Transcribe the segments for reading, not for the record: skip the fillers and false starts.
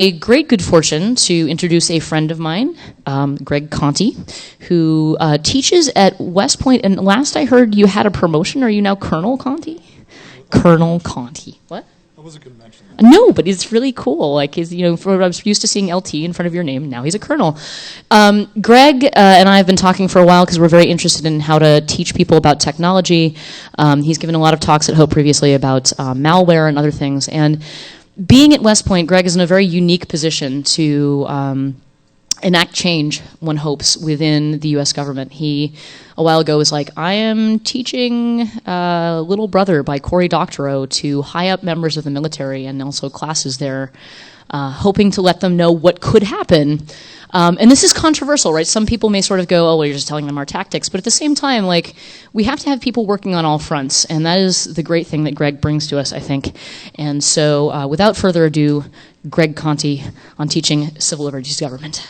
a great good fortune to introduce a friend of mine, Greg Conti, who teaches at West Point. And last I heard, you had a promotion. Are you now Colonel Conti? Colonel Conti. What? I wasn't going to mention that. No, but it's really cool. Like, I was used to seeing LT in front of your name. Now he's a colonel. Greg and I have been talking for a while because we're very interested in how to teach people about technology. He's given a lot of talks at Hope previously about malware and other things. And being at West Point, Greg is in a very unique position to enact change, one hopes, within the U.S. government. He, a while ago, was like, I am teaching Little Brother by Cory Doctorow to high-up members of the military and also classes there, hoping to let them know what could happen. And this is controversial, right? Some people may sort of go, oh, well, you're just telling them our tactics. But at the same time, like, we have to have people working on all fronts. And that is the great thing that Greg brings to us, I think. And so without further ado, Greg Conti on teaching civil liberties government.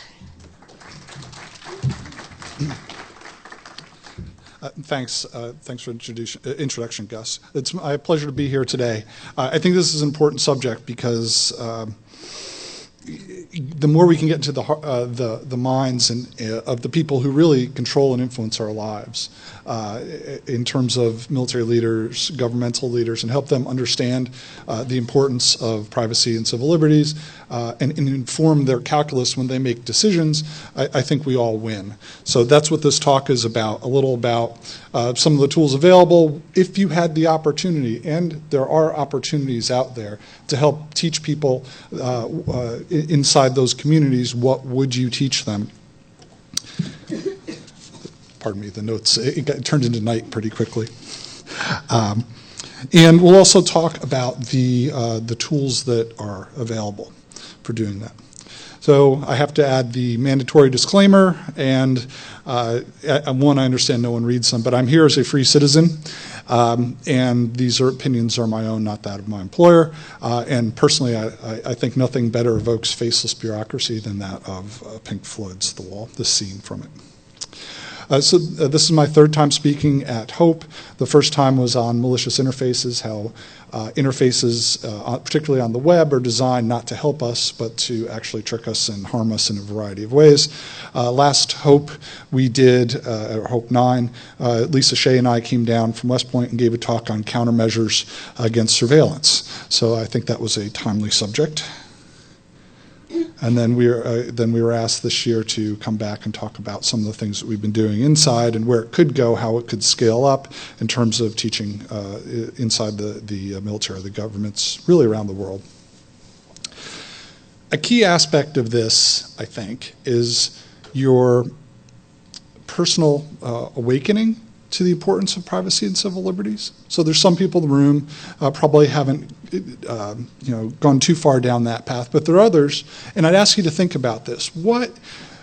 Thanks for introduction, Gus. It's my pleasure to be here today. I think this is an important subject because the more we can get into the minds of the people who really control and influence our lives in terms of military leaders, governmental leaders, and help them understand the importance of privacy and civil liberties and inform their calculus when they make decisions, I think we all win. So that's what this talk is about, a little about some of the tools available if you had the opportunity, and there are opportunities out there to help teach people inside those communities. What would you teach them? Pardon me, the notes, it turned into night pretty quickly. And we'll also talk about the tools that are available for doing that. So I have to add the mandatory disclaimer, and one, I understand no one reads them, but I'm here as a free citizen, and these opinions are my own, not that of my employer. And personally, I think nothing better evokes faceless bureaucracy than that of Pink Floyd's The Wall, the scene from it. So this is my third time speaking at Hope. The first time was on malicious interfaces, how interfaces, particularly on the web, are designed not to help us, but to actually trick us and harm us in a variety of ways. Last Hope we did, Hope 9, Lisa Shea and I came down from West Point and gave a talk on countermeasures against surveillance. So I think that was a timely subject. And then we were asked this year to come back and talk about some of the things that we've been doing inside and where it could go, how it could scale up in terms of teaching inside the military, the governments really around the world. A key aspect of this, I think, is your personal awakening to the importance of privacy and civil liberties. So there's some people in the room probably haven't gone too far down that path, but there are others, and I'd ask you to think about this. What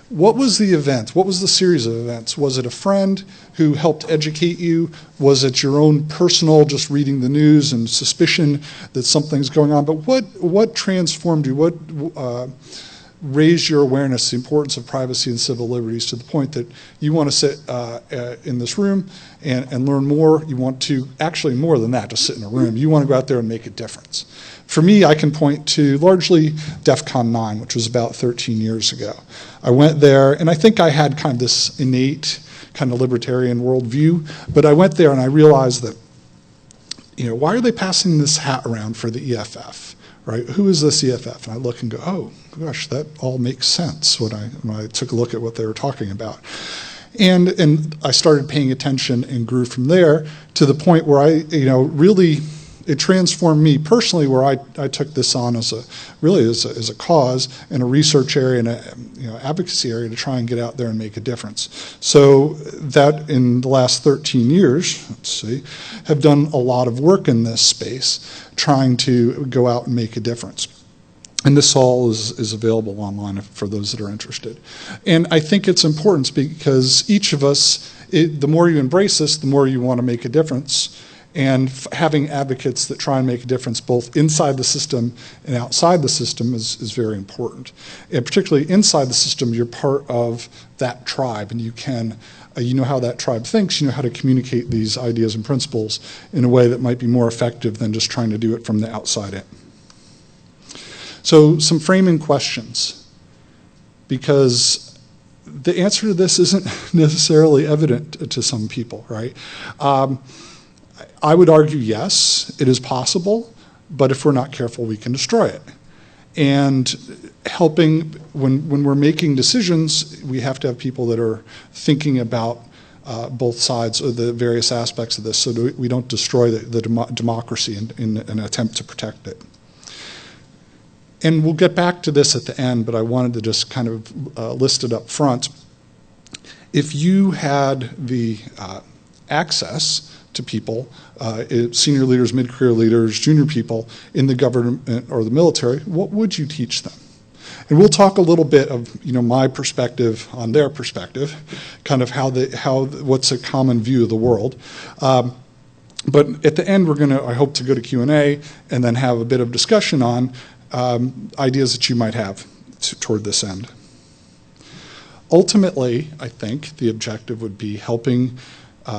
was the event? What was the series of events? Was it a friend who helped educate you? Was it your own personal, just reading the news and suspicion that something's going on? But what transformed you? What raised your awareness, the importance of privacy and civil liberties to the point that you want to sit in this room and learn more? You want to, actually more than that, just sit in a room. You want to go out there and make a difference. For me, I can point to largely DEF CON 9, which was about 13 years ago. I went there, and I think I had kind of this innate kind of libertarian worldview, but I went there and I realized that, why are they passing this hat around for the EFF? Right? Who is this EFF? And I look and go, oh, gosh, that all makes sense when I took a look at what they were talking about. And I started paying attention and grew from there to the point where really it transformed me personally, where I took this on as a cause and a research area and a advocacy area to try and get out there and make a difference. So that in the last 13 years, have done a lot of work in this space, trying to go out and make a difference. And this all is available online for those that are interested. And I think it's important because each of us, the more you embrace this, the more you want to make a difference. And having advocates that try and make a difference both inside the system and outside the system is very important. And particularly inside the system, you're part of that tribe, and you can, you know how that tribe thinks, you know how to communicate these ideas and principles in a way that might be more effective than just trying to do it from the outside in. So some framing questions, because the answer to this isn't necessarily evident to some people, right? I would argue, yes, it is possible, but if we're not careful, we can destroy it. And helping, when we're making decisions, we have to have people that are thinking about both sides of the various aspects of this so that we don't destroy the democracy in an attempt to protect it. And we'll get back to this at the end, but I wanted to just kind of list it up front. If you had the access to people, senior leaders, mid-career leaders, junior people in the government or the military, what would you teach them? And we'll talk a little bit of my perspective on their perspective, kind of what's a common view of the world. But at the end, we're going to, I hope, to go to Q&A and then have a bit of discussion on ideas that you might have toward this end. Ultimately, I think the objective would be helping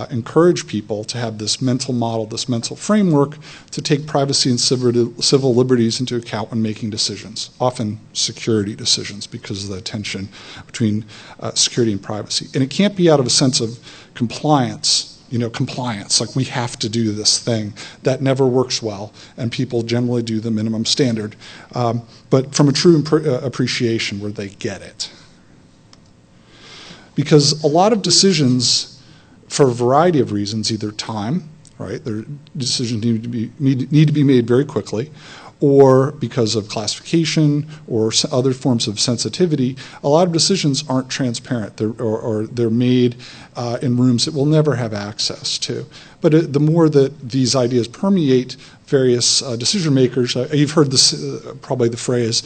encourage people to have this mental model, this mental framework to take privacy and civil liberties into account when making decisions, often security decisions because of the tension between security and privacy. And it can't be out of a sense of compliance, compliance, like we have to do this thing. That never works well, and people generally do the minimum standard. But from a true appreciation where they get it. Because a lot of decisions, for a variety of reasons, either time, right? Their decisions need to be made very quickly, or because of classification or other forms of sensitivity. A lot of decisions aren't transparent, or they're made in rooms that we'll never have access to. But the more that these ideas permeate various decision makers, you've heard this, probably the phrase,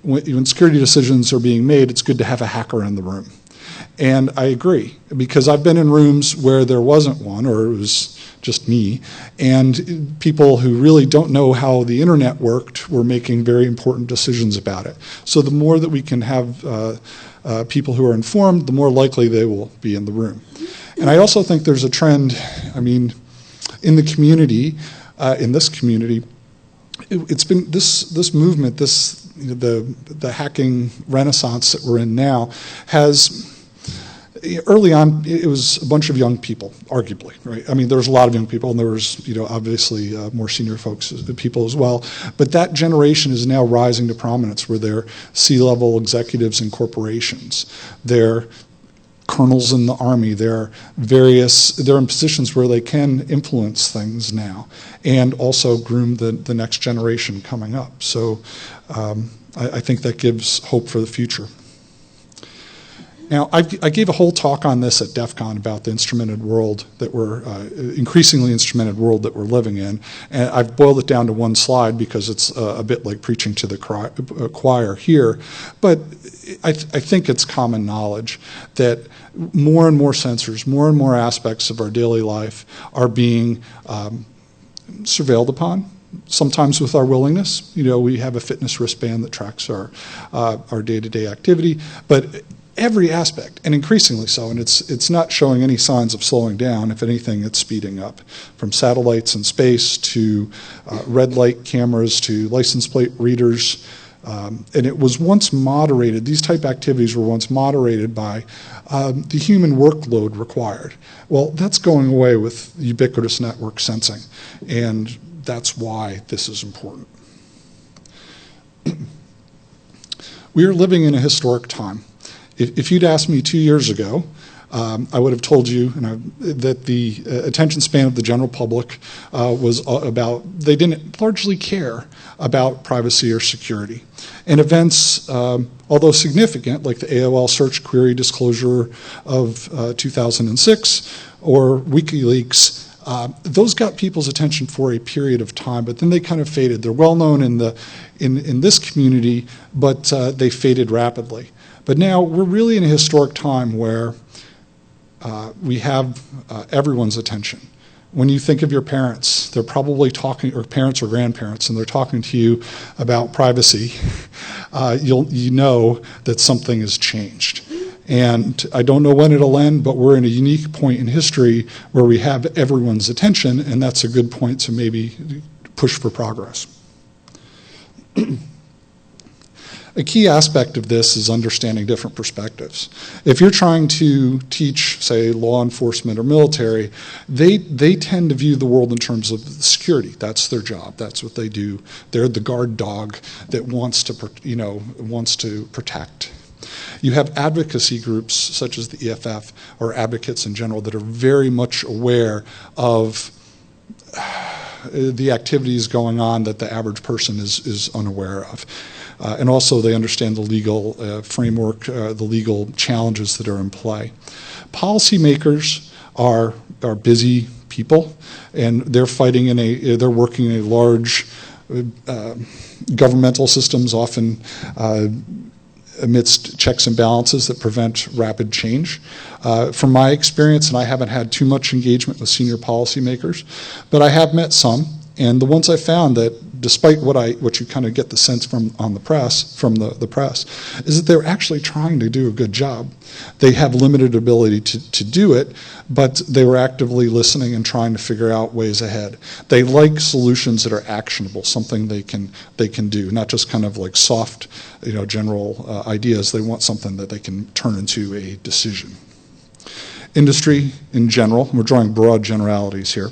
when security decisions are being made, it's good to have a hacker in the room. And I agree, because I've been in rooms where there wasn't one, or it was just me, and people who really don't know how the internet worked were making very important decisions about it. So the more that we can have people who are informed, the more likely they will be in the room. And I also think there's a trend, in the community, in this community, it's been this movement, the hacking renaissance that we're in now has. Early on, it was a bunch of young people, arguably, right? There was a lot of young people, and there was, obviously more senior people as well. But that generation is now rising to prominence, where they're C-level executives in corporations. They're colonels in the Army. They're in positions where they can influence things now, and also groom the next generation coming up. So I think that gives hope for the future. Now, I gave a whole talk on this at DEF CON about the instrumented world that we're, increasingly instrumented world that we're living in. And I've boiled it down to one slide because it's a bit like preaching to the choir here. But I think it's common knowledge that more and more sensors, more and more aspects of our daily life are being surveilled upon. Sometimes with our willingness. We have a fitness wristband that tracks our day-to-day activity. But every aspect, and increasingly so, and it's not showing any signs of slowing down. If anything, it's speeding up. From satellites in space to red light cameras to license plate readers. And it was once moderated, these type activities were once moderated by the human workload required. Well, that's going away with ubiquitous network sensing, and that's why this is important. We are living in a historic time. If you'd asked me 2 years ago, I would have told you that the attention span of the general public was they didn't largely care about privacy or security. And events, although significant, like the AOL search query disclosure of 2006 or WikiLeaks, those got people's attention for a period of time, but then they kind of faded. They're well known in this community, but they faded rapidly. But now we're really in a historic time where we have everyone's attention. When you think of your parents, they're probably talking, or parents or grandparents, and they're talking to you about privacy. You know that something has changed. And I don't know when it'll end, but we're in a unique point in history where we have everyone's attention, and that's a good point to maybe push for progress. A key aspect of this is understanding different perspectives. If you're trying to teach, say, law enforcement or military, they tend to view the world in terms of security. That's their job. That's what they do. They're the guard dog that wants to protect. You have advocacy groups such as the EFF or advocates in general that are very much aware of the activities going on that the average person is unaware of. And also they understand the legal framework, the legal challenges that are in play. Policymakers are busy people, and they're working in a large governmental systems, often amidst checks and balances that prevent rapid change. From my experience, and I haven't had too much engagement with senior policymakers, but I have met some, and the ones I found that, despite what you kind of get the sense from the press, is that they're actually trying to do a good job. They have limited ability to do it, but they were actively listening and trying to figure out ways ahead. They like solutions that are actionable, something they can do, not just kind of like soft, general ideas. They want something that they can turn into a decision. Industry in general, we're drawing broad generalities here,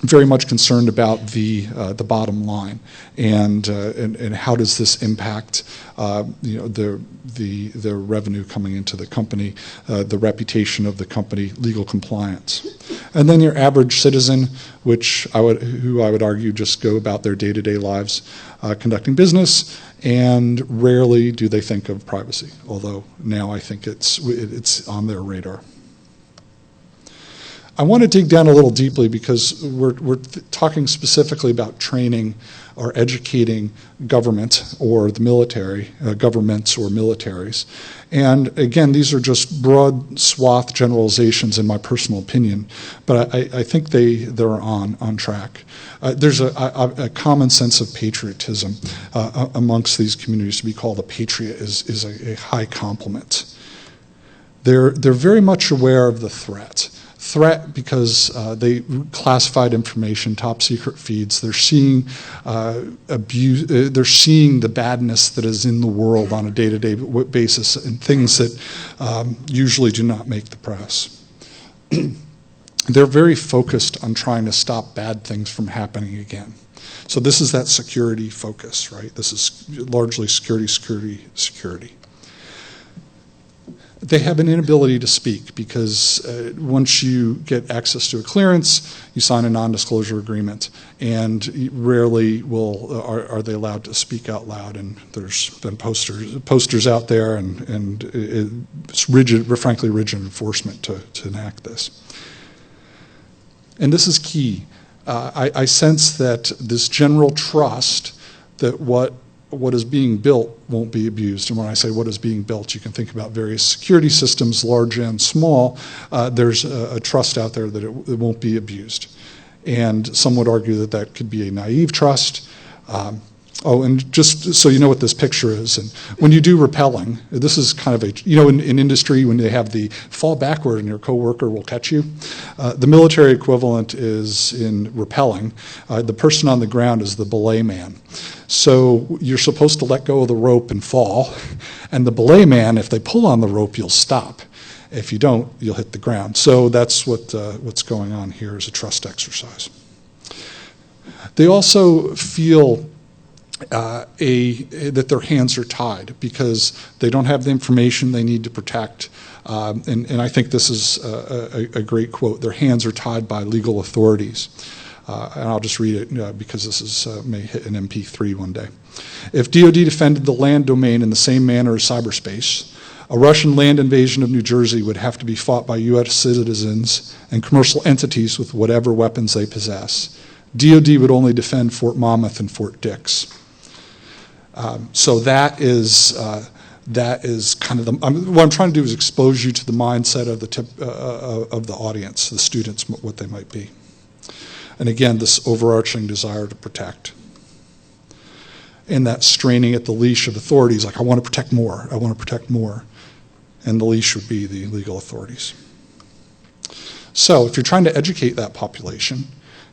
very much concerned about the bottom line and how does this impact the revenue coming into the company, the reputation of the company, legal compliance, and then your average citizen, who I would argue just go about their day-to-day lives conducting business, and rarely do they think of privacy. Although now I think it's on their radar. I want to dig down a little deeply because we're talking specifically about training or educating government or the military, governments or militaries. And again, these are just broad swath generalizations in my personal opinion, but I think they're on track. There's a common sense of patriotism amongst these communities. To be called a patriot is a high compliment. They're very much aware of the threat because they classified information, top secret feeds. They're seeing abuse. They're seeing the badness that is in the world on a day-to-day basis, and things that usually do not make the press. They're very focused on trying to stop bad things from happening again. So this is that security focus, right? This is largely security. They have an inability to speak because once you get access to a clearance, you sign a non-disclosure agreement, and rarely are they allowed to speak out loud. And there's been posters out there, and it's frankly rigid enforcement to enact this. And this is key. I sense that this general trust that what is being built won't be abused. And when I say what is being built, you can think about various security systems, large and small. There's a trust out there that it won't be abused. And some would argue that could be a naive trust. And just so you know what this picture is, and when you do rappelling, this is kind of in industry, when they have the fall backward and your coworker will catch you, the military equivalent is in rappelling. The person on the ground is the belay man. So you're supposed to let go of the rope and fall, and the belay man, if they pull on the rope, you'll stop. If you don't, you'll hit the ground. So that's what's going on here is a trust exercise. They also feel that their hands are tied because they don't have the information they need to protect. And I think this is a great quote. Their hands are tied by legal authorities. And I'll just read it because this may hit an MP3 one day. If DoD defended the land domain in the same manner as cyberspace, a Russian land invasion of New Jersey would have to be fought by U.S. citizens and commercial entities with whatever weapons they possess. DoD would only defend Fort Monmouth and Fort Dix. So that is kind of what I'm trying to do is expose you to the mindset of the audience, the students, what they might be. And again, this overarching desire to protect. And that straining at the leash of authorities, like I want to protect more, I want to protect more. And the leash would be the legal authorities. So if you're trying to educate that population,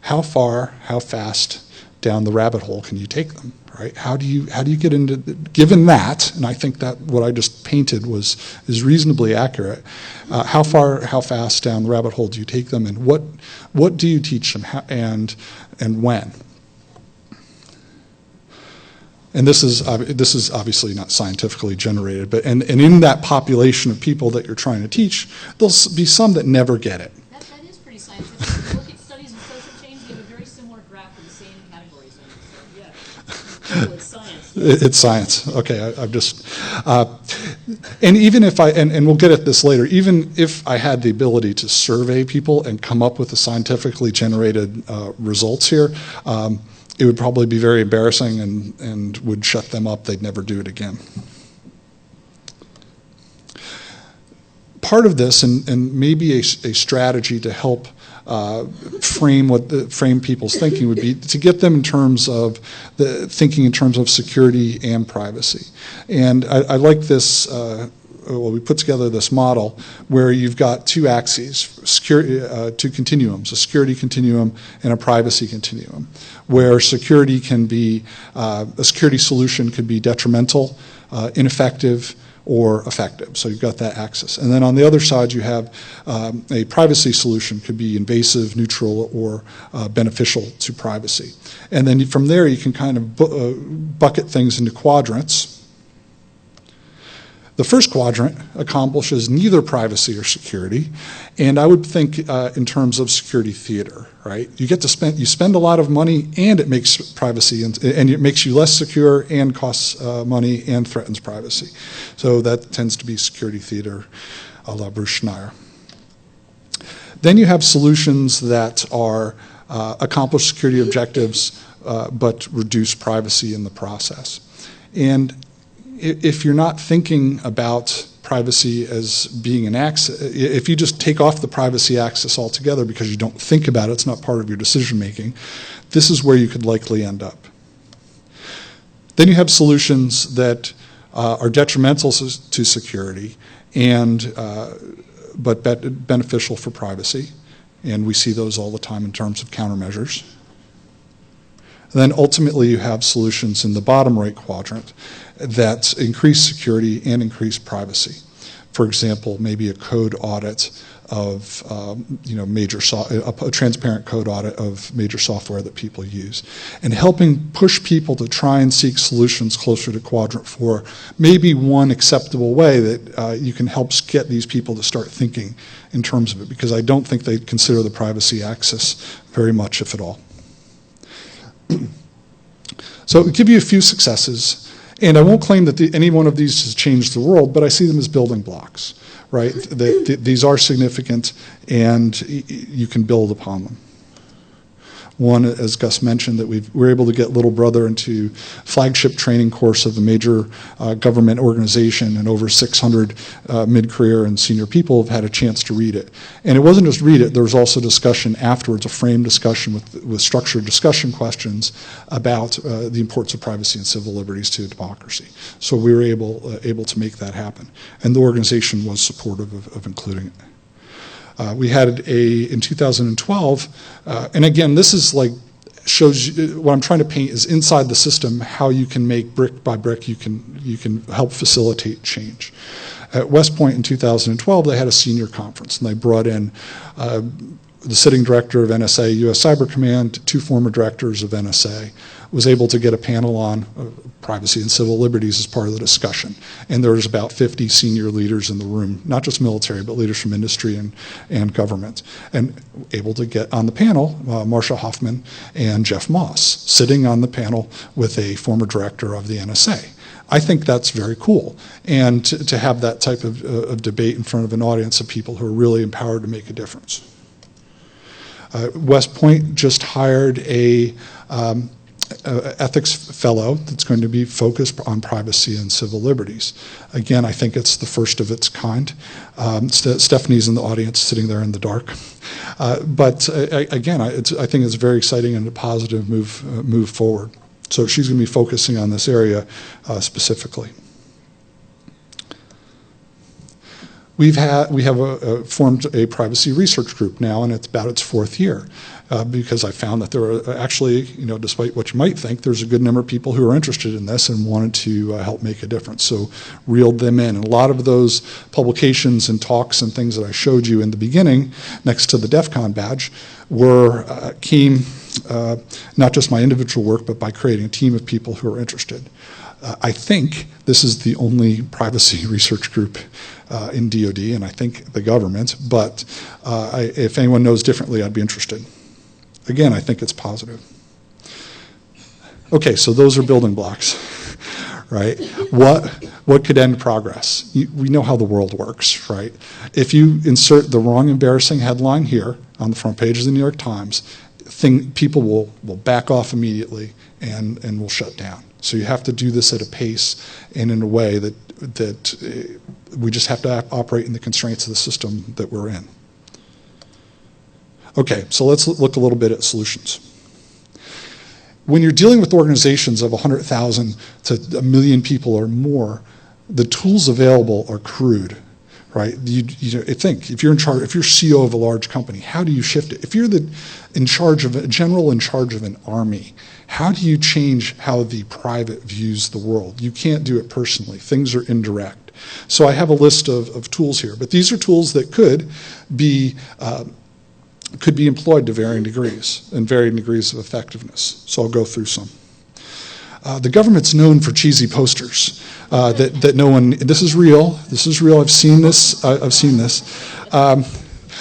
how far, how fast down the rabbit hole can you take them, right? How do you get into, given that, and I think that what I just painted is reasonably accurate, how fast down the rabbit hole do you take them, and what do you teach them, and when? And this is obviously not scientifically generated, but and in that population of people that you're trying to teach, there'll be some that never get it. That is pretty scientific. If you look at studies in social change, you have a very similar graph with the same categories in it. So yeah, it's science. It's science. Okay, I'm just, and even if and we'll get at this later, even if I had the ability to survey people and come up with the scientifically generated results here, it would probably be very embarrassing and would shut them up. They'd never do it again. Part of this, and maybe a strategy to help frame people's thinking, would be to get them in terms of thinking in terms of security and privacy. And I like this. Well, we put together this model where you've got two axes, two continuums, a security continuum and a privacy continuum, where security can be, a security solution could be detrimental, ineffective, or effective. So you've got that axis. And then on the other side, you have a privacy solution, could be invasive, neutral, or beneficial to privacy. And then from there, you can kind of bucket things into quadrants. The first quadrant accomplishes neither privacy or security, and I would think in terms of security theater, right? You spend a lot of money, and it makes privacy, and it makes you less secure, and costs money, and threatens privacy. So that tends to be security theater, a la Bruce Schneier. Then you have solutions that are accomplish security objectives, but reduce privacy in the process. And if you're not thinking about privacy as being an axis, if you just take off the privacy axis altogether because you don't think about it, it's not part of your decision making, this is where you could likely end up. Then you have solutions that are detrimental to security but beneficial for privacy, and we see those all the time in terms of countermeasures. Then ultimately you have solutions in the bottom right quadrant that increase security and increase privacy. For example, maybe a code audit of a transparent code audit of major software that people use, and helping push people to try and seek solutions closer to quadrant 4. Maybe one acceptable way that you can help get these people to start thinking in terms of it, because I don't think they consider the privacy axis very much, if at all. So I'll give you a few successes, and I won't claim that any one of these has changed the world, but I see them as building blocks, right? These are significant, and you can build upon them. One, as Gus mentioned, that we're able to get little brother into flagship training course of a major government organization, and over 600 mid-career and senior people have had a chance to read it. And it wasn't just read it, there was also discussion afterwards, a framed discussion with structured discussion questions about the importance of privacy and civil liberties to democracy. So we were able to make that happen. And the organization was supportive of including it. We had in 2012, and again, this is shows you, what I'm trying to paint is inside the system how you can make brick by brick, you can help facilitate change. At West Point in 2012, they had a senior conference, and they brought in the sitting director of NSA, U.S. Cyber Command, 2 former directors of NSA, was able to get a panel on privacy and civil liberties as part of the discussion. And there was about 50 senior leaders in the room, not just military, but leaders from industry and government. And able to get on the panel, Marsha Hoffman and Jeff Moss, sitting on the panel with a former director of the NSA. I think that's very cool. And to have that type of debate in front of an audience of people who are really empowered to make a difference. West Point just hired a ethics fellow that's going to be focused on privacy and civil liberties. Again, I think it's the first of its kind. Stephanie's in the audience, sitting there in the dark. But again, I think it's very exciting and a positive move forward. So she's going to be focusing on this area specifically. We have formed a privacy research group now, and it's about its 4th year, because I found that there are actually, despite what you might think, there's a good number of people who are interested in this and wanted to help make a difference. So reeled them in. And a lot of those publications and talks and things that I showed you in the beginning, next to the DEF CON badge, came not just my individual work, but by creating a team of people who are interested. I think this is the only privacy research group in DoD, and I think the government, but if anyone knows differently, I'd be interested. Again, I think it's positive. Okay, so those are building blocks, right? What could end progress? We know how the world works, right? If you insert the wrong embarrassing headline here on the front page of the New York Times, people will back off immediately and will shut down. So you have to do this at a pace and in a way that we just have to operate in the constraints of the system that we're in. Okay, so let's look a little bit at solutions. When you're dealing with organizations of 100,000 to 1 million people or more, the tools available are crude, right? You think if you're in charge, if you're CEO of a large company, how do you shift it? If you're a general in charge of an army, how do you change how the private views the world? You can't do it personally. Things are indirect. So I have a list of tools here, but these are tools that could be employed to varying degrees and varying degrees of effectiveness. So I'll go through some. The government's known for cheesy posters that no one. This is real. This is real. I've seen this.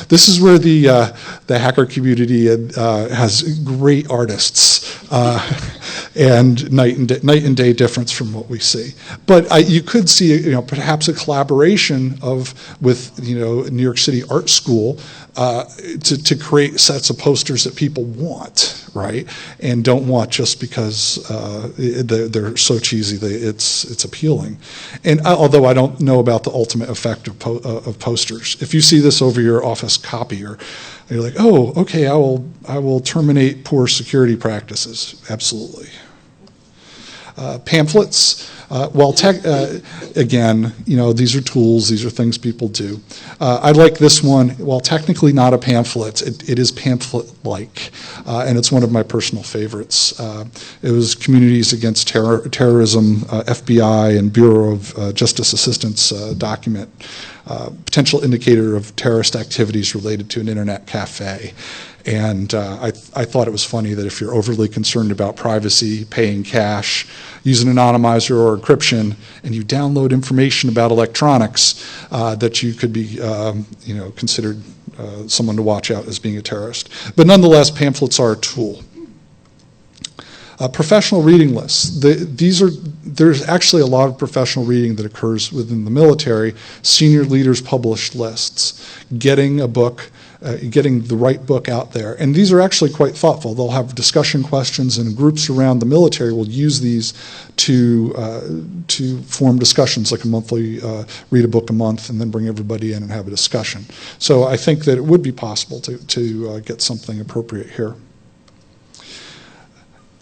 This is where the hacker community has great artists and night and day difference from what we see. But you could see, perhaps a collaboration with New York City Art School to create sets of posters that people want, right? And don't want just because they're so cheesy, it's appealing. And although I don't know about the ultimate effect of posters, if you see this over your office copier, you're like, oh, okay, I will terminate poor security practices. Absolutely. Pamphlets. Again, these are tools. These are things people do. I like this one. While technically not a pamphlet, it is pamphlet-like, and it's one of my personal favorites. It was Communities Against Terrorism, FBI, and Bureau of Justice Assistance document. Potential indicator of terrorist activities related to an internet cafe. And I thought it was funny that if you're overly concerned about privacy, paying cash, using anonymizer or encryption, and you download information about electronics, that you could be considered someone to watch out as being a terrorist. But nonetheless, pamphlets are a tool. Professional reading lists. There's actually a lot of professional reading that occurs within the military. Senior leaders publish lists. Getting a book, getting the right book out there. And these are actually quite thoughtful. They'll have discussion questions, and groups around the military will use these to form discussions, like a monthly, read a book a month, and then bring everybody in and have a discussion. So I think that it would be possible to get something appropriate here.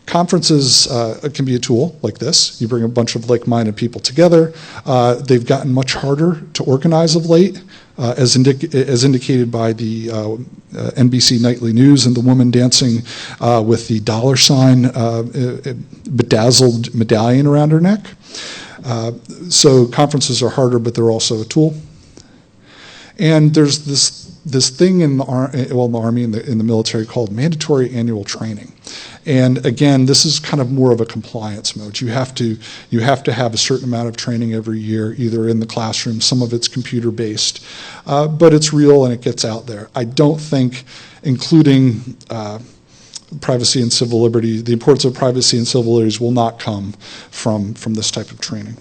Conferences can be a tool like this. You bring a bunch of like-minded people together. They've gotten much harder to organize of late, as indicated by the NBC Nightly News and the woman dancing with the $ bedazzled medallion around her neck. So conferences are harder, but they're also a tool. And there's this thing in the Army and in the military called mandatory annual training. And again, this is kind of more of a compliance mode. You have to have a certain amount of training every year, either in the classroom, some of it's computer-based, but it's real and it gets out there. I don't think including privacy and civil liberty, the importance of privacy and civil liberties will not come from this type of training.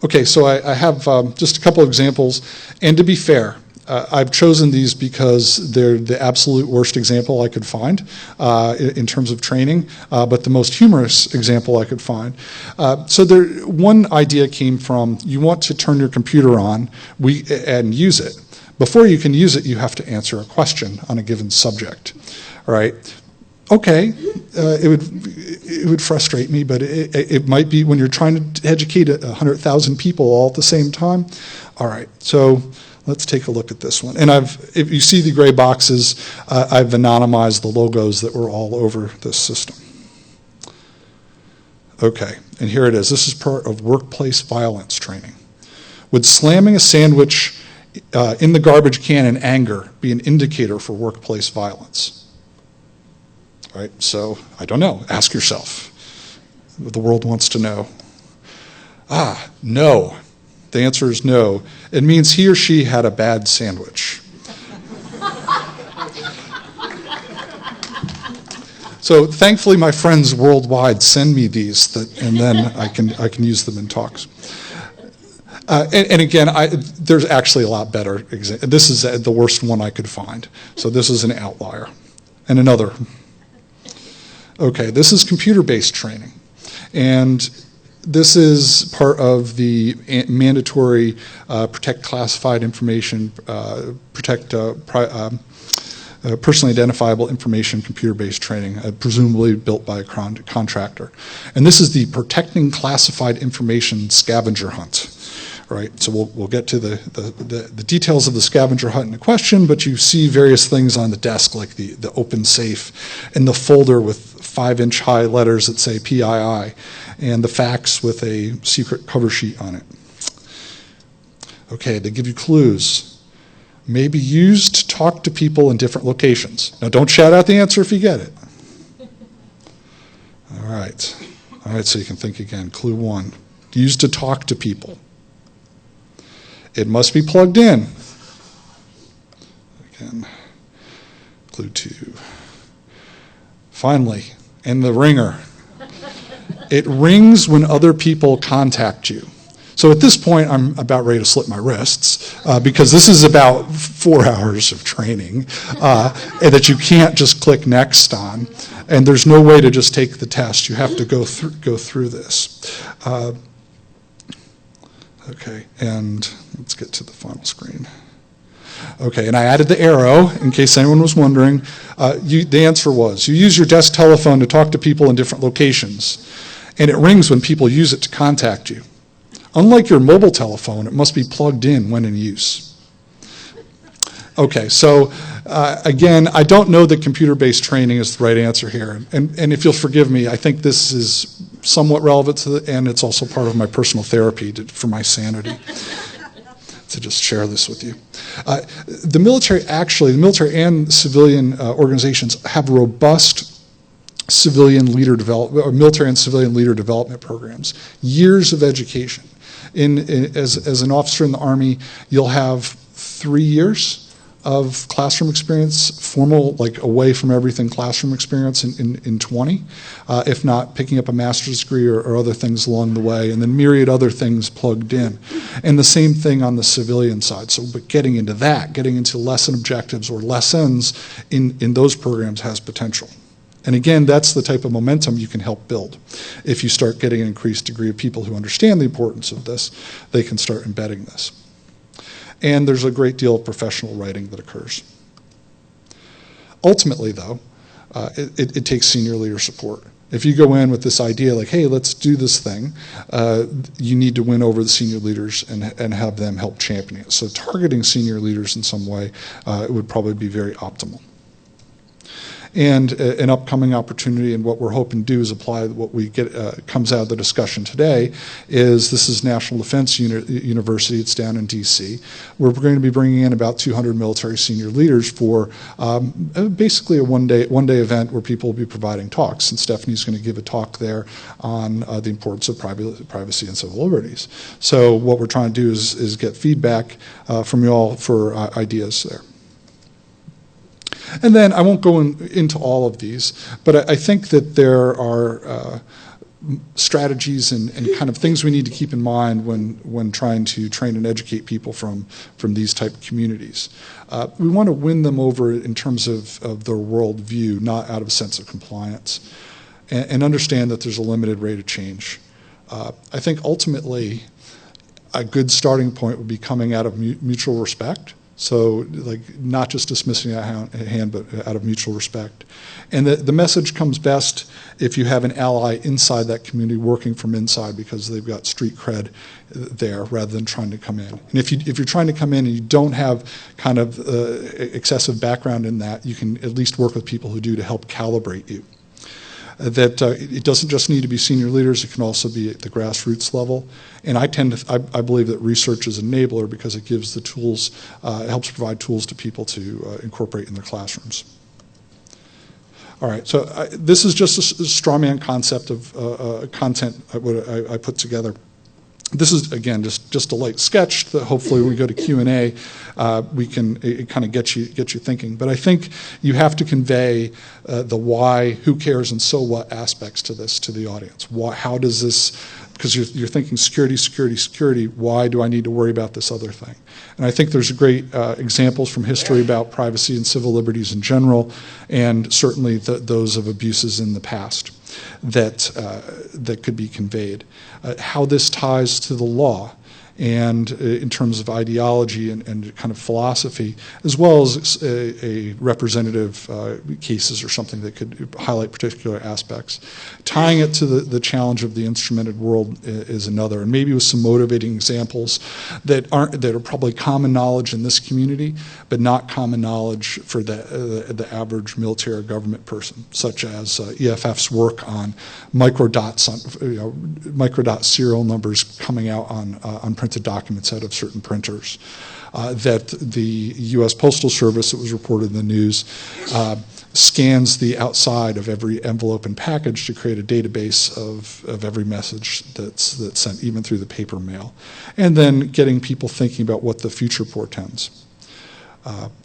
Okay, so I have just a couple of examples, and to be fair, I've chosen these because they're the absolute worst example I could find in terms of training, but the most humorous example I could find. So one idea came from, you want to turn your computer on and use it. Before you can use it, you have to answer a question on a given subject, all right? Okay, it would frustrate me, but it might be when you're trying to educate 100,000 people all at the same time. All right, so let's take a look at this one. And if you see the gray boxes, I've anonymized the logos that were all over this system. Okay, and here it is. This is part of workplace violence training. Would slamming a sandwich in the garbage can in anger be an indicator for workplace violence? All right, so I don't know. Ask yourself. The world wants to know. No. The answer is no. It means he or she had a bad sandwich. So thankfully, my friends worldwide send me these, and then I can use them in talks. And again, there's actually a lot better. This is the worst one I could find. So this is an outlier. And another. Okay, this is computer-based training. And this is part of the mandatory protect classified information, protect personally identifiable information computer-based training, presumably built by a contractor. And this is the protecting classified information scavenger hunt. Right, so we'll get to the details of the scavenger hunt in a question, but you see various things on the desk like the open safe and the folder with 5-inch high letters that say PII and the fax with a secret cover sheet on it. Okay, they give you clues. May be used to talk to people in different locations. Now don't shout out the answer if you get it. All right, so you can think again. Clue 1, used to talk to people. It must be plugged in. Again, clue 2. Finally, and the ringer. It rings when other people contact you. So at this point, I'm about ready to slip my wrists because this is about 4 hours of training and that you can't just click next on. And there's no way to just take the test. You have to go through this. Okay, and let's get to the final screen. Okay, and I added the arrow in case anyone was wondering. The answer was, you use your desk telephone to talk to people in different locations, and it rings when people use it to contact you. Unlike your mobile telephone, it must be plugged in when in use. Okay, so again, I don't know that computer-based training is the right answer here. And if you'll forgive me, I think this is somewhat relevant to and it's also part of my personal therapy for my sanity to just share this with you. The military and civilian organizations have robust civilian leader development, or military and civilian leader development programs, years of education. As an officer in the Army, you'll have 3 years of classroom experience, formal, like away from everything classroom experience in 20, if not picking up a master's degree or other things along the way, and then myriad other things plugged in. And the same thing on the civilian side. So but getting into lesson objectives or lessons in those programs has potential. And again, that's the type of momentum you can help build. If you start getting an increased degree of people who understand the importance of this, they can start embedding this. And there's a great deal of professional writing that occurs. Ultimately, though, it takes senior leader support. If you go in with this idea like, hey, let's do this thing, you need to win over the senior leaders and have them help champion it. So targeting senior leaders in some way would probably be very optimal. And an upcoming opportunity, and what we're hoping to do is apply what we get comes out of the discussion today. This is National Defense University. It's down in D.C. We're going to be bringing in about 200 military senior leaders for basically a one-day event where people will be providing talks. And Stephanie's going to give a talk there on the importance of privacy and civil liberties. So what we're trying to do is get feedback from you all for ideas there. And then I won't go into all of these, but I think that there are strategies and kind of things we need to keep in mind when trying to train and educate people from these type of communities. We want to win them over in terms of their worldview, not out of a sense of compliance, and understand that there's a limited rate of change. I think ultimately a good starting point would be coming out of mutual respect. So, like, not just dismissing a hand, but out of mutual respect. And the message comes best if you have an ally inside that community working from inside, because they've got street cred there rather than trying to come in. And if you're trying to come in and you don't have kind of excessive background in that, you can at least work with people who do to help calibrate you. That it doesn't just need to be senior leaders, it can also be at the grassroots level. And I believe that research is an enabler because it gives the tools, it helps provide tools to people to incorporate in their classrooms. All right, so this is just a straw man concept of content I put together. This is, again, just a light sketch that hopefully when we go to Q&A, we can kind of get you thinking. But I think you have to convey the why, who cares, and so what aspects to this to the audience. How does this, because you're thinking security, security, security, why do I need to worry about this other thing? And I think there's great examples from history about privacy and civil liberties in general, and certainly those of abuses in the past that could be conveyed. How this ties to the law, and in terms of ideology and kind of philosophy, as well as a representative cases or something that could highlight particular aspects. Tying it to the challenge of the instrumented world is another, and maybe with some motivating examples that are probably common knowledge in this community, but not common knowledge for the average military or government person, such as EFF's work on microdot serial numbers coming out on printed documents out of certain printers. That the U.S. Postal Service, it was reported in the news, scans the outside of every envelope and package to create a database of every message that's sent, even through the paper mail, and then getting people thinking about what the future portends.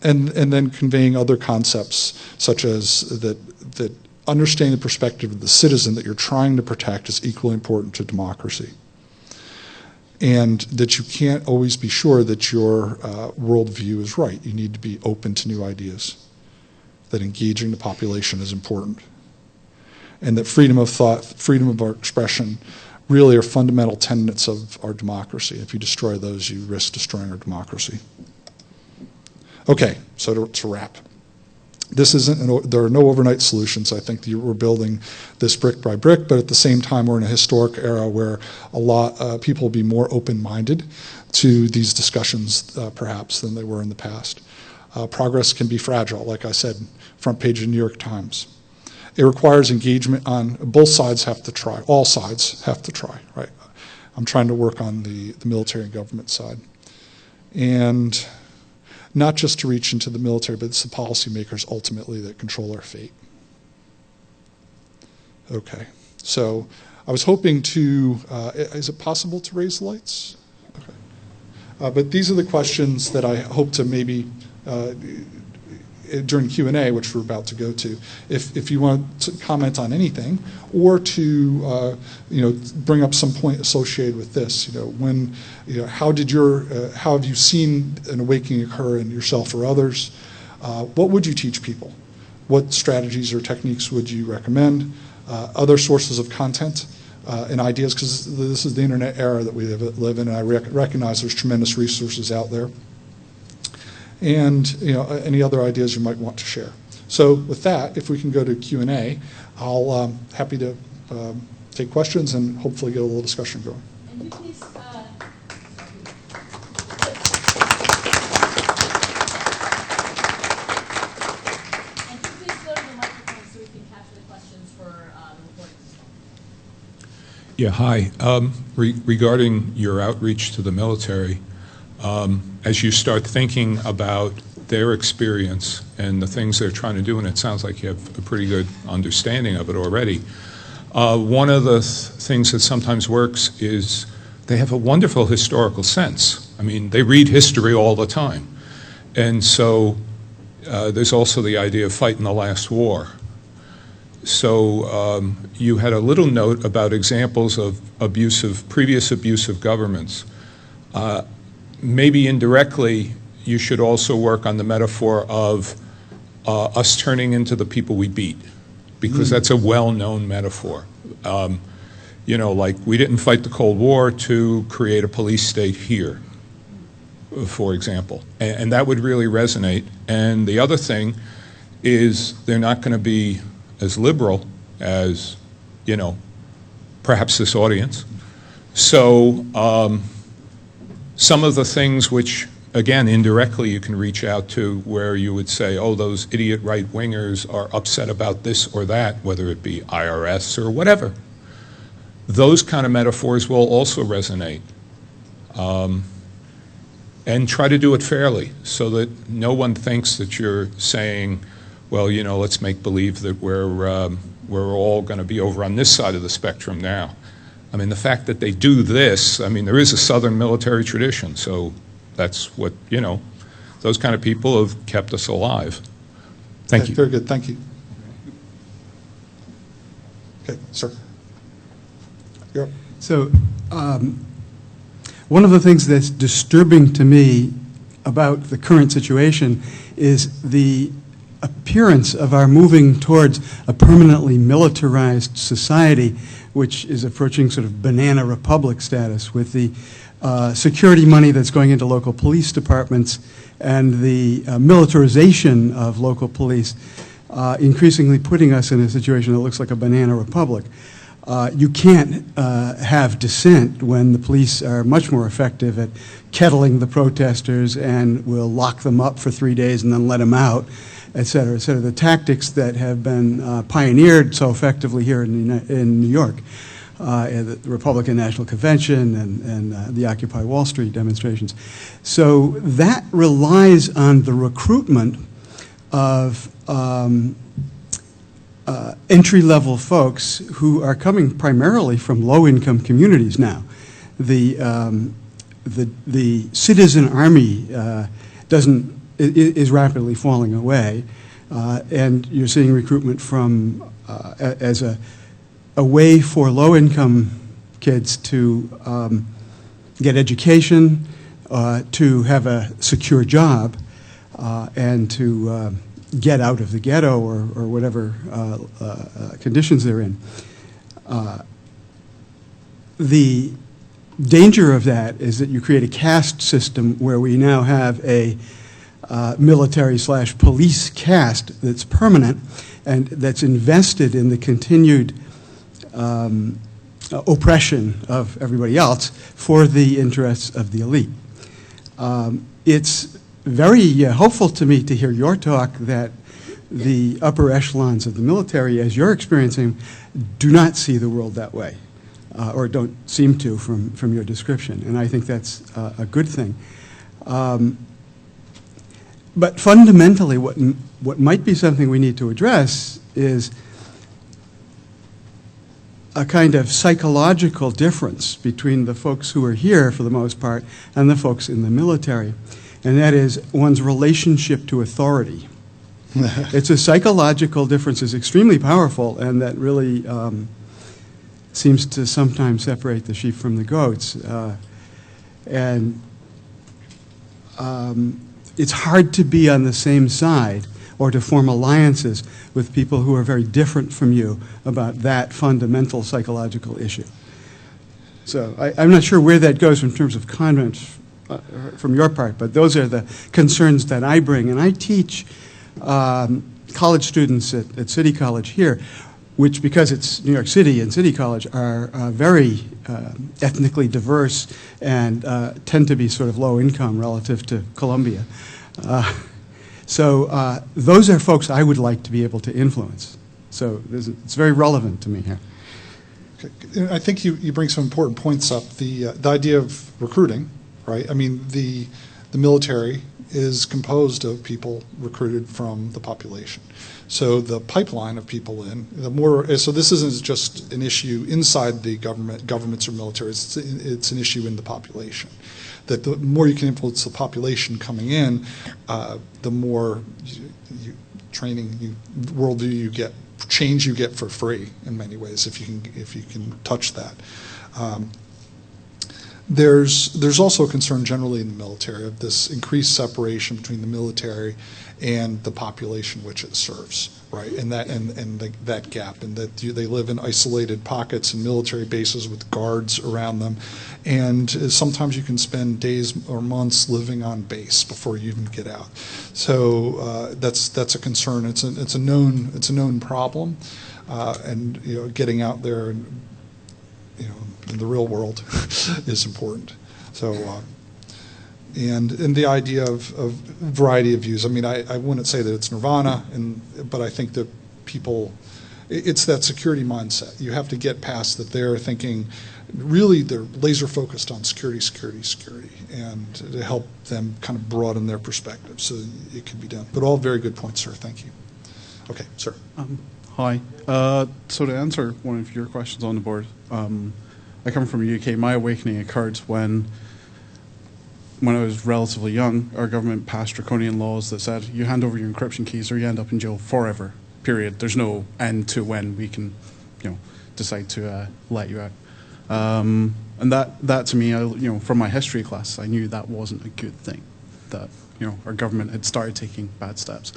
And then conveying other concepts, such as that understanding the perspective of the citizen that you're trying to protect is equally important to democracy. And that you can't always be sure that your worldview is right. You need to be open to new ideas, that engaging the population is important, and that freedom of thought, freedom of our expression really are fundamental tenets of our democracy. If you destroy those, you risk destroying our democracy. Okay, so to wrap. There are no overnight solutions. I think we're building this brick by brick, but at the same time, we're in a historic era where a lot people will be more open-minded to these discussions, perhaps, than they were in the past. Progress can be fragile, like I said, front page of the New York Times. It requires engagement on both sides have to try. All sides have to try, right? I'm trying to work on the military and government side. And not just to reach into the military, but it's the policymakers ultimately that control our fate. Okay, so I was hoping to, is it possible to raise the lights? Okay. But these are the questions that I hope to maybe, during Q&A, which we're about to go to, if you want to comment on anything, or to bring up some point associated with this. How have you seen an awakening occur in yourself or others? What would you teach people? What strategies or techniques would you recommend? Other sources of content and ideas, because this is the internet era that we live in, and I recognize there's tremendous resources out there. And any other ideas you might want to share. So with that, if we can go to Q&A, I'll happy to take questions and hopefully get a little discussion going. And you please, and please go to the microphone so we can capture the questions for recording system. Yeah, hi. Regarding your outreach to the military, as you start thinking about their experience and the things they're trying to do, and it sounds like you have a pretty good understanding of it already, one of the things that sometimes works is they have a wonderful historical sense. I mean, they read history all the time. And so there's also the idea of fighting the last war. So you had a little note about examples of previous abusive governments. Maybe indirectly, you should also work on the metaphor of us turning into the people we beat, because that's a well-known metaphor. Like we didn't fight the Cold War to create a police state here. for example. And that would really resonate. And the other thing is they're not going to be as liberal as, you know, perhaps this audience. So some of the things which, again, indirectly you can reach out to where you would say, oh, those idiot right-wingers are upset about this or that, whether it be IRS or whatever. Those kind of metaphors will also resonate. And try to do it fairly so that no one thinks that you're saying, well, you know, let's make believe that we're all going to be over on this side of the spectrum now. I mean, the fact that they do this, I mean, there is a Southern military tradition, so that's what, you know, those kind of people have kept us alive. Thank Okay, you. very good, thank you. Okay, sir. You're up. So, one of the things that's disturbing to me about the current situation is the appearance of our moving towards a permanently militarized society, which is approaching sort of banana republic status with the security money that's going into local police departments and the militarization of local police increasingly putting us in a situation that looks like a banana republic. You can't have dissent when the police are much more effective at kettling the protesters and will lock them up for 3 days and then let them out, et cetera, et cetera. The tactics that have been pioneered so effectively here in New York, the Republican National Convention and the Occupy Wall Street demonstrations. So that relies on the recruitment of entry-level folks who are coming primarily from low-income communities now. The citizen army is rapidly falling away, and you're seeing recruitment from as a way for low-income kids to get education, to have a secure job, and to get out of the ghetto or whatever conditions they're in. The danger of that is that you create a caste system where we now have a military/police caste that's permanent and that's invested in the continued oppression of everybody else for the interests of the elite. It's very hopeful to me to hear your talk that the upper echelons of the military, as you're experiencing, do not see the world that way, or don't seem to from your description, and I think that's a good thing. But fundamentally, what might be something we need to address is a kind of psychological difference between the folks who are here, for the most part, and the folks in the military. And that is one's relationship to authority. It's a psychological difference that's extremely powerful and that really seems to sometimes separate the sheep from the goats. It's hard to be on the same side or to form alliances with people who are very different from you about that fundamental psychological issue. So I'm not sure where that goes in terms of comments from your part, but those are the concerns that I bring. And I teach college students at City College here, which, because it's New York City and City College, are very ethnically diverse and tend to be sort of low income relative to Columbia. So those are folks I would like to be able to influence. So it's very relevant to me here. Okay. I think you bring some important points up. The idea of recruiting, right? I mean, the military is composed of people recruited from the population. So the pipeline of people in, the more, so this isn't just an issue inside the governments or militaries, it's an issue in the population. That the more you can influence the population coming in, the more training, worldview you get, change you get for free in many ways if you can touch that. There's also a concern generally in the military of this increased separation between the military and the population which it serves, right? And that gap, and that they live in isolated pockets and military bases with guards around them, and sometimes you can spend days or months living on base before you even get out. So that's a concern. It's a known problem, and getting out there and in the real world is important. So, and the idea of variety of views. I mean, I wouldn't say that it's nirvana, but I think that people, it's that security mindset. You have to get past that. They're thinking, really, they're laser focused on security, and to help them kind of broaden their perspective so it can be done. But all very good points, sir. Thank you. Okay, sir. Hi. So to answer one of your questions on the board, I come from the UK. My awakening occurred when I was relatively young. Our government passed draconian laws that said you hand over your encryption keys or you end up in jail forever, period. There's no end to when we can decide to let you out. And that to me, from my history class, I knew that wasn't a good thing, that our government had started taking bad steps.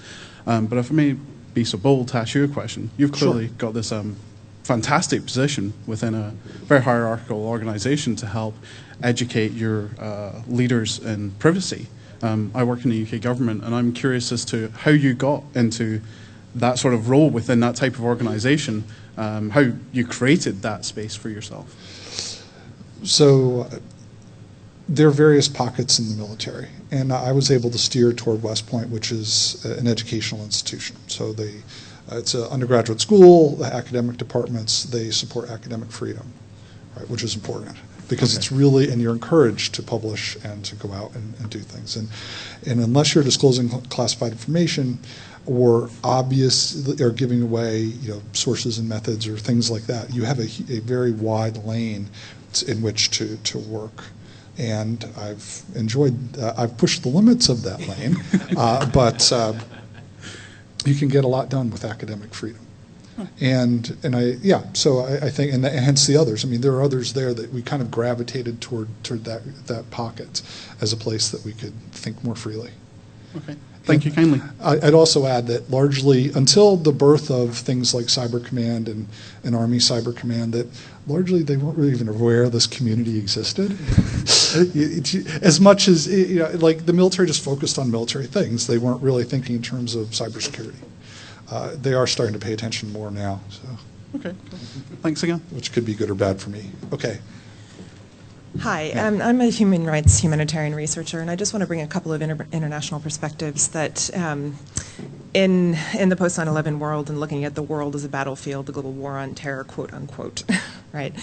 But if I may be so bold to ask you a question, you've clearly got this fantastic position within a very hierarchical organization to help educate your leaders in privacy. I work in the UK government, and I'm curious as to how you got into that sort of role within that type of organization, how you created that space for yourself. So there are various pockets in the military, and I was able to steer toward West Point, which is an educational institution. So it's an undergraduate school, the academic departments, they support academic freedom, right, which is important because it's really, and you're encouraged to publish and to go out and do things. And unless you're disclosing classified information or or giving away sources and methods or things like that, you have a very wide lane in which to work. And I've pushed the limits of that lane, but you can get a lot done with academic freedom. So I think, and hence the others. I mean, there are others there that we kind of gravitated toward that pocket as a place that we could think more freely. Okay. Thank you kindly. I'd also add that largely, until the birth of things like Cyber Command and Army Cyber Command, that largely they weren't really even aware this community existed. As much as, like the military just focused on military things, they weren't really thinking in terms of cybersecurity. They are starting to pay attention more now. So. Okay. Thanks again. Which could be good or bad for me. Okay. Hi, I'm a humanitarian researcher, and I just want to bring a couple of international perspectives that in the post-9/11 world and looking at the world as a battlefield, the global war on terror, quote unquote, right?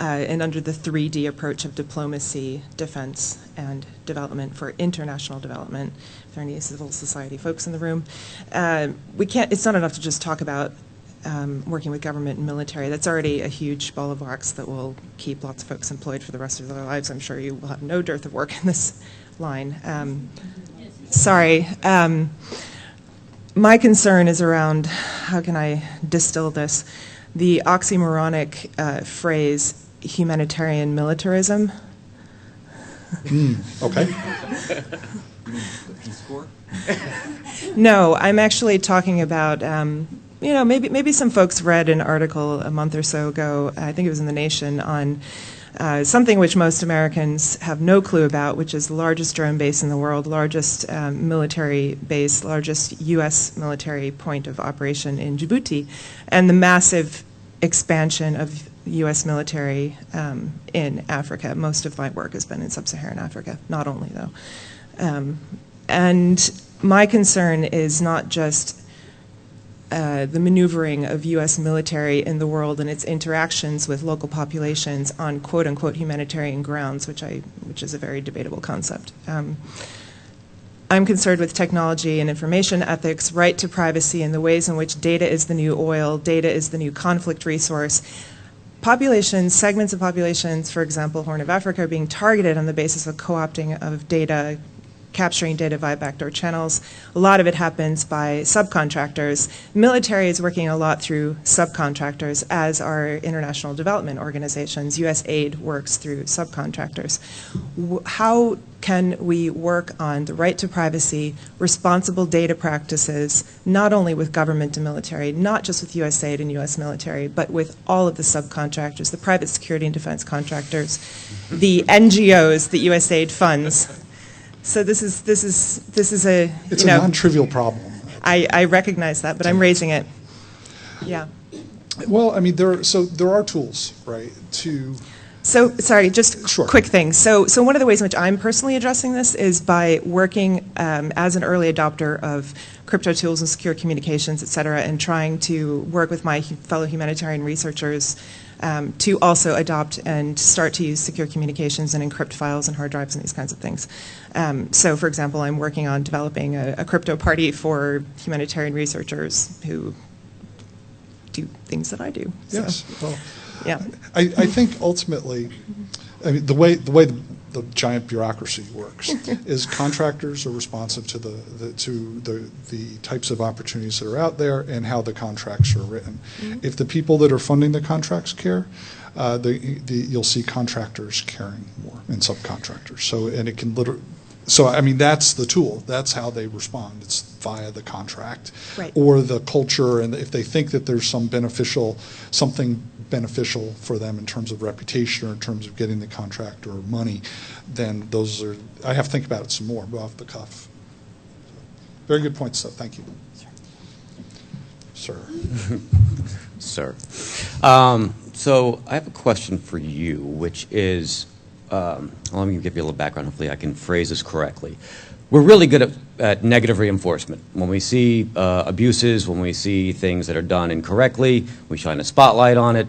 And under the 3D approach of diplomacy, defense, and development for international development, if there are any civil society folks in the room, it's not enough to just talk about working with government and military. That's already a huge ball of wax that will keep lots of folks employed for the rest of their lives. I'm sure you will have no dearth of work in this line. My concern is around, how can I distill this, the oxymoronic phrase, humanitarian militarism. Okay. No, I'm actually talking about maybe some folks read an article a month or so ago, I think it was in The Nation, on something which most Americans have no clue about, which is the largest drone base in the world, largest military base, largest U.S. military point of operation in Djibouti, and the massive expansion of U.S. military in Africa. Most of my work has been in sub-Saharan Africa, not only though. And my concern is not just the maneuvering of U.S. military in the world and its interactions with local populations on quote-unquote humanitarian grounds, which is a very debatable concept. I'm concerned with technology and information ethics, right to privacy, and the ways in which data is the new oil, data is the new conflict resource. Populations, segments of populations, for example, Horn of Africa, are being targeted on the basis of co-opting of data capturing data via backdoor channels. A lot of it happens by subcontractors. Military is working a lot through subcontractors, as are international development organizations. USAID works through subcontractors. How can we work on the right to privacy, responsible data practices, not only with government and military, not just with USAID and US military, but with all of the subcontractors, the private security and defense contractors, the NGOs that USAID funds. So this is a, it's a non-trivial problem. I recognize that, but I'm raising it. Yeah. Well, I mean, there are tools, right, to... So, sorry, just Sure. quick thing. So one of the ways in which I'm personally addressing this is by working as an early adopter of crypto tools and secure communications, et cetera, and trying to work with my fellow humanitarian researchers to also adopt and start to use secure communications and encrypt files and hard drives and these kinds of things. So, for example, I'm working on developing a crypto party for humanitarian researchers who do things that I do. So, Yes, well... yeah. I think ultimately, I mean, the way the giant bureaucracy works is contractors are responsive to the types of opportunities that are out there and how the contracts are written. Mm-hmm. If the people that are funding the contracts care, you'll see contractors caring more and subcontractors. So, and it can literally. So, I mean, that's the tool. That's how they respond. It's via the contract Right. or the culture. And if they think that there's something beneficial for them in terms of reputation or in terms of getting the contract or money, then those are, I have to think about it some more, but off the cuff. Very good point, so thank you. Sir. Sir. So I have a question for you, which is, let me give you a little background. Hopefully I can phrase this correctly. We're really good at negative reinforcement. When we see abuses, when we see things that are done incorrectly, we shine a spotlight on it.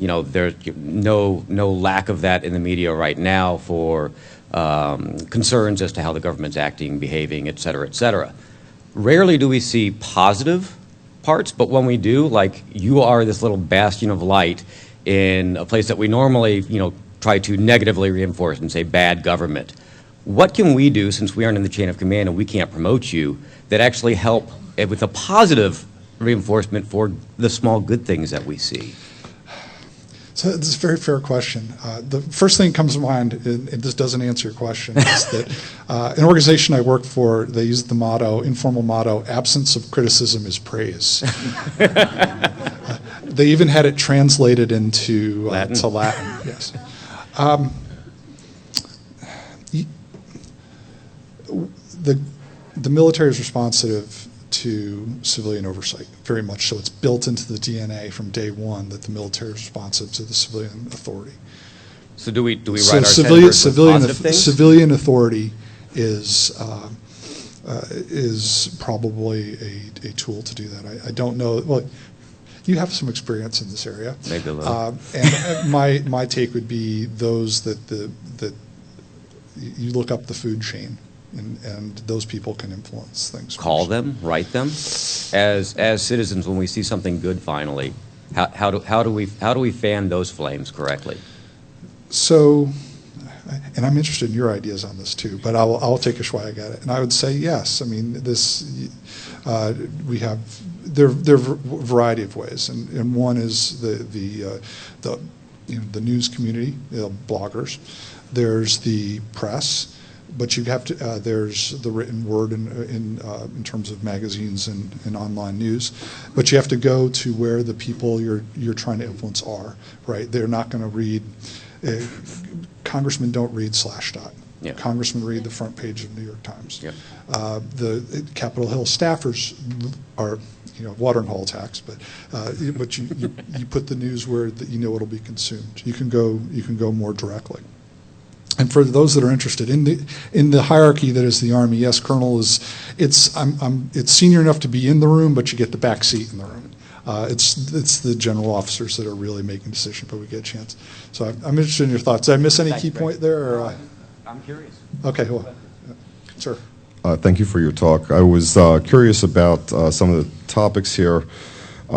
You know, there's no lack of that in the media right now for concerns as to how the government's acting, behaving, et cetera, et cetera. Rarely do we see positive parts, but when we do, like you are this little bastion of light in a place that we normally, you know, try to negatively reinforce and say bad government. What can we do, since we aren't in the chain of command and we can't promote you, that actually help with a positive reinforcement for the small good things that we see? So this is a very fair question. The first thing that comes to mind, and this doesn't answer your question, is that an organization I work for, they use the motto, informal motto, absence of criticism is praise. They even had it translated into Latin. To Latin. Yes. The military is responsive to civilian oversight, very much so. It's built into the DNA from day one that the military is responsive to the civilian authority. So do we write So our senators with positive things? civilian authority is probably a tool to do that. I don't know. Well, you have some experience in this area. Maybe a little. And my take would be those that you look up the food chain, and those people can influence things. Call them, write them. As citizens, when we see something good, finally, how do we fan those flames correctly? So, and I'm interested in your ideas on this too, but I'll take a swag at it. And I would say yes. I mean, we have there are a variety of ways, and one is the news community, bloggers. There's the press. But you have to. There's the written word in terms of magazines and online news. But you have to go to where the people you're trying to influence are. Right? They're not going to read. Congressmen don't read Slashdot. Yeah. Congressmen read the front page of the New York Times. Yeah. The Capitol Hill staffers are, watering hole attacks, but you put the news where you know it'll be consumed. You can go more directly. And for those that are interested in the hierarchy that is the Army, yes, Colonel it's senior enough to be in the room, but you get the back seat in the room. It's the general officers that are really making decisions, but we get a chance. So I'm interested in your thoughts. Did I miss any key point there? Or, I'm curious. Okay, well, sir. Thank you for your talk. I was curious about some of the topics here.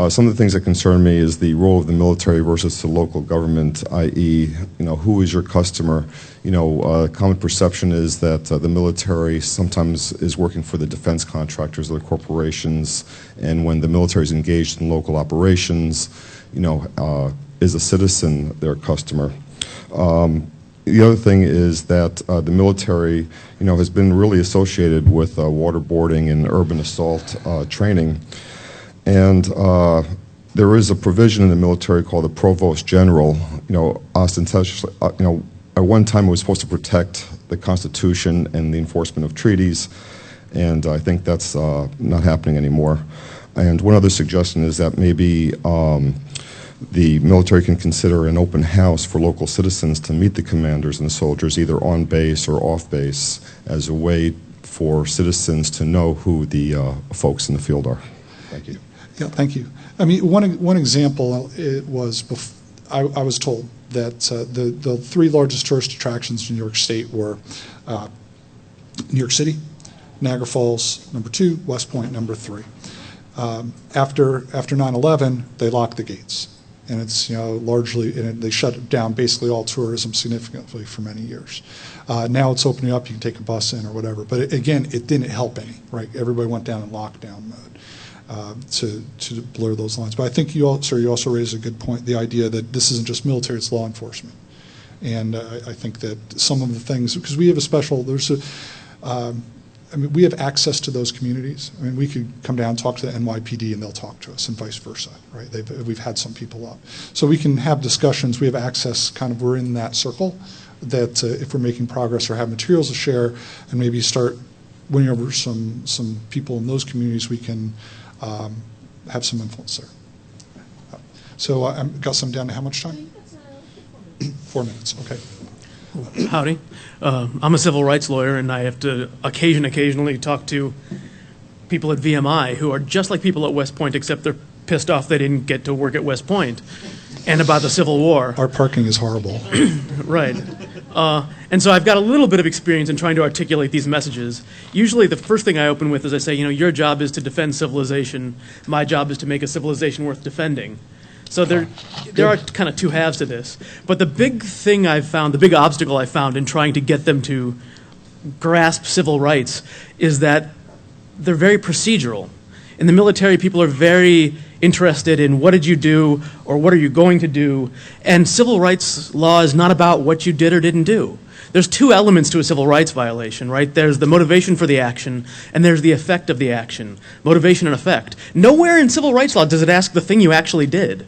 Some of the things that concern me is the role of the military versus the local government, i.e., who is your customer? Common perception is that the military sometimes is working for the defense contractors or the corporations, and when the military is engaged in local operations, is a citizen their customer? The other thing is that the military, has been really associated with waterboarding and urban assault training. And there is a provision in the military called the Provost General. Ostentatious, at one time it was supposed to protect the Constitution and the enforcement of treaties, and I think that's not happening anymore. And one other suggestion is that maybe the military can consider an open house for local citizens to meet the commanders and the soldiers, either on base or off base, as a way for citizens to know who the folks in the field are. Thank you. Yeah, thank you. I mean, one example was, I was told that the three largest tourist attractions in New York State were New York City, Niagara Falls, number 2, West Point, number 3. After 9/11, they locked the gates. And it's largely, and they shut down basically all tourism significantly for many years. Now it's opening up. You can take a bus in or whatever. But again, it didn't help any. Right? Everybody went down in lockdown mode to blur those lines. But I think you also raised a good point. The idea that this isn't just military; it's law enforcement. And I think that some of the things, because we have a special, we have access to those communities. I mean, we could come down and talk to the NYPD and they'll talk to us, and vice versa, right? We've had some people up. So we can have discussions. We have access, we're in that circle, that if we're making progress or have materials to share and maybe start winning over some people in those communities, we can have some influence there. So Gus, I'm down to how much time? 4 minutes, okay. Howdy. I'm a civil rights lawyer, and I have to occasionally talk to people at VMI who are just like people at West Point, except they're pissed off they didn't get to work at West Point, and about the Civil War. Our parking is horrible. Right. And so I've got a little bit of experience in trying to articulate these messages. Usually the first thing I open with is I say, your job is to defend civilization. My job is to make a civilization worth defending. So there are kind of two halves to this. But the big thing I've found, the big obstacle I found in trying to get them to grasp civil rights is that they're very procedural. In the military, people are very interested in what did you do or what are you going to do. And civil rights law is not about what you did or didn't do. There's two elements to a civil rights violation, right? There's the motivation for the action, and there's the effect of the action. Motivation and effect. Nowhere in civil rights law does it ask the thing you actually did.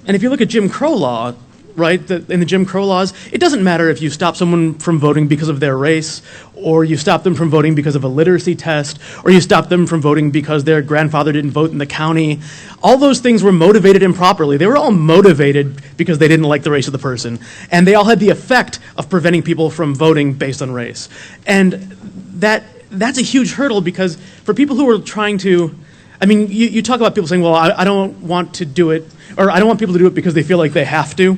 And if you look at Jim Crow law, right, in the Jim Crow laws, it doesn't matter if you stop someone from voting because of their race, or you stop them from voting because of a literacy test, or you stop them from voting because their grandfather didn't vote in the county. All those things were motivated improperly. They were all motivated because they didn't like the race of the person. And they all had the effect of preventing people from voting based on race. And that's a huge hurdle, because for people who are trying to, you talk about people saying, well, I don't want to do it, or I don't want people to do it because they feel like they have to.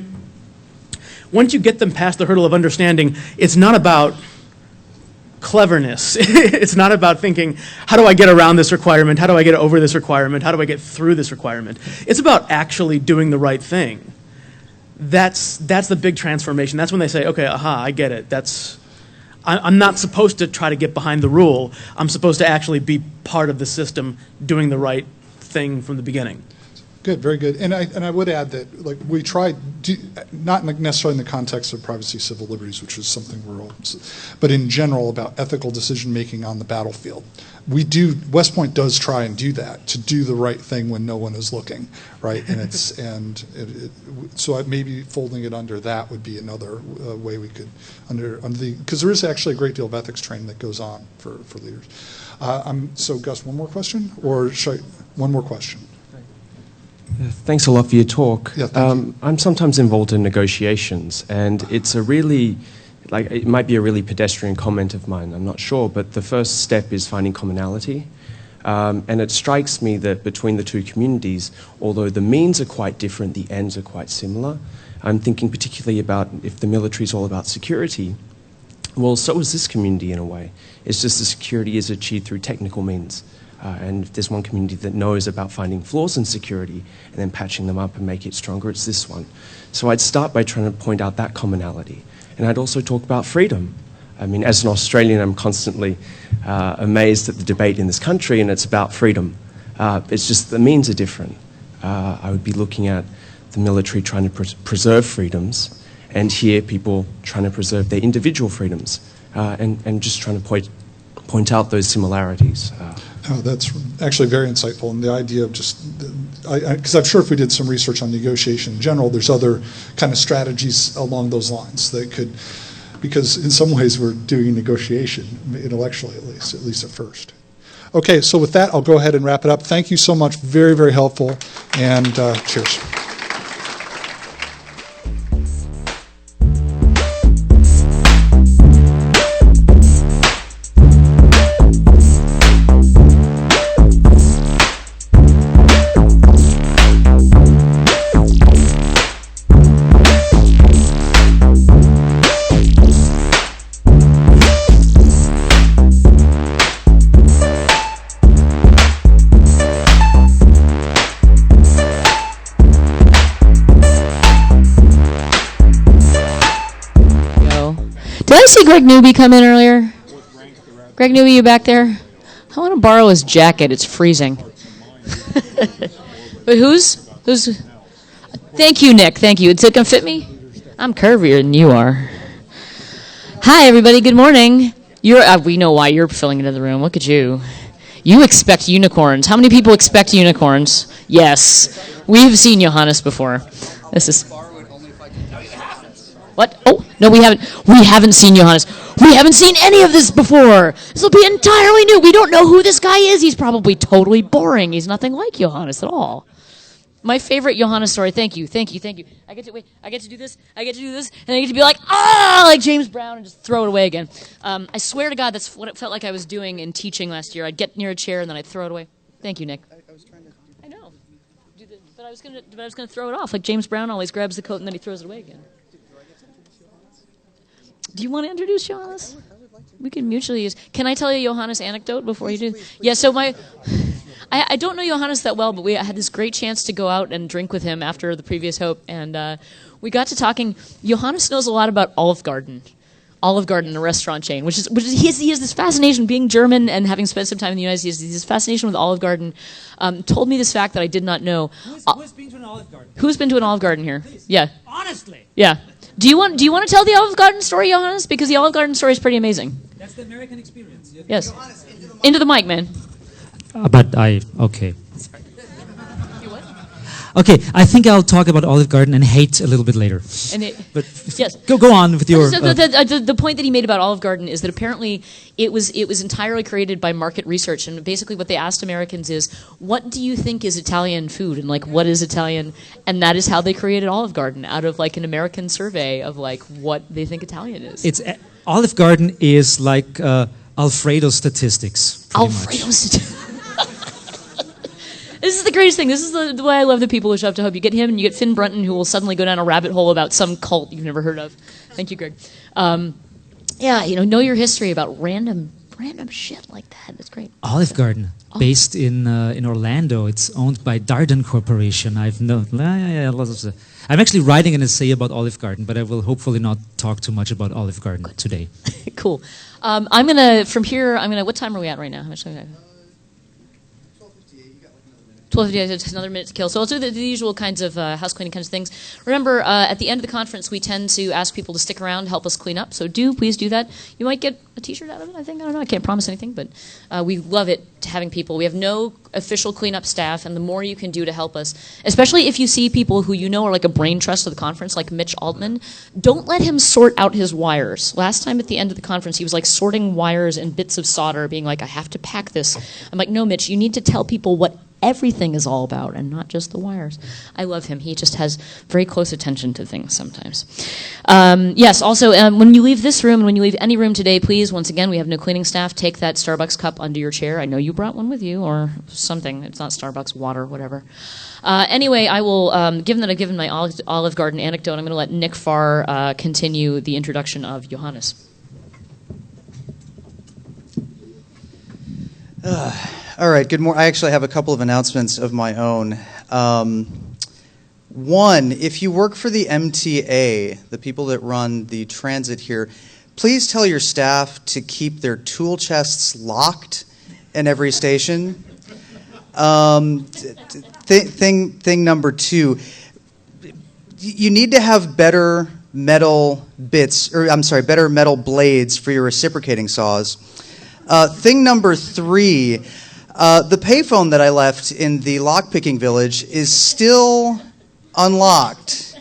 Once you get them past the hurdle of understanding, it's not about cleverness. It's not about thinking, how do I get around this requirement? How do I get over this requirement? How do I get through this requirement? It's about actually doing the right thing. That's the big transformation. That's when they say, okay, I get it. I'm not supposed to try to get behind the rule. I'm supposed to actually be part of the system doing the right thing from the beginning. Good, very good. And I would add that we tried, not necessarily in the context of privacy, civil liberties, which is something we're all, but in general about ethical decision making on the battlefield. West Point does try and do that, to do the right thing when no one is looking, right? And so maybe folding it under that would be another way we could because there is actually a great deal of ethics training that goes on for leaders. So Gus, one more question, or one more question? Thanks a lot for your talk. Yeah, thank you. I'm sometimes involved in negotiations, and it's it might be a really pedestrian comment of mine, I'm not sure, but the first step is finding commonality. And it strikes me that between the two communities, although the means are quite different, the ends are quite similar. I'm thinking particularly about if the military is all about security, well, so is this community in a way. It's just the security is achieved through technical means. And if there's one community that knows about finding flaws in security and then patching them up and make it stronger, it's this one. So I'd start by trying to point out that commonality. And I'd also talk about freedom. I mean, as an Australian, I'm constantly amazed at the debate in this country, and it's about freedom. It's just the means are different. I would be looking at the military trying to preserve freedoms, and here people trying to preserve their individual freedoms, and just trying to point out those similarities. Oh, that's actually very insightful. And the idea of just, because I'm sure if we did some research on negotiation in general, there's other kind of strategies along those lines that could, because in some ways we're doing negotiation, intellectually at least at first. Okay, so with that, I'll go ahead and wrap it up. Thank you so much. Very, very helpful. And cheers. Did I see Greg Newby come in earlier? Greg Newby, you back there? I want to borrow his jacket. It's freezing. But who's? Thank you, Nick. Thank you. Is it going to fit me? I'm curvier than you are. Hi, everybody. Good morning. We know why you're filling into the room. Look at you. You expect unicorns. How many people expect unicorns? Yes. We've seen Johannes before. This is... What? Oh, no, we haven't. We haven't seen Johannes. We haven't seen any of this before. This will be entirely new. We don't know who this guy is. He's probably totally boring. He's nothing like Johannes at all. My favorite Johannes story. Thank you. I get to do this, and I get to be like James Brown and just throw it away again. I swear to God, that's what it felt like I was doing in teaching last year. I'd get near a chair and then I'd throw it away. Thank you, Nick. I was trying to. I know. But I was gonna throw it off. Like James Brown always grabs the coat and then he throws it away again. Do you want to introduce Johannes? We can mutually use. Can I tell you a Johannes anecdote before you do? Yeah, so I don't know Johannes that well, but I had this great chance to go out and drink with him after the previous Hope, and we got to talking. Johannes knows a lot about Olive Garden, a restaurant chain, which is he has this fascination being German and having spent some time in the United States. This fascination with Olive Garden. Told me this fact that I did not know. Who's been to an Olive Garden? Who's been to an Olive Garden here? Please. Yeah. Honestly. Yeah. Do you want to tell the Olive Garden story, Johannes? Because the Olive Garden story is pretty amazing. That's the American experience. Yes. Into the mic, man. Okay. Okay, I think I'll talk about Olive Garden and hate a little bit later. But yes, go on with your. The point that he made about Olive Garden is that apparently it was entirely created by market research, and basically what they asked Americans is, what do you think is Italian food, and what is Italian, and that is how they created Olive Garden, out of an American survey of what they think Italian is. It's Olive Garden is like Alfredo statistics. Alfredo statistics. This is the greatest thing. This is the way I love the people who show up to Hope. You get him, and you get Finn Brunton, who will suddenly go down a rabbit hole about some cult you've never heard of. Thank you, Greg. Know your history about random shit like that. That's great. Olive Garden, based in Orlando. It's owned by Darden Corporation. I'm actually writing an essay about Olive Garden, but I will hopefully not talk too much about Olive Garden today. Cool. What time are we at right now? How much time do we have? 12:58, it's another minute to kill. So I'll do the usual kinds of house cleaning kinds of things. Remember, at the end of the conference, we tend to ask people to stick around, help us clean up. So please do that. You might get a T-shirt out of it, I think. I don't know. I can't promise anything, but we love it having people. We have no official cleanup staff, and the more you can do to help us, especially if you see people who you know are like a brain trust of the conference, like Mitch Altman, don't let him sort out his wires. Last time at the end of the conference, he was sorting wires and bits of solder, being like, I have to pack this. I'm like, no, Mitch, you need to tell people what everything is all about and not just the wires. I love him. He just has very close attention to things sometimes. Yes, also, when you leave this room and when you leave any room today, please, once again, we have no cleaning staff. Take that Starbucks cup under your chair. I know you brought one with you or something. It's not Starbucks, water, whatever. Anyway, I will, given that I've given my Olive Garden anecdote, I'm going to let Nick Farr continue the introduction of Johannes. All right, good morning. I actually have a couple of announcements of my own. One, if you work for the MTA, the people that run the transit here, please tell your staff to keep their tool chests locked in every station. Thing number two, you need to have better metal better metal blades for your reciprocating saws. Thing number three, the payphone that I left in the lockpicking village is still unlocked.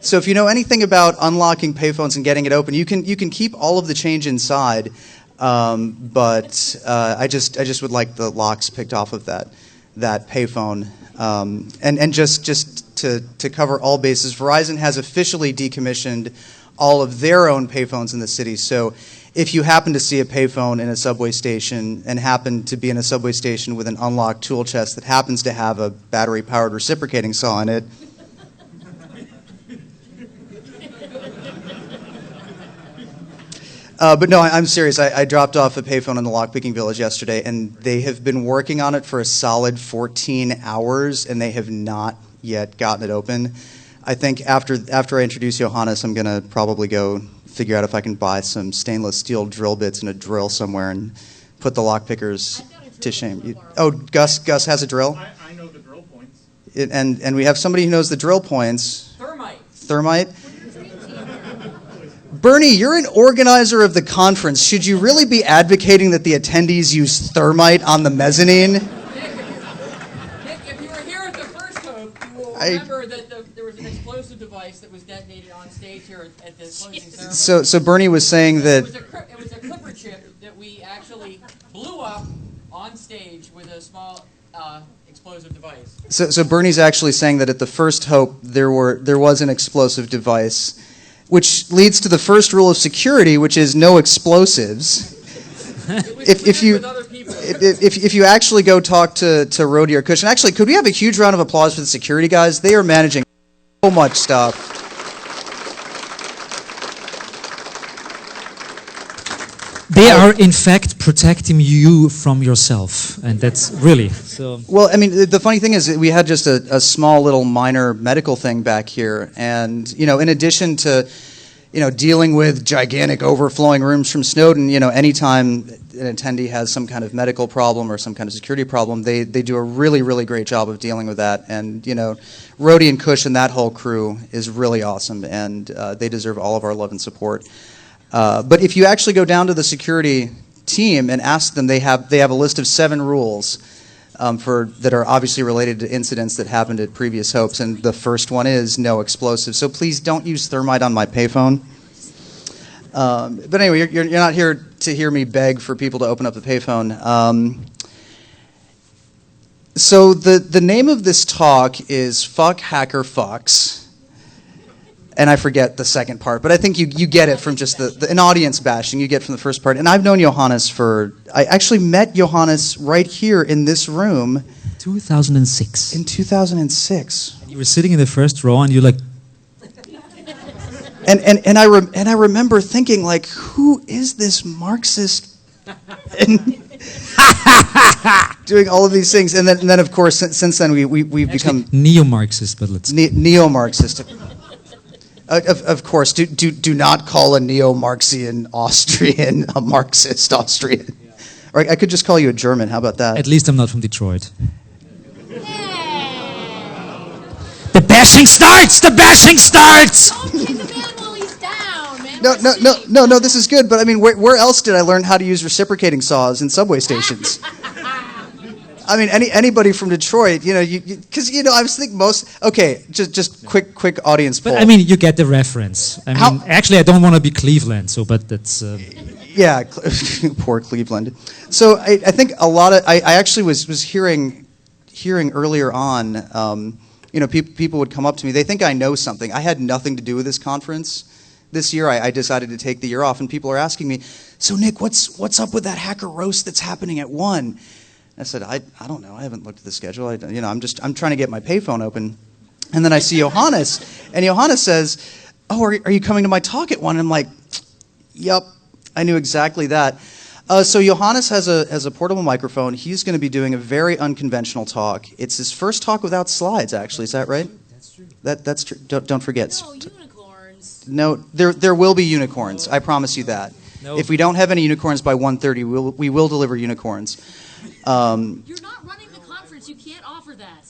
So if you know anything about unlocking payphones and getting it open, you can keep all of the change inside, but I just would like the locks picked off of that payphone. And just to cover all bases, Verizon has officially decommissioned all of their own payphones in the city. So if you happen to see a payphone in a subway station and happen to be in a subway station with an unlocked tool chest that happens to have a battery-powered reciprocating saw in it, but no, I'm serious. I dropped off a payphone in the lockpicking village yesterday, and they have been working on it for a solid 14 hours, and they have not yet gotten it open. I think after I introduce Johannes, I'm going to probably go figure out if I can buy some stainless steel drill bits and a drill somewhere and put the lockpickers to shame. Gus has a drill? I know the drill points. And we have somebody who knows the drill points. Thermite? Bernie, you're an organizer of the conference. Should you really be advocating that the attendees use thermite on the mezzanine? Nick, if you were here at the first Hope, you will remember that there was an explosive device that was detonated on stage here at the closing ceremony. So Bernie was saying that it was a clipper chip that we actually blew up on stage with a small explosive device. So Bernie's actually saying that at the first Hope there was an explosive device, which leads to the first rule of security, which is no explosives. If you actually go talk to Rhodey or Cush, and actually, could we have a huge round of applause for the security guys? They are managing so much stuff. They are, in fact, protecting you from yourself, and that's really so. Well, I mean, the funny thing is that we had just a small little minor medical thing back here, and in addition to dealing with gigantic overflowing rooms from Snowden, anytime an attendee has some kind of medical problem or some kind of security problem, they do a really, really great job of dealing with that. And Rhodey and Cush and that whole crew is really awesome, and they deserve all of our love and support. But if you actually go down to the security team and ask them, they have a list of 7 rules that are obviously related to incidents that happened at previous Hopes, and the first one is no explosives. So please don't use thermite on my payphone. But anyway, you're not here to hear me beg for people to open up the payphone. So the name of this talk is Fuck Hacker Fucks. And I forget the second part, but I think you get it from just an audience bashing you get from the first part. And I've known Johannes I actually met Johannes right here in this room. 2006. In 2006. And you were sitting in the first row, and you're like. And I remember thinking, like, who is this Marxist? And doing all of these things, and then of course since then we've become neo-Marxist, but let's neo-Marxist. Of course, do not call a neo-Marxian Austrian a Marxist Austrian. Yeah. Or I could just call you a German. How about that? At least I'm not from Detroit. The bashing starts! The bashing starts! No, this is good. But I mean, where else did I learn how to use reciprocating saws in subway stations? I mean, anybody from Detroit, because I was thinking just quick audience poll. But I mean, you get the reference. I mean, actually, I don't want to be Cleveland, but that's. Yeah, poor Cleveland. So I think a lot of I actually was hearing earlier on, people would come up to me. They think I know something. I had nothing to do with this conference. This year, I decided to take the year off, and people are asking me, "So Nick, what's up with that hacker roast that's happening at 1?" I said, I don't know. I haven't looked at the schedule. I'm trying to get my payphone open. And then I see Johannes, and Johannes says, "Oh, are you coming to my talk at 1?" And I'm like, "Yep, I knew exactly that." So Johannes has a portable microphone. He's going to be doing a very unconventional talk. It's his first talk without slides, actually. Is that right? That's true. That's true. Don't forget. No, unicorns. No, there will be unicorns. I promise you that. No. If we don't have any unicorns by 1:30, we will deliver unicorns. You're not running the conference. You can't offer that.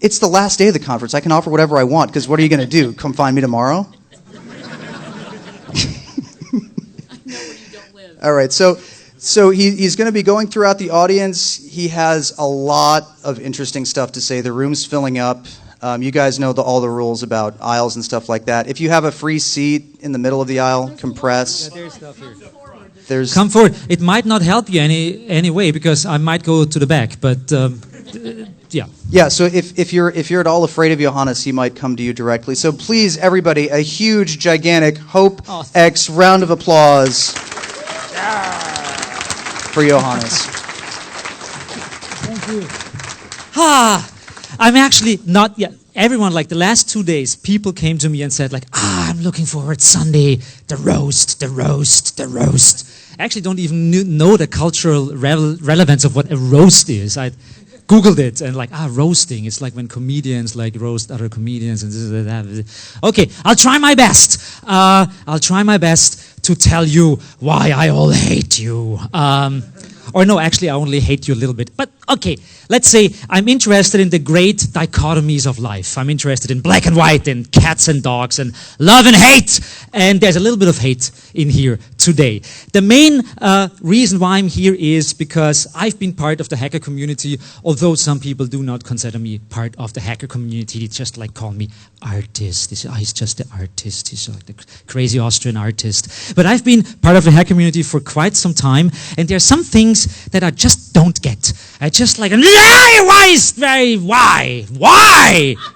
It's the last day of the conference. I can offer whatever I want, because what are you going to do? Come find me tomorrow? I know where you don't live. All right, so he's going to be going throughout the audience. He has a lot of interesting stuff to say. The room's filling up. You guys know all the rules about aisles and stuff like that. If you have a free seat in the middle of the aisle, compress. There's stuff here. There's Come forward. It might not help you anyway because I might go to the back, but yeah. Yeah, so if you're at all afraid of Johannes, he might come to you directly. So please, everybody, a huge, gigantic Hope X round of applause for Johannes. Thank you. I'm actually not yet. Everyone, like the last 2 days, people came to me and said, like, I'm looking forward Sunday, the roast. I actually don't even know the cultural relevance of what a roast is. I Googled it and like, roasting. It's like when comedians like roast other comedians and this and that. Okay, I'll try my best. I'll try my best to tell you why I all hate you. Or no, actually, I only hate you a little bit. But okay, let's say I'm interested in the great dichotomies of life. I'm interested in black and white and cats and dogs and love and hate. And there's a little bit of hate in here today. The main reason why I'm here is because I've been part of the hacker community, although some people do not consider me part of the hacker community. They just like call me artist. They say, he's just the artist. He's like the crazy Austrian artist. But I've been part of the hacker community for quite some time, and there are some things that I just don't get. I just like, why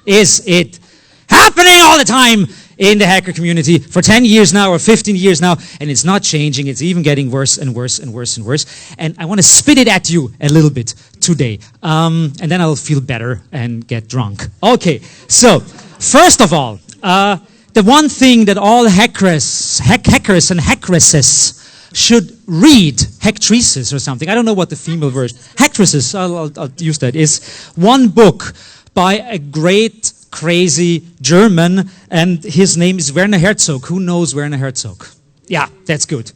is it happening all the time in the hacker community for 10 years now or 15 years now, and it's not changing. It's even getting worse and worse and worse and worse. And I want to spit it at you a little bit today. And then I'll feel better and get drunk. Okay, so first of all, the one thing that all hackers and hackresses should read, hacktrices or something, I don't know what the female version, hackresses, I'll use that, is one book by a great, crazy German, and his name is Werner Herzog. Who knows Werner Herzog? Yeah, that's good.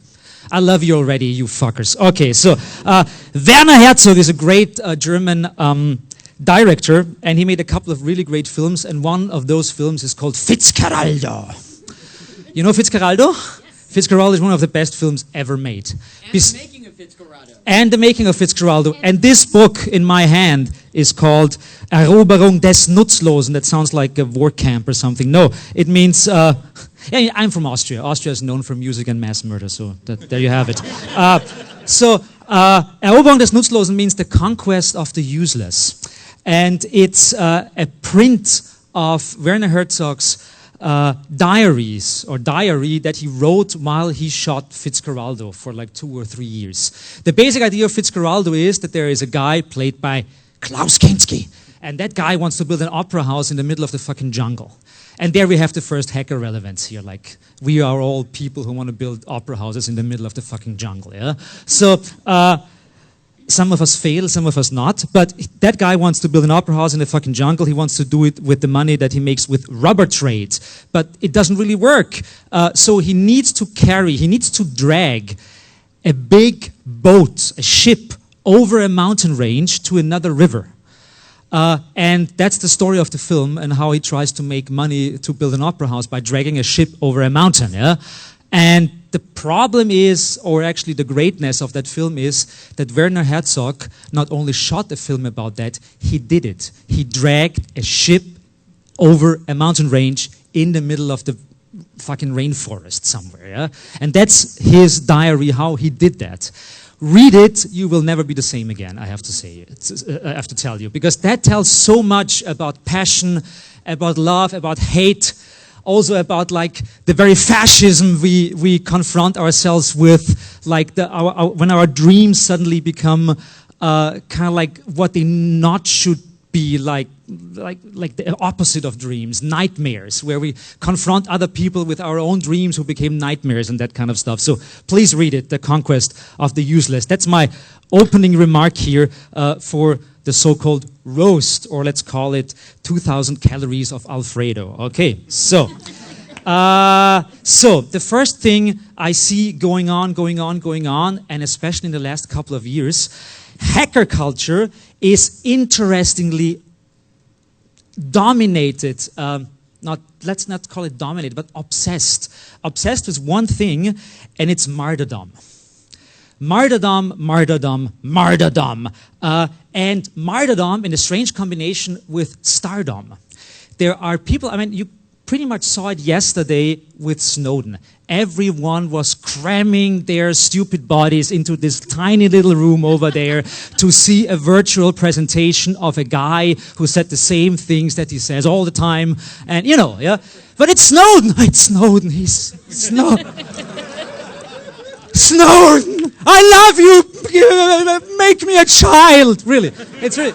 I love you already, you fuckers. Okay, so Werner Herzog is a great German director, and he made a couple of really great films, and one of those films is called Fitzcarraldo. You know Fitzcarraldo? Yes. Fitzcarraldo is one of the best films ever made. And the making of Fitzcarraldo. And the making of Fitzcarraldo. And this book in my hand is called Eroberung des Nutzlosen. That sounds like a war camp or something. No, it means... yeah, I'm from Austria. Austria is known for music and mass murder, so there you have it. Eroberung des Nutzlosen means the conquest of the useless. And it's a print of Werner Herzog's diary that he wrote while he shot Fitzcarraldo for like 2 or 3 years. The basic idea of Fitzcarraldo is that there is a guy played by Klaus Kinski, and that guy wants to build an opera house in the middle of the fucking jungle. And there we have the first hacker relevance here, like we are all people who want to build opera houses in the middle of the fucking jungle, yeah? So, some of us fail, some of us not, but that guy wants to build an opera house in the fucking jungle. He wants to do it with the money that he makes with rubber trades, but it doesn't really work. So he needs to drag a big boat, a ship, over a mountain range to another river. And that's the story of the film and how he tries to make money to build an opera house by dragging a ship over a mountain, yeah? And the problem is, or actually the greatness of that film is, that Werner Herzog not only shot a film about that, he did it. He dragged a ship over a mountain range in the middle of the fucking rainforest somewhere, yeah? And that's his diary, how he did that. Read it, you will never be the same again, I have to say. I have to tell you, because that tells so much about passion, about love, about hate, also about like the very fascism we confront ourselves with, like when our dreams suddenly become kind of like what they not should be like the opposite of dreams, nightmares, where we confront other people with our own dreams who became nightmares and that kind of stuff. So please read it, The Conquest of the Useless. That's my opening remark here for the so-called roast, or let's call it 2,000 calories of Alfredo. Okay, so the first thing I see going on, and especially in the last couple of years, hacker culture is interestingly dominated, let's not call it dominated, but obsessed. Obsessed with one thing, and it's martyrdom. Martyrdom. And martyrdom in a strange combination with stardom. There are people, I mean, you pretty much saw it yesterday with Snowden. Everyone was cramming their stupid bodies into this tiny little room over there to see a virtual presentation of a guy who said the same things that he says all the time. And, you know, yeah. But it's Snowden. It's Snowden. He's Snowden. Snowden, I love you. Make me a child. Really. It's really.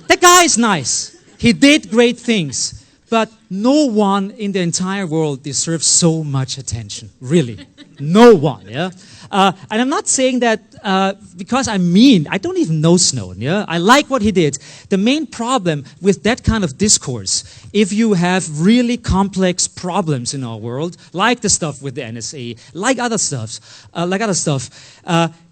The guy's nice. He did great things. But no one in the entire world deserves so much attention, really. No one, yeah? And I'm not saying that because I'm mean. I don't even know Snowden, yeah? I like what he did. The main problem with that kind of discourse, if you have really complex problems in our world, like the stuff with the NSA, like other stuff,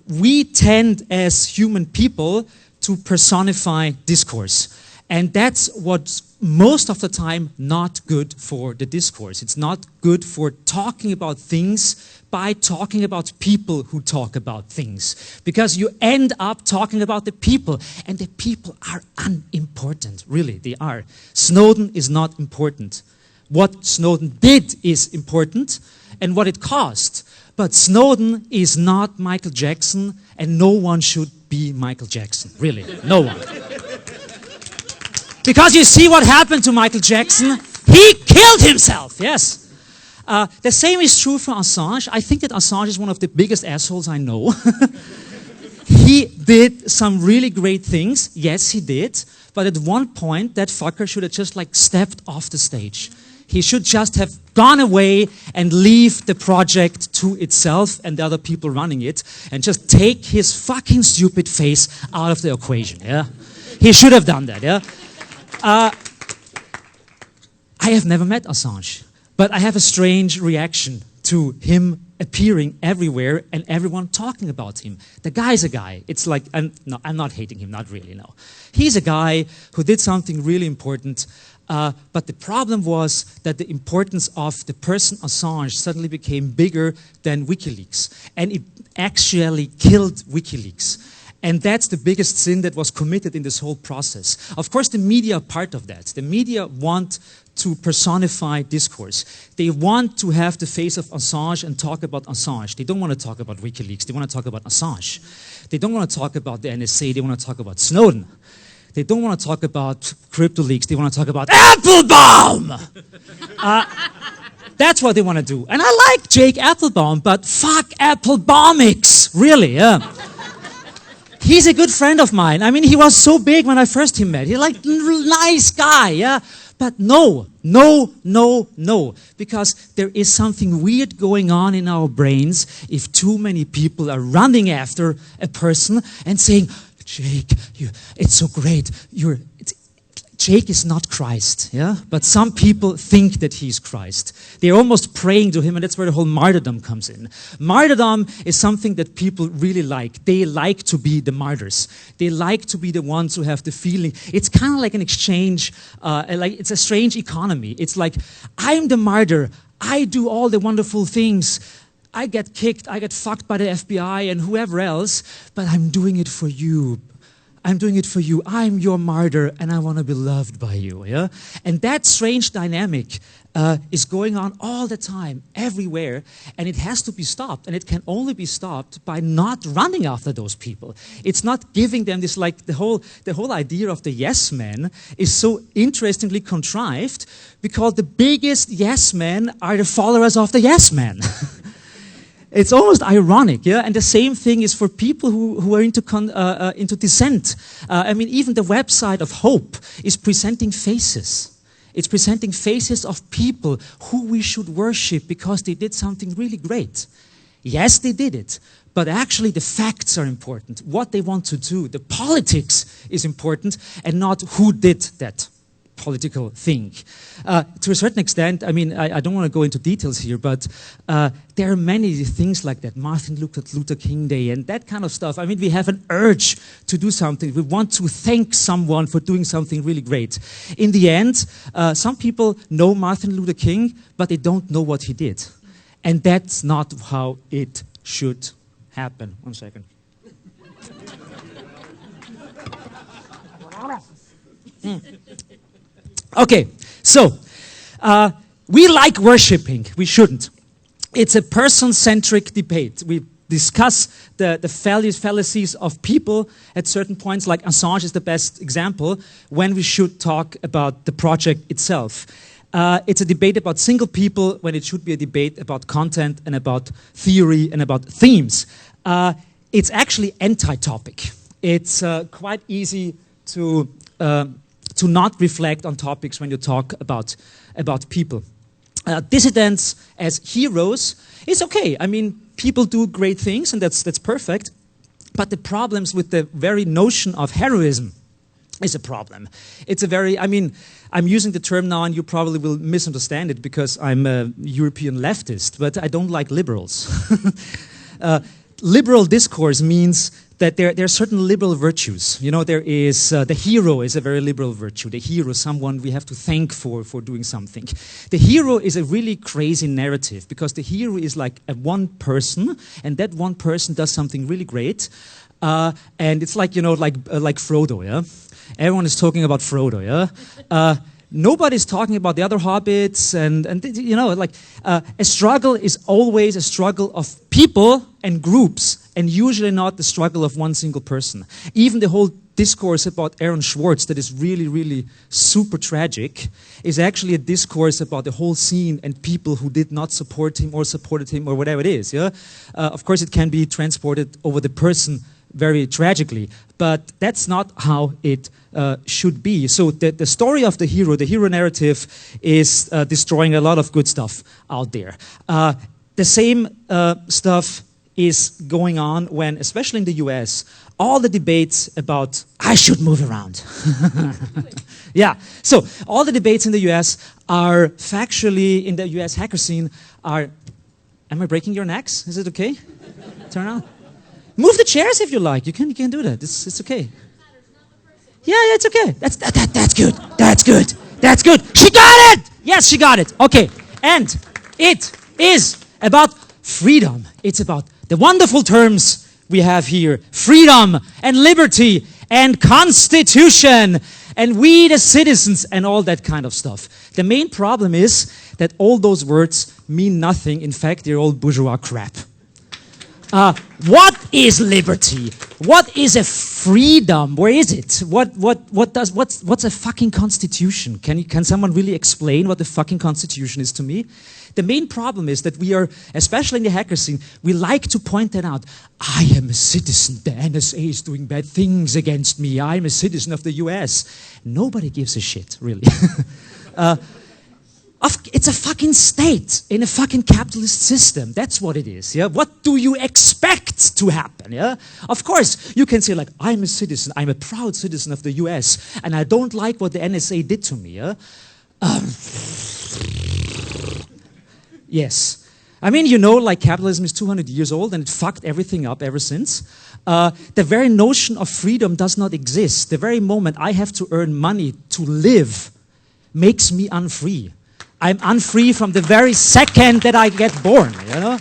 we tend as human people to personify discourse. And that's what's most of the time not good for the discourse. It's not good for talking about things by talking about people who talk about things. Because you end up talking about the people, and the people are unimportant. Really, they are. Snowden is not important. What Snowden did is important, and what it cost. But Snowden is not Michael Jackson, and no one should be Michael Jackson. Really, no one. Because you see what happened to Michael Jackson? He killed himself, yes. The same is true for Assange. I think that Assange is one of the biggest assholes I know. He did some really great things. Yes, he did. But at one point, that fucker should have just like stepped off the stage. He should just have gone away and leave the project to itself and the other people running it and just take his fucking stupid face out of the equation, yeah? He should have done that, yeah? I have never met Assange, but I have a strange reaction to him appearing everywhere and everyone talking about him. The guy's a guy. It's like, I'm not hating him, not really, no. He's a guy who did something really important, but the problem was that the importance of the person Assange suddenly became bigger than WikiLeaks, and it actually killed WikiLeaks. And that's the biggest sin that was committed in this whole process. Of course, the media are part of that. The media want to personify discourse. They want to have the face of Assange and talk about Assange. They don't want to talk about WikiLeaks. They want to talk about Assange. They don't want to talk about the NSA. They want to talk about Snowden. They don't want to talk about crypto leaks. They want to talk about Applebaum! That's what they want to do. And I like Jake Applebaum, but fuck Applebaumics. Really, yeah. He's a good friend of mine. I mean, he was so big when I first met. He's like, nice guy, yeah? But no. Because there is something weird going on in our brains if too many people are running after a person and saying, Jake, it's so great. Jake is not Christ, yeah? But some people think that he's Christ. They're almost praying to him, and that's where the whole martyrdom comes in. Martyrdom is something that people really like. They like to be the martyrs. They like to be the ones who have the feeling. It's kind of like an exchange, it's a strange economy. It's like, I'm the martyr. I do all the wonderful things. I get kicked, I get fucked by the FBI and whoever else, but I'm doing it for you. I'm doing it for you. I'm your martyr, and I want to be loved by you. Yeah? And that strange dynamic is going on all the time, everywhere, and it has to be stopped. And it can only be stopped by not running after those people. It's not giving them this, like, the whole idea of the yes men is so interestingly contrived because the biggest yes men are the followers of the yes men. It's almost ironic, yeah. And the same thing is for people who are into dissent. I mean, even the website of Hope is presenting faces. It's presenting faces of people who we should worship because they did something really great. Yes, they did it, but actually the facts are important. What they want to do, the politics is important, and not who did that political thing. To a certain extent, I mean, I don't want to go into details here, but there are many things like that, Martin Luther King Day and that kind of stuff. I mean, we have an urge to do something. We want to thank someone for doing something really great. In the end, some people know Martin Luther King, but they don't know what he did. And that's not how it should happen. 1 second. Okay, so we like worshipping. We shouldn't. It's a person-centric debate. We discuss the fallacies of people at certain points, like Assange is the best example, when we should talk about the project itself. It's a debate about single people when it should be a debate about content and about theory and about themes. It's actually anti-topic. It's quite easy to not reflect on topics when you talk about people. Dissidents as heroes is okay. I mean, people do great things, and that's perfect. But the problems with the very notion of heroism is a problem. It's a very, I mean, I'm using the term now, and you probably will misunderstand it because I'm a European leftist, but I don't like liberals. Liberal discourse means that there are certain liberal virtues. You know, there is, the hero is a very liberal virtue. The hero, someone we have to thank for doing something. The hero is a really crazy narrative because the hero is like a one person, and that one person does something really great. And it's like, you know, like Frodo, yeah? Everyone is talking about Frodo, yeah? Nobody's talking about the other hobbits, and you know, like a struggle is always a struggle of people and groups, and usually not the struggle of one single person. Even the whole discourse about Aaron Swartz that is really, really super tragic is actually a discourse about the whole scene and people who did not support him or supported him or whatever it is. Yeah, of course it can be transported over the person very tragically, but that's not how it should be. So the story of the hero narrative is destroying a lot of good stuff out there. The same stuff is going on when, especially in the US, all the debates about, I should move around. Yeah, so all the debates in the US are factually, in the US hacker scene, are, am I breaking your necks? Is it okay? Turn on. Move the chairs if you like. You can do that. It's okay. Yeah, it's okay. That's good. That's good. That's good. She got it! Yes, she got it. Okay. And it is about freedom. It's about the wonderful terms we have here. Freedom and liberty and constitution and we the citizens and all that kind of stuff. The main problem is that all those words mean nothing. In fact, they're all bourgeois crap. What is liberty? What is a freedom? Where is it? What's a fucking constitution? Can someone really explain what the fucking constitution is to me? The main problem is that we are, especially in the hacker scene, we like to point that out. I am a citizen. The NSA is doing bad things against me. I'm a citizen of the US. Nobody gives a shit, really. It's a fucking state in a fucking capitalist system. That's what it is. Yeah. What do you expect to happen? Yeah. Of course, you can say like, I'm a citizen. I'm a proud citizen of the U.S. and I don't like what the NSA did to me. Yeah. Yes. I mean, you know, like capitalism is 200 years old and it fucked everything up ever since. The very notion of freedom does not exist. The very moment I have to earn money to live makes me unfree. I'm unfree from the very second that I get born, you know?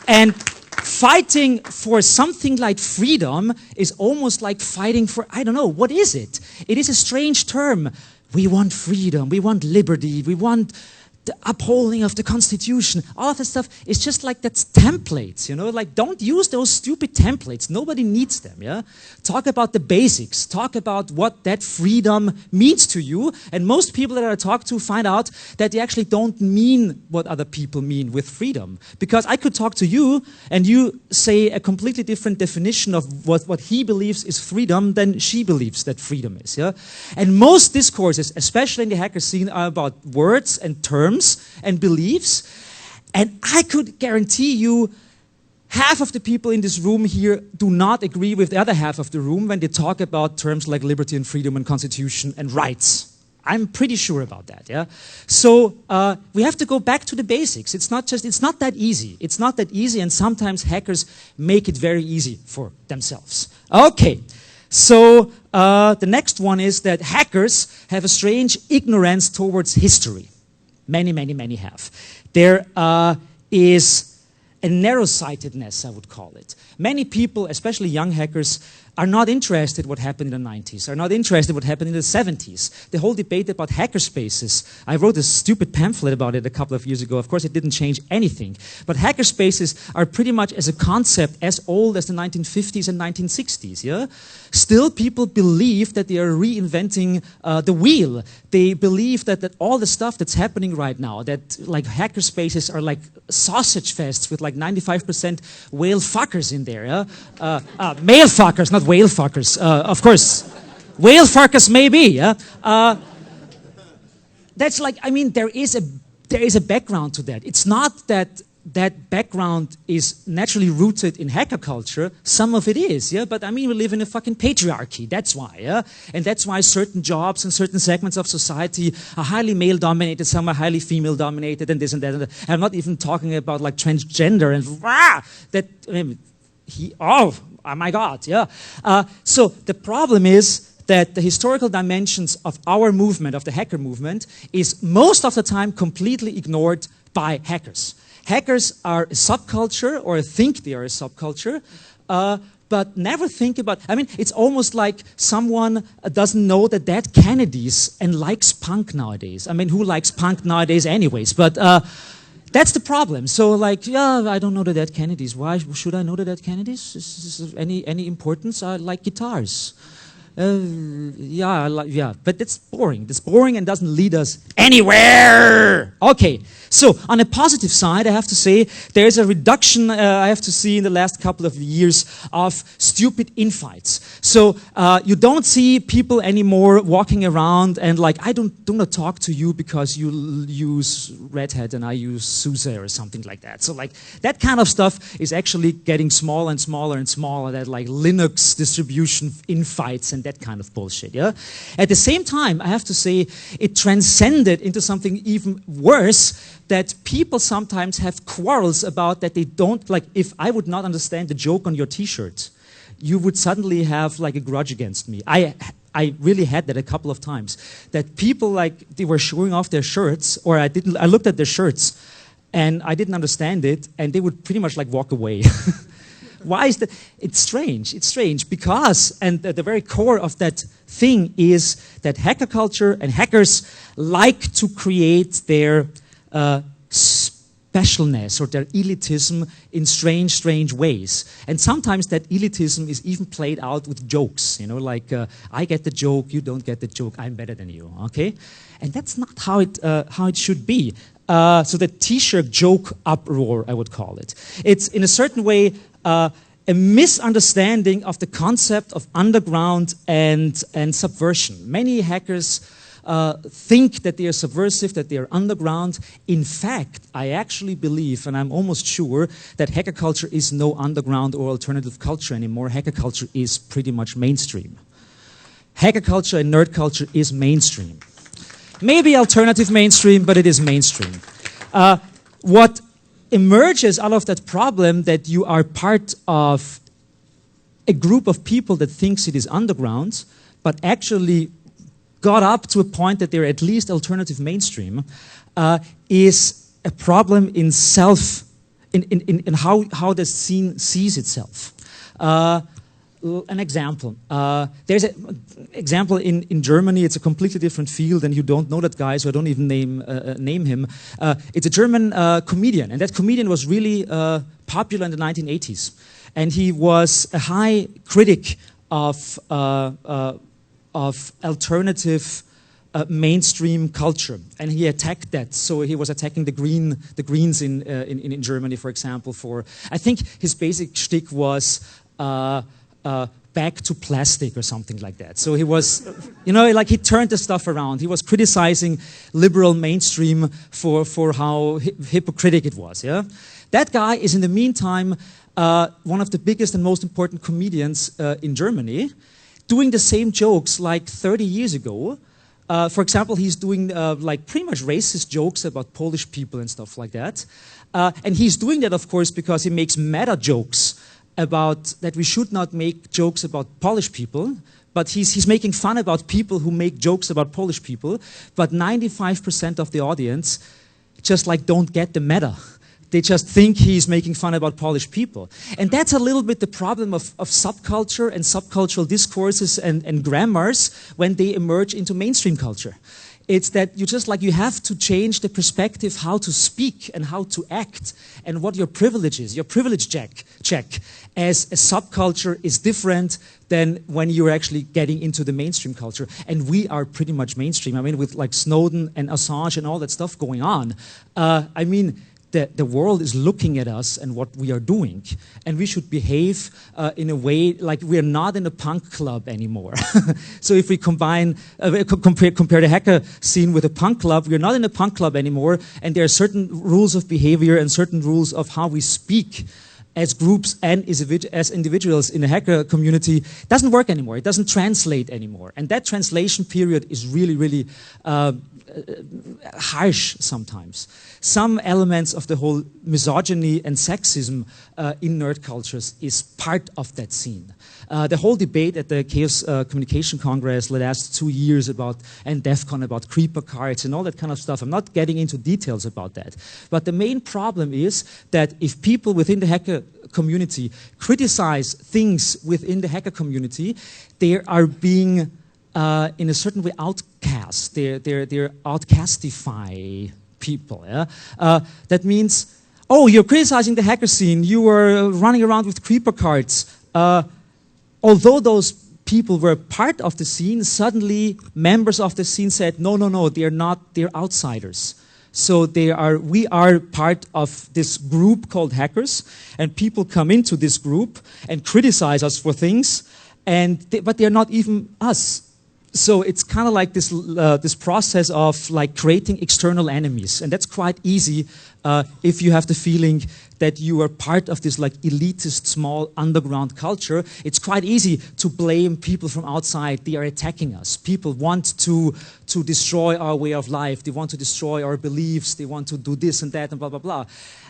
And fighting for something like freedom is almost like fighting for, I don't know, what is it? It is a strange term. We want freedom, we want liberty, we want the upholding of the Constitution, all of that stuff is just like that's templates, you know, like don't use those stupid templates. Nobody needs them, yeah? Talk about the basics. Talk about what that freedom means to you. And most people that I talk to find out that they actually don't mean what other people mean with freedom. Because I could talk to you and you say a completely different definition of what he believes is freedom than she believes that freedom is, yeah? And most discourses, especially in the hacker scene, are about words and terms and beliefs, and I could guarantee you half of the people in this room here do not agree with the other half of the room when they talk about terms like liberty and freedom and constitution and rights. I'm pretty sure about that, yeah? So we have to go back to the basics. It's not that easy. It's not that easy, and sometimes hackers make it very easy for themselves. Okay, so the next one is that hackers have a strange ignorance towards history. Many, many, many have. There is a narrow-sightedness, I would call it. Many people, especially young hackers, are not interested in what happened in the 90s, are not interested in what happened in the 70s. The whole debate about hackerspaces, I wrote a stupid pamphlet about it a couple of years ago. Of course, it didn't change anything. But hackerspaces are pretty much as a concept as old as the 1950s and 1960s, yeah? Still, people believe that they are reinventing the wheel. They believe that all the stuff that's happening right now, that like hackerspaces are like sausage fests with like 95% whale fuckers in there, yeah? Male fuckers, not whale fuckers, of course. Whale fuckers maybe, yeah? That's like, I mean, there is a background to that. It's not that that background is naturally rooted in hacker culture. Some of it is, yeah? But I mean, we live in a fucking patriarchy, that's why, yeah? And that's why certain jobs and certain segments of society are highly male-dominated, some are highly female-dominated, and this and that. And I'm not even talking about like transgender and that, oh my God, yeah. So the problem is that the historical dimensions of our movement, of the hacker movement, is most of the time completely ignored by hackers. Hackers are a subculture, or think they are a subculture, but never think about, I mean, it's almost like someone doesn't know the dead Kennedys and likes punk nowadays. I mean, who likes punk nowadays anyways? But that's the problem. So like, yeah, I don't know the dead Kennedys. Why should I know the dead Kennedys? Is this any importance? I like guitars. Yeah, but it's boring. It's boring and doesn't lead us anywhere. Okay, so on a positive side, I have to say there's a reduction, I have to see in the last couple of years, of stupid infights. So you don't see people anymore walking around and like, I do not talk to you because you use Red Hat and I use SUSE or something like that. So like that kind of stuff is actually getting smaller and smaller and smaller, that like Linux distribution infights and that kind of bullshit, yeah? At the same time, I have to say, it transcended into something even worse, that people sometimes have quarrels about that they don't, like, if I would not understand the joke on your t-shirt, you would suddenly have, like, a grudge against me. I really had that a couple of times, that people, like, they were showing off their shirts, or I looked at their shirts, and I didn't understand it, and they would pretty much, like, walk away. Why is that? It's strange because, and the very core of that thing is that hacker culture and hackers like to create their specialness or their elitism in strange ways. And sometimes that elitism is even played out with jokes, you know, like, I get the joke, you don't get the joke, I'm better than you, okay? And that's not how it should be. So the t-shirt joke uproar, I would call it. It's, in a certain way, a misunderstanding of the concept of underground and subversion. Many hackers think that they are subversive, that they are underground. In fact, I actually believe, and I'm almost sure, that hacker culture is no underground or alternative culture anymore. Hacker culture is pretty much mainstream. Hacker culture and nerd culture is mainstream. Maybe alternative mainstream, but it is mainstream. What emerges out of that problem, that you are part of a group of people that thinks it is underground, but actually got up to a point that they're at least alternative mainstream, is a problem in how the scene sees itself. an example. There's an example in Germany. It's a completely different field, and you don't know that guy, so I don't even name him. It's a German comedian, and that comedian was really popular in the 1980s. And he was a high critic of alternative mainstream culture, and he attacked that. So he was attacking the Greens in Germany, for example. I think his basic shtick was back to plastic or something like that. So he was, like he turned the stuff around. He was criticizing liberal mainstream for how hypocritical it was. Yeah, that guy is in the meantime one of the biggest and most important comedians in Germany, doing the same jokes like 30 years ago. For example, he's doing like pretty much racist jokes about Polish people and stuff like that. And he's doing that, of course, because he makes meta jokes about that we should not make jokes about Polish people. But he's making fun about people who make jokes about Polish people. But 95% of the audience just like don't get the meta. They just think he's making fun about Polish people. And that's a little bit the problem of subculture and subcultural discourses and grammars when they emerge into mainstream culture. It's that you have to change the perspective how to speak and how to act and what your privilege is. Your privilege check as a subculture is different than when you're actually getting into the mainstream culture. And we are pretty much mainstream. I mean, with like Snowden and Assange and all that stuff going on. The world is looking at us and what we are doing, and we should behave in a way like we are not in a punk club anymore. So if we compare the hacker scene with a punk club, we are not in a punk club anymore, and there are certain rules of behavior and certain rules of how we speak as groups and as individuals in the hacker community. It doesn't work anymore. It doesn't translate anymore, and that translation period is really, really harsh sometimes. Some elements of the whole misogyny and sexism in nerd cultures is part of that scene. The whole debate at the Chaos Communication Congress the last 2 years and DEF CON about creeper cards and all that kind of stuff. I'm not getting into details about that. But the main problem is that if people within the hacker community criticize things within the hacker community, they are being in a certain way outcast. They're outcastify people. Yeah? That means, oh, you're criticizing the hacker scene. You were running around with creeper cards. Although those people were part of the scene, suddenly members of the scene said, no, they're not. They're outsiders. So we are part of this group called hackers, and people come into this group and criticize us for things, but they're not even us. So it's kind of like this process of like creating external enemies, and that's quite easy if you have the feeling that you are part of this like elitist small underground culture. It's quite easy to blame people from outside. They are attacking us. People want to destroy our way of life. They want to destroy our beliefs. They want to do this and that and blah blah blah.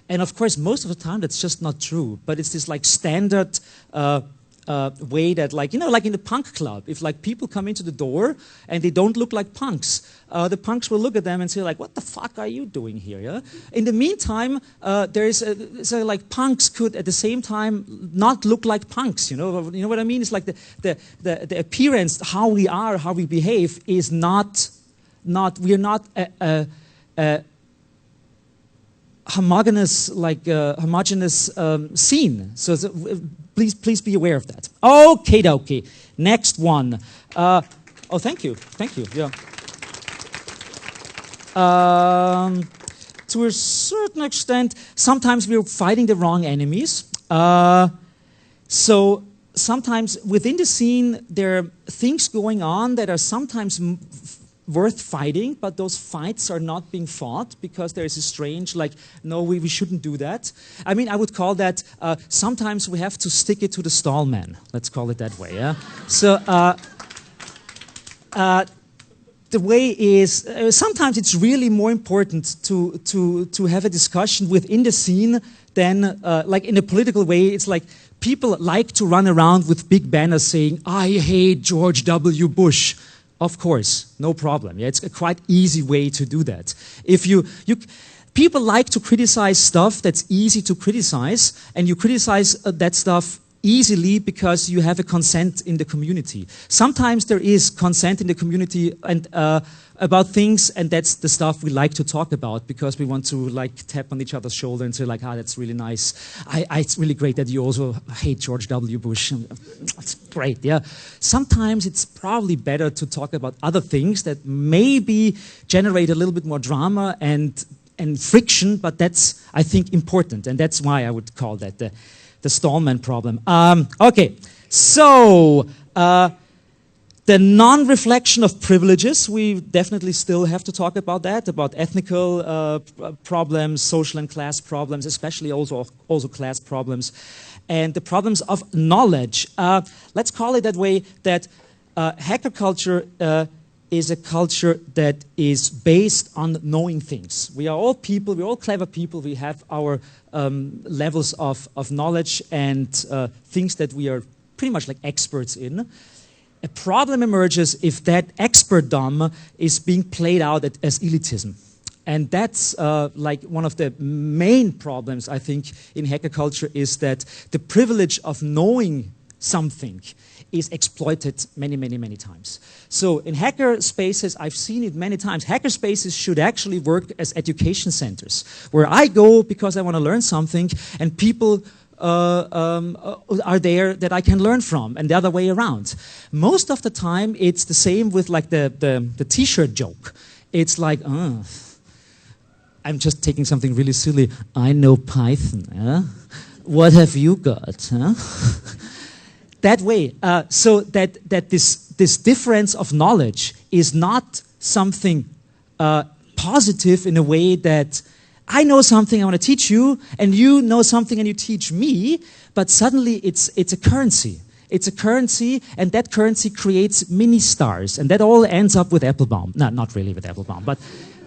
And of course, most of the time that's just not true. But it's this like standard way that like in the punk club, if like people come into the door and they don't look like punks, the punks will look at them and say like, what the fuck are you doing here? Yeah? In the meantime, like punks could at the same time not look like punks. You know what I mean? It's like the appearance, how we are, how we behave is not we are not a homogeneous scene. So please be aware of that. Okay. Next one. Thank you. Yeah. To a certain extent, sometimes we're fighting the wrong enemies. So sometimes within the scene, there are things going on that are sometimes worth fighting, but those fights are not being fought because there is a strange, like, no, we shouldn't do that. I mean, I would call that, sometimes we have to stick it to the stall man. Let's call it that way, yeah? So, the way is, sometimes it's really more important to have a discussion within the scene than, like in a political way, it's like, people like to run around with big banners saying, I hate George W. Bush. Of course, no problem. Yeah, it's a quite easy way to do that. If people like to criticize stuff that's easy to criticize, and you criticize that stuff easily because you have a consent in the community. Sometimes there is consent in the community and about things, and that's the stuff we like to talk about because we want to like tap on each other's shoulder and say like, ah, that's really nice. It's really great that you also hate George W. Bush. That's great, yeah. Sometimes it's probably better to talk about other things that maybe generate a little bit more drama and friction, but that's, I think, important, and that's why I would call that the Stallman problem. Okay, so the non-reflection of privileges, we definitely still have to talk about that, about ethnical problems, social and class problems, especially also class problems, and the problems of knowledge. Let's call it that way, that hacker culture is a culture that is based on knowing things. We are all people, we're all clever people, we have our levels of knowledge and things that we are pretty much like experts in. A problem emerges if that expertdom is being played out as elitism. And that's like one of the main problems, I think, in hacker culture is that the privilege of knowing something is exploited many, many, many times. So in hacker spaces, I've seen it many times. Hacker spaces should actually work as education centers, where I go because I want to learn something, and people are there that I can learn from, and the other way around. Most of the time, it's the same with like the T-shirt joke. It's like, I'm just taking something really silly. I know Python. Huh? What have you got? Huh? That way, so that this difference of knowledge is not something positive in a way that I know something I want to teach you, and you know something and you teach me, but suddenly it's a currency. It's a currency, and that currency creates mini stars, and that all ends up with Applebaum. No, not really with Applebaum, but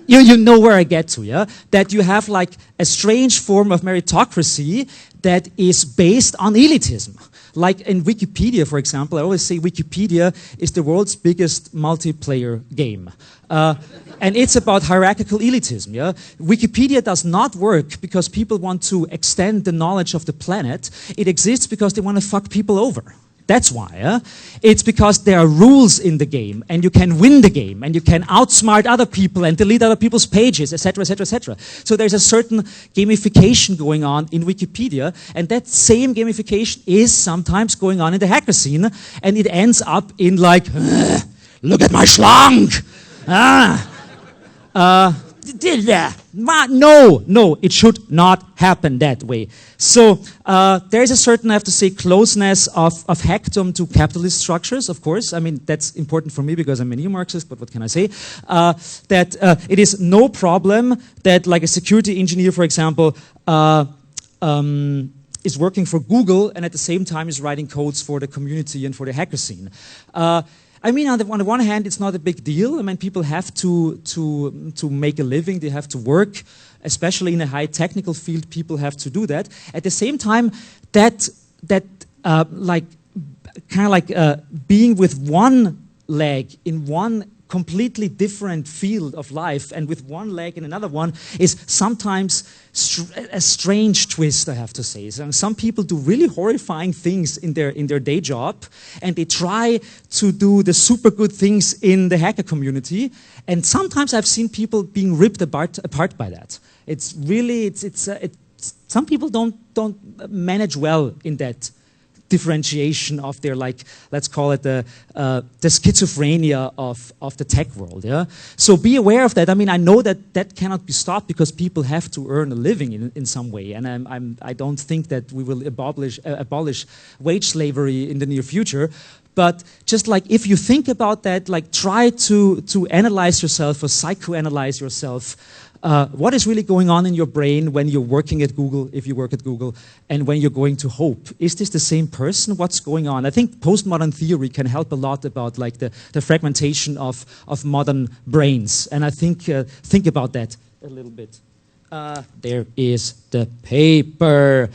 you know where I get to, yeah? That you have like a strange form of meritocracy that is based on elitism. Like in Wikipedia, for example, I always say Wikipedia is the world's biggest multiplayer game. And it's about hierarchical elitism, yeah? Wikipedia does not work because people want to extend the knowledge of the planet. It exists because they want to fuck people over. That's why. It's because there are rules in the game, and you can win the game, and you can outsmart other people and delete other people's pages, etc., etc., etc. So there's a certain gamification going on in Wikipedia, and that same gamification is sometimes going on in the hacker scene, and it ends up in like, look at my schlong! No, it should not happen that way. So there is a certain, I have to say, closeness of hackdom to capitalist structures, of course. I mean, that's important for me because I'm a neo-Marxist, but what can I say? That it is no problem that like a security engineer, for example, is working for Google and at the same time is writing codes for the community and for the hacker scene. I mean, on the one hand, it's not a big deal. I mean, people have to make a living. They have to work, especially in a high technical field. People have to do that. At the same time, that like kind of like being with one leg in one completely different field of life and with one leg in another one is sometimes a strange twist, I have to say. So some people do really horrifying things in their day job, and they try to do the super good things in the hacker community, and sometimes I've seen people being ripped apart by that. It's really, some people don't manage well in that differentiation of their, like, let's call it the schizophrenia of the tech world. Yeah. So be aware of that. I mean, I know that cannot be stopped because people have to earn a living in some way, and I don't think that we will abolish wage slavery in the near future. But just like if you think about that, like try to analyze yourself or psychoanalyze yourself. What is really going on in your brain when you're working at Google, if you work at Google, and when you're going to Hope? Is this the same person? What's going on? I think postmodern theory can help a lot about like the fragmentation of modern brains. And I think about that a little bit. There is the paper.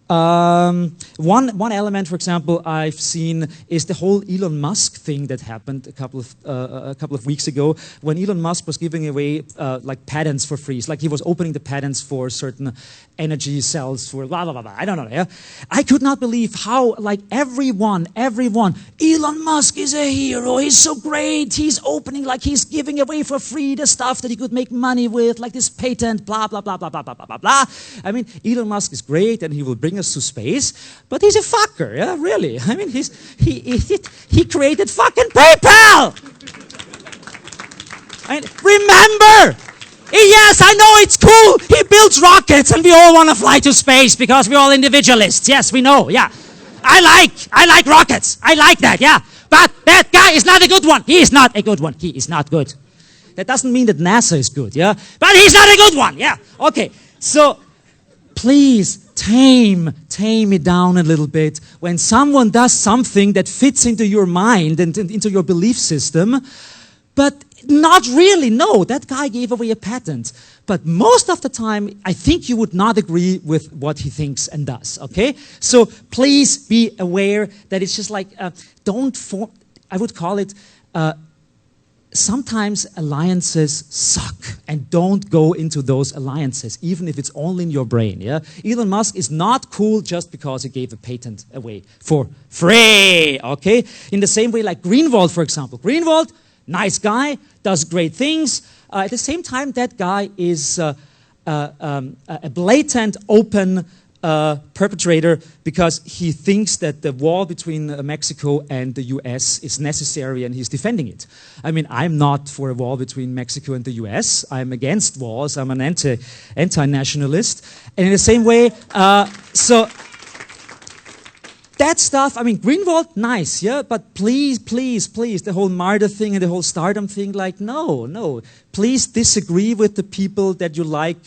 One element, for example, I've seen is the whole Elon Musk thing that happened a couple of weeks ago when Elon Musk was giving away like patents for free. It's like he was opening the patents for certain energy cells for blah, blah, blah, blah. I don't know. Yeah? I could not believe how, like, everyone, Elon Musk is a hero. He's so great. He's opening, like, he's giving away for free the stuff that he could make money with, like this patent, blah, blah, blah, blah, blah, blah, blah, blah, blah. I mean, Elon Musk is great and he will bring us to space, but he's a fucker, yeah, really. I mean, he created fucking PayPal. And remember, yes, I know it's cool. He builds rockets and we all want to fly to space because we're all individualists. Yes, we know, yeah. I like rockets. I like that, yeah. But that guy is not a good one. He is not a good one. He is not good. That doesn't mean that NASA is good, yeah. But he's not a good one, yeah. Okay, so please tame it down a little bit. When someone does something that fits into your mind and into your belief system, but not really, no, that guy gave away a patent. But most of the time, I think you would not agree with what he thinks and does, okay? So please be aware that it's just like, I would call it, sometimes alliances suck, and don't go into those alliances, even if it's only in your brain, yeah? Elon Musk is not cool just because he gave a patent away for free, okay? In the same way like Greenwald, for example. Greenwald, nice guy, does great things. At the same time, that guy is a blatant, open perpetrator because he thinks that the wall between Mexico and the US is necessary and he's defending it. I mean, I'm not for a wall between Mexico and the US. I'm against walls. I'm an anti-nationalist. And in the same way, so that stuff, I mean, Greenwald, nice, yeah? But please, the whole martyr thing and the whole stardom thing, like, no. Please disagree with the people that you like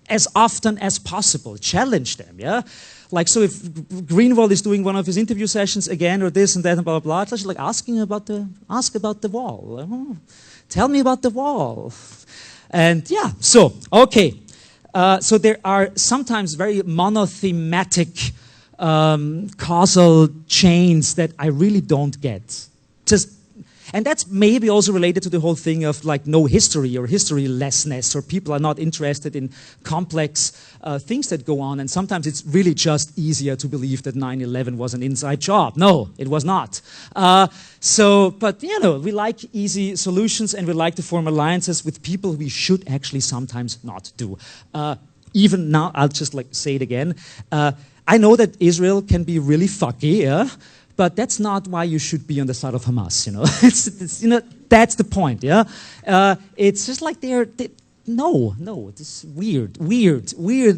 as often as possible. Challenge them, yeah? Like, so if Greenwald is doing one of his interview sessions again or this and that and blah, blah, blah, it's like ask about the wall. Tell me about the wall. And yeah, so, okay. So there are sometimes very monothematic causal chains that I really don't get. And that's maybe also related to the whole thing of like no history or historylessness, or people are not interested in complex things that go on, and sometimes it's really just easier to believe that 9/11 was an inside job. No, it was not. But you know, we like easy solutions and we like to form alliances with people we should actually sometimes not do. Even now, I'll just like say it again. I know that Israel can be really fucky, yeah? But that's not why you should be on the side of Hamas, you know. You know, that's the point, yeah? It's just like no, it's weird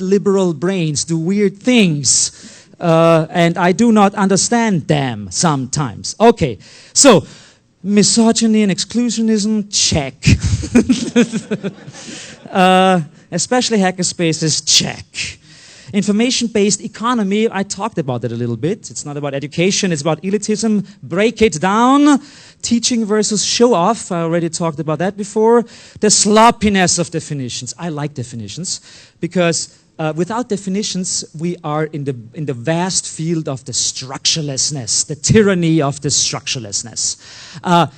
liberal brains do weird things. And I do not understand them sometimes. Okay, so misogyny and exclusionism, check. Especially hackerspaces, check. Information-based economy, I talked about that a little bit. It's not about education, it's about elitism. Break it down. Teaching versus show-off, I already talked about that before. The sloppiness of definitions. I like definitions because without definitions, we are in the vast field of the structurelessness, the tyranny of the structurelessness.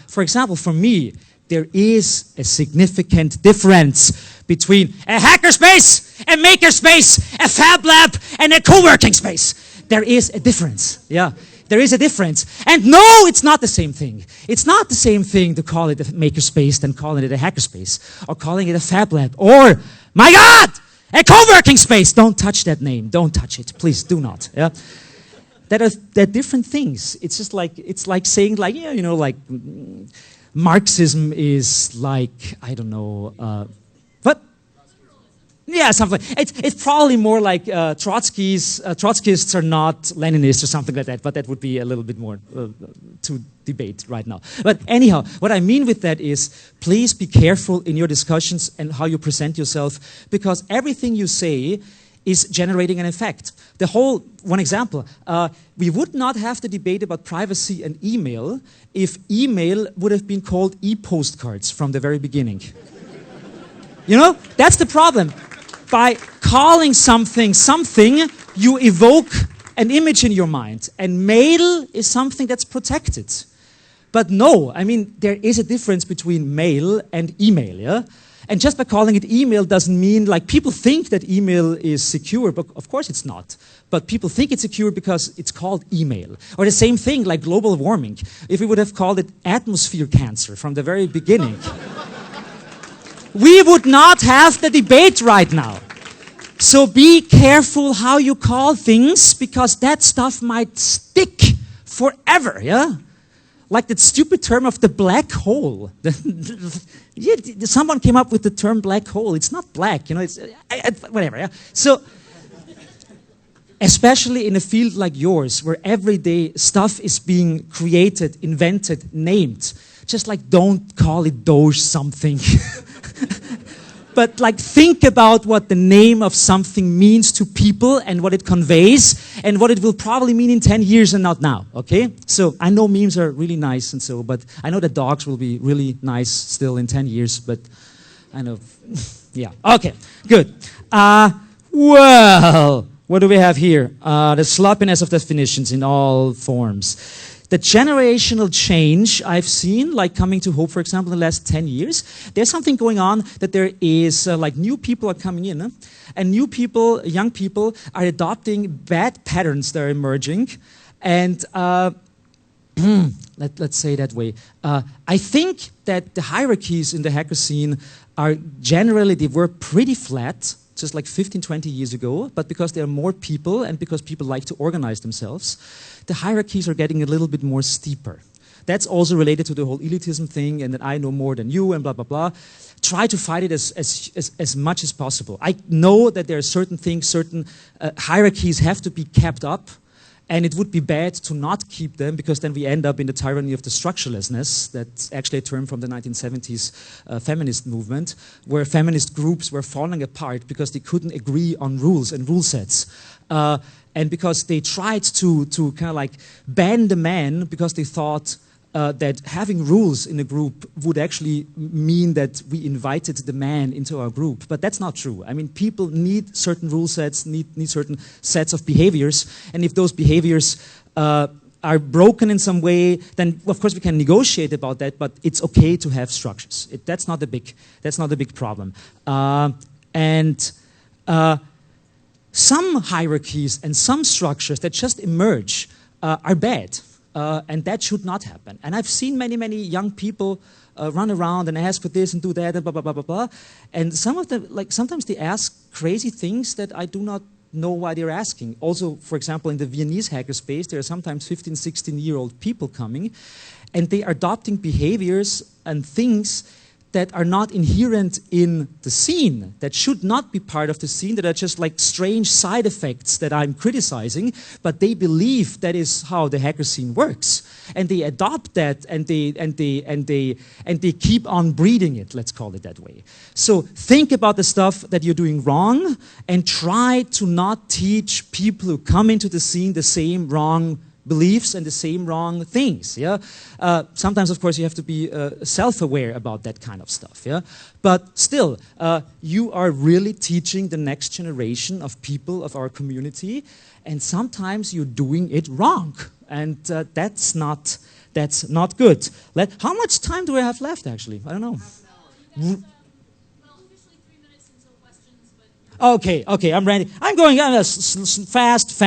For example, for me, there is a significant difference between a hackerspace, a makerspace, a fab lab, and a co-working space. There is a difference, yeah. There is a difference. And no, it's not the same thing. It's not the same thing to call it a makerspace than calling it a hackerspace, or calling it a fab lab, or, my God, a co-working space. Don't touch that name. Don't touch it. Please do not, yeah. They're different things. It's just like, it's like saying like, yeah, you know, like, Marxism is like, I don't know, what? Yeah, something. It's probably more like Trotskyists are not Leninists or something like that, but that would be a little bit more to debate right now. But anyhow, what I mean with that is, please be careful in your discussions and how you present yourself, because everything you say is generating an effect. One example, we would not have the debate about privacy and email if email would have been called e-postcards from the very beginning. You know, that's the problem. By calling something, you evoke an image in your mind, and mail is something that's protected. But no, I mean, there is a difference between mail and email, yeah? And just by calling it email doesn't mean, like, people think that email is secure, but of course it's not. But people think it's secure because it's called email. Or the same thing, like global warming. If we would have called it atmosphere cancer from the very beginning, we would not have the debate right now. So be careful how you call things, because that stuff might stick forever, yeah? Like that stupid term of the black hole. Yeah, someone came up with the term black hole. It's not black, it's whatever, yeah? So, especially in a field like yours, where every day stuff is being created, invented, named, just like don't call it Doge something. But like think about what the name of something means to people and what it conveys and what it will probably mean in 10 years and not now, okay? So I know memes are really nice and so, but I know that dogs will be really nice still in 10 years, but I know, yeah. Okay, good. Well, what do we have here? The sloppiness of definitions in all forms. The generational change I've seen, like coming to Hope, for example, in the last 10 years, there's something going on that there is, like new people are coming in, and new people, young people, are adopting bad patterns that are emerging, and let's say it that way. I think that the hierarchies in the hacker scene are generally, they were pretty flat, just like 15, 20 years ago, but because there are more people and because people like to organize themselves, the hierarchies are getting a little bit more steeper. That's also related to the whole elitism thing and that I know more than you and blah, blah, blah. Try to fight it as much as possible. I know that there are certain things, certain hierarchies have to be kept up, and it would be bad to not keep them, because then we end up in the tyranny of the structurelessness. That's actually a term from the 1970s feminist movement, where feminist groups were falling apart because they couldn't agree on rules and rule sets. And because they tried to kind of like ban the man, because they thought that having rules in a group would actually mean that we invited the man into our group. But that's not true. I mean, people need certain rule sets, need certain sets of behaviors. And if those behaviors are broken in some way, then of course we can negotiate about that, but it's okay to have structures. That's not a big problem. Some hierarchies and some structures that just emerge are bad. And that should not happen. And I've seen many, many young people run around and ask for this and do that and blah, blah, blah, blah, blah. And some of them, like, sometimes they ask crazy things that I do not know why they're asking. Also, for example, in the Viennese hackerspace, there are sometimes 15, 16-year-old people coming, and they are adopting behaviors and things that are not inherent in the scene, that should not be part of the scene, that are just like strange side effects that I'm criticizing, but they believe that is how the hacker scene works. And they adopt that, and they keep on breeding it, let's call it that way. So think about the stuff that you're doing wrong, and try to not teach people who come into the scene the same wrong beliefs and the same wrong things, yeah? Sometimes, of course, you have to be self-aware about that kind of stuff, yeah? But still, you are really teaching the next generation of people of our community, and sometimes you're doing it wrong, and that's not good. How much time do I have left, actually? I don't know. Okay, I'm ready. I'm going fast.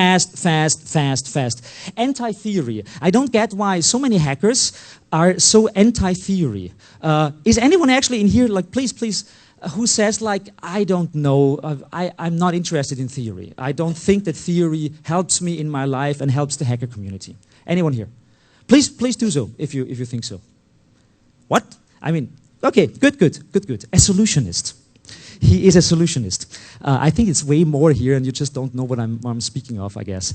Anti-theory. I don't get why so many hackers are so anti-theory. Is anyone actually in here, like, please, who says, like, I don't know, I'm not interested in theory. I don't think that theory helps me in my life and helps the hacker community. Anyone here? Please do so if you think so. What? I mean, okay, good. A solutionist. He is a solutionist. I think it's way more here, and you just don't know what I'm speaking of, I guess.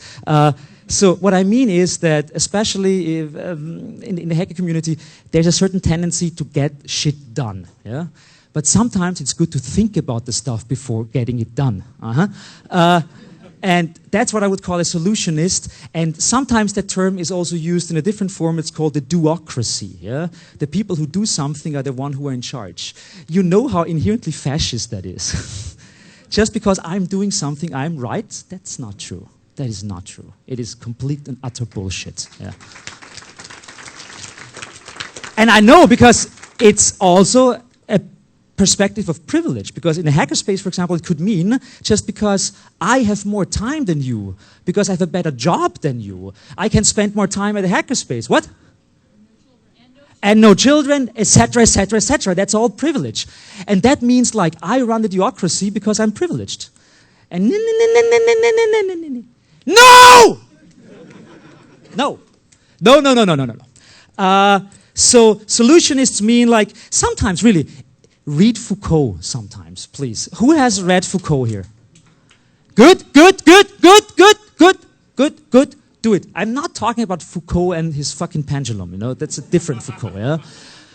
So what I mean is that, especially if, in the hacker community, there's a certain tendency to get shit done. Yeah, but sometimes it's good to think about the stuff before getting it done. And that's what I would call a solutionist. And sometimes that term is also used in a different form. It's called the doocracy. Yeah? The people who do something are the one who are in charge. You know how inherently fascist that is. Just because I'm doing something, I'm right, that's not true. That is not true. It is complete and utter bullshit. Yeah. And I know, because it's also perspective of privilege, because in a hackerspace, for example, it could mean just because I have more time than you, because I have a better job than you, I can spend more time at a hackerspace. What? And no children, etc., etc., etc. That's all privilege. And that means, like, I run the theocracy because I'm privileged. And no! No! No. No, no, no, no, no, no. So solutionists mean, like, sometimes, really, read Foucault sometimes, please. Who has read Foucault here? Good, good, good, good, good, good, good, good. Do it. I'm not talking about Foucault and his fucking pendulum, you know. That's a different Foucault, yeah?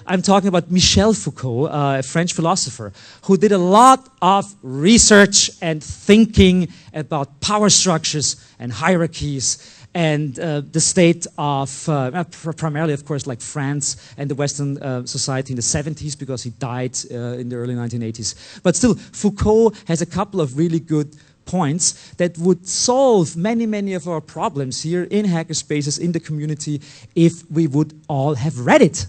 I'm talking about Michel Foucault, a French philosopher, who did a lot of research and thinking about power structures and hierarchies and the state of, primarily, of course, like France and the Western society in the 70s, because he died in the early 1980s. But still, Foucault has a couple of really good points that would solve many, many of our problems here in hackerspaces, in the community, if we would all have read it.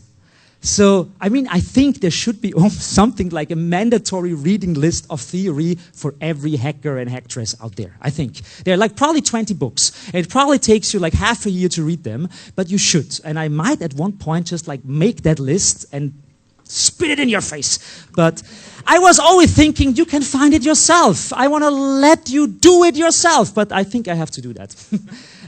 So, I mean, I think there should be something like a mandatory reading list of theory for every hacker and hacktress out there, I think. There are like probably 20 books. And it probably takes you like half a year to read them, but you should. And I might at one point just like make that list and spit it in your face. But I was always thinking you can find it yourself. I want to let you do it yourself, but I think I have to do that.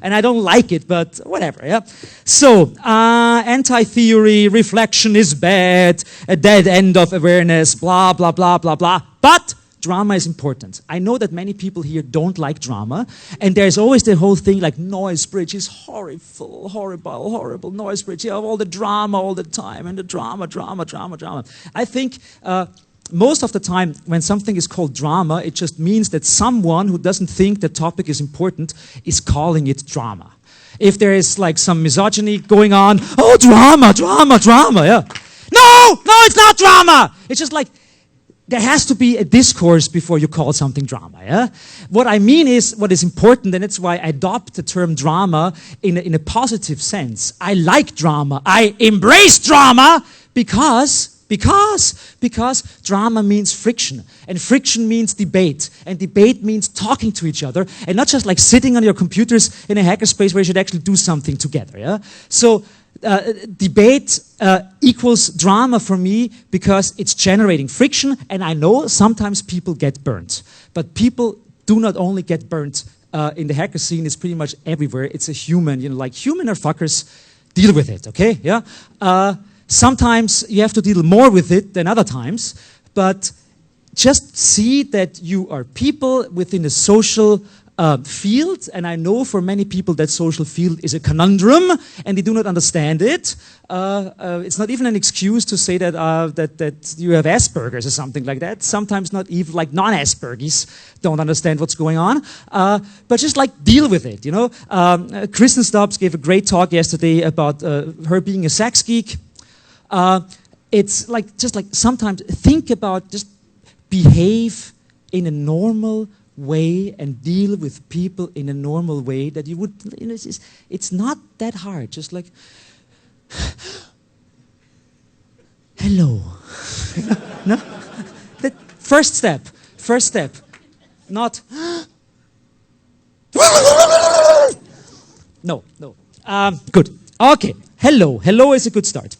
And I don't like it, but whatever, yeah? So, anti-theory, reflection is bad, a dead end of awareness, blah, blah, blah, blah, blah. But drama is important. I know that many people here don't like drama, and there's always the whole thing like noise bridge is horrible, horrible, horrible, noise bridge. You have all the drama all the time, and the drama, drama, drama, drama. I think most of the time when something is called drama, it just means that someone who doesn't think the topic is important is calling it drama. If there is like some misogyny going on, oh, drama, drama, drama, yeah. No, it's not drama. It's just like, there has to be a discourse before you call something drama, yeah? What I mean is, what is important, and that's why I adopt the term drama in a positive sense. I like drama. I embrace drama because drama means friction, and friction means debate, and debate means talking to each other, and not just like sitting on your computers in a hackerspace where you should actually do something together, yeah? So, debate equals drama for me because it's generating friction, and I know sometimes people get burnt. But people do not only get burnt in the hacker scene, it's pretty much everywhere. It's a human, you know, like human are fuckers, deal with it, okay? Yeah. Sometimes you have to deal more with it than other times, but just see that you are people within a social field, and I know for many people that social field is a conundrum, and they do not understand it. It's not even an excuse to say that that you have Asperger's or something like that. Sometimes not even like non-Aspergers don't understand what's going on. But just like deal with it, you know. Kristen Stubbs gave a great talk yesterday about her being a sex geek. It's like just like sometimes think about just behave in a normal way and deal with people in a normal way that you would, you know, it's not that hard. Just like, hello. No? The first step. Not, no. Good. Okay. Hello is a good start.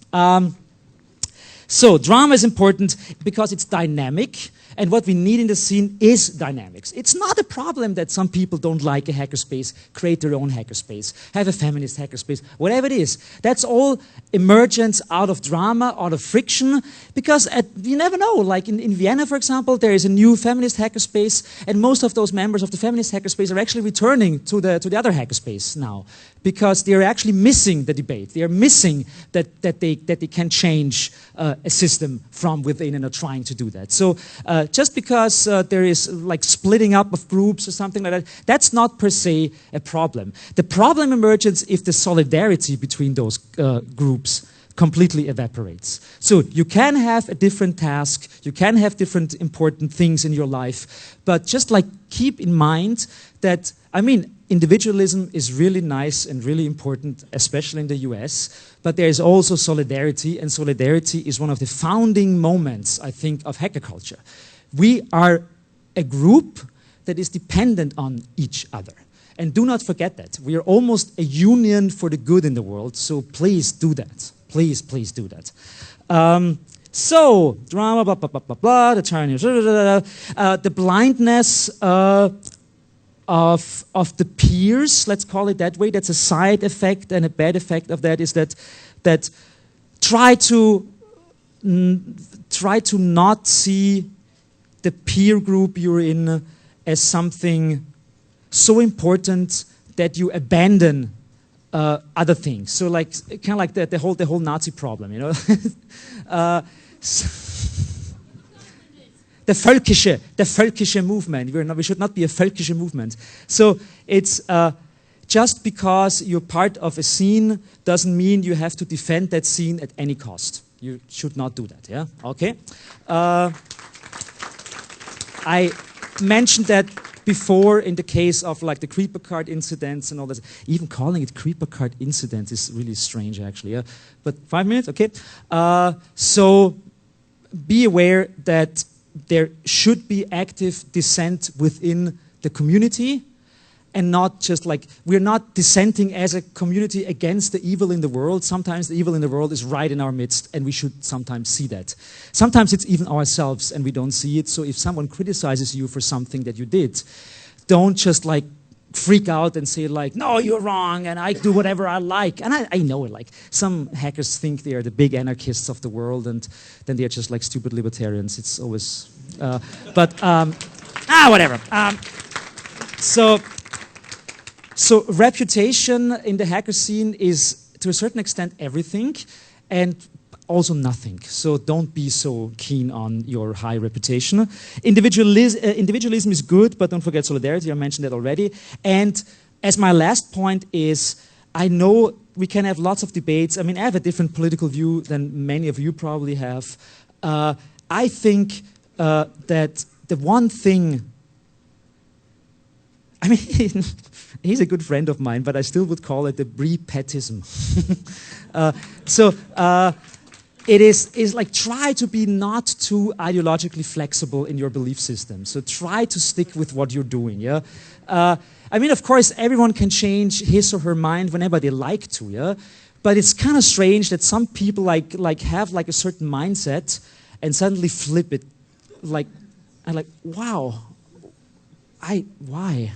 So drama is important because it's dynamic. And what we need in the scene is dynamics. It's not a problem that some people don't like a hackerspace, create their own hackerspace, have a feminist hackerspace, whatever it is. That's all emergence out of drama, out of friction, because you never know. Like in Vienna, for example, there is a new feminist hackerspace, and most of those members of the feminist hackerspace are actually returning to the other hackerspace now, because they are actually missing the debate. They are missing that they can change a system from within and are trying to do that. So just because there is like splitting up of groups or something like that, that's not per se a problem. The problem emerges if the solidarity between those groups completely evaporates. So you can have a different task, you can have different important things in your life, but just like keep in mind that, I mean, individualism is really nice and really important, especially in the US, but there is also solidarity, and solidarity is one of the founding moments, I think, of hacker culture. We are a group that is dependent on each other. And do not forget that. We are almost a union for the good in the world, so please do that. Please, please do that. So, drama, blah, blah, blah, blah, blah, the tyranny, the blindness of the peers, let's call it that way. That's a side effect, and a bad effect of that is that try to not see the peer group you're in as something so important that you abandon other things. So, like kind of like the whole Nazi problem, you know. The völkische movement. We should not be a völkische movement. So it's just because you're part of a scene doesn't mean you have to defend that scene at any cost. You should not do that. Yeah. Okay. I mentioned that before in the case of like the creeper card incidents and all that. Even calling it creeper card incidents is really strange, actually. Yeah. But 5 minutes, okay. So be aware that there should be active dissent within the community, and not just like, we're not dissenting as a community against the evil in the world. Sometimes the evil in the world is right in our midst, and we should sometimes see that. Sometimes it's even ourselves, and we don't see it. So if someone criticizes you for something that you did, don't just like freak out and say like, no, you're wrong, and I do whatever I like. And I know it, like, some hackers think they are the big anarchists of the world, and then they're just like stupid libertarians. It's always, whatever. So reputation in the hacker scene is, to a certain extent, everything, and also nothing. So don't be so keen on your high reputation. Individualism is good, but don't forget solidarity. I mentioned that already. And as my last point is, I know we can have lots of debates. I mean, I have a different political view than many of you probably have. I think that the one thing, I mean, he's a good friend of mine, but I still would call it the Brie-Pettism. It is like, try to be not too ideologically flexible in your belief system. So try to stick with what you're doing, yeah? I mean, of course, everyone can change his or her mind whenever they like to, yeah? But it's kind of strange that some people like have like a certain mindset and suddenly flip it. Like, I'm like, wow, why?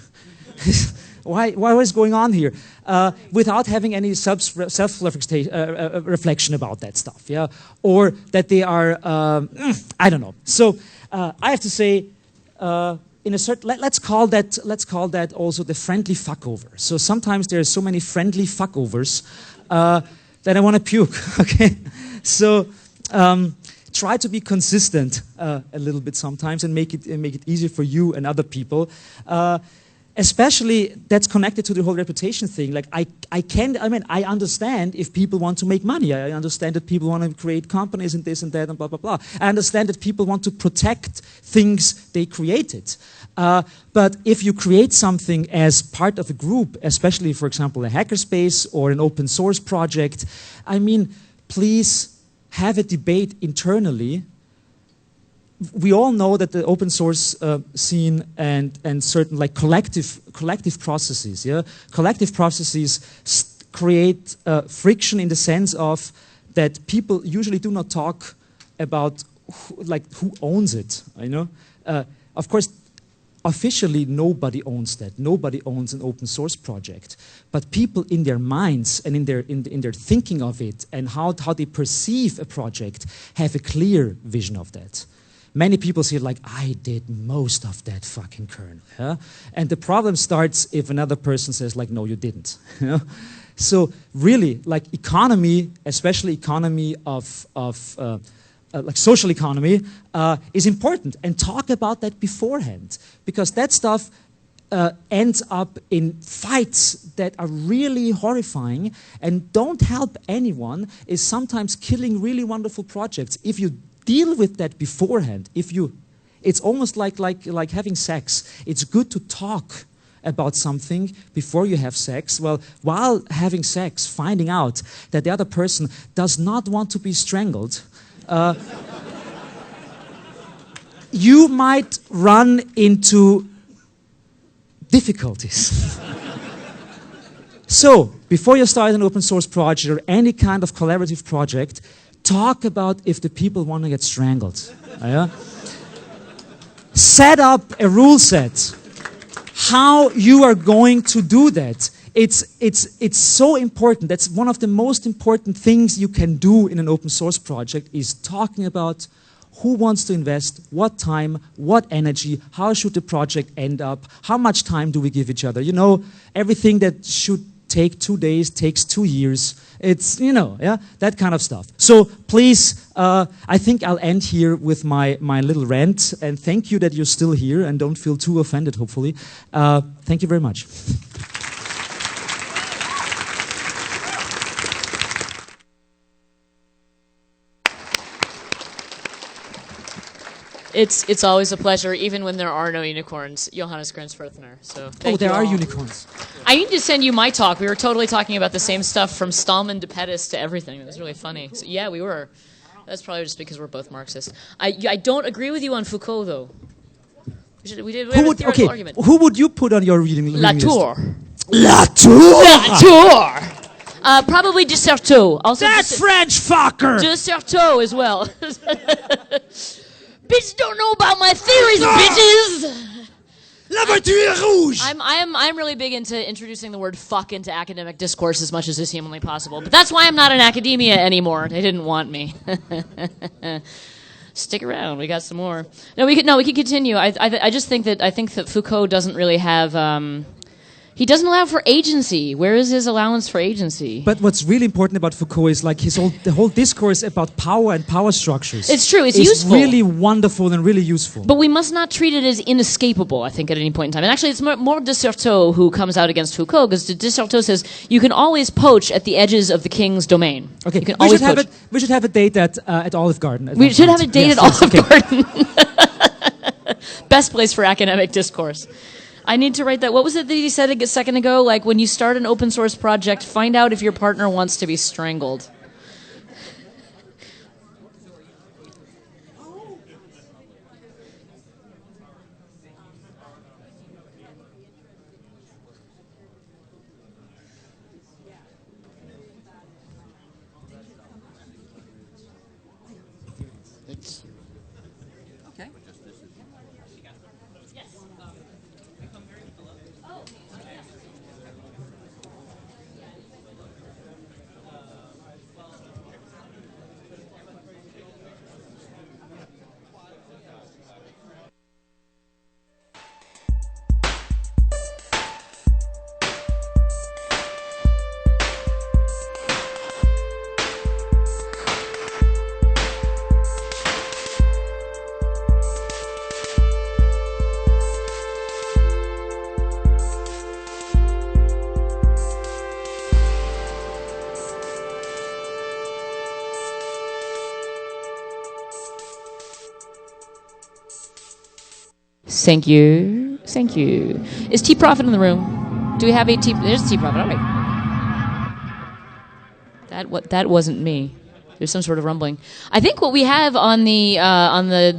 What is going on here? Without having any self-reflection about that stuff, yeah? Or that they are, I don't know. So I have to say, in a certain, let's call that also the friendly fuckover. So sometimes there are so many friendly fuckovers that I want to puke, okay? So try to be consistent a little bit sometimes, and make it easier for you and other people. Especially, that's connected to the whole reputation thing. Like, I understand if people want to make money. I understand that people want to create companies and this and that and blah, blah, blah. I understand that people want to protect things they created. But if you create something as part of a group, especially, for example, a hackerspace or an open source project, I mean, please have a debate internally. We all know that the open source scene and certain like collective processes, yeah, collective processes create friction in the sense of that people usually do not talk about who owns it. You know, of course, officially nobody owns that. Nobody owns an open source project, but people in their minds and in their thinking of it and how they perceive a project have a clear vision of that. Many people say, like, I did most of that fucking kernel. Yeah? And the problem starts if another person says, like, no, you didn't. You know? So really, like, economy, especially economy of like social economy, is important. And talk about that beforehand. Because that stuff ends up in fights that are really horrifying and don't help anyone, is sometimes killing really wonderful projects. If you deal with that beforehand. It's almost like having sex. It's good to talk about something before you have sex, well, while having sex, finding out that the other person does not want to be strangled, you might run into difficulties. So, before you start an open source project or any kind of collaborative project, talk about if the people want to get strangled. Yeah? Set up a rule set. How you are going to do that. It's so important. That's one of the most important things you can do in an open source project is talking about who wants to invest, what time, what energy, how should the project end up, how much time do we give each other. You know, everything that should take 2 days takes 2 years. It's, you know, yeah, that kind of stuff. So please, I think I'll end here with my little rant, and thank you that you're still here and don't feel too offended, hopefully. Thank you very much. It's always a pleasure, even when there are no unicorns. Johannes Grensfurthner. So thank there you are all. unicorns. I need to send you my talk. We were totally talking about the same stuff from Stallman to Pettis to everything. It was really funny. So, yeah, we were. That's probably just because we're both Marxists. I don't agree with you on Foucault, though. We did a theoretical argument. Who would you put on your reading list? Latour. Latour! Latour! Probably Desserteau. Also That French fucker! Desserteau as well. Bitches don't know about my theories, bitches! La voiture rouge! I'm really big into introducing the word fuck into academic discourse as much as is humanly possible. But that's why I'm not in academia anymore. They didn't want me. Stick around. We got some more. No, we could continue. I just think that Foucault doesn't really have. He doesn't allow for agency. Where is his allowance for agency? But what's really important about Foucault is like the whole discourse about power and power structures. It's true. It's useful. It's really wonderful and really useful. But we must not treat it as inescapable, I think, at any point in time. And actually, it's more Desserteau who comes out against Foucault, because Desserteau says you can always poach at the edges of the king's domain. Okay, you can always poach. We should have a date at Olive Garden. We should have a date at Olive Garden. Best place for academic discourse. I need to write that. What was it that he said a second ago? Like, when you start an open source project, find out if your partner wants to be strangled. Okay. Thank you. Thank you. Is T Profit in the room? Do we have a T? There's T Profit. All right. That wasn't me. There's some sort of rumbling. I think what we have on the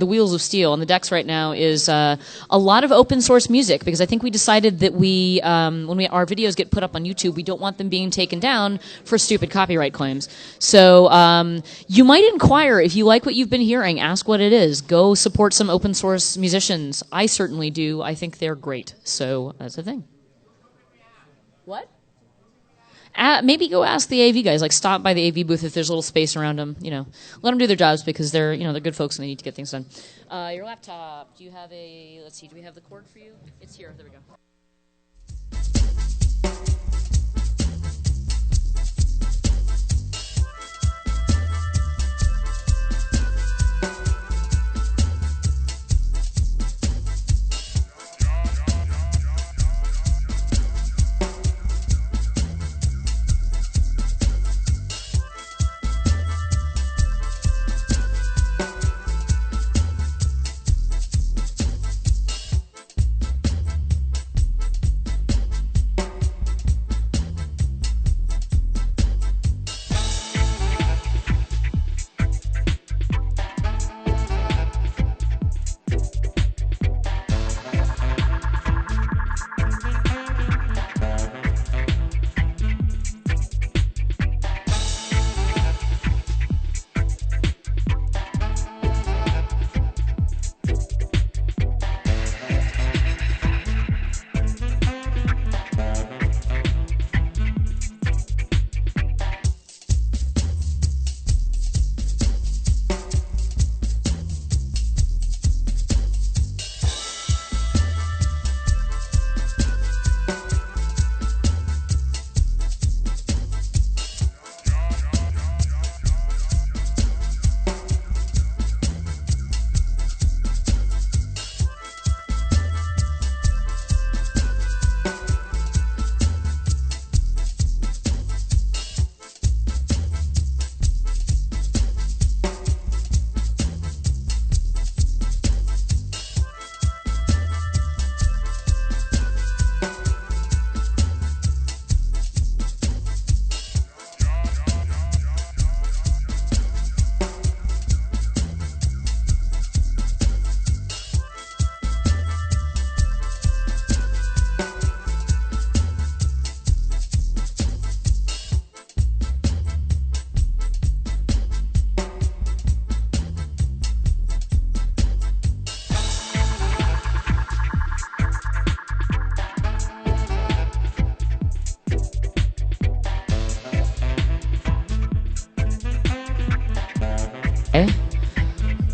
wheels of steel on the decks right now is a lot of open source music, because I think we decided that when our videos get put up on YouTube, we don't want them being taken down for stupid copyright claims. So you might inquire if you like what you've been hearing. Ask what it is. Go support some open source musicians. I certainly do. I think they're great. So that's the thing. What? Maybe go ask the AV guys. Like, stop by the AV booth if there's a little space around them. You know, let them do their jobs, because they're good folks and they need to get things done. Your laptop. Do you have a? Let's see. Do we have the cord for you? It's here. There we go.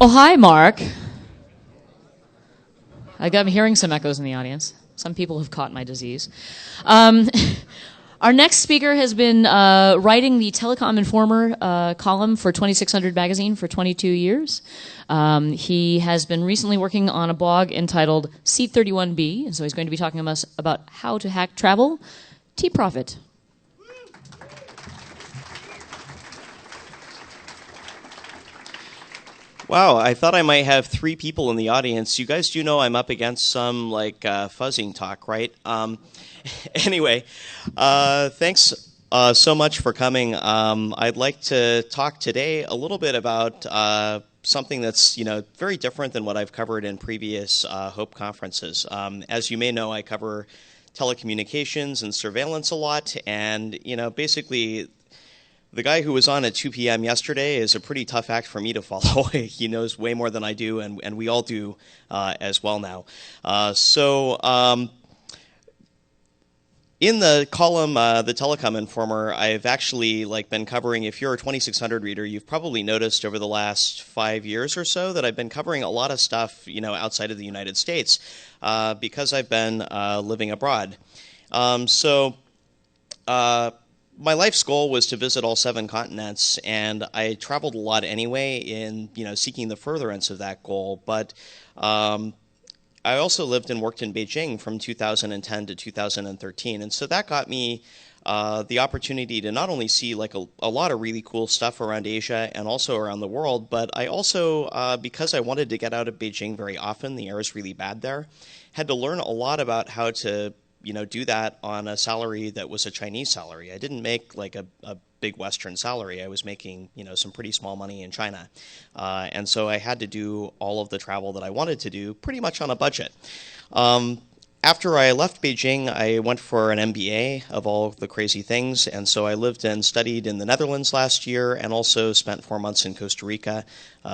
Oh, hi, Mark. I'm hearing some echoes in the audience. Some people have caught my disease. Our next speaker has been writing the Telecom Informer column for 2600 magazine for 22 years. He has been recently working on a blog entitled C31B, and so he's going to be talking to us about how to hack travel. T-Profit. Wow, I thought I might have 3 people in the audience. You guys do know I'm up against some fuzzing talk, right? Anyway, thanks so much for coming. I'd like to talk today a little bit about something that's very different than what I've covered in previous HOPE conferences. As you may know, I cover telecommunications and surveillance a lot, and basically the guy who was on at 2 p.m. yesterday is a pretty tough act for me to follow. He knows way more than I do, and we all do as well now. In the column, the Telecom Informer, I've actually been covering, if you're a 2600 reader, you've probably noticed over the last 5 years or so that I've been covering a lot of stuff, outside of the United States because I've been living abroad. My life's goal was to visit all 7 continents, and I traveled a lot anyway in seeking the furtherance of that goal. But I also lived and worked in Beijing from 2010 to 2013, and so that got me the opportunity to not only see a lot of really cool stuff around Asia and also around the world, but I also, because I wanted to get out of Beijing very often, the air is really bad there, had to learn a lot about how to do that on a salary that was a Chinese salary. I didn't make a big Western salary. I was making, some pretty small money in China. And so I had to do all of the travel that I wanted to do pretty much on a budget. After I left Beijing, I went for an MBA of all of the crazy things. And so I lived and studied in the Netherlands last year and also spent 4 months in Costa Rica.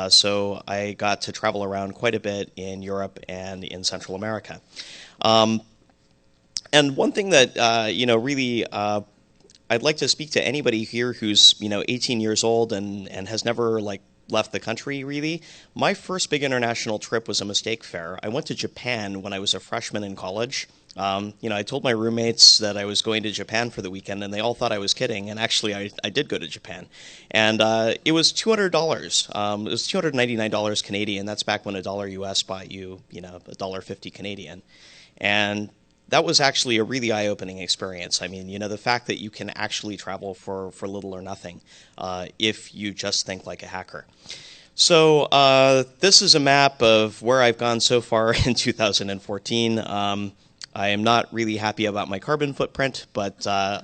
So I got to travel around quite a bit in Europe and in Central America. And one thing that, really I'd like to speak to anybody here who's, 18 years old and has never, left the country, really. My first big international trip was a mistake fare. I went to Japan when I was a freshman in college. I told my roommates that I was going to Japan for the weekend, and they all thought I was kidding. And actually, I did go to Japan. And it was $200. It was $299 Canadian. That's back when $1 US bought you, $1.50 Canadian. And that was actually a really eye-opening experience. I mean, the fact that you can actually travel for little or nothing if you just think like a hacker. So this is a map of where I've gone so far in 2014. I am not really happy about my carbon footprint, but I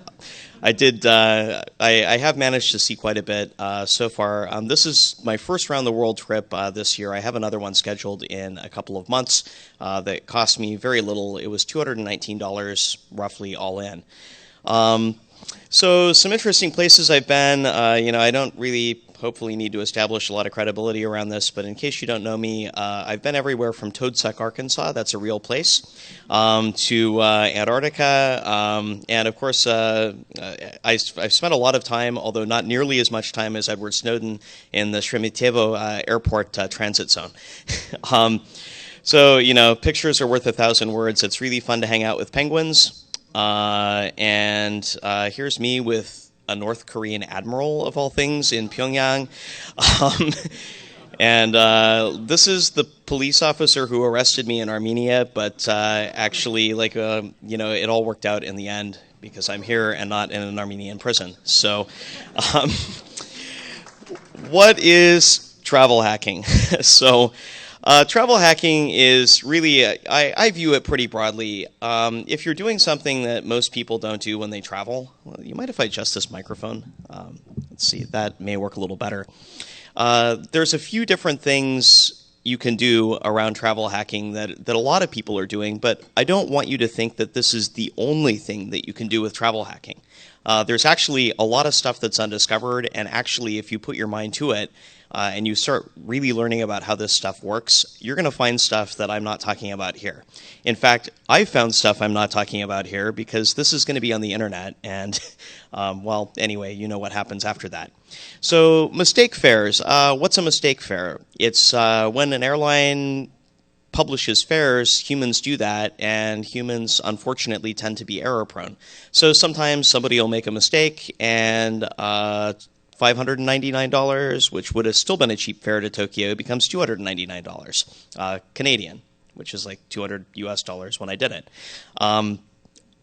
have managed to see quite a bit so far. This is my first round the world trip this year. I have another one scheduled in a couple of months that cost me very little. It was $219 roughly all in. So some interesting places I've been. I don't really hopefully need to establish a lot of credibility around this, but in case you don't know me, I've been everywhere from Toadsuck, Arkansas, that's a real place, to Antarctica, and of course I've spent a lot of time, although not nearly as much time as Edward Snowden, in the Sheremetyevo airport transit zone. So, pictures are worth 1,000 words. It's really fun to hang out with penguins, and here's me with a North Korean admiral, of all things, in Pyongyang. And this is the police officer who arrested me in Armenia, but actually, it all worked out in the end because I'm here and not in an Armenian prison. So what is travel hacking? So travel hacking is really, I view it pretty broadly. If you're doing something that most people don't do when they travel, you mind if I adjust this microphone? Let's see, that may work a little better. There's a few different things you can do around travel hacking that a lot of people are doing, but I don't want you to think that this is the only thing that you can do with travel hacking. There's actually a lot of stuff that's undiscovered, and actually, if you put your mind to it, and you start really learning about how this stuff works, you're going to find stuff that I'm not talking about here. In fact, I found stuff I'm not talking about here because this is going to be on the internet, and, well, anyway, you know what happens after that. So mistake fares. What's a mistake fare? It's when an airline publishes fares, humans do that, and humans unfortunately tend to be error prone. So sometimes somebody will make a mistake and $599, which would have still been a cheap fare to Tokyo, becomes $299 Canadian, which is like $200 US when I did it.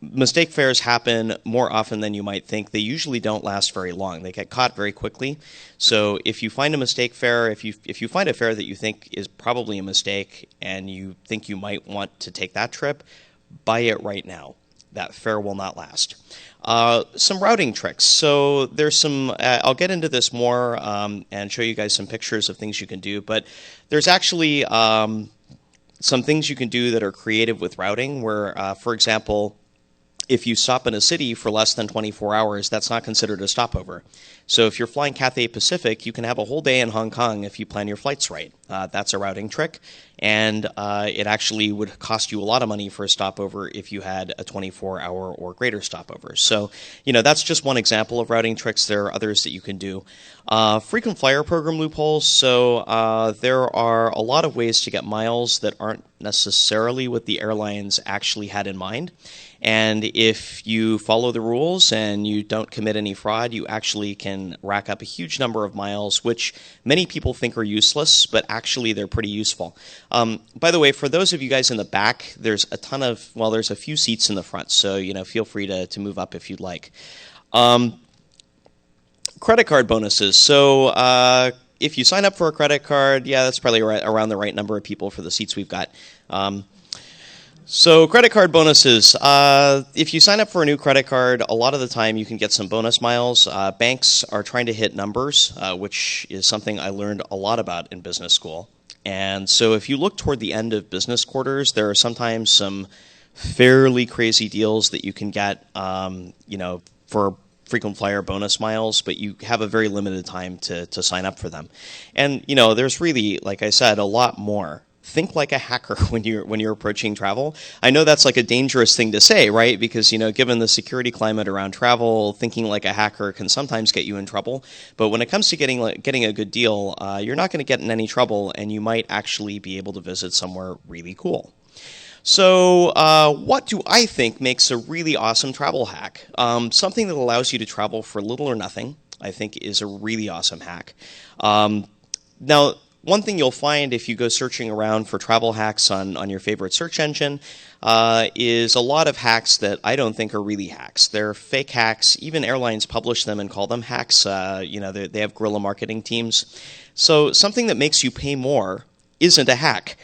Mistake fares happen more often than you might think. They usually don't last very long. They get caught very quickly. So if you find a mistake fare, if you find a fare that you think is probably a mistake and you think you might want to take that trip, buy it right now. That fare will not last. Some routing tricks. So there's some, I'll get into this more and show you guys some pictures of things you can do, but there's actually some things you can do that are creative with routing where, for example, if you stop in a city for less than 24 hours, that's not considered a stopover. So if you're flying Cathay Pacific, you can have a whole day in Hong Kong if you plan your flights right. That's a routing trick, and it actually would cost you a lot of money for a stopover if you had a 24-hour or greater stopover. So, you know, that's just one example of routing tricks. There are others that you can do. Frequent flyer program loopholes. So there are a lot of ways to get miles that aren't necessarily what the airlines actually had in mind. And if you follow the rules and you don't commit any fraud, you actually can rack up a huge number of miles, which many people think are useless, but actually they're pretty useful. By the way, for those of you guys in the back, there's a ton of, well, there's a few seats in the front, so, you know, feel free to move up if you'd like. Credit card bonuses. So if you sign up for a credit card, yeah, that's probably around the right number of people for the seats we've got. So credit card bonuses. If you sign up for a new credit card, a lot of the time you can get some bonus miles. Banks are trying to hit numbers, which is something I learned a lot about in business school. And so if you look toward the end of business quarters, there are sometimes some fairly crazy deals that you can get, you know, for frequent flyer bonus miles, but you have a very limited time to sign up for them. And, you know, there's really, like I said, a lot more. Think like a hacker when you're approaching travel. I know that's like a dangerous thing to say, right? Because, you know, given the security climate around travel, thinking like a hacker can sometimes get you in trouble. But when it comes to getting a good deal, you're not going to get in any trouble, and you might actually be able to visit somewhere really cool. So what do I think makes a really awesome travel hack? Something that allows you to travel for little or nothing, I think, is a really awesome hack. Now, one thing you'll find if you go searching around for travel hacks on your favorite search engine is a lot of hacks that I don't think are really hacks. They're fake hacks. Even airlines publish them and call them hacks. You know, they have guerrilla marketing teams. So something that makes you pay more isn't a hack.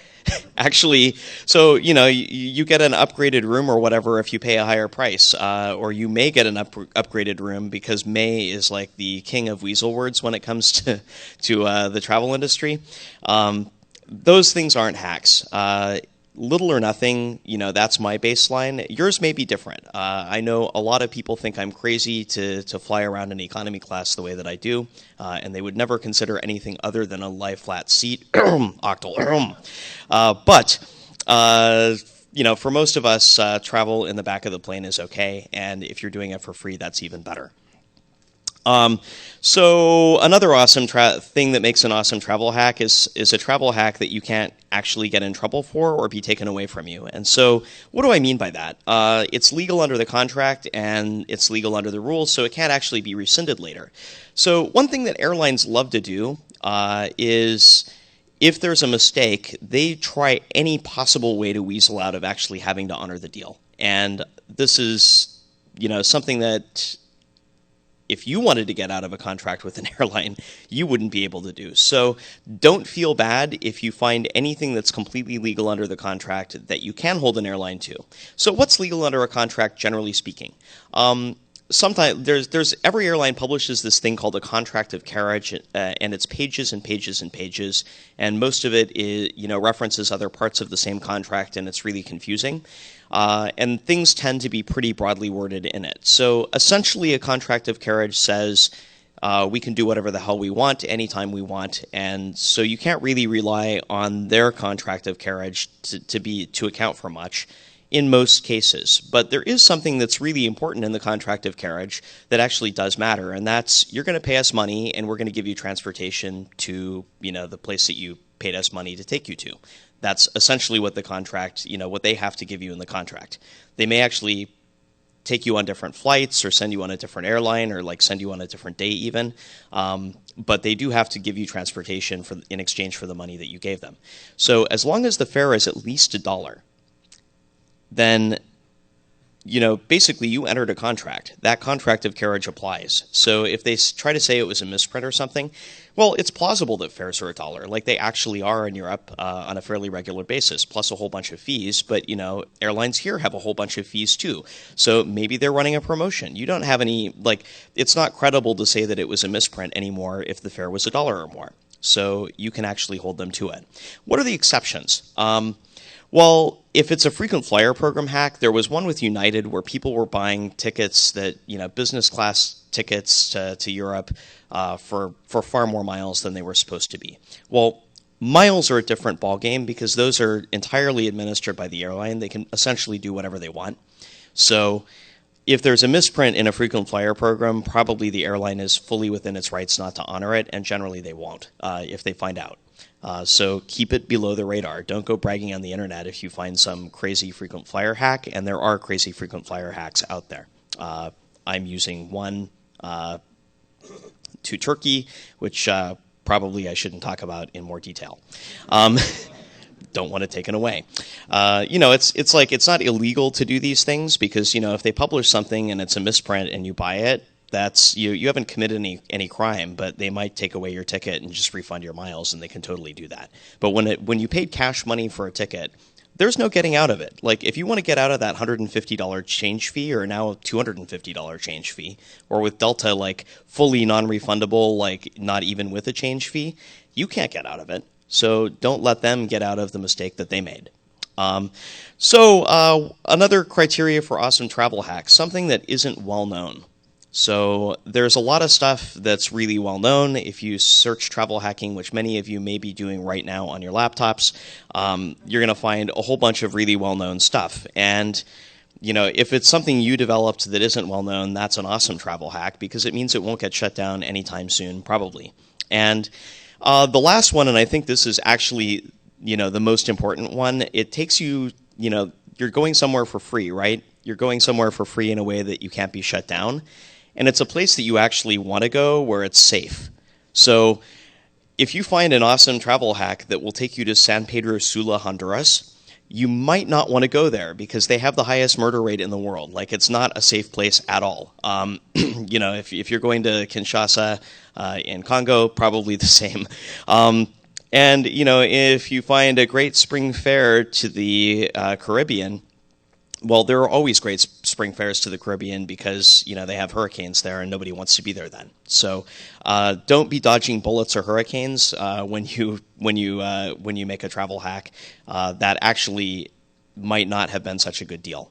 Actually, so, you know, you get an upgraded room or whatever if you pay a higher price, or you may get an upgraded room because May is like the king of weasel words when it comes to the travel industry. Those things aren't hacks. Little or nothing, you know, that's my baseline. Yours may be different. I know a lot of people think I'm crazy to fly around in economy class the way that I do, and they would never consider anything other than a lie flat seat. Octal. But you know, for most of us, travel in the back of the plane is okay, and if you're doing it for free, that's even better. So another awesome thing that makes an awesome travel hack is a travel hack that you can't actually get in trouble for or be taken away from you. And so what do I mean by that? It's legal under the contract and it's legal under the rules, so it can't actually be rescinded later. So one thing that airlines love to do is if there's a mistake, they try any possible way to weasel out of actually having to honor the deal. And this is, you know, something that if you wanted to get out of a contract with an airline, you wouldn't be able to do. So don't feel bad if you find anything that's completely legal under the contract that you can hold an airline to. So what's legal under a contract, generally speaking? Sometimes there's every airline publishes this thing called a contract of carriage, and it's pages and pages and pages, and most of it is, you know, references other parts of the same contract, and it's really confusing. And things tend to be pretty broadly worded in it. So essentially a contract of carriage says We can do whatever the hell we want anytime we want, and so you can't really rely on their contract of carriage to account for much in most cases. But there is something that's really important in the contract of carriage that actually does matter, and that's you're going to pay us money and we're going to give you transportation to, the place that you paid us money to take you to. That's essentially what the contract, what they have to give you in the contract. They may actually take you on different flights or send you on a different airline or send you on a different day even. But they do have to give you transportation in exchange for the money that you gave them. So as long as the fare is at least $1, then basically you entered a contract. That contract of carriage applies. So if they try to say it was a misprint or something, well, it's plausible that fares are $1, like they actually are in Europe on a fairly regular basis, plus a whole bunch of fees. But, airlines here have a whole bunch of fees too. So maybe they're running a promotion. You don't have any, it's not credible to say that it was a misprint anymore if the fare was $1 or more. So you can actually hold them to it. What are the exceptions? Well, if it's a frequent flyer program hack, there was one with United where people were buying tickets that, business class tickets to Europe for far more miles than they were supposed to be. Well, miles are a different ballgame because those are entirely administered by the airline. They can essentially do whatever they want. So if there's a misprint in a frequent flyer program, probably the airline is fully within its rights not to honor it, and generally they won't if they find out. So keep it below the radar. Don't go bragging on the internet if you find some crazy frequent flyer hack, and there are crazy frequent flyer hacks out there. I'm using one to Turkey, which probably I shouldn't talk about in more detail. Don't want it taken away. It's not illegal to do these things because, if they publish something and it's a misprint and you buy it, that's you haven't committed any crime, but they might take away your ticket and just refund your miles, and they can totally do that. But when you paid cash money for a ticket, there's no getting out of it. If you want to get out of that $150 change fee or now $250 change fee, or with Delta fully non-refundable, not even with a change fee, you can't get out of it. So don't let them get out of the mistake that they made. Another criteria for awesome travel hacks, something that isn't well known. So there's a lot of stuff that's really well known. If you search travel hacking, which many of you may be doing right now on your laptops, you're going to find a whole bunch of really well-known stuff. And if it's something you developed that isn't well known, that's an awesome travel hack because it means it won't get shut down anytime soon, probably. And the last one, and I think this is actually the most important one, it takes you, you're going somewhere for free, right? You're going somewhere for free in a way that you can't be shut down. And it's a place that you actually want to go where it's safe. So if you find an awesome travel hack that will take you to San Pedro Sula, Honduras, you might not want to go there because they have the highest murder rate in the world. It's not a safe place at all. If you're going to Kinshasa in Congo, probably the same. And if you find a great spring fair to the Caribbean, well, there are always great spring fairs to the Caribbean because, they have hurricanes there and nobody wants to be there then. So don't be dodging bullets or hurricanes when you make a travel hack. That actually might not have been such a good deal.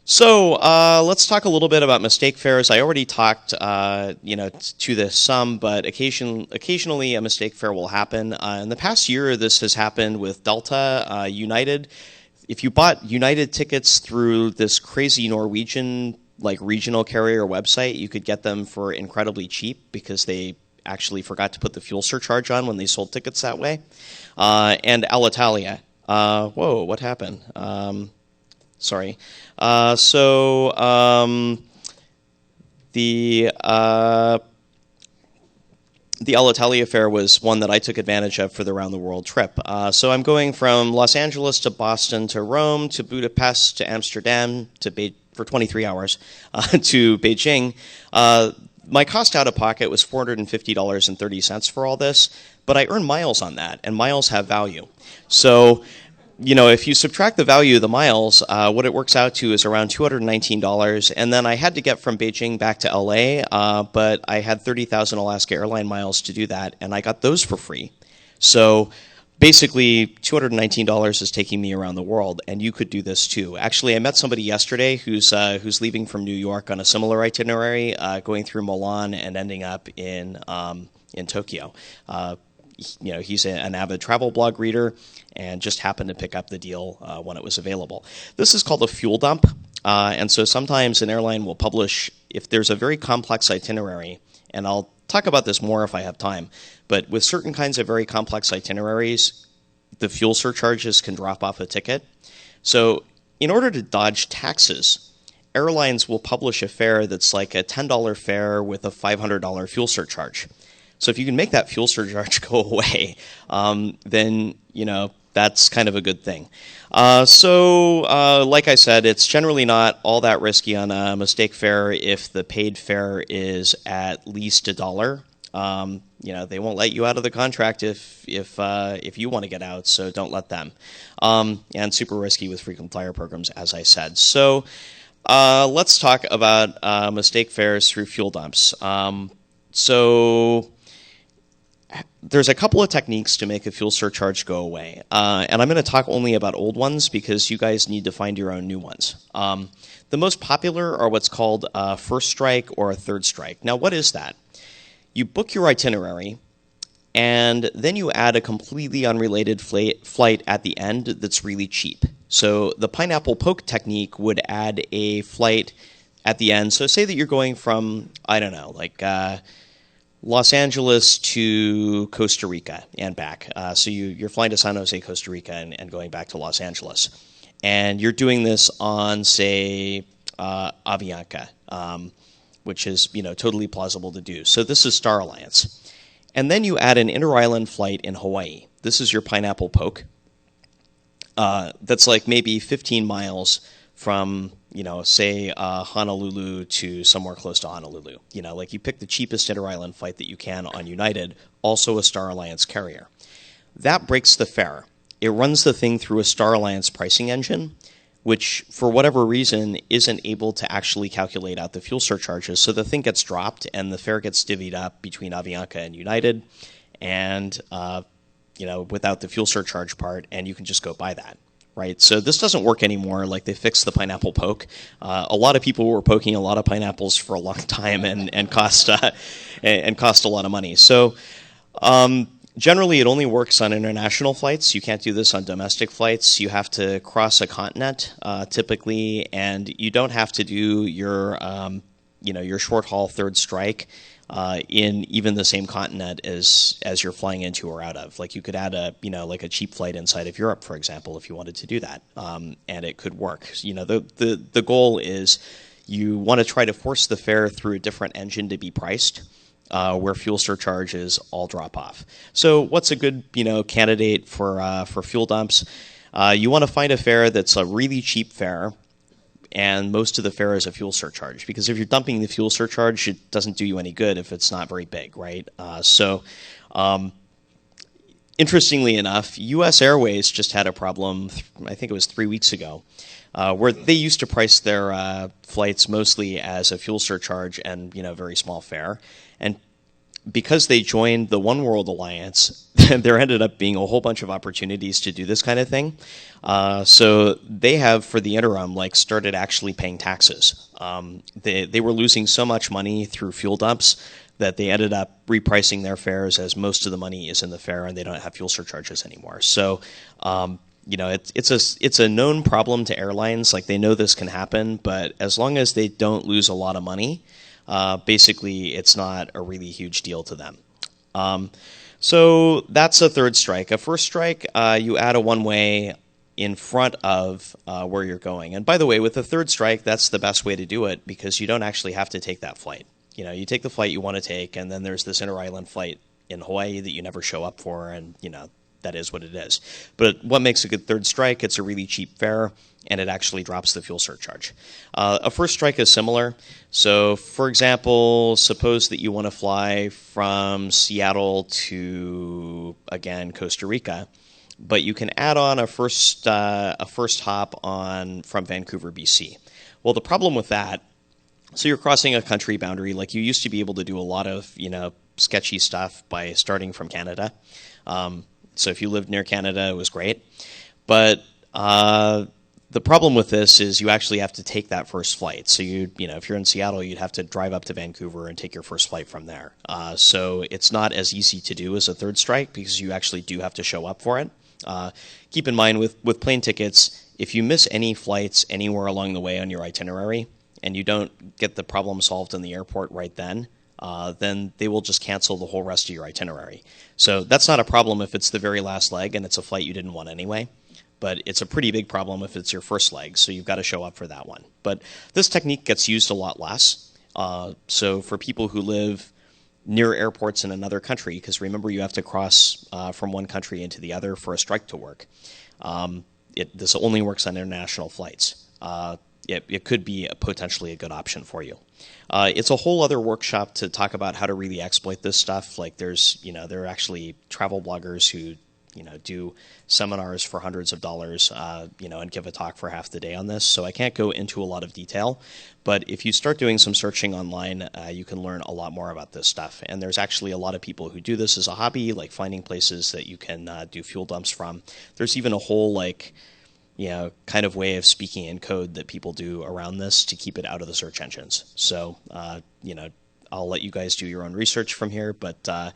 So let's talk a little bit about mistake fares. I already talked, to this some, but occasionally a mistake fare will happen. In the past year, this has happened with Delta, United. If you bought United tickets through this crazy Norwegian regional carrier website, you could get them for incredibly cheap because they actually forgot to put the fuel surcharge on when they sold tickets that way. And Alitalia. Whoa, what happened? Sorry. The Alitalia fare was one that I took advantage of for the round-the-world trip. So I'm going from Los Angeles to Boston to Rome to Budapest to Amsterdam to for 23 hours to Beijing. My cost out of pocket was $450.30 for all this, but I earned miles on that, and miles have value. So if you subtract the value of the miles, what it works out to is around $219. And then I had to get from Beijing back to LA, but I had 30,000 Alaska Airline miles to do that, and I got those for free. So basically, $219 is taking me around the world, and you could do this too. Actually, I met somebody yesterday who's leaving from New York on a similar itinerary, going through Milan and ending up in Tokyo. He's an avid travel blog reader and just happened to pick up the deal when it was available. This is called a fuel dump, and so sometimes an airline will publish, if there's a very complex itinerary, and I'll talk about this more if I have time, but with certain kinds of very complex itineraries, the fuel surcharges can drop off a ticket. So in order to dodge taxes, airlines will publish a fare that's like a $10 fare with a $500 fuel surcharge. So if you can make that fuel surcharge go away, then that's kind of a good thing. Like I said, it's generally not all that risky on a mistake fare if the paid fare is at least $1. They won't let you out of the contract if you want to get out, so don't let them. And super risky with frequent flyer programs, as I said. So let's talk about mistake fares through fuel dumps. There's a couple of techniques to make a fuel surcharge go away. And I'm going to talk only about old ones because you guys need to find your own new ones. The most popular are what's called a first strike or a third strike. Now, what is that? You book your itinerary, and then you add a completely unrelated flight at the end that's really cheap. So the pineapple poke technique would add a flight at the end. So say that you're going from, I don't know, like Los Angeles to Costa Rica and back. So you're flying to San Jose, Costa Rica, and going back to Los Angeles. And you're doing this on, say, Avianca, which is totally plausible to do. So this is Star Alliance. And then you add an inter-island flight in Hawaii. This is your pineapple poke. That's like maybe 15 miles from, say Honolulu to somewhere close to Honolulu. Like you pick the cheapest inter-island flight that you can on United, also a Star Alliance carrier. That breaks the fare. It runs the thing through a Star Alliance pricing engine, which for whatever reason isn't able to actually calculate out the fuel surcharges. So the thing gets dropped and the fare gets divvied up between Avianca and United and, without the fuel surcharge part, and you can just go buy that. Right, so this doesn't work anymore. Like they fixed the pineapple poke. A lot of people were poking a lot of pineapples for a long time and cost a lot of money. So generally, it only works on international flights. You can't do this on domestic flights. You have to cross a continent typically, and you don't have to do your short haul third strike in even the same continent as you're flying into or out of. Like you could add a cheap flight inside of Europe, for example, if you wanted to do that, and it could work. The goal is you want to try to force the fare through a different engine to be priced, where fuel surcharges all drop off. So what's a good candidate for fuel dumps? You want to find a fare that's a really cheap fare, and most of the fare is a fuel surcharge. Because if you're dumping the fuel surcharge, it doesn't do you any good if it's not very big, right? Interestingly enough, U.S. Airways just had a problem, I think it was 3 weeks ago, where they used to price their flights mostly as a fuel surcharge and very small fare. And because they joined the One World Alliance, there ended up being a whole bunch of opportunities to do this kind of thing. So they have, for the interim, started actually paying taxes. They were losing so much money through fuel dumps that they ended up repricing their fares as most of the money is in the fare and they don't have fuel surcharges anymore. So it's a known problem to airlines. Like they know this can happen, but as long as they don't lose a lot of money, basically it's not a really huge deal to them. So that's a third strike. A first strike, you add a one-way in front of where you're going. And by the way, with a third strike, that's the best way to do it because you don't actually have to take that flight. You take the flight you want to take, and then there's this inter-island flight in Hawaii that you never show up for, and that is what it is. But what makes a good third strike? It's a really cheap fare, and it actually drops the fuel surcharge. A first strike is similar. So, for example, suppose that you want to fly from Seattle to, again, Costa Rica, but you can add on a first hop on from Vancouver, BC. Well, the problem with that, so you're crossing a country boundary. Like you used to be able to do a lot of sketchy stuff by starting from Canada. So if you lived near Canada, it was great. But the problem with this is you actually have to take that first flight. So if you're in Seattle, you'd have to drive up to Vancouver and take your first flight from there. So it's not as easy to do as a third strike because you actually do have to show up for it. Keep in mind with plane tickets, if you miss any flights anywhere along the way on your itinerary and you don't get the problem solved in the airport right then they will just cancel the whole rest of your itinerary. So that's not a problem if it's the very last leg and it's a flight you didn't want anyway. But it's a pretty big problem if it's your first leg, so you've got to show up for that one. But this technique gets used a lot less. So for people who live near airports in another country, because remember you have to cross from one country into the other for a strike to work, this only works on international flights. It could be potentially a good option for you. It's a whole other workshop to talk about how to really exploit this stuff. Like there are actually travel bloggers who do seminars for hundreds of dollars, and give a talk for half the day on this. So I can't go into a lot of detail, but if you start doing some searching online, you can learn a lot more about this stuff. And there's actually a lot of people who do this as a hobby, like finding places that you can do fuel dumps from. There's even a whole kind of way of speaking in code that people do around this to keep it out of the search engines. So, I'll let you guys do your own research from here, but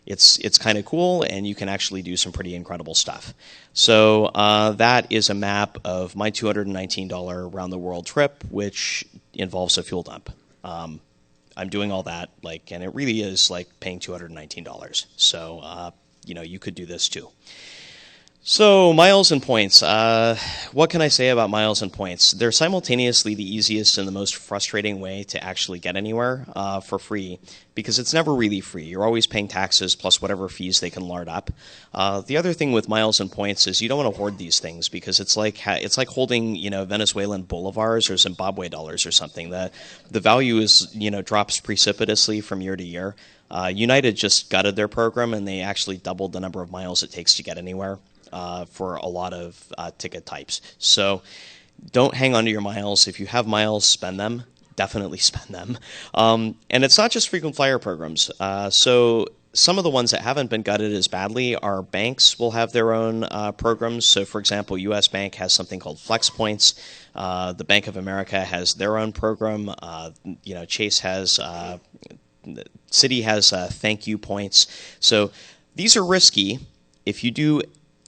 it's kind of cool, and you can actually do some pretty incredible stuff. So that is a map of my $219 round-the-world trip, which involves a fuel dump. I'm doing all that, and it really is like paying $219. So, you could do this too. So miles and points. What can I say about miles and points? They're simultaneously the easiest and the most frustrating way to actually get anywhere for free, because it's never really free. You're always paying taxes plus whatever fees they can lard up. The other thing with miles and points is you don't want to hoard these things, because it's like holding Venezuelan bolivars or Zimbabwe dollars or something. The value is drops precipitously from year to year. United just gutted their program, and they actually doubled the number of miles it takes to get anywhere. For a lot of ticket types. So don't hang on to your miles. If you have miles, spend them. Definitely spend them. And it's not just frequent flyer programs. So some of the ones that haven't been gutted as badly are banks will have their own programs. So for example, US Bank has something called Flex Points. The Bank of America has their own program. Chase has, Citi has Thank You Points. So these are risky. If you do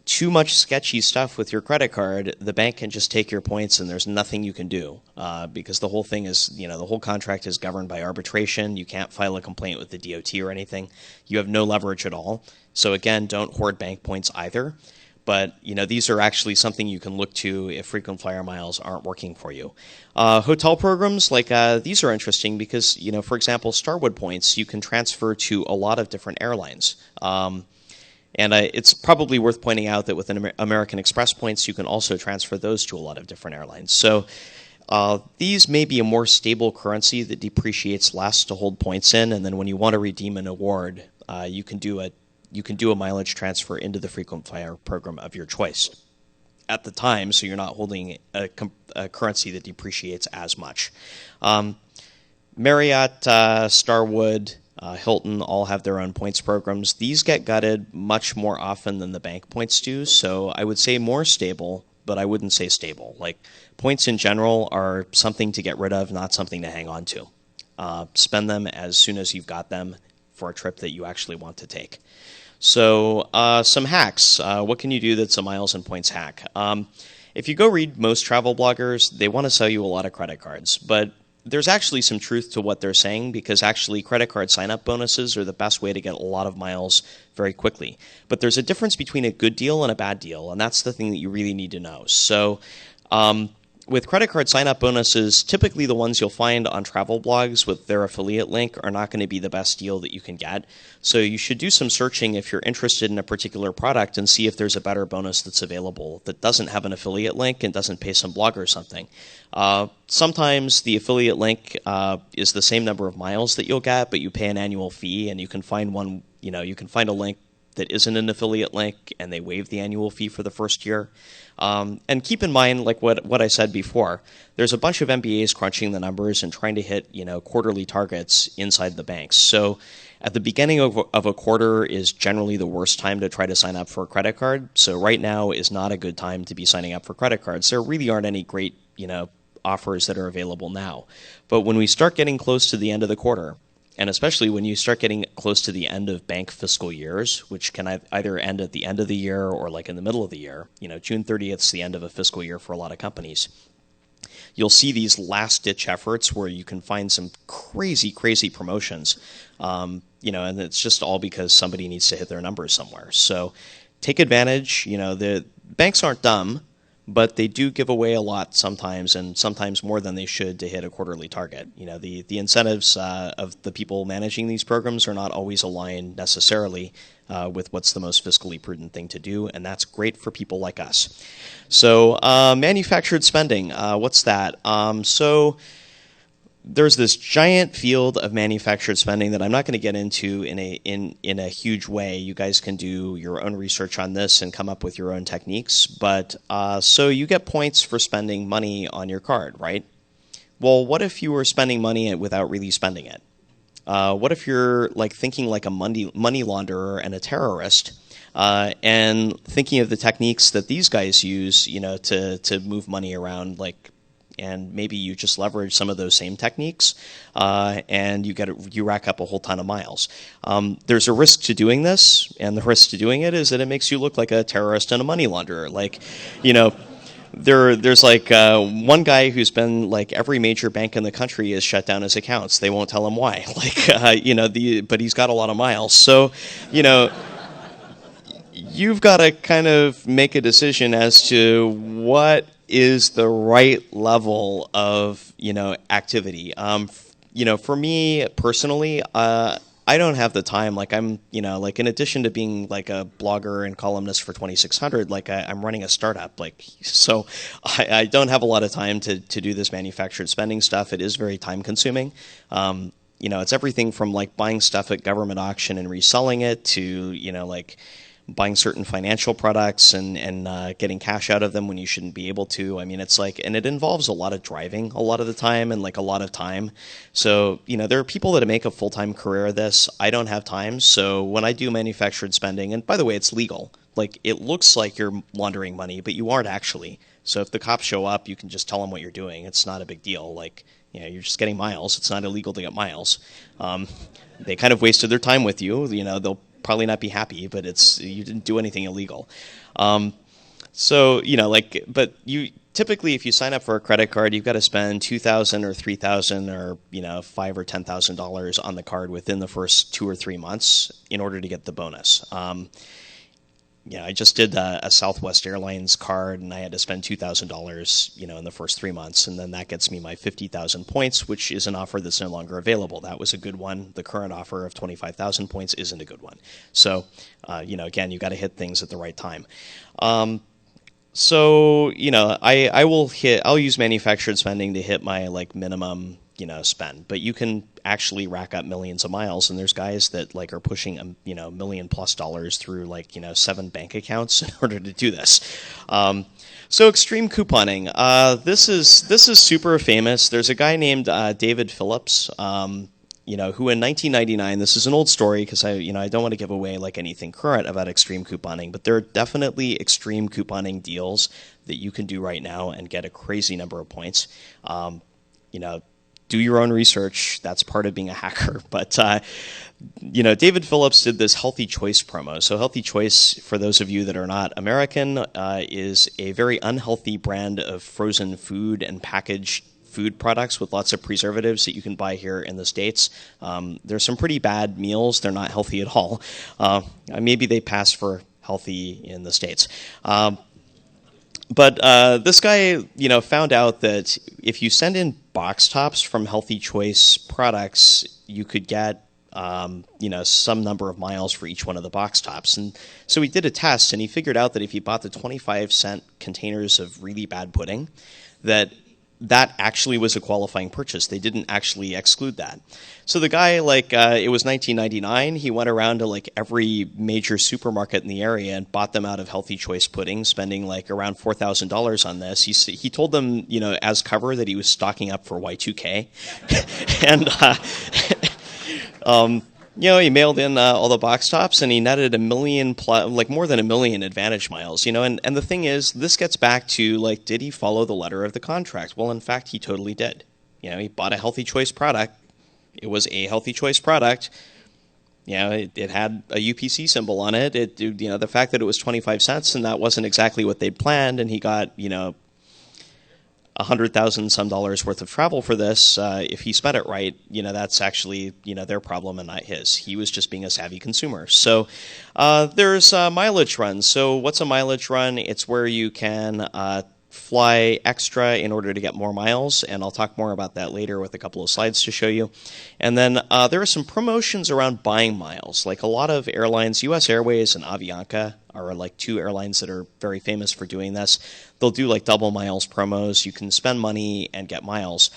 too much sketchy stuff with your credit card, the bank can just take your points and there's nothing you can do because the whole thing is, the whole contract is governed by arbitration. You can't file a complaint with the DOT or anything. You have no leverage at all. So again, don't hoard bank points either. But, these are actually something you can look to if frequent flyer miles aren't working for you. Hotel programs, these are interesting because, for example, Starwood points, you can transfer to a lot of different airlines. And it's probably worth pointing out that with American Express points, you can also transfer those to a lot of different airlines. So these may be a more stable currency that depreciates less to hold points in, and then when you want to redeem an award, you can do a mileage transfer into the frequent flyer program of your choice at the time, so you're not holding a currency that depreciates as much. Marriott, Starwood, Hilton all have their own points programs. These get gutted much more often than the bank points do, so I would say more stable, but I wouldn't say stable. Points in general are something to get rid of, not something to hang on to. Spend them as soon as you've got them for a trip that you actually want to take. So some hacks. What can you do that's a miles and points hack? If you go read most travel bloggers, they want to sell you a lot of credit cards, but there's actually some truth to what they're saying, because actually credit card sign-up bonuses are the best way to get a lot of miles very quickly. But there's a difference between a good deal and a bad deal, and that's the thing that you really need to know. So with credit card sign-up bonuses, typically the ones you'll find on travel blogs with their affiliate link are not going to be the best deal that you can get. So you should do some searching if you're interested in a particular product and see if there's a better bonus that's available that doesn't have an affiliate link and doesn't pay some blogger or something. Sometimes the affiliate link is the same number of miles that you'll get, but you pay an annual fee, and you can find one, you can find a link that isn't an affiliate link, and they waive the annual fee for the first year. And keep in mind, like what I said before, there's a bunch of MBAs crunching the numbers and trying to hit quarterly targets inside the banks. So at the beginning of a quarter is generally the worst time to try to sign up for a credit card. So right now is not a good time to be signing up for credit cards. There really aren't any great offers that are available now. But when we start getting close to the end of the quarter, and especially when you start getting close to the end of bank fiscal years, which can either end at the end of the year or like in the middle of the year, June 30th is the end of a fiscal year for a lot of companies. You'll see these last-ditch efforts where you can find some crazy, crazy promotions, and it's just all because somebody needs to hit their numbers somewhere. So take advantage. The banks aren't dumb, but they do give away a lot sometimes, and sometimes more than they should, to hit a quarterly target. The incentives of the people managing these programs are not always aligned necessarily with what's the most fiscally prudent thing to do, and that's great for people like us. So manufactured spending, what's that? So there's this giant field of manufactured spending that I'm not going to get into in a huge way. You guys can do your own research on this and come up with your own techniques. But so you get points for spending money on your card, right? Well, what if you were spending money without really spending it? What if you're thinking like a money launderer and a terrorist, and thinking of the techniques that these guys use, to move money around, and maybe you just leverage some of those same techniques, and you rack up a whole ton of miles. There's a risk to doing this, and the risk to doing it is that it makes you look like a terrorist and a money launderer. There's one guy who's been every major bank in the country has shut down his accounts. They won't tell him why. But he's got a lot of miles. So, you've got to kind of make a decision as to what is the right level of activity. For me personally, I don't have the time. I'm in addition to being a blogger and columnist for 2600, I'm running a startup. So I don't have a lot of time to do this manufactured spending stuff. It is very time consuming. It's everything from buying stuff at government auction and reselling it to buying certain financial products and getting cash out of them when you shouldn't be able to. I mean, and it involves a lot of driving a lot of the time and a lot of time. So, there are people that make a full-time career of this. I don't have time. So when I do manufactured spending, and by the way, it's legal. It looks like you're laundering money, but you aren't actually. So if the cops show up, you can just tell them what you're doing. It's not a big deal. You're just getting miles. It's not illegal to get miles. They kind of wasted their time with you. They'll probably not be happy, but you didn't do anything illegal. But you typically, if you sign up for a credit card, you've got to spend $2,000 or $3,000 or $5,000 or $10,000 on the card within the first 2 or 3 months in order to get the bonus. I just did a Southwest Airlines card, and I had to spend $2,000, in the first 3 months, and then that gets me my 50,000 points, which is an offer that's no longer available. That was a good one. The current offer of 25,000 points isn't a good one. So, again, you got to hit things at the right time. I'll use manufactured spending to hit my minimum spend, but you can actually rack up millions of miles, and there's guys that are pushing $1 million+ through 7 bank accounts in order to do this. So extreme couponing, this is super famous. There's a guy named David Phillips, who in 1999, this is an old story because I don't want to give away anything current about extreme couponing, but there are definitely extreme couponing deals that you can do right now and get a crazy number of points. Do your own research. That's part of being a hacker. But, David Phillips did this Healthy Choice promo. So Healthy Choice, for those of you that are not American, is a very unhealthy brand of frozen food and packaged food products with lots of preservatives that you can buy here in the States. There's some pretty bad meals. They're not healthy at all. Maybe they pass for healthy in the States. But this guy, found out that if you send in box tops from Healthy Choice products, you could get, some number of miles for each one of the box tops. And so he did a test, and he figured out that if he bought the 25-cent containers of really bad pudding, that that actually was a qualifying purchase. They didn't actually exclude that. So the guy, like, it was 1999. He went around to like every major supermarket in the area and bought them out of Healthy Choice pudding, spending like around $4,000 on this. He told them, you know, as cover that he was stocking up for Y2K, and you know, he mailed in all the box tops, and he netted more than 1 million Advantage miles. You know, and the thing is, this gets back to like, did he follow the letter of the contract? Well, in fact, he totally did. You know, he bought a Healthy Choice product. It was a Healthy Choice product. You know, it had a UPC symbol on it. You know, the fact that it was 25 cents and that wasn't exactly what they'd planned, and he got, you know, $100,000 some worth of travel for this. If he spent it right, you know, that's actually, you know, their problem and not his. He was just being a savvy consumer. So there's mileage runs. So what's a mileage run? It's where you can fly extra in order to get more miles, and I'll talk more about that later with a couple of slides to show you. And then there are some promotions around buying miles. Like a lot of airlines, US Airways and Avianca are like two airlines that are very famous for doing this. They'll do like double miles promos. You can spend money and get miles.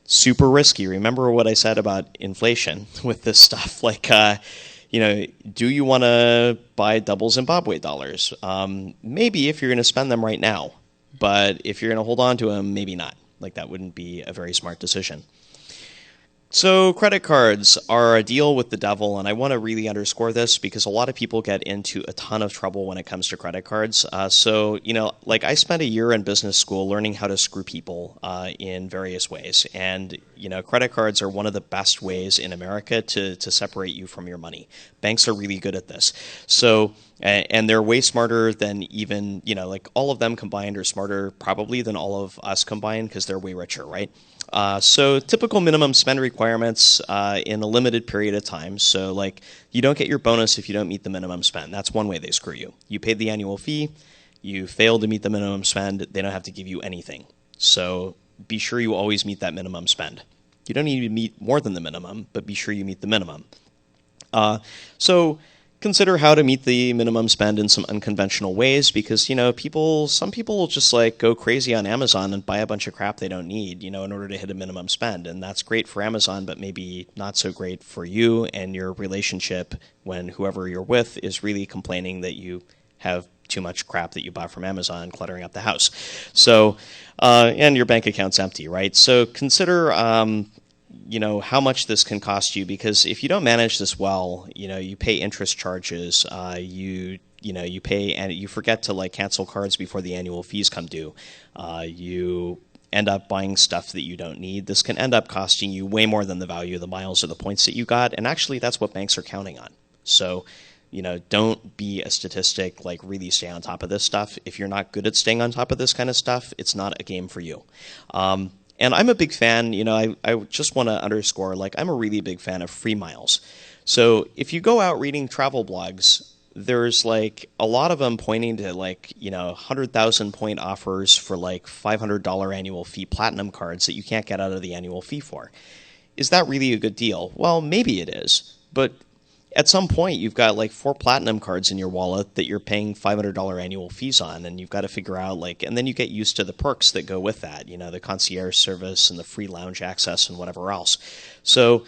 Super risky. Remember what I said about inflation with this stuff. Like, you know, do you want to buy double Zimbabwe dollars? Maybe if you're going to spend them right now. But if you're going to hold on to them, maybe not. Like, that wouldn't be a very smart decision. So credit cards are a deal with the devil, and I want to really underscore this because a lot of people get into a ton of trouble when it comes to credit cards. So, you know, like I spent a year in business school learning how to screw people in various ways. And, you know, credit cards are one of the best ways in America to separate you from your money. Banks are really good at this. So, and they're way smarter than even, you know, like all of them combined are smarter probably than all of us combined because they're way richer, right? So typical minimum spend requirements in a limited period of time. So like you don't get your bonus if you don't meet the minimum spend. That's one way they screw you. You paid the annual fee, you fail to meet the minimum spend, they don't have to give you anything. So be sure you always meet that minimum spend. You don't need to meet more than the minimum, but be sure you meet the minimum. So consider how to meet the minimum spend in some unconventional ways because, you know, some people will just like go crazy on Amazon and buy a bunch of crap they don't need, you know, in order to hit a minimum spend. And that's great for Amazon, but maybe not so great for you and your relationship when whoever you're with is really complaining that you have too much crap that you bought from Amazon cluttering up the house. So, and your bank account's empty, right? So consider, you know, how much this can cost you because if you don't manage this well, you know, you pay interest charges, you pay and you forget to like cancel cards before the annual fees come due. You end up buying stuff that you don't need. This can end up costing you way more than the value of the miles or the points that you got. And actually that's what banks are counting on. So, you know, don't be a statistic, like really stay on top of this stuff. If you're not good at staying on top of this kind of stuff, it's not a game for you. And I'm a big fan, you know, I just want to underscore, like, I'm a really big fan of free miles. So if you go out reading travel blogs, there's like a lot of them pointing to like, you know, 100,000 point offers for like $500 annual fee platinum cards that you can't get out of the annual fee for. Is that really a good deal? Well, maybe it is, but at some point you've got like 4 platinum cards in your wallet that you're paying $500 annual fees on, and you've got to figure out like, and then you get used to the perks that go with that, you know, the concierge service and the free lounge access and whatever else. So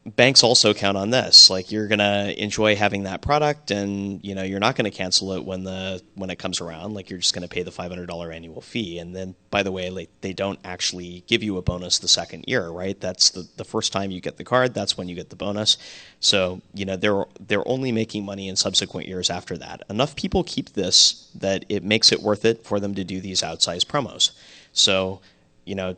banks also count on this. Like you're going to enjoy having that product and, you know, you're not going to cancel it when it comes around. Like you're just going to pay the $500 annual fee. And then, by the way, like they don't actually give you a bonus the second year, right? That's the first time you get the card. That's when you get the bonus. So, you know, they're only making money in subsequent years after that. Enough people keep this that it makes it worth it for them to do these outsized promos. So, you know,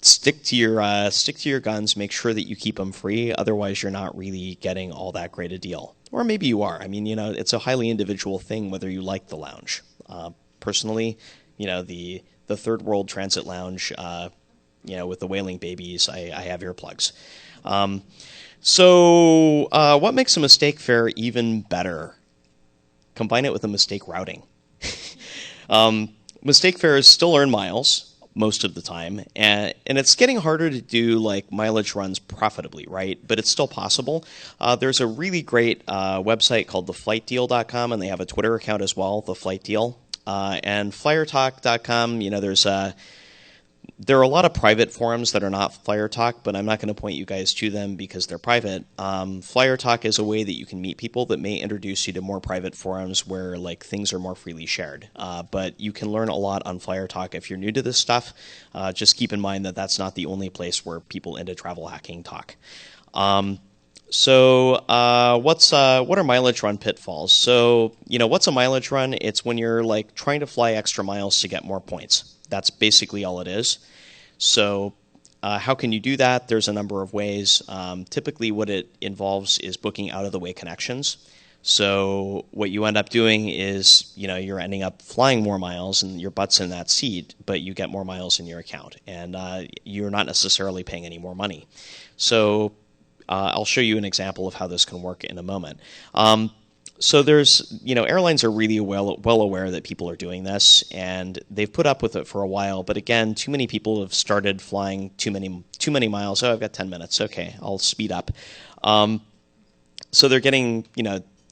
stick to your guns. Make sure that you keep them free. Otherwise, you're not really getting all that great a deal. Or maybe you are. I mean, you know, it's a highly individual thing whether you like the lounge. Personally, you know, the third world transit lounge, you know, with the wailing babies, I have earplugs. So what makes a mistake fare even better? Combine it with a mistake routing. Mistake fares still earn miles most of the time, and it's getting harder to do like mileage runs profitably, right? But it's still possible. There's a really great website called theflightdeal.com, and they have a Twitter account as well, The Flight Deal. And flyertalk.com, you know, there's there are a lot of private forums that are not Flyer Talk, but I'm not going to point you guys to them because they're private. Flyer Talk is a way that you can meet people that may introduce you to more private forums where like things are more freely shared. But you can learn a lot on Flyer Talk if you're new to this stuff. Just keep in mind that that's not the only place where people into travel hacking talk. What are mileage run pitfalls? So, what's a mileage run? It's when you're like trying to fly extra miles to get more points. That's basically all it is. So how can you do that? There's a number of ways. Typically what it involves is booking out-of-the-way connections. So what you end up doing is, you're ending up flying more miles and your butt's in that seat, but you get more miles in your account. And you're not necessarily paying any more money. So I'll show you an example of how this can work in a moment. So there's, airlines are really well aware that people are doing this, and they've put up with it for a while. But again, too many people have started flying too many miles. Oh, I've got 10 minutes. Okay, I'll speed up. So they're getting,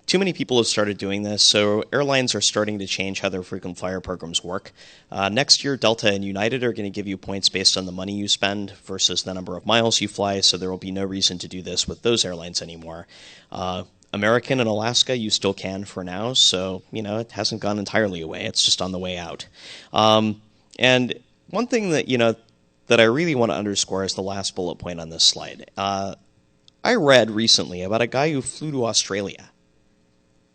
too many people have started doing this. So airlines are starting to change how their frequent flyer programs work. Next year, Delta and United are going to give you points based on the money you spend versus the number of miles you fly. So there will be no reason to do this with those airlines anymore. American and Alaska, you still can for now, so, it hasn't gone entirely away. It's just on the way out. And one thing that, that I really want to underscore is the last bullet point on this slide. I read recently about a guy who flew to Australia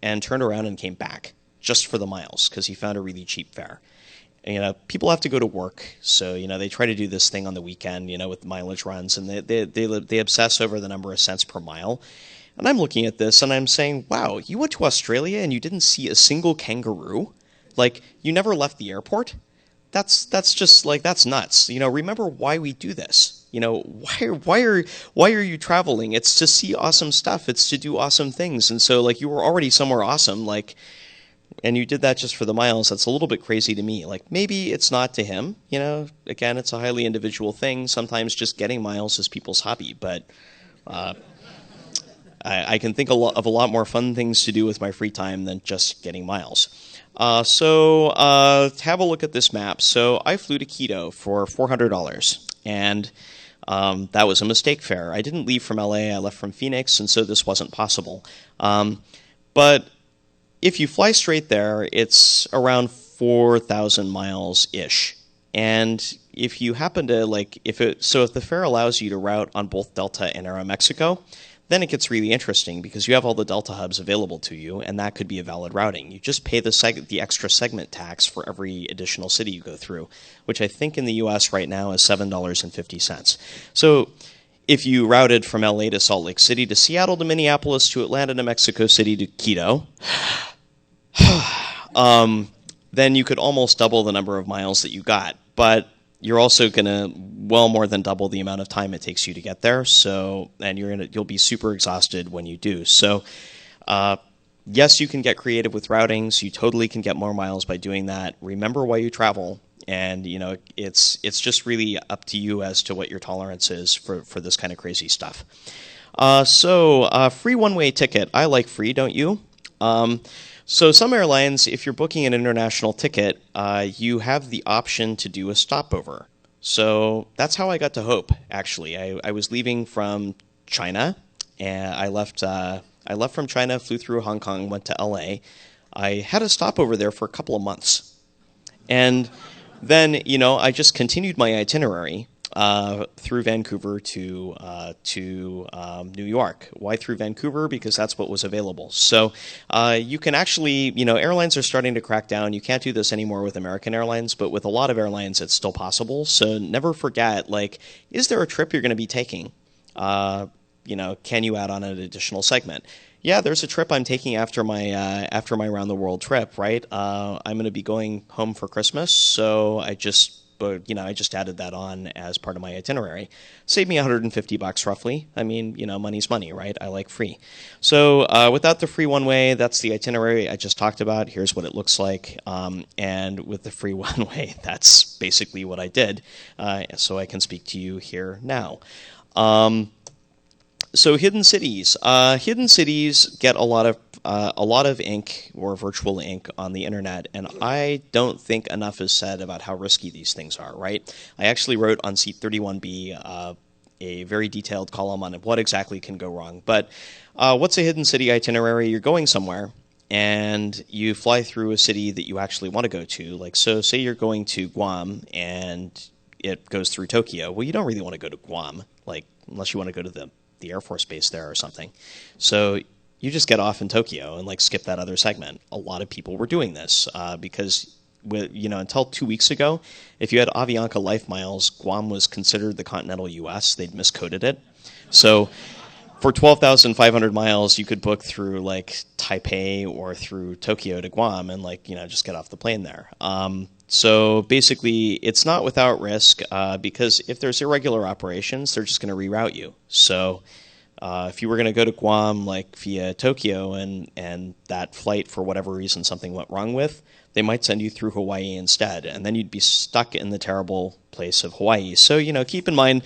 and turned around and came back just for the miles because he found a really cheap fare. And, people have to go to work, so, they try to do this thing on the weekend, with mileage runs, and they obsess over the number of cents per mile. And I'm looking at this and I'm saying, wow, you went to Australia and you didn't see a single kangaroo? Like, you never left the airport? That's just like, that's nuts. Remember why we do this. Why are you traveling? It's to see awesome stuff. It's to do awesome things. And so, like, you were already somewhere awesome, like, and you did that just for the miles. That's a little bit crazy to me. Like, maybe it's not to him. Again, it's a highly individual thing. Sometimes just getting miles is people's hobby, but I can think of a lot more fun things to do with my free time than just getting miles. So have a look at this map. So I flew to Quito for $400, and that was a mistake fare. I didn't leave from LA, I left from Phoenix, and so this wasn't possible. But if you fly straight there, it's around 4,000 miles-ish. And if you happen to, if the fare allows you to route on both Delta and Aeromexico, then it gets really interesting because you have all the Delta hubs available to you, and that could be a valid routing. You just pay the extra segment tax for every additional city you go through, which I think in the U.S. right now is $7.50. So if you routed from LA to Salt Lake City to Seattle to Minneapolis to Atlanta to Mexico City to Quito, then you could almost double the number of miles that you got. But you're also going to well more than double the amount of time it takes you to get there. So, and you'll be super exhausted when you do. So, yes, you can get creative with routings. You totally can get more miles by doing that. Remember why you travel, and it's just really up to you as to what your tolerance is for this kind of crazy stuff. Free one-way ticket. I like free, don't you? So some airlines, if you're booking an international ticket, you have the option to do a stopover. So that's how I got to Hope, actually. I was leaving from China, and I left from China, flew through Hong Kong, went to LA. I had a stopover there for a couple of months. And then, I just continued my itinerary through Vancouver to New York. Why through Vancouver? Because that's what was available. So you can actually, airlines are starting to crack down. You can't do this anymore with American Airlines, but with a lot of airlines, it's still possible. So never forget, is there a trip you're going to be taking? Can you add on an additional segment? Yeah, there's a trip I'm taking after my around the world trip, right? I'm going to be going home for Christmas, so I just added that on as part of my itinerary. Saved me $150 roughly. I mean, money's money, right? I like free. So without the free one-way, that's the itinerary I just talked about. Here's what it looks like. And with the free one-way, that's basically what I did. So I can speak to you here now. So hidden cities. Hidden cities get a lot of a lot of ink or virtual ink on the internet, and I don't think enough is said about how risky these things are, right? I actually wrote on Seat 31B a very detailed column on what exactly can go wrong. But what's a hidden city itinerary? You're going somewhere, and you fly through a city that you actually want to go to. Like, so say you're going to Guam, and it goes through Tokyo. Well, you don't really want to go to Guam, like, unless you want to go to the Air Force Base there or something. So you just get off in Tokyo and like skip that other segment. A lot of people were doing this because until 2 weeks ago, if you had Avianca Life Miles, Guam was considered the continental U.S. They'd miscoded it. So for 12,500 miles, you could book through like Taipei or through Tokyo to Guam and just get off the plane there. So basically, it's not without risk because if there's irregular operations, they're just going to reroute you. So if you were going to go to Guam via Tokyo and that flight for whatever reason something went wrong with, they might send you through Hawaii instead, and then you'd be stuck in the terrible place of Hawaii. So, keep in mind,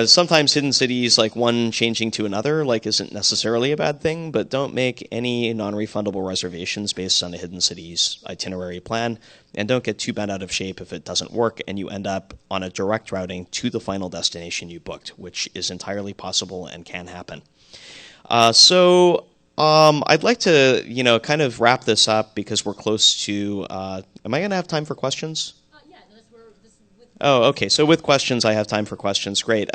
sometimes hidden cities, like one changing to another, isn't necessarily a bad thing, but don't make any non-refundable reservations based on a hidden city's itinerary plan, and don't get too bent out of shape if it doesn't work and you end up on a direct routing to the final destination you booked, which is entirely possible and can happen. I'd like to, kind of wrap this up because we're close to. Am I going to have time for questions? Oh, okay. So with questions, I have time for questions. Great.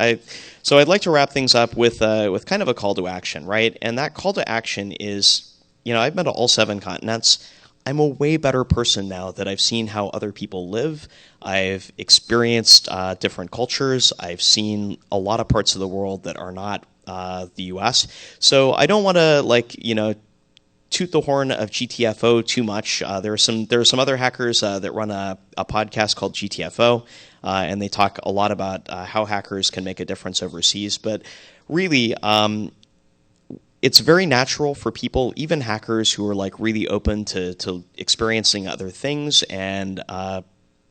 So I'd like to wrap things up with kind of a call to action, right? And that call to action is, I've been to all 7 continents. I'm a way better person now that I've seen how other people live. I've experienced different cultures. I've seen a lot of parts of the world that are not the U.S. So I don't want to toot the horn of GTFO too much. There are some other hackers that run a podcast called GTFO, and they talk a lot about how hackers can make a difference overseas. But really, it's very natural for people, even hackers who are really open to experiencing other things and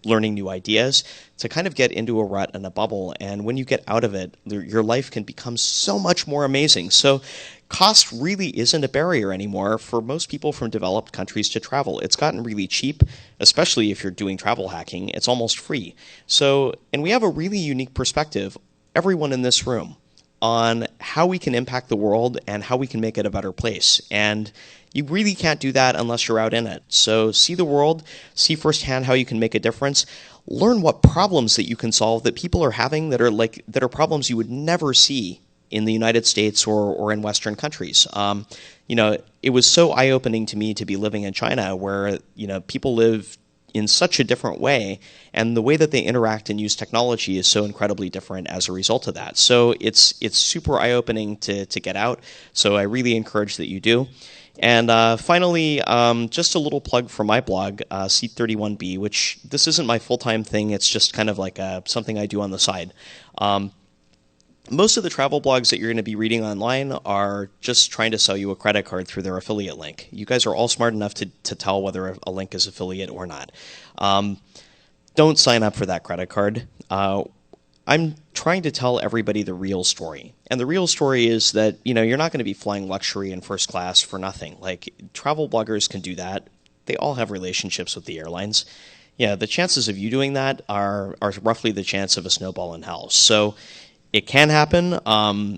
learning new ideas, to kind of get into a rut and a bubble. And when you get out of it, your life can become so much more amazing. So cost really isn't a barrier anymore for most people from developed countries to travel. It's gotten really cheap, especially if you're doing travel hacking. It's almost free. So, and we have a really unique perspective, everyone in this room, on how we can impact the world and how we can make it a better place. And you really can't do that unless you're out in it. So see the world, see firsthand how you can make a difference, learn what problems that you can solve that people are having that are problems you would never see in the United States or in Western countries. It was so eye-opening to me to be living in China where, people live in such a different way, and the way that they interact and use technology is so incredibly different as a result of that. So it's super eye-opening to get out. So I really encourage that you do. And finally, just a little plug for my blog, Seat 31B, which this isn't my full-time thing. It's just kind of like something I do on the side. Most of the travel blogs that you're going to be reading online are just trying to sell you a credit card through their affiliate link. You guys are all smart enough to tell whether a link is affiliate or not. Don't sign up for that credit card. I'm trying to tell everybody the real story. And the real story is that, you're not going to be flying luxury in first class for nothing. Travel bloggers can do that. They all have relationships with the airlines. Yeah, the chances of you doing that are roughly the chance of a snowball in hell. So it can happen.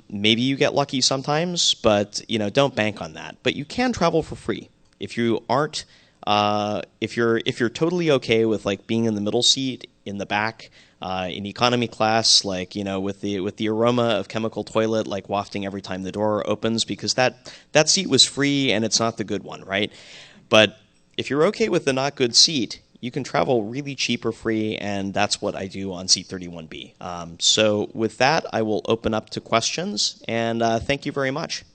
Maybe you get lucky sometimes, but don't bank on that. But you can travel for free if you aren't. If you're totally okay with being in the middle seat, in the back, in economy class, with the aroma of chemical toilet wafting every time the door opens, because that seat was free and it's not the good one, right? But if you're okay with the not good seat, you can travel really cheap or free, and that's what I do on Seat 31B. So with that, I will open up to questions, and thank you very much.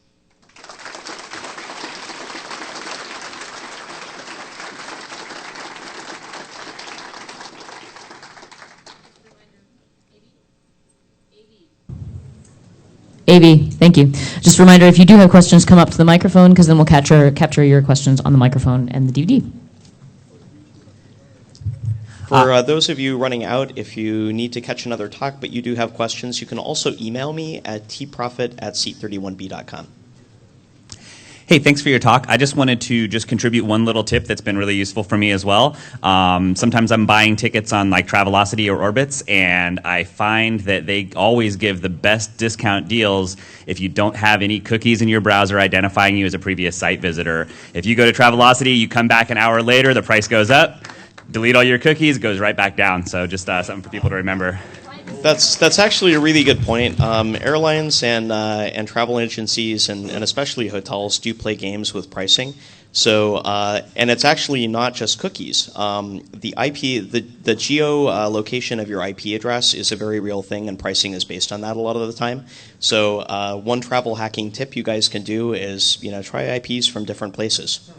AV, thank you. Just a reminder, if you do have questions, come up to the microphone, because then we'll capture your questions on the microphone and the DVD. For those of you running out, if you need to catch another talk but you do have questions, you can also email me at tprofit@seat31b.com. Hey, thanks for your talk. I just wanted to just contribute one little tip that's been really useful for me as well. Sometimes I'm buying tickets on like Travelocity or Orbitz, and I find that they always give the best discount deals if you don't have any cookies in your browser identifying you as a previous site visitor. If you go to Travelocity, you come back an hour later, the price goes up. Delete all your cookies, goes right back down. So just something for people to remember. That's actually a really good point. Airlines and travel agencies and especially hotels do play games with pricing. So and it's actually not just cookies. The geolocation of your IP address is a very real thing, and pricing is based on that a lot of the time. So one travel hacking tip you guys can do is try IPs from different places.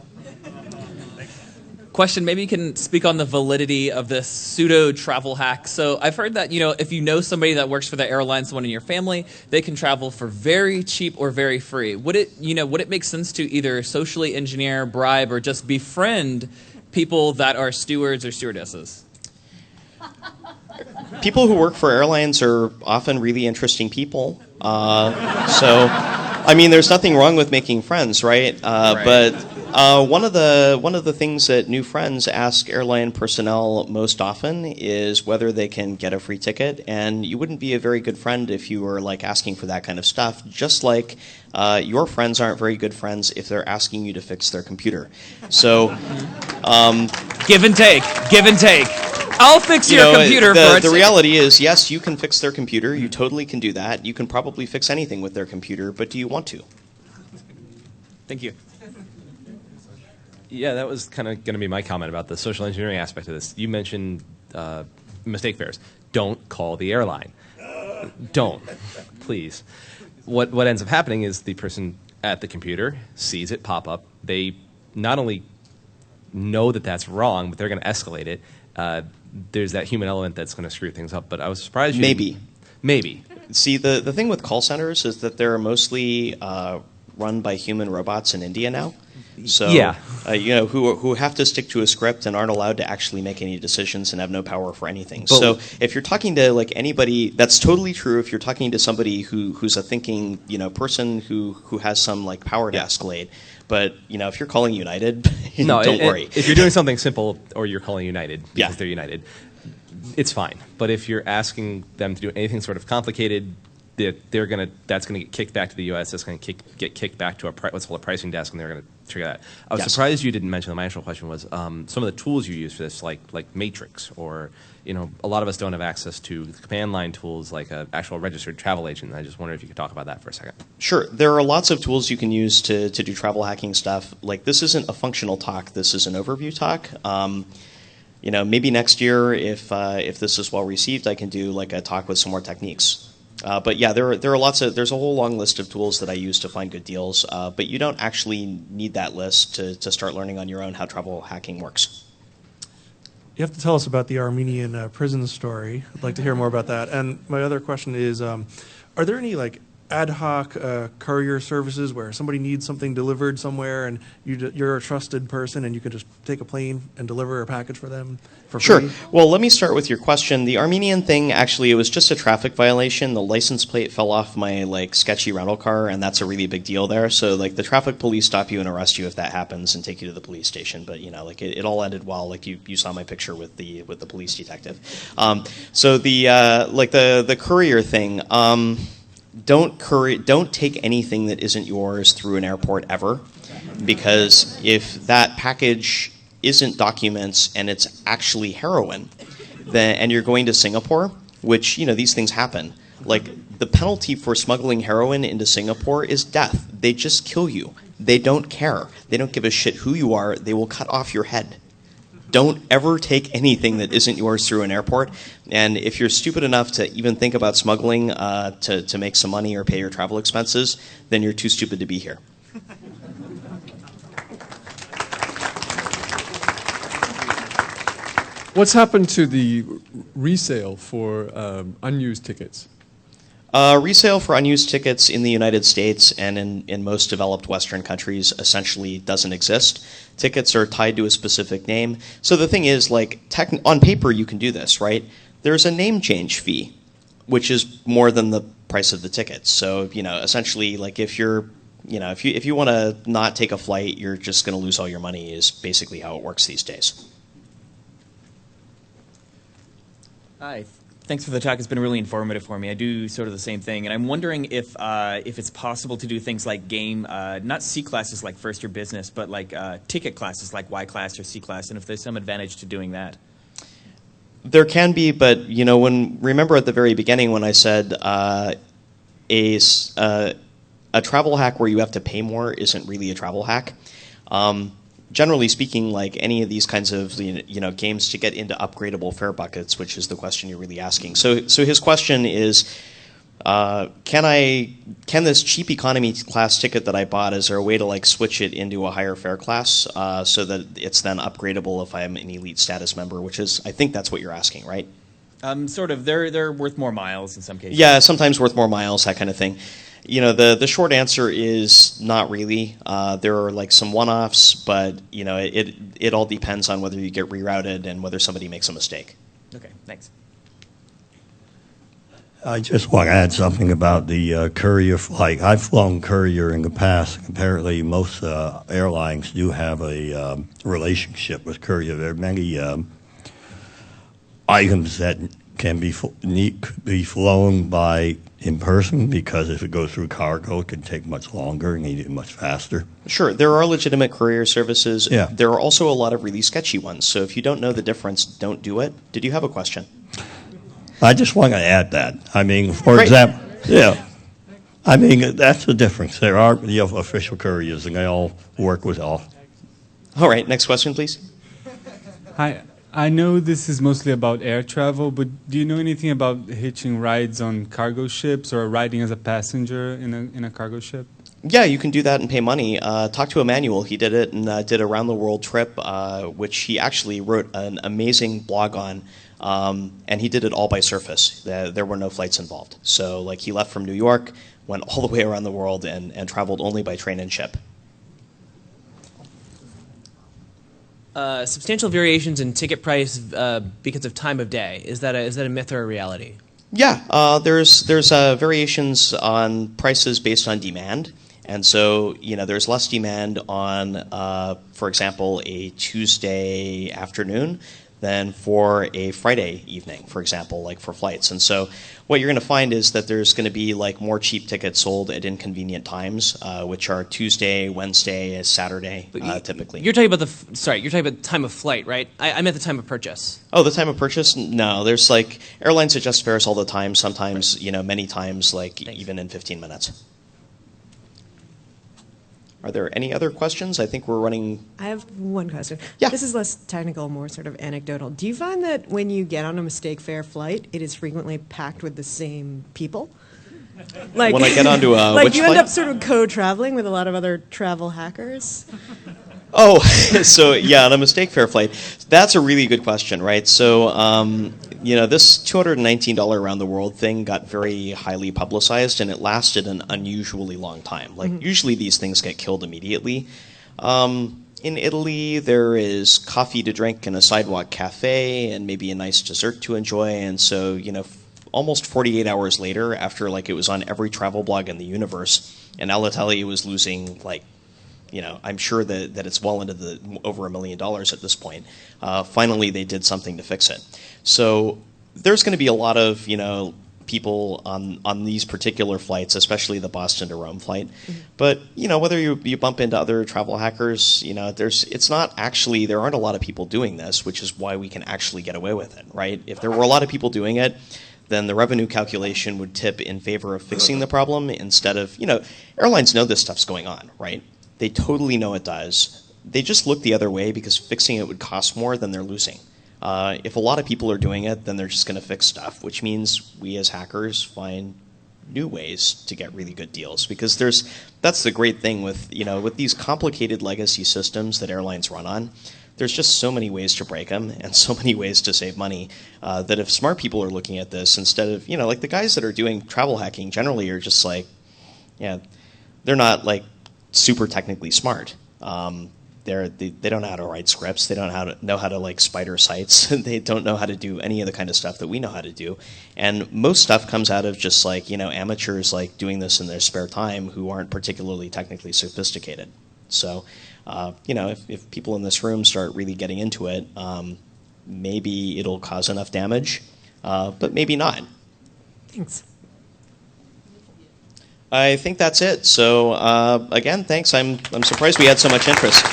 Question, maybe you can speak on the validity of this pseudo travel hack. So I've heard that, if you know somebody that works for the airline, someone in your family, they can travel for very cheap or very free. Would it make sense to either socially engineer, bribe, or just befriend people that are stewards or stewardesses? People who work for airlines are often really interesting people. There's nothing wrong with making friends, right? But one of the things that new friends ask airline personnel most often is whether they can get a free ticket, and you wouldn't be a very good friend if you were asking for that kind of stuff. Just like your friends aren't very good friends if they're asking you to fix their computer. So, give and take. I'll fix your computer for it. The reality is, yes, you can fix their computer. You totally can do that. You can probably fix anything with their computer, but do you want to? Thank you. Yeah, that was kind of going to be my comment about the social engineering aspect of this. You mentioned mistake fares. Don't call the airline. Don't, please. What ends up happening is the person at the computer sees it pop up. They not only know that that's wrong, but they're going to escalate it. There's that human element that's going to screw things up. But I was surprised you Maybe. See, the thing with call centers is that they're mostly run by human robots in India now. So, yeah. Who have to stick to a script and aren't allowed to actually make any decisions and have no power for anything. But so if you're talking to anybody, that's totally true. If you're talking to somebody who's a thinking person who has some power to escalate. But if you're calling United, don't worry. If you're doing something simple or you're calling United because they're United, it's fine. But if you're asking them to do anything sort of complicated, that's gonna get kicked back to the U.S. That's gonna get kicked back to what's called a pricing desk, and they're gonna trigger that. I was surprised you didn't mention. My actual question was some of the tools you use for this, like Matrix, or a lot of us don't have access to the command line tools like an actual registered travel agent. I just wondered if you could talk about that for a second. Sure, there are lots of tools you can use to do travel hacking stuff. This isn't a functional talk. This is an overview talk. Maybe next year, if this is well received, I can do a talk with some more techniques. But yeah, there's a whole long list of tools that I use to find good deals, but you don't actually need that list to start learning on your own how travel hacking works. You have to tell us about the Armenian prison story. I'd like to hear more about that. And my other question is, are there any ad hoc courier services where somebody needs something delivered somewhere and you're a trusted person and you can just take a plane and deliver a package for them for free? Sure. Well, let me start with your question. The Armenian thing, actually, it was just a traffic violation. The license plate fell off my sketchy rental car, and that's a really big deal there. So the traffic police stop you and arrest you if that happens and take you to the police station. But it all ended well. You saw my picture with the police detective. So the courier thing. Don't take anything that isn't yours through an airport ever, because if that package isn't documents and it's actually heroin, and you're going to Singapore, which these things happen. The penalty for smuggling heroin into Singapore is death. They just kill you. They don't care. They don't give a shit who you are. They will cut off your head. Don't ever take anything that isn't yours through an airport. And if you're stupid enough to even think about smuggling to make some money or pay your travel expenses, then you're too stupid to be here. What's happened to the resale for unused tickets? Resale for unused tickets in the United States and in most developed Western countries essentially doesn't exist. Tickets are tied to a specific name. So the thing is, on paper you can do this, right? There's a name change fee, which is more than the price of the tickets. So, essentially, if you're if you want to not take a flight, you're just going to lose all your money. Is basically how it works these days. Hi. Thanks for the talk. It's been really informative for me. I do sort of the same thing, and I'm wondering if it's possible to do things like game, not C classes like first year business, but like ticket classes like Y class or C class, and if there's some advantage to doing that. There can be, but remember at the very beginning when I said a travel hack where you have to pay more isn't really a travel hack. Generally speaking, like any of these kinds of games to get into upgradable fare buckets, which is the question you're really asking. So his question is, can this cheap economy class ticket that I bought, is there a way to like switch it into a higher fare class so that it's then upgradable if I'm an elite status member? Which is, I think that's what you're asking, right? Sort of. They're worth more miles in some cases. Yeah, sometimes worth more miles, that kind of thing. The short answer is not really. There are like some one-offs, but it all depends on whether you get rerouted and whether somebody makes a mistake. Okay, thanks. I just want to add something about the courier flight. I've flown courier in the past. Apparently, most airlines do have a relationship with courier. There are many items that can be flown by in person, because if it goes through cargo, it can take much longer and need it much faster. Sure, there are legitimate courier services. Yeah. There are also a lot of really sketchy ones. So if you don't know the difference, don't do it. Did you have a question? I just want to add that. I mean, for example, yeah. I mean, that's the difference. There are official couriers, and they all work with all. All right, next question, please. Hi. I know this is mostly about air travel, but do you know anything about hitching rides on cargo ships or riding as a passenger in a cargo ship? Yeah, you can do that and pay money. Talk to Emmanuel. He did it and did a round-the-world trip, which he actually wrote an amazing blog on, and he did it all by surface. There were no flights involved. So like he left from New York, went all the way around the world, and traveled only by train and ship. Substantial variations in ticket price because of time of day. Is that a myth or a reality? Yeah, there's variations on prices based on demand, and so there's less demand on, for example, a Tuesday afternoon than for a Friday evening, for example, like for flights. And so what you're going to find is that there's going to be like more cheap tickets sold at inconvenient times, which are Tuesday, Wednesday, Saturday, typically. You're talking about you're talking about the time of flight, right? I meant the time of purchase. Oh, the time of purchase? No, there's like airlines adjust fares all the time. Sometimes, many times, like even in 15 minutes. Are there any other questions? I think we're running. I have one question. Yeah. This is less technical, more sort of anecdotal. Do you find that when you get on a mistake fare flight, it is frequently packed with the same people? Like, when I get onto a like which you flight? end up sort of co-traveling with a lot of other travel hackers? Oh, so yeah, on a mistake fare flight. That's a really good question, right? So, this $219 around the world thing got very highly publicized, and it lasted an unusually long time. Like, usually these things get killed immediately. In Italy, there is coffee to drink in a sidewalk cafe and maybe a nice dessert to enjoy. And so, almost 48 hours later, after like it was on every travel blog in the universe, and Alitalia was losing like, I'm sure that it's well into the over $1 million at this point. Finally, they did something to fix it. So there's going to be a lot of people on these particular flights, especially the Boston to Rome flight. But whether you bump into other travel hackers, there aren't a lot of people doing this, which is why we can actually get away with it, right? If there were a lot of people doing it, then the revenue calculation would tip in favor of fixing the problem instead of airlines know this stuff's going on, right? They totally know it does. They just look the other way because fixing it would cost more than they're losing. If a lot of people are doing it, then they're just going to fix stuff, which means we as hackers find new ways to get really good deals. Because that's the great thing with these complicated legacy systems that airlines run on. There's just so many ways to break them and so many ways to save money that if smart people are looking at this instead of like the guys that are doing travel hacking generally are just like, they're not like super technically smart. they don't know how to write scripts. They don't know how to like spider sites. They don't know how to do any of the kind of stuff that we know how to do. And most stuff comes out of just like, amateurs like doing this in their spare time who aren't particularly technically sophisticated. So, if people in this room start really getting into it, maybe it'll cause enough damage, but maybe not. Thanks. I think that's it. So again, thanks. I'm surprised we had so much interest.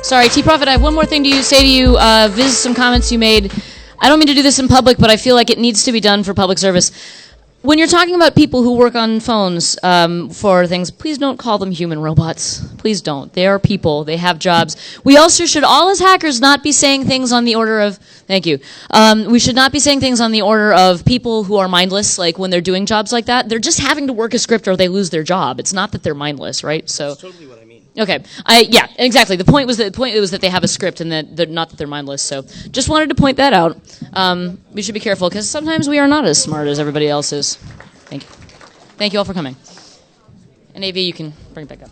Sorry, T-Prophet, I have one more thing to say to you. Viz, some comments you made. I don't mean to do this in public, but I feel like it needs to be done for public service. When you're talking about people who work on phones for things, please don't call them human robots. Please don't. They are people. They have jobs. We also should, all as hackers, not be saying things on the order of, thank you, we should not be saying things on the order of people who are mindless, like when they're doing jobs like that. They're just having to work a script or they lose their job. It's not that they're mindless, right? So that's totally what I mean. Okay. Yeah, exactly. The point was that they have a script and that they're not that they're mindless. So just wanted to point that out. We should be careful because sometimes we are not as smart as everybody else is. Thank you. Thank you all for coming. And AV, you can bring it back up.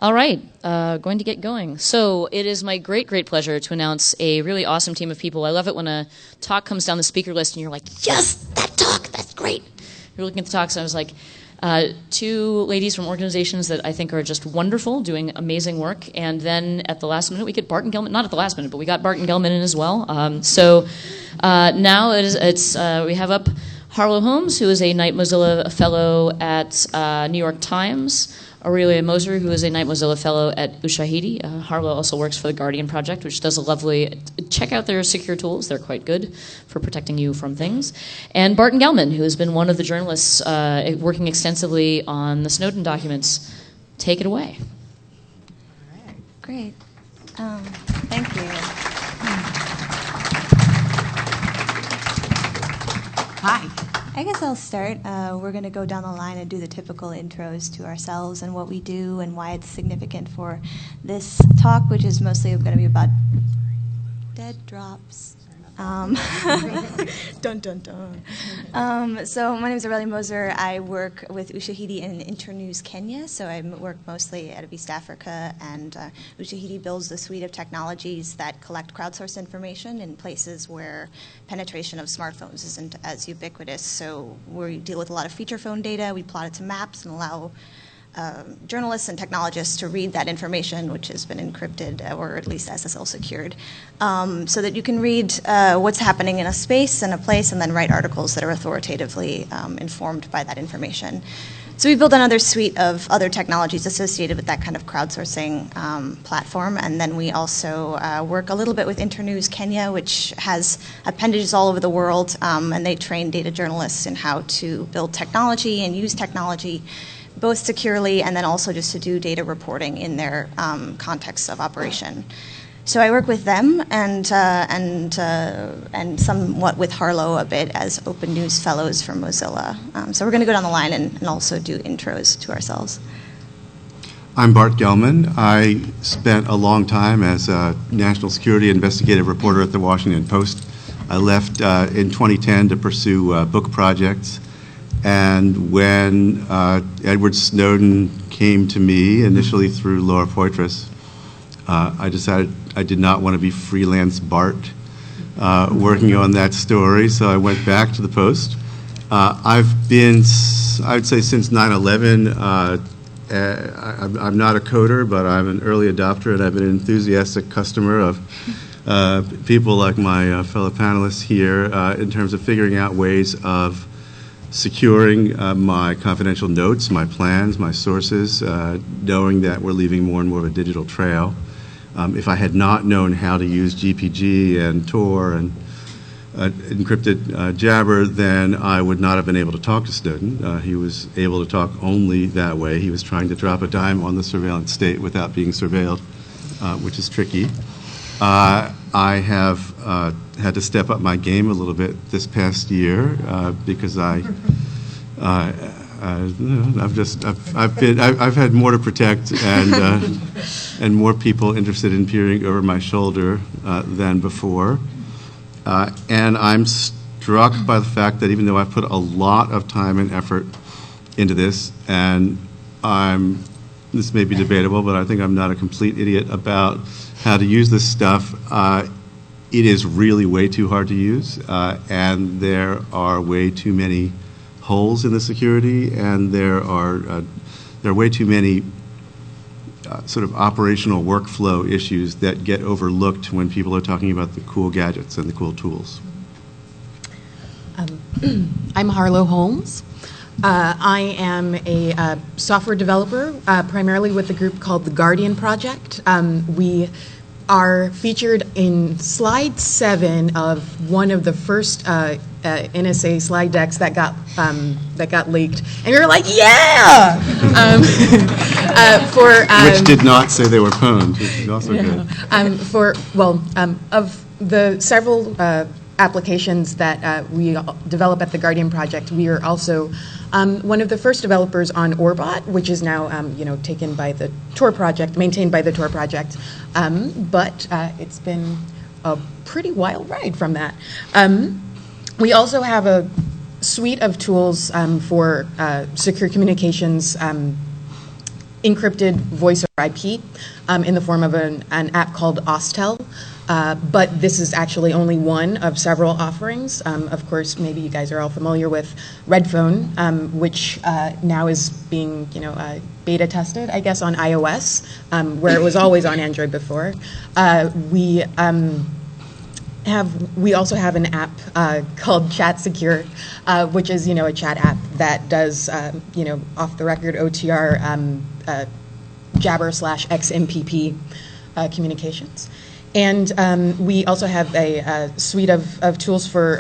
All right, going to get going. So it is my great, great pleasure to announce a really awesome team of people. I love it when a talk comes down the speaker list and you're like, yes, that talk, that's great. You're looking at the talks and I was like, two ladies from organizations that I think are just wonderful, doing amazing work. And then at the last minute, we get Barton Gelman, not at the last minute, but we got Barton Gelman in as well. Now we have up Harlow Holmes, who is a Knight Mozilla Fellow at New York Times, Aurelia Moser, who is a Knight Mozilla Fellow at Ushahidi. Harlow also works for the Guardian Project, which does a lovely, check out their secure tools. They're quite good for protecting you from things. And Barton Gelman, who has been one of the journalists working extensively on the Snowden documents. Take it away. All right. Great. Thank you. Hi. I guess I'll start. We're going to go down the line and do the typical intros to ourselves and what we do and why it's significant for this talk, which is mostly going to be about dead drops. Dun, dun, dun. So my name is Aurelia Moser. I work with Ushahidi in Internews Kenya. So I work mostly out of East Africa, and Ushahidi builds the suite of technologies that collect crowdsourced information in places where penetration of smartphones isn't as ubiquitous. So we deal with a lot of feature phone data. We plot it to maps and allow journalists and technologists to read that information, which has been encrypted or at least SSL secured, so that you can read what's happening in a space and a place and then write articles that are authoritatively informed by that information. So we built another suite of other technologies associated with that kind of crowdsourcing platform. And then we also work a little bit with Internews Kenya, which has appendages all over the world, and they train data journalists in how to build technology and use technology both securely and then also just to do data reporting in their context of operation. So I work with them and somewhat with Harlow a bit as Open News Fellows for Mozilla. So we're going to go down the line and also do intros to ourselves. I'm Bart Gelman. I spent a long time as a national security investigative reporter at the Washington Post. I left in 2010 to pursue book projects. And when Edward Snowden came to me, initially through Laura Poitras, I decided I did not want to be freelance Bart working on that story, so I went back to the Post. I've been, I would say since 9/11, I'm not a coder, but I'm an early adopter, and I've been an enthusiastic customer of people like my fellow panelists here in terms of figuring out ways of securing my confidential notes, my plans, my sources, knowing that we're leaving more and more of a digital trail. If I had not known how to use GPG and Tor and encrypted Jabber, then I would not have been able to talk to Snowden. He was able to talk only that way. He was trying to drop a dime on the surveillance state without being surveilled, which is tricky. I have had to step up my game a little bit this past year because I've had more to protect and more people interested in peering over my shoulder than before. And I'm struck by the fact that even though I've put a lot of time and effort into this, and this may be debatable, but I think I'm not a complete idiot about how to use this stuff. It is really way too hard to use, and there are way too many holes in the security, and there are way too many sort of operational workflow issues that get overlooked when people are talking about the cool gadgets and the cool tools. I'm Harlow Holmes. I am a software developer, primarily with a group called the Guardian Project. We are featured in slide 7 of one of the first NSA slide decks that got leaked, and we were like, yeah! Which did not say they were pwned, which is also good. Of the several applications that we develop at the Guardian Project, we are also one of the first developers on Orbot, which is now taken by the Tor project, maintained by the Tor project, but it's been a pretty wild ride from that. We also have a suite of tools for secure communications encrypted voice over IP in the form of an app called Ostel. But this is actually only one of several offerings. Of course, maybe you guys are all familiar with Redphone, which now is being, beta tested, I guess, on iOS, where it was always on Android before. We also have an app called Chat Secure, which is, a chat app that does, off the record OTR Jabber/XMPP communications. And we also have a suite of tools for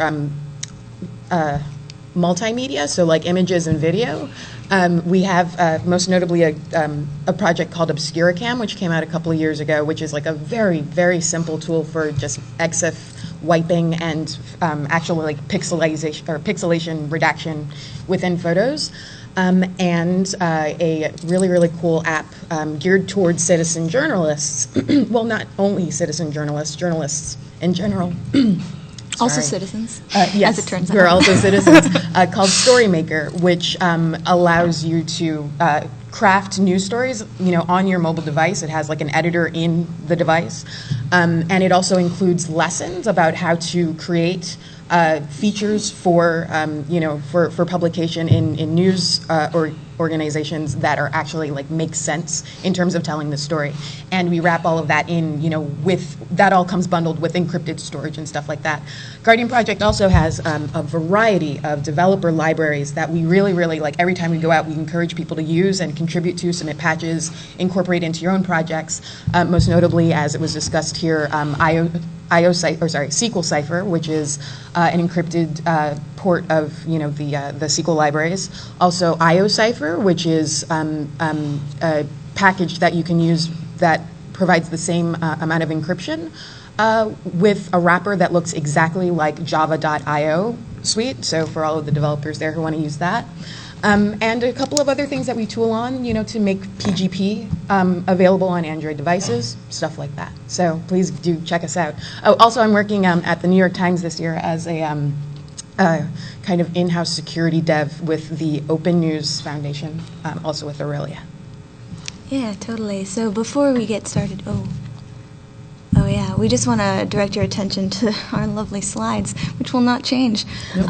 multimedia, so like images and video. We have most notably a project called Obscuracam, which came out a couple of years ago, which is like a very, very simple tool for just EXIF wiping and actual like pixelation redaction within photos. And a really, really cool app geared towards citizen journalists. Well, not only citizen journalists, journalists in general. Also citizens, yes, as it turns out. we're also citizens, called Storymaker, which allows you to craft news stories, on your mobile device. It has like an editor in the device. And it also includes lessons about how to create features for publication in news organizations that are actually like make sense in terms of telling the story. And we wrap all of that in, with that all comes bundled with encrypted storage and stuff like that. Guardian Project also has a variety of developer libraries that we really, really like. Every time we go out, we encourage people to use and contribute to, submit patches, incorporate into your own projects. Most notably, as it was discussed here, SQL Cipher, which is an encrypted port of the SQL libraries. Also, IO-Cipher, which is a package that you can use that provides the same amount of encryption with a wrapper that looks exactly like Java.io suite. So for all of the developers there who want to use that. And a couple of other things that we tool on, to make PGP available on Android devices, stuff like that. So please do check us out. Oh, also I'm working at the New York Times this year as a kind of in-house security dev with the Open News Foundation, also with Aurelia. Yeah, totally. So before we get started, yeah, we just want to direct your attention to our lovely slides, which will not change. You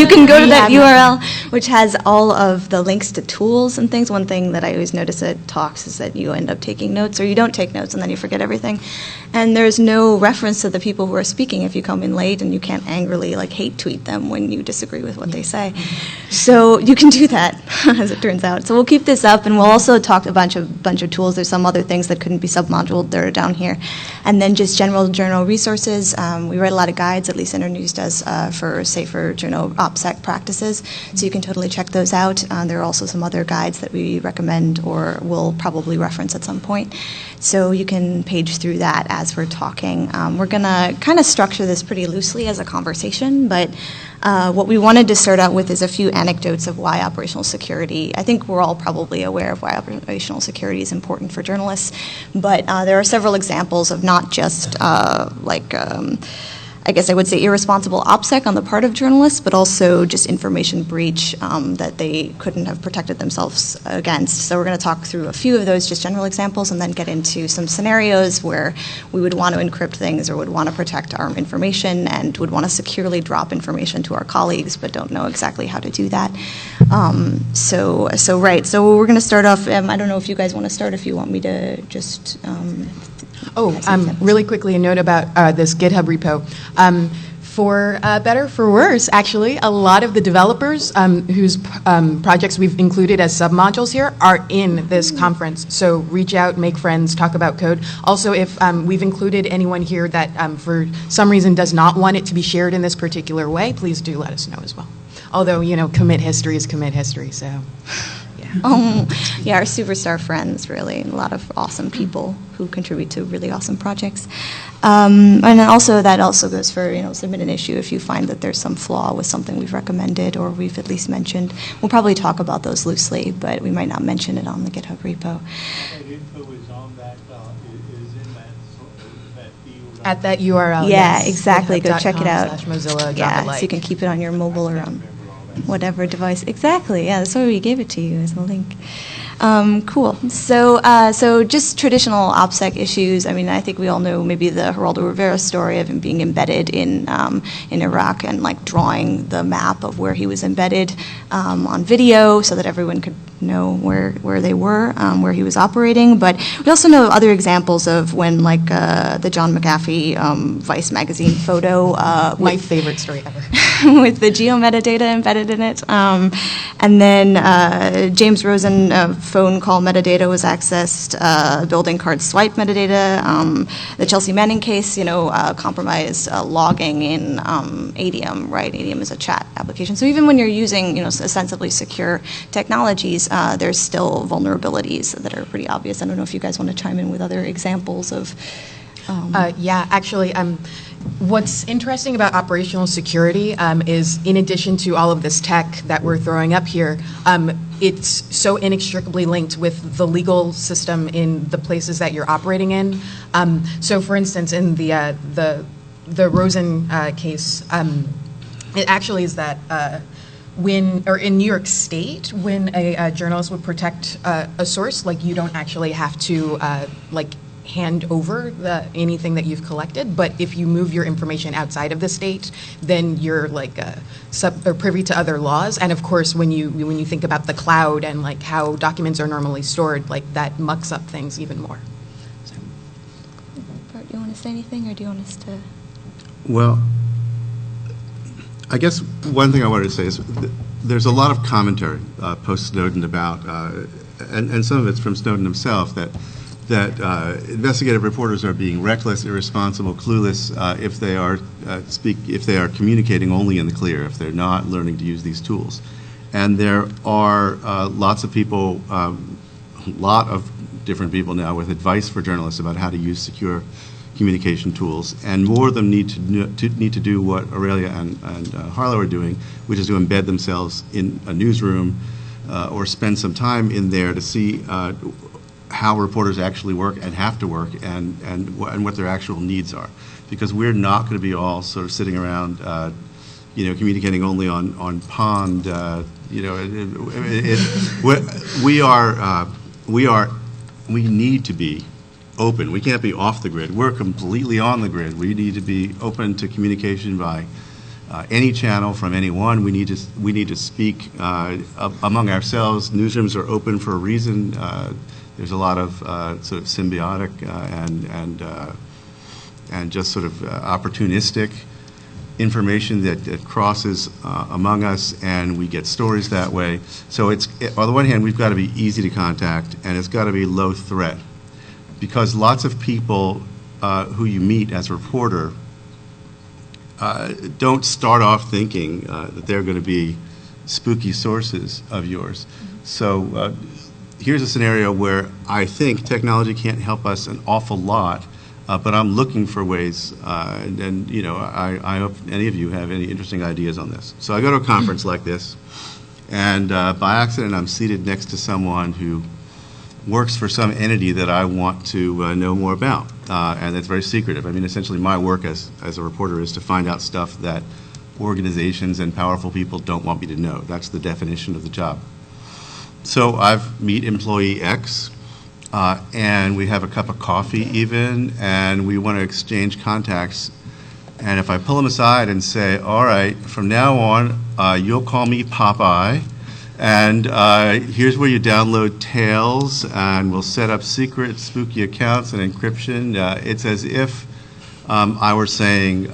can go to that URL, which has all of the links to tools and things. One thing that I always notice at talks is that you end up taking notes, or you don't take notes, and then you forget everything. And there's no reference to the people who are speaking if you come in late, and you can't angrily hate tweet them when you disagree with what they say. So you can do that, as it turns out. So we'll keep this up, and we'll also talk a bunch of tools. There's some other things that couldn't be submoduled that are down here. And then just general journal resources. We write a lot of guides, at least Internews does, for safer journal OPSEC practices. So you can totally check those out. There are also some other guides that we recommend or will probably reference at some point. So you can page through that as we're talking. We're going to kind of structure this pretty loosely as a conversation, but what we wanted to start out with is a few anecdotes of why operational security. I think we're all probably aware of why operational security is important for journalists, but there are several examples of not just I guess I would say irresponsible OPSEC on the part of journalists, but also just information breach that they couldn't have protected themselves against. So we're going to talk through a few of those just general examples and then get into some scenarios where we would want to encrypt things or would want to protect our information and would want to securely drop information to our colleagues but don't know exactly how to do that. So we're going to start off, I don't know if you guys want to start, if you want me to just... really quickly, a note about this GitHub repo. For better, for worse, actually, a lot of the developers whose projects we've included as submodules here are in this conference. So reach out, make friends, talk about code. Also, if we've included anyone here that for some reason does not want it to be shared in this particular way, please do let us know as well. Although, commit history is commit history, so... Our superstar friends, really, and a lot of awesome people who contribute to really awesome projects. And then also that also goes for, submit an issue if you find that there's some flaw with something we've recommended or we've at least mentioned. We'll probably talk about those loosely, but we might not mention it on the GitHub repo. That info is on that, is in that field. At that URL, yeah, yes. exactly. Go check it out. Mozilla, yeah, so you can keep it on your mobile or on whatever device. Exactly, yeah, that's why we gave it to you as a link. Cool. So just traditional OPSEC issues. I mean, I think we all know maybe the Geraldo Rivera story of him being embedded in Iraq and like drawing the map of where he was embedded on video so that everyone could know where they were, where he was operating. But we also know other examples of when like the John McAfee Vice magazine photo. My favorite story ever. With the geometadata embedded in it. And then James Rosen phone call metadata was accessed, building card swipe metadata, the Chelsea Manning case, compromise logging in ADM, right? ADM is a chat application. So even when you're using, ostensibly secure technologies, there's still vulnerabilities that are pretty obvious. I don't know if you guys want to chime in with other examples of. Yeah, actually, what's interesting about operational security is, in addition to all of this tech that we're throwing up here, it's so inextricably linked with the legal system in the places that you're operating in. So, for instance, in the Rosen case, it actually is that in New York State, when a journalist would protect a source, like you don't actually have to hand over anything that you've collected, but if you move your information outside of the state, then you're privy to other laws. And of course, when you think about the cloud and like how documents are normally stored, like that mucks up things even more. Bart, do you want to say anything, or do you want us to? Well, I guess one thing I wanted to say is there's a lot of commentary post-Snowden about, and some of it's from Snowden himself, that investigative reporters are being reckless, irresponsible, clueless if they are communicating only in the clear, if they're not learning to use these tools. And there are lots of people, a lot of different people now with advice for journalists about how to use secure communication tools, and more of them need to do what Aurelia and Harlow are doing, which is to embed themselves in a newsroom or spend some time in there to see how reporters actually work and have to work, and what their actual needs are, because we're not going to be all sort of sitting around, communicating only on Pond. We need to be open. We can't be off the grid. We're completely on the grid. We need to be open to communication by any channel from anyone. We need to speak among ourselves. Newsrooms are open for a reason. There's a lot of sort of symbiotic and just sort of opportunistic information that crosses among us, and we get stories that way. So on the one hand, we've got to be easy to contact, and it's got to be low threat, because lots of people who you meet as a reporter don't start off thinking that they're going to be spooky sources of yours. So here's a scenario where I think technology can't help us an awful lot, but I'm looking for ways, and I hope any of you have any interesting ideas on this. So I go to a conference like this, and by accident I'm seated next to someone who works for some entity that I want to know more about, and it's very secretive. I mean, essentially my work as a reporter is to find out stuff that organizations and powerful people don't want me to know. That's the definition of the job. So I've meet employee X, and we have a cup of coffee even, and we want to exchange contacts. And if I pull him aside and say, all right, from now on, you'll call me Popeye, and here's where you download Tails, and we'll set up secret spooky accounts and encryption. It's as if I were saying,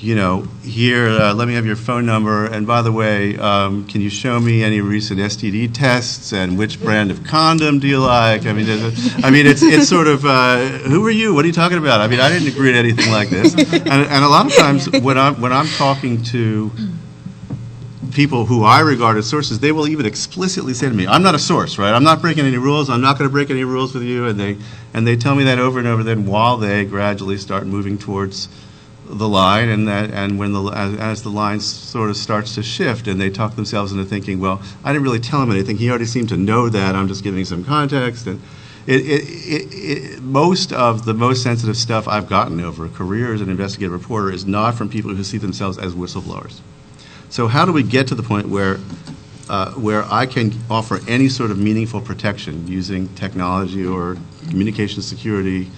here, let me have your phone number, and by the way, can you show me any recent STD tests, and which brand of condom do you like? I mean, it's sort of, who are you? What are you talking about? I mean, I didn't agree to anything like this. And a lot of times when I'm talking to people who I regard as sources, they will even explicitly say to me, I'm not a source, right? I'm not breaking any rules. I'm not going to break any rules with you. And they tell me that over and over. Then while they gradually start moving towards the line, and when as the line sort of starts to shift, and they talk themselves into thinking, well, I didn't really tell him anything. He already seemed to know that. I'm just giving some context. And most of the most sensitive stuff I've gotten over a career as an investigative reporter is not from people who see themselves as whistleblowers. So how do we get to the point where where I can offer any sort of meaningful protection using technology or communication security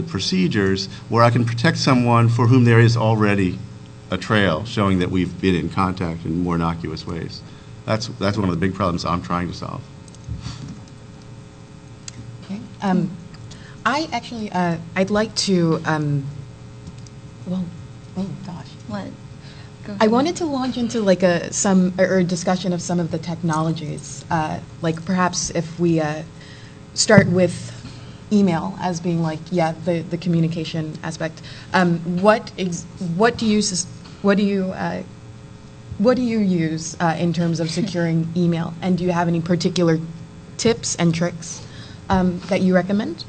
procedures, where I can protect someone for whom there is already a trail showing that we've been in contact in more innocuous ways. That's one of the big problems I'm trying to solve. Okay. I actually, I'd like to, well, oh gosh. What? I wanted to launch into like a discussion of some of the technologies, like perhaps if we start with email as being like, yeah, the communication aspect. What do you use in terms of securing email, and do you have any particular tips and tricks that you recommend?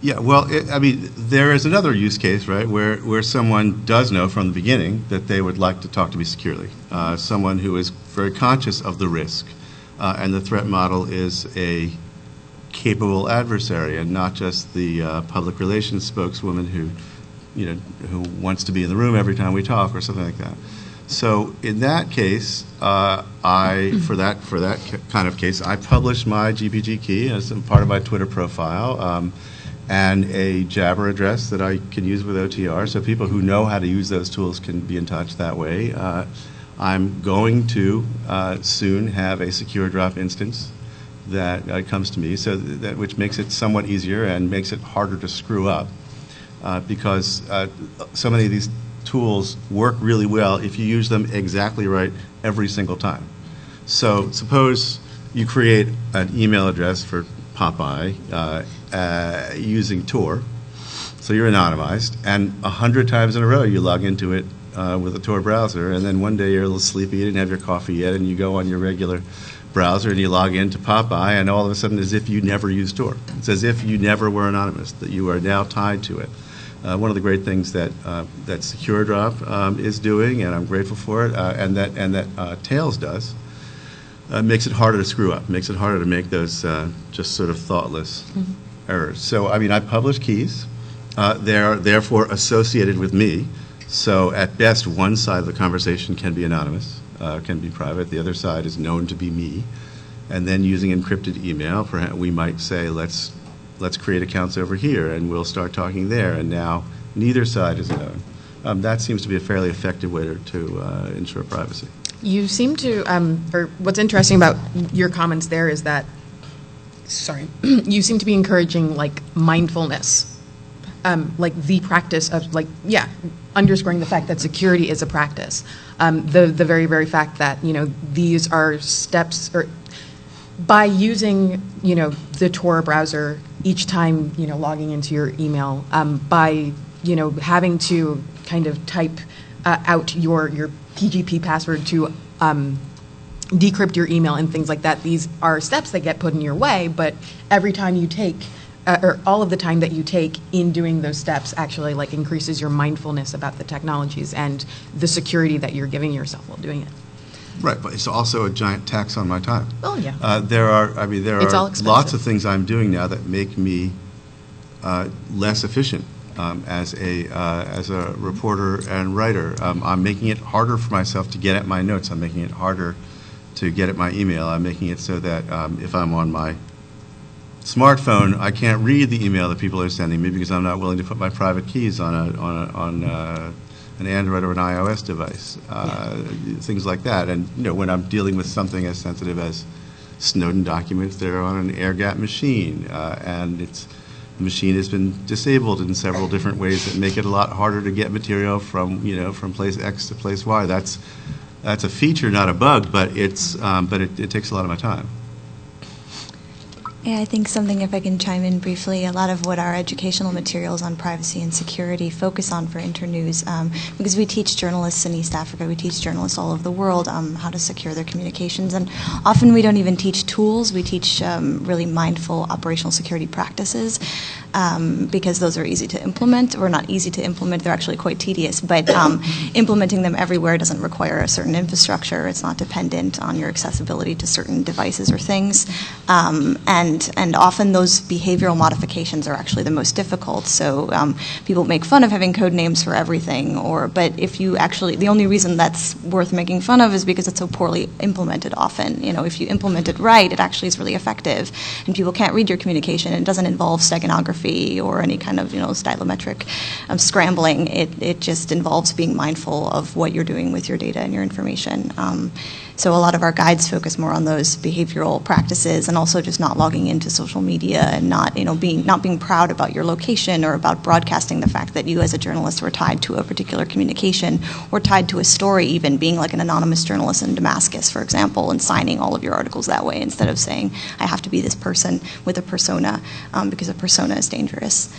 Yeah, well, I mean, there is another use case, right, where someone does know from the beginning that they would like to talk to me securely. Someone who is very conscious of the risk, and the threat model is a capable adversary and not just the public relations spokeswoman who wants to be in the room every time we talk or something like that. So in that case, for that kind of case, I publish my GPG key as part of my Twitter profile. And a Jabber address that I can use with OTR, so people who know how to use those tools can be in touch that way. I'm going to soon have a secure drop instance that comes to me, so which makes it somewhat easier and makes it harder to screw up, because so many of these tools work really well if you use them exactly right every single time. So suppose you create an email address for Popeye using Tor, so you're anonymized, and 100 times in a row you log into it with a Tor browser, and then one day you're a little sleepy, you didn't have your coffee yet, and you go on your regular browser and you log into Popeye, and all of a sudden, as if you never used Tor. It's as if you never were anonymous, that you are now tied to it. One of the great things that Secure Drop is doing, and I'm grateful for it, and that Tails does, makes it harder to screw up, makes it harder to make those just sort of thoughtless errors. So, I mean, I publish keys. They're therefore associated with me. So, at best, one side of the conversation can be anonymous, can be private. The other side is known to be me. And then using encrypted email, perhaps we might say, let's create accounts over here, and we'll start talking there. And now neither side is known. That seems to be a fairly effective way to ensure privacy. You seem to, or what's interesting about your comments there is that, you seem to be encouraging like mindfulness, like the practice of underscoring the fact that security is a practice. The very, very fact that, these are steps, or by using, the Tor browser each time, logging into your email, by, having to kind of type out your PGP password to decrypt your email and things like that. These are steps that get put in your way, but every time you take, or all of the time that you take in doing those steps actually like increases your mindfulness about the technologies and the security that you're giving yourself while doing it. Right, but it's also a giant tax on my time. Oh yeah. There are lots of things I'm doing now that make me less efficient as a reporter and writer. I'm making it harder for myself to get at my notes. I'm making it harder to get at my email. I'm making it so that if I'm on my smartphone, I can't read the email that people are sending me because I'm not willing to put my private keys on an Android or an iOS device. Things like that. And when I'm dealing with something as sensitive as Snowden documents, they're on an air-gapped machine, and the machine has been disabled in several different ways that make it a lot harder to get material from place X to place Y. That's a feature, not a bug, but it takes a lot of my time. Yeah, I think something, if I can chime in briefly, a lot of what our educational materials on privacy and security focus on for Internews, because we teach journalists in East Africa, we teach journalists all over the world how to secure their communications, and often we don't even teach tools, we teach really mindful operational security practices. because those are easy to implement, or not easy to implement, they're actually quite tedious, but implementing them everywhere doesn't require a certain infrastructure. It's not dependent on your accessibility to certain devices or things. And often those behavioral modifications are actually the most difficult. So people make fun of having code names for everything, but if you actually, the only reason that's worth making fun of is because it's so poorly implemented often. If you implement it right, it actually is really effective, and people can't read your communication. It doesn't involve steganography or any kind of stylometric scrambling. It just involves being mindful of what you're doing with your data and your information. So a lot of our guides focus more on those behavioral practices, and also just not logging into social media and not being proud about your location, or about broadcasting the fact that you as a journalist were tied to a particular communication or tied to a story, even being like an anonymous journalist in Damascus, for example, and signing all of your articles that way instead of saying I have to be this person with a persona, because a persona is dangerous.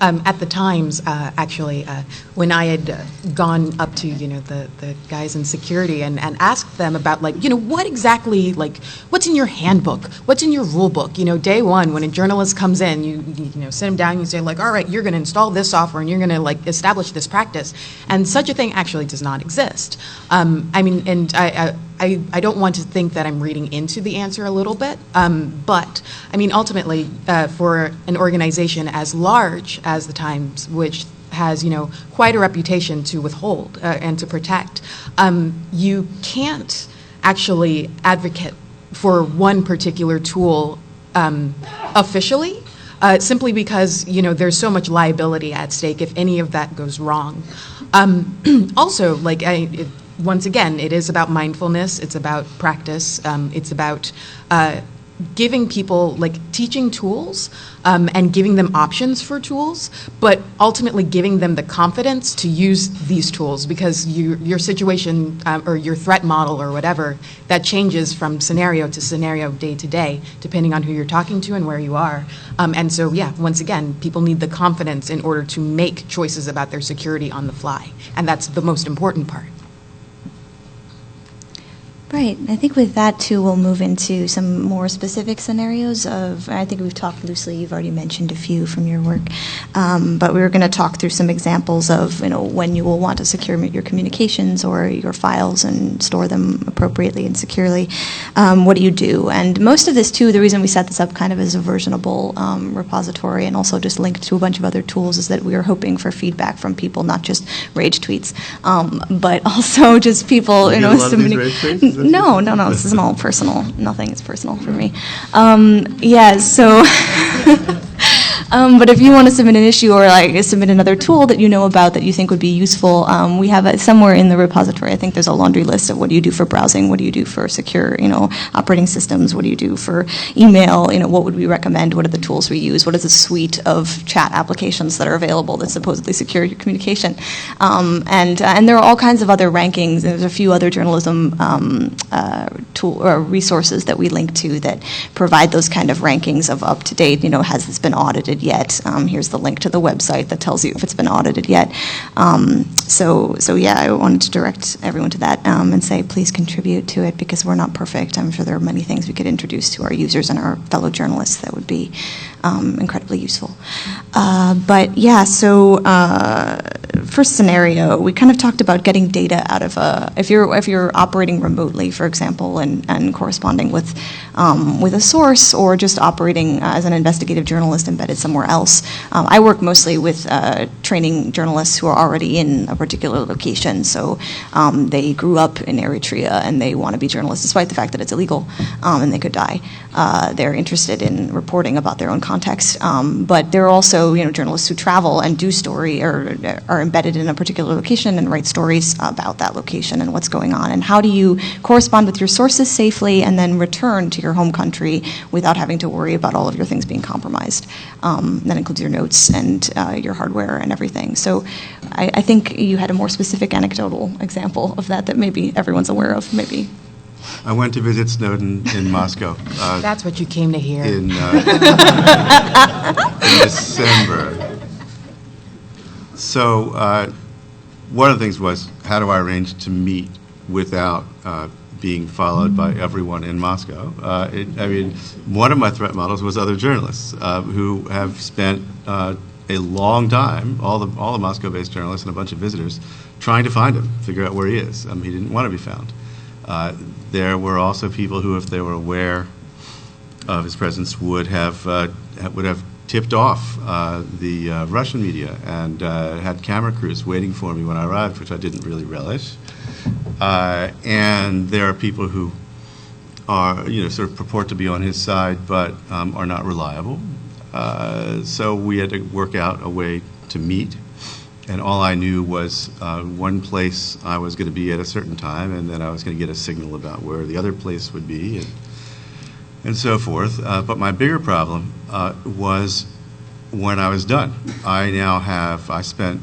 At the Times, actually, when I had gone up to the guys in security and asked them about what exactly, what's in your handbook, what's in your rule book, day one when a journalist comes in, you sit them down and you say all right, you're going to install this software and you're going to establish this practice, and such a thing actually does not exist. I don't want to think that I'm reading into the answer a little bit, but ultimately, for an organization as large as the Times, which has quite a reputation to withhold and to protect, you can't actually advocate for one particular tool officially, simply because there's so much liability at stake if any of that goes wrong. Also, once again, it is about mindfulness, it's about practice, it's about giving people, teaching tools and giving them options for tools, but ultimately giving them the confidence to use these tools, because your situation or your threat model or whatever, that changes from scenario to scenario, day to day, depending on who you're talking to and where you are. And so, once again, people need the confidence in order to make choices about their security on the fly, and that's the most important part. Right. I think with that, too, we'll move into some more specific scenarios I think we've talked loosely, you've already mentioned a few from your work, but we were going to talk through some examples of, when you will want to secure your communications or your files and store them appropriately and securely. What do you do? And most of this, too, the reason we set this up kind of as a versionable repository and also just linked to a bunch of other tools is that we are hoping for feedback from people, not just rage tweets, but also just people, submitting. No, this isn't all personal. Nothing is personal for me. So, but if you want to submit an issue or submit another tool that you know about that you think would be useful, we have it somewhere in the repository. I think there's a laundry list of what do you do for browsing, what do you do for secure, operating systems, what do you do for email, what would we recommend, what are the tools we use, what is the suite of chat applications that are available that supposedly secure your communication, and there are all kinds of other rankings. There's a few other journalism tool or resources that we link to that provide those kind of rankings of up to date. Has this been audited yet? Here's the link to the website that tells you if it's been audited yet. I wanted to direct everyone to that and say please contribute to it, because we're not perfect. I'm sure there are many things we could introduce to our users and our fellow journalists that would be incredibly useful. First scenario, we kind of talked about getting data out of if you're operating remotely, for example, and corresponding with a source, or just operating as an investigative journalist embedded somewhere else. I work mostly with training journalists who are already in a particular location, so they grew up in Eritrea and they want to be journalists despite the fact that it's illegal and they could die. They're interested in reporting about their own context, but there are also journalists who travel and do story or are embedded in a particular location and write stories about that location and what's going on. And how do you correspond with your sources safely and then return to your home country without having to worry about all of your things being compromised? That includes your notes and your hardware and everything. So I think you had a more specific anecdotal example of that maybe everyone's aware of, maybe. I went to visit Snowden in Moscow. That's what you came to hear. In December. So one of the things was, how do I arrange to meet without being followed by everyone in Moscow. I mean, one of my threat models was other journalists who have spent a long time, all the Moscow-based journalists and a bunch of visitors, trying to find him, figure out where he is. He didn't want to be found. There were also people who, if they were aware of his presence, would have tipped off the Russian media and had camera crews waiting for me when I arrived, which I didn't really relish. And there are people who are, sort of purport to be on his side, but are not reliable. So we had to work out a way to meet. And all I knew was one place I was going to be at a certain time, and then I was going to get a signal about where the other place would be, and so forth. But my bigger problem was when I was done. I spent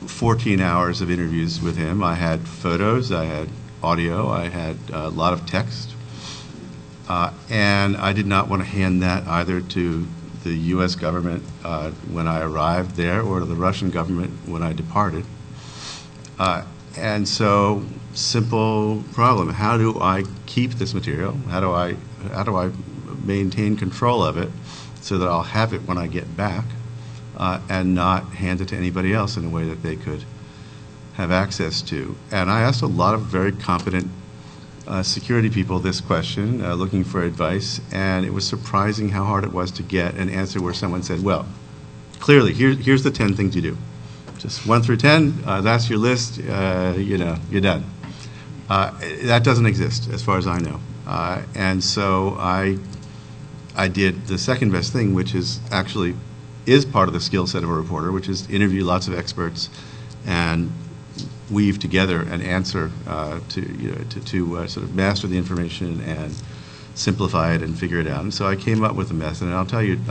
14 hours of interviews with him. I had photos, I had audio, I had a lot of text. And I did not want to hand that either to the U.S. government when I arrived there or to the Russian government when I departed. And so, simple problem: how do I keep this material? How do I maintain control of it so that I'll have it when I get back, and not hand it to anybody else in a way that they could have access to? And I asked a lot of very competent security people this question, looking for advice, and it was surprising how hard it was to get an answer where someone said, well, clearly, here's the 10 things you do. Just 1 through 10, that's your list, you're done. That doesn't exist, as far as I know. And so I did the second best thing, which is part of the skill set of a reporter, which is interview lots of experts and weave together an answer to sort of master the information and simplify it and figure it out. And so I came up with a method, and I'll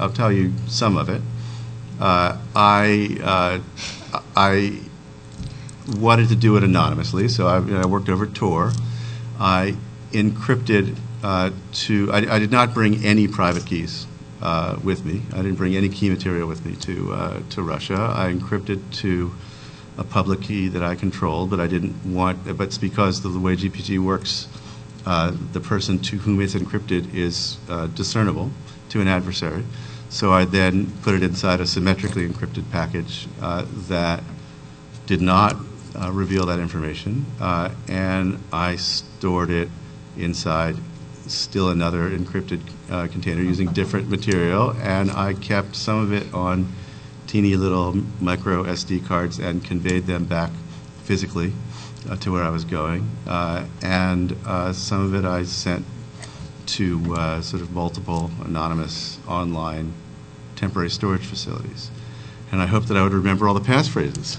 tell you some of it. I wanted to do it anonymously, so I worked over Tor. I encrypted I did not bring any private keys with me. I didn't bring any key material with me to Russia. I encrypted to a public key that I controlled, but I didn't want, but it's because of the way GPG works, the person to whom it's encrypted is discernible to an adversary. So I then put it inside a symmetrically encrypted package that did not reveal that information, and I stored it inside still another encrypted container using different material, and I kept some of it on teeny little micro SD cards and conveyed them back physically to where I was going, and some of it I sent to sort of multiple anonymous online temporary storage facilities. And I hoped that I would remember all the passphrases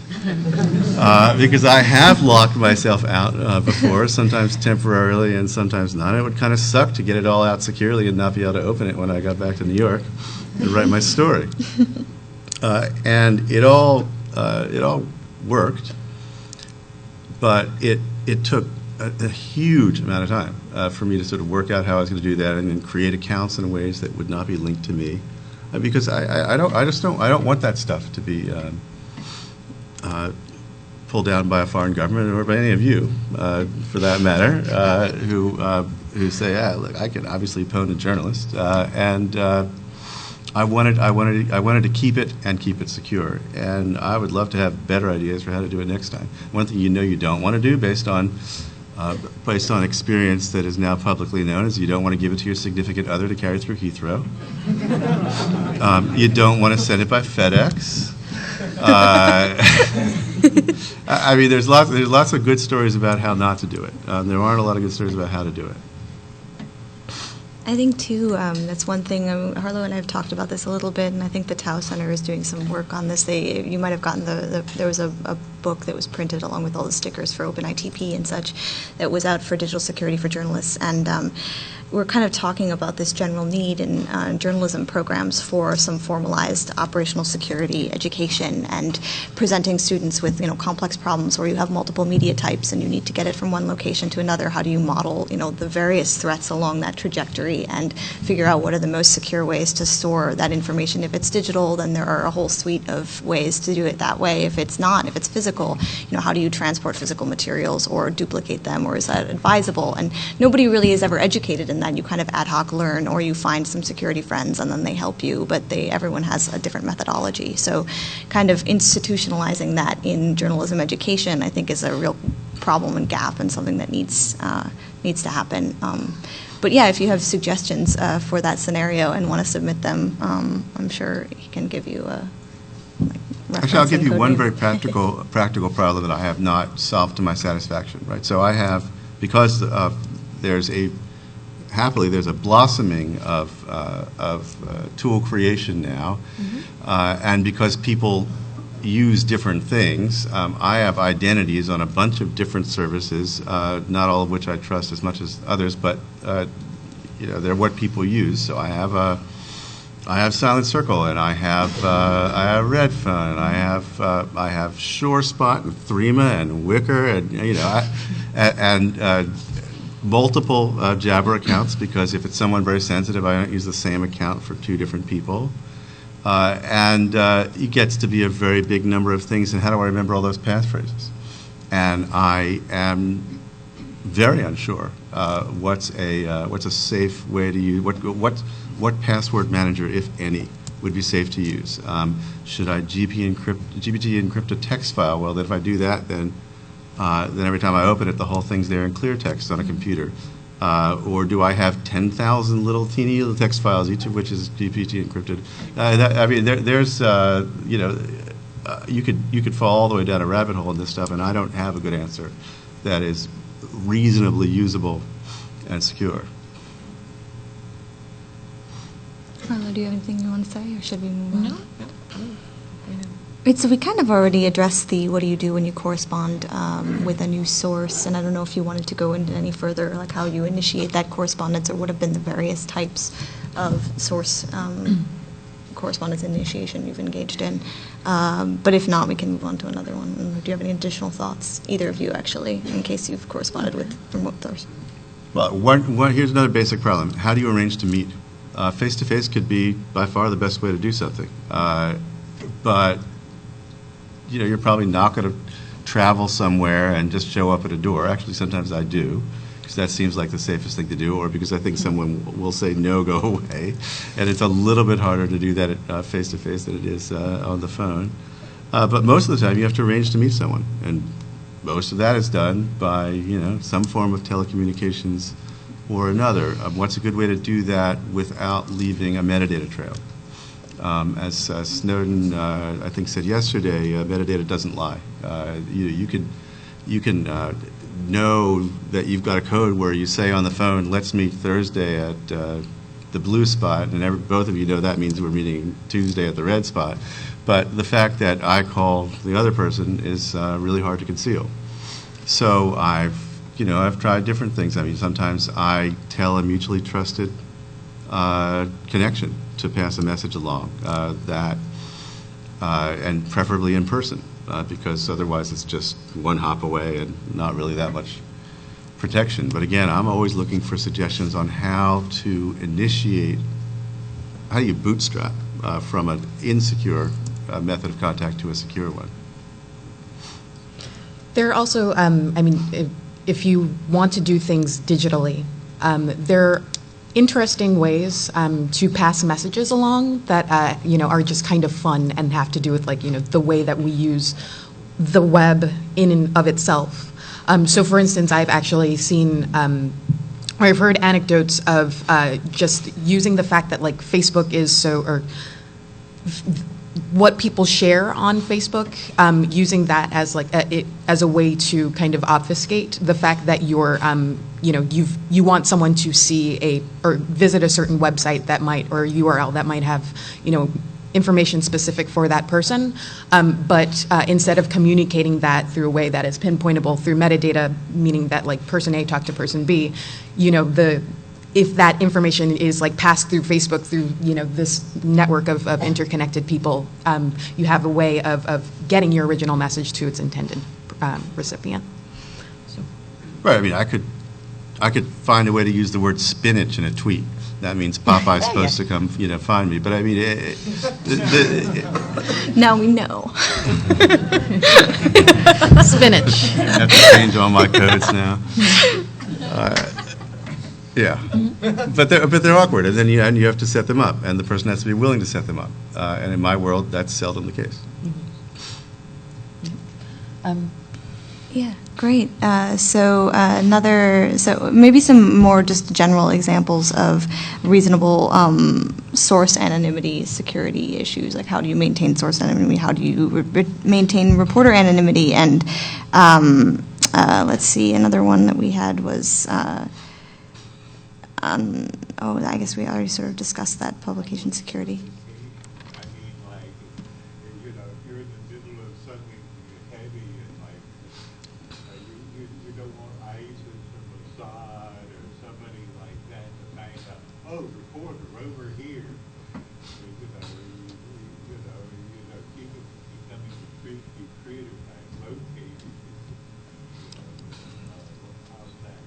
because I have locked myself out before, sometimes temporarily and sometimes not. It would kind of suck to get it all out securely and not be able to open it when I got back to New York and write my story. And it all worked, but it took a huge amount of time for me to sort of work out how I was going to do that and then create accounts in ways that would not be linked to me, because I don't want that stuff to be pulled down by a foreign government or by any of you, for that matter, who say, look, I can obviously pwn a journalist, and I wanted to keep it and keep it secure, and I would love to have better ideas for how to do it next time. One thing you don't want to do, based on experience that is now publicly known, is you don't want to give it to your significant other to carry through Heathrow. You don't want to send it by FedEx. I mean, there's lots of good stories about how not to do it. There aren't a lot of good stories about how to do it. I think, too, that's one thing. Harlow and I have talked about this a little bit, and I think the Tao Center is doing some work on this. You might have gotten there was a book that was printed along with all the stickers for OpenITP and such that was out for digital security for journalists. And we're kind of talking about this general need in journalism programs for some formalized operational security education and presenting students with, complex problems where you have multiple media types and you need to get it from one location to another. How do you model, the various threats along that trajectory and figure out what are the most secure ways to store that information? If it's digital, then there are a whole suite of ways to do it that way. If it's not, if it's physical, how do you transport physical materials or duplicate them, or is that advisable? And nobody really is ever educated in that. You kind of ad hoc learn, or you find some security friends and then they help you, but everyone has a different methodology. So kind of institutionalizing that in journalism education, I think, is a real problem and gap and something that needs to happen. But yeah, if you have suggestions for that scenario and want to submit them, I'm sure he can give you a Actually, I'll give you one very practical problem that I have not solved to my satisfaction. Right. So I have, because there's a blossoming of tool creation now, and because people use different things, I have identities on a bunch of different services, not all of which I trust as much as others, but they're what people use. So I have Silent Circle, and I have Redphone, and I have SureSpot and Threema and Wicker, and multiple Jabber accounts, because if it's someone very sensitive, I don't use the same account for two different people. And it gets to be a very big number of things, and how do I remember all those passphrases? And I am very unsure what's a safe way to use, what password manager, if any, would be safe to use. Should I GPT encrypt a text file? Well, if I do that, then every time I open it, the whole thing's there in clear text on a computer. Or do I have 10,000 little teeny little text files, each of which is GPT encrypted? You could fall all the way down a rabbit hole in this stuff, and I don't have a good answer that is reasonably usable and secure. Carla, do you have anything you want to say, or should we move on? No. Right, so we kind of already addressed what do you do when you correspond with a news source, and I don't know if you wanted to go into any further, like how you initiate that correspondence, or what have been the various types of source correspondence initiation you've engaged in. But if not, we can move on to another one. Do you have any additional thoughts, either of you, actually, in case you've corresponded with remote source? Well, here's another basic problem. How do you arrange to meet? Face-to-face could be by far the best way to do something. But you're probably not going to travel somewhere and just show up at a door. Actually, sometimes I do, because that seems like the safest thing to do, or because I think someone will say, no, go away. And it's a little bit harder to do that face-to-face than it is on the phone. But most of the time, you have to arrange to meet someone. And most of that is done by, some form of telecommunications or another. What's a good way to do that without leaving a metadata trail? As Snowden, I think, said yesterday, metadata doesn't lie. You can know that you've got a code where you say on the phone, let's meet Thursday at the blue spot, and both of you know that means we're meeting Tuesday at the red spot. But the fact that I call the other person is really hard to conceal. So I've tried different things. I mean, sometimes I tell a mutually trusted connection to pass a message along, and preferably in person, because otherwise it's just one hop away and not really that much protection. But again, I'm always looking for suggestions on how to initiate, how do you bootstrap from an insecure method of contact to a secure one. There are also, if you want to do things digitally, there are interesting ways to pass messages along that are just kind of fun and have to do with the way that we use the web in and of itself. So, for instance, I've actually seen, or I've heard anecdotes of just using the fact that Facebook is what people share on Facebook, using that as as a way to kind of obfuscate the fact that you're you want someone to see or visit a certain website that might, or URL that might have information specific for that person, but instead of communicating that through a way that is pinpointable through metadata, meaning that person A talked to person B, if that information is like passed through Facebook, through this network of interconnected people, you have a way of getting your original message to its intended recipient. So. Right. I mean, I could find a way to use the word spinach in a tweet. That means Popeye's supposed to come, find me. But I mean, now we know. Spinach. I have to change all my codes now. Yeah, but they're awkward, and then you have to set them up, and the person has to be willing to set them up. And in my world, that's seldom the case. Yeah, great. So maybe some more just general examples of reasonable source anonymity security issues. Like, how do you maintain source anonymity? How do you maintain reporter anonymity? And let's see, another one that we had was. I guess we already sort of discussed that, publication security.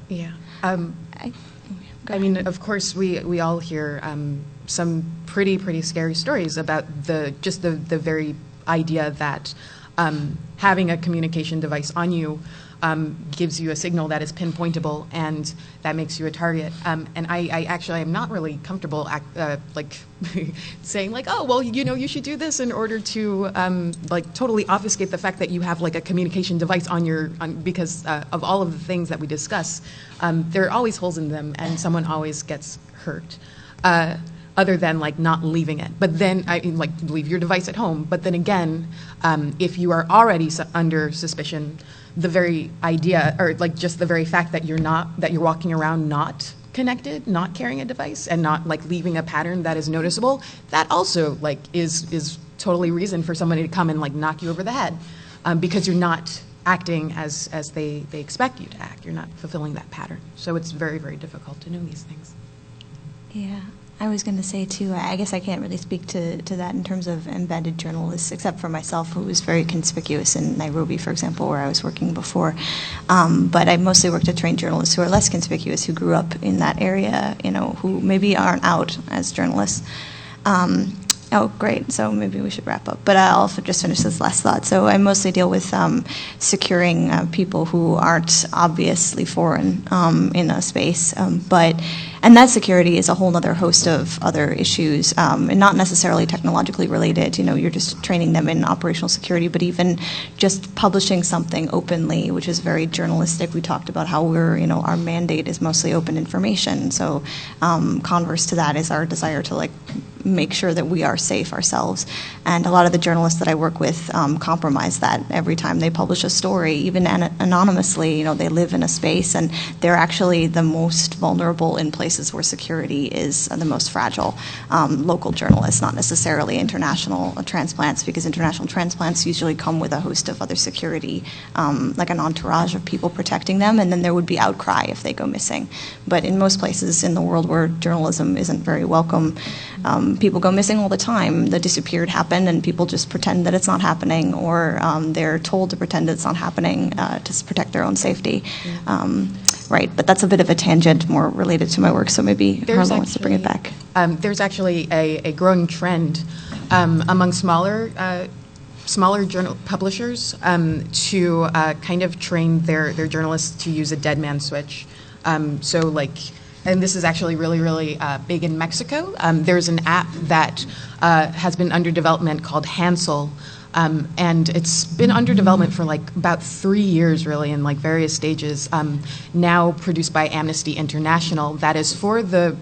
Yeah. I mean, of course, we all hear some pretty scary stories about the very idea that having a communication device on you gives you a signal that is pinpointable, and that makes you a target. And I actually am not really comfortable saying like, oh, well, you should do this in order to totally obfuscate the fact that you have like a communication device because of all of the things that we discuss. There are always holes in them, and someone always gets hurt. Other than like not leaving it, but then leave your device at home. But then again, if you are already under suspicion, the very idea, or like just the very fact that you're walking around not connected, not carrying a device, and not like leaving a pattern that is noticeable, that also like is totally reason for somebody to come and like knock you over the head, because you're not acting as they expect you to act. You're not fulfilling that pattern. So it's very, very difficult to know these things. Yeah. I was going to say, too, I guess I can't really speak to that in terms of embedded journalists, except for myself, who was very conspicuous in Nairobi, for example, where I was working before. But I mostly worked with trained journalists who are less conspicuous, who grew up in that area, who maybe aren't out as journalists. Oh, great. So maybe we should wrap up. But I'll just finish this last thought. So I mostly deal with securing people who aren't obviously foreign in a space. And that security is a whole other host of other issues, and not necessarily technologically related. You're just training them in operational security, but even just publishing something openly, which is very journalistic. We talked about how our mandate is mostly open information. So converse to that is our desire to make sure that we are safe ourselves. And a lot of the journalists that I work with compromise that every time they publish a story, even anonymously. They live in a space, and they're actually the most vulnerable in places where security is the most fragile. Local journalists, not necessarily international transplants, because international transplants usually come with a host of other security, like an entourage of people protecting them, and then there would be outcry if they go missing. But in most places in the world where journalism isn't very welcome, people go missing all the time. The disappeared happen, and people just pretend that it's not happening, or they're told to pretend it's not happening to protect their own safety. Right, but that's a bit of a tangent, more related to my work, so maybe Harlan wants to bring it back. There's actually a growing trend among smaller journal publishers to kind of train their journalists to use a dead man switch. And this is actually really big in Mexico. There's an app that has been under development called Hansel, and it's been under development for about 3 years, really, in various stages. Now produced by Amnesty International. That is for the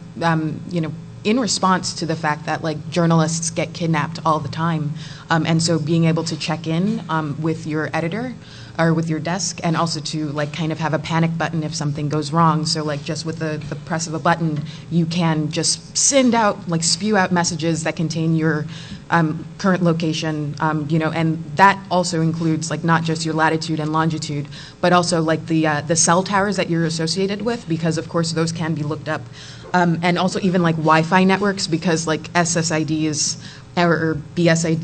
in response to the fact that journalists get kidnapped all the time, and so being able to check in with your editor or with your desk, and also to like kind of have a panic button if something goes wrong. So like just with the press of a button, you can just send out, like spew out messages that contain your current location, and that also includes like not just your latitude and longitude, but also like the cell towers that you're associated with, because of course those can be looked up, and also even like Wi-Fi networks, because like SSIDs or BSID,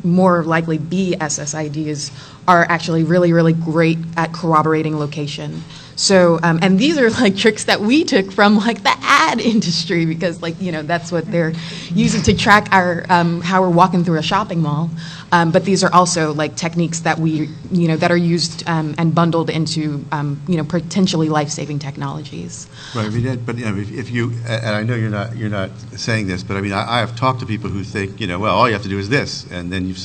more likely BSSIDs, are actually really, really great at corroborating location. So, and these are like tricks that we took from like the ad industry, because like, that's what they're using to track our, how we're walking through a shopping mall. But these are also like techniques that we, that are used and bundled into, potentially life-saving technologies. Right, but if you, and I know you're not saying this, but I mean, I have talked to people who think, well, all you have to do is this, and then you've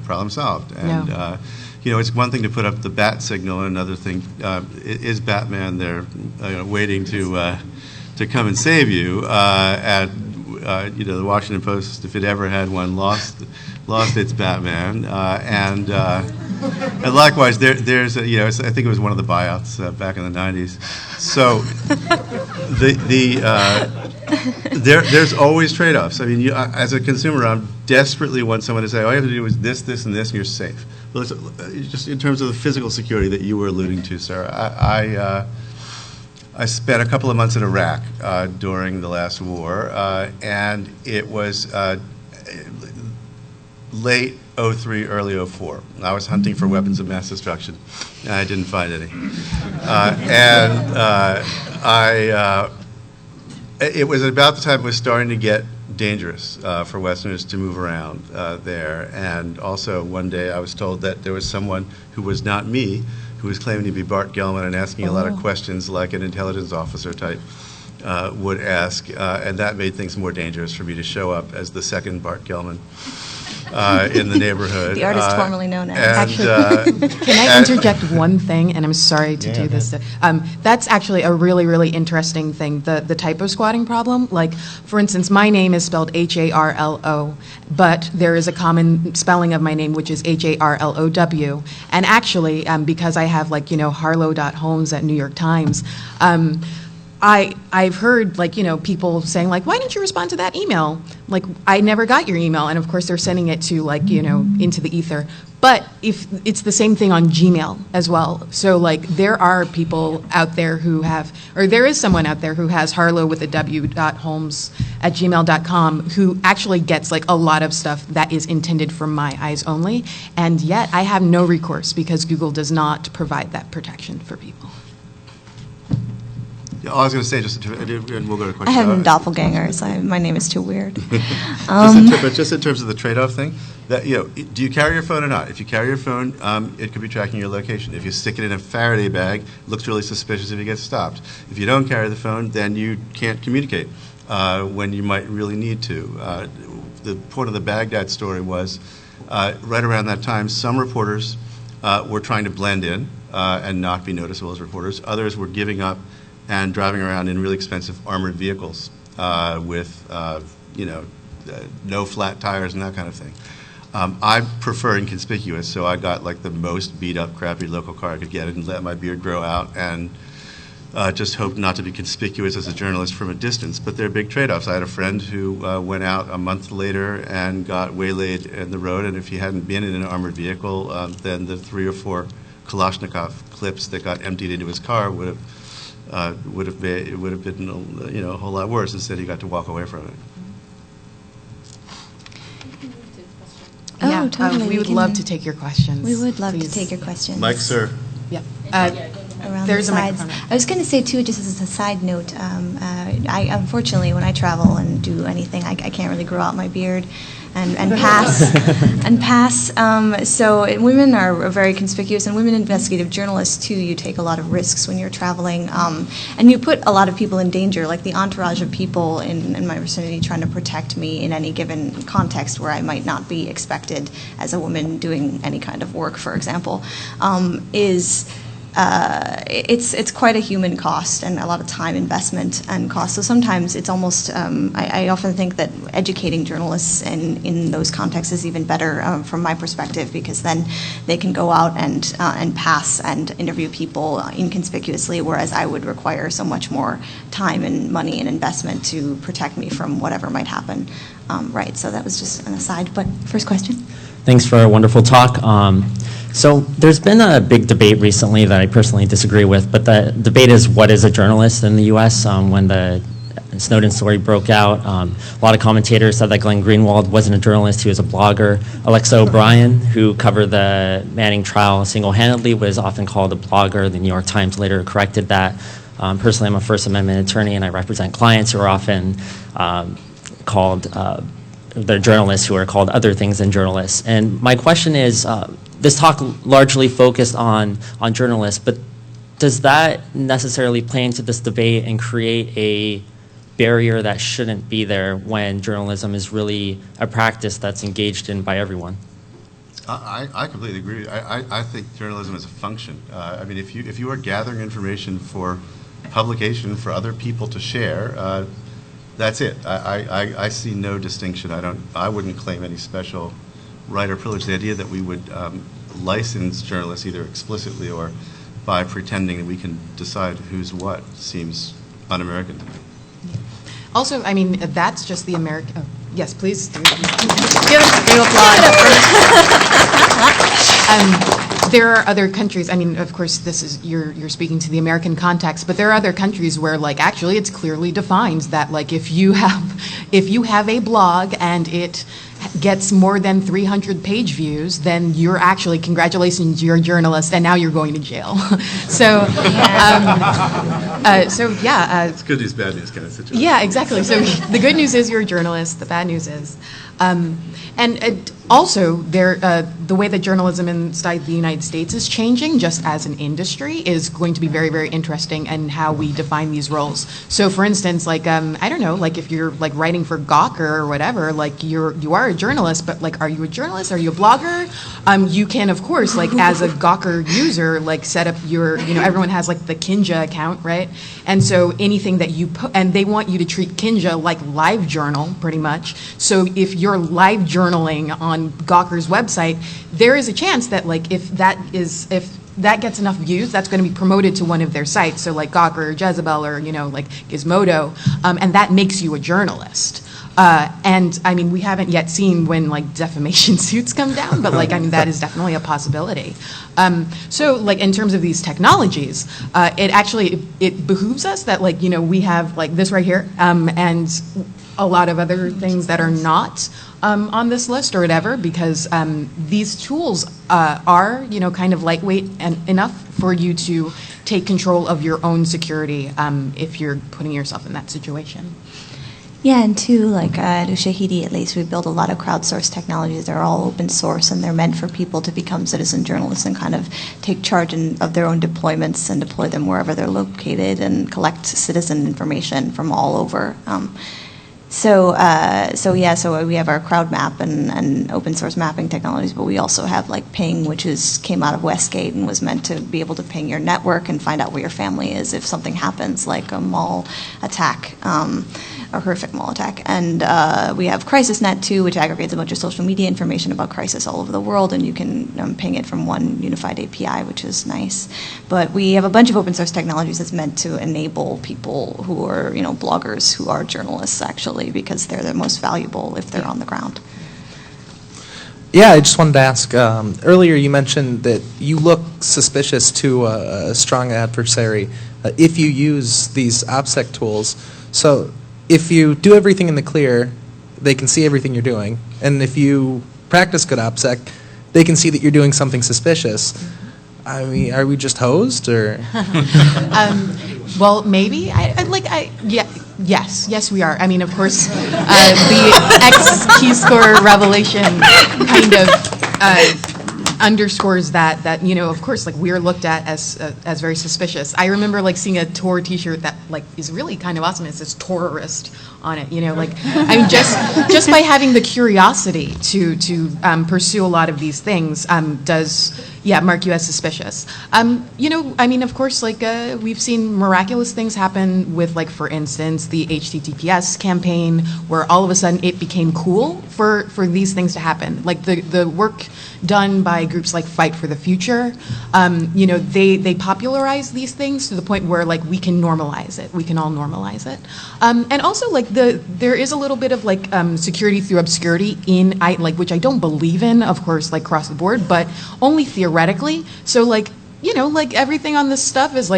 problem solved. And, No. It's one thing to put up the bat signal, and another thing is Batman there, waiting to come and save you. The Washington Post, if it ever had one, lost its Batman, and likewise there's I think it was one of the buyouts back in the '90s. So there's always trade-offs. I mean, as a consumer, I desperately want someone to say, all you have to do is this, this, and this, and you're safe. Well, just in terms of the physical security that you were alluding to, Sarah, I spent a couple of months in Iraq during the last war, and it was late '03, early '04. I was hunting for weapons of mass destruction, and I didn't find any. It was about the time it was starting to get dangerous for Westerners to move around there. And also one day I was told that there was someone who was not me, who was claiming to be Bart Gellman and asking a lot of questions like an intelligence officer type would ask. And that made things more dangerous for me to show up as the second Bart Gellman in the neighborhood. The artist formerly known as. Actually, can I interject one thing? And I'm sorry to do this. That's actually a really, really interesting thing, the typo squatting problem. Like, for instance, my name is spelled Harlo, but there is a common spelling of my name, which is Harlow. And actually, because I have, like, Harlow.Holmes at New York Times, I've heard, like, people saying, like, why didn't you respond to that email? Like, I never got your email. And of course they're sending it to, like, into the ether. But if it's the same thing on Gmail as well. So, like, there are people out there who have, or there is someone out there who has Harlow with a W.Holmes at gmail.com who actually gets, like, a lot of stuff that is intended for my eyes only. And yet I have no recourse because Google does not provide that protection for people. I was going to say, and we'll go to questions. I have a doppelganger, so my name is too weird. But just in terms of the trade-off thing, that do you carry your phone or not? If you carry your phone, it could be tracking your location. If you stick it in a Faraday bag, it looks really suspicious if you get stopped. If you don't carry the phone, then you can't communicate when you might really need to. The point of the Baghdad story was right around that time, some reporters were trying to blend in and not be noticeable as reporters. Others were giving up and driving around in really expensive armored vehicles with, no flat tires and that kind of thing. I prefer inconspicuous, so I got like the most beat up, crappy local car I could get and let my beard grow out and just hoped not to be conspicuous as a journalist from a distance. But there are big trade-offs. I had a friend who went out a month later and got waylaid in the road, and if he hadn't been in an armored vehicle, then the 3 or 4 Kalashnikov clips that got emptied into his car would have been a whole lot worse. Instead, he got to walk away from it. Oh, Yeah, totally. we would love to take your questions. We would love Please. to take your questions. Mike, sir. Yeah. Around There's the a sides. microphone. I was going to say, too, just as a side note, I unfortunately, when I travel and do anything, I can't really grow out my beard and pass. So women are very conspicuous, and women investigative journalists, too. You take a lot of risks when you're traveling, and you put a lot of people in danger, like the entourage of people in my vicinity trying to protect me in any given context where I might not be expected as a woman doing any kind of work, for example, is it's quite a human cost and a lot of time investment and cost. So sometimes it's almost, I often think that educating journalists in those contexts is even better from my perspective, because then they can go out and pass and interview people inconspicuously, whereas I would require so much more time and money and investment to protect me from whatever might happen. Right, so that was just an aside, but first question. Thanks for a wonderful talk. So there's been a big debate recently that I personally disagree with, but the debate is what is a journalist in the U.S. When the Snowden story broke out, a lot of commentators said that Glenn Greenwald wasn't a journalist, he was a blogger. Alexa O'Brien, who covered the Manning trial single-handedly, was often called a blogger. The New York Times later corrected that. Personally, I'm a First Amendment attorney, and I represent clients who are often called they're journalists who are called other things than journalists. And my question is, this talk largely focused on journalists, but does that necessarily play into this debate and create a barrier that shouldn't be there when journalism is really a practice that's engaged in by everyone? I completely agree. I think journalism is a function. I mean, if you are gathering information for publication for other people to share, that's it. I see no distinction. I wouldn't claim any special right or privilege. The idea that we would license journalists either explicitly or by pretending that we can decide who's what seems un-American to me. Also, I mean, that's just the American. Oh, yes, please. Give a applause. There are other countries. I mean, of course, this is you're speaking to the American context, but there are other countries where, like, actually, it's clearly defined that, like, if you have a blog and it gets more than 300 page views, then you're actually, congratulations, you're a journalist, and now you're going to jail. So yeah. It's good news, bad news kind of situation. Yeah, exactly. So the good news is you're a journalist. The bad news is, and also the way that journalism inside the United States is changing, just as an industry, is going to be very, very interesting, and how we define these roles. So, for instance, like I don't know, like if you're like writing for Gawker or whatever, like you are a journalist, but like, are you a journalist? Are you a blogger? You can, of course, like as a Gawker user, like set up your, everyone has like the Kinja account, right? And so anything that you put, and they want you to treat Kinja like LiveJournal, pretty much. So if you're live journaling on Gawker's website, there is a chance that like if that gets enough views, that's going to be promoted to one of their sites, so like Gawker or Jezebel or like Gizmodo, and that makes you a journalist. And I mean, we haven't yet seen when like defamation suits come down, but like, I mean, that is definitely a possibility. So like in terms of these technologies, it behooves us that like, we have like this right here, and a lot of other things that are not on this list or whatever, because these tools are, kind of lightweight and enough for you to take control of your own security if you're putting yourself in that situation. Yeah, and too, like at Ushahidi, at least, we build a lot of crowdsourced technologies. They're all open source, and they're meant for people to become citizen journalists and kind of take charge of their own deployments and deploy them wherever they're located and collect citizen information from all over. So we have our crowd map and open source mapping technologies, but we also have like ping, which came out of Westgate and was meant to be able to ping your network and find out where your family is if something happens, like a mall attack, a horrific mall attack. And we have CrisisNet too, which aggregates a bunch of social media information about crisis all over the world, and you can ping it from one unified API, which is nice. But we have a bunch of open source technologies that's meant to enable people who are, bloggers who are journalists actually, because they're the most valuable if they're on the ground. Yeah, I just wanted to ask, earlier you mentioned that you look suspicious to a strong adversary if you use these OPSEC tools. So if you do everything in the clear, they can see everything you're doing. And if you practice good OPSEC, they can see that you're doing something suspicious. I mean, are we just hosed, or? Well, maybe. Yes, we are. I mean, of course, the X keyscore revelation kind of underscores that of course, like, we're looked at as very suspicious. I remember like seeing a Tor T-shirt that like is really kind of awesome. It says "Terrorist" on it. I mean, just by having the curiosity to pursue a lot of these things does mark you as suspicious. Of course, we've seen miraculous things happen with, for instance, the HTTPS campaign, where all of a sudden it became cool for these things to happen. The work done by groups like Fight for the Future, they popularize these things to the point where we can normalize it. We can all normalize it. And also there is a little bit of security through obscurity which I don't believe in, of course, across the board, but only theoretically. So everything on this stuff is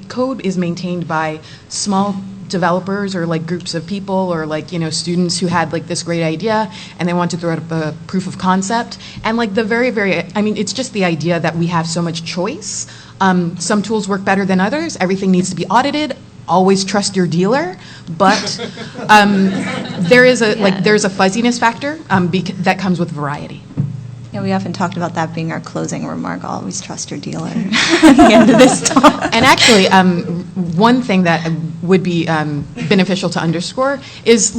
code is maintained by small developers or groups of people or students who had this great idea and they want to throw out a proof of concept. And it's just the idea that we have so much choice. Some tools work better than others. Everything needs to be audited. Always trust your dealer, but there's a fuzziness factor that comes with variety. Yeah, we often talked about that being our closing remark. Always trust your dealer at the end of this talk. And actually, one thing that would be beneficial to underscore is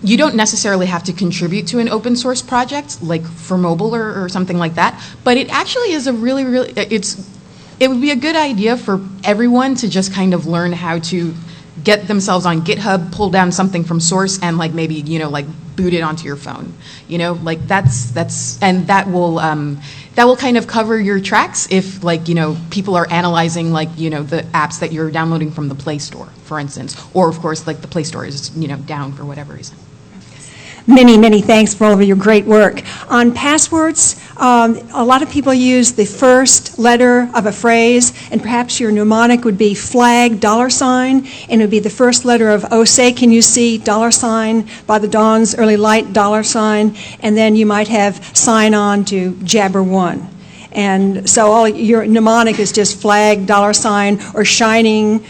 you don't necessarily have to contribute to an open source project for mobile or something like that, but it actually is it would be a good idea for everyone to just kind of learn how to get themselves on GitHub, pull down something from source, and maybe boot it onto your phone. That will kind of cover your tracks if people are analyzing the apps that you're downloading from the Play Store, for instance, or of course the Play Store is down for whatever reason. Many, many thanks for all of your great work. On passwords, a lot of people use the first letter of a phrase, and perhaps your mnemonic would be flag $, and it would be the first letter of "Oh, say, can you see?" $, by the dawn's early light $, and then you might have sign on to Jabber 1. And so all your mnemonic is just flag $, or shining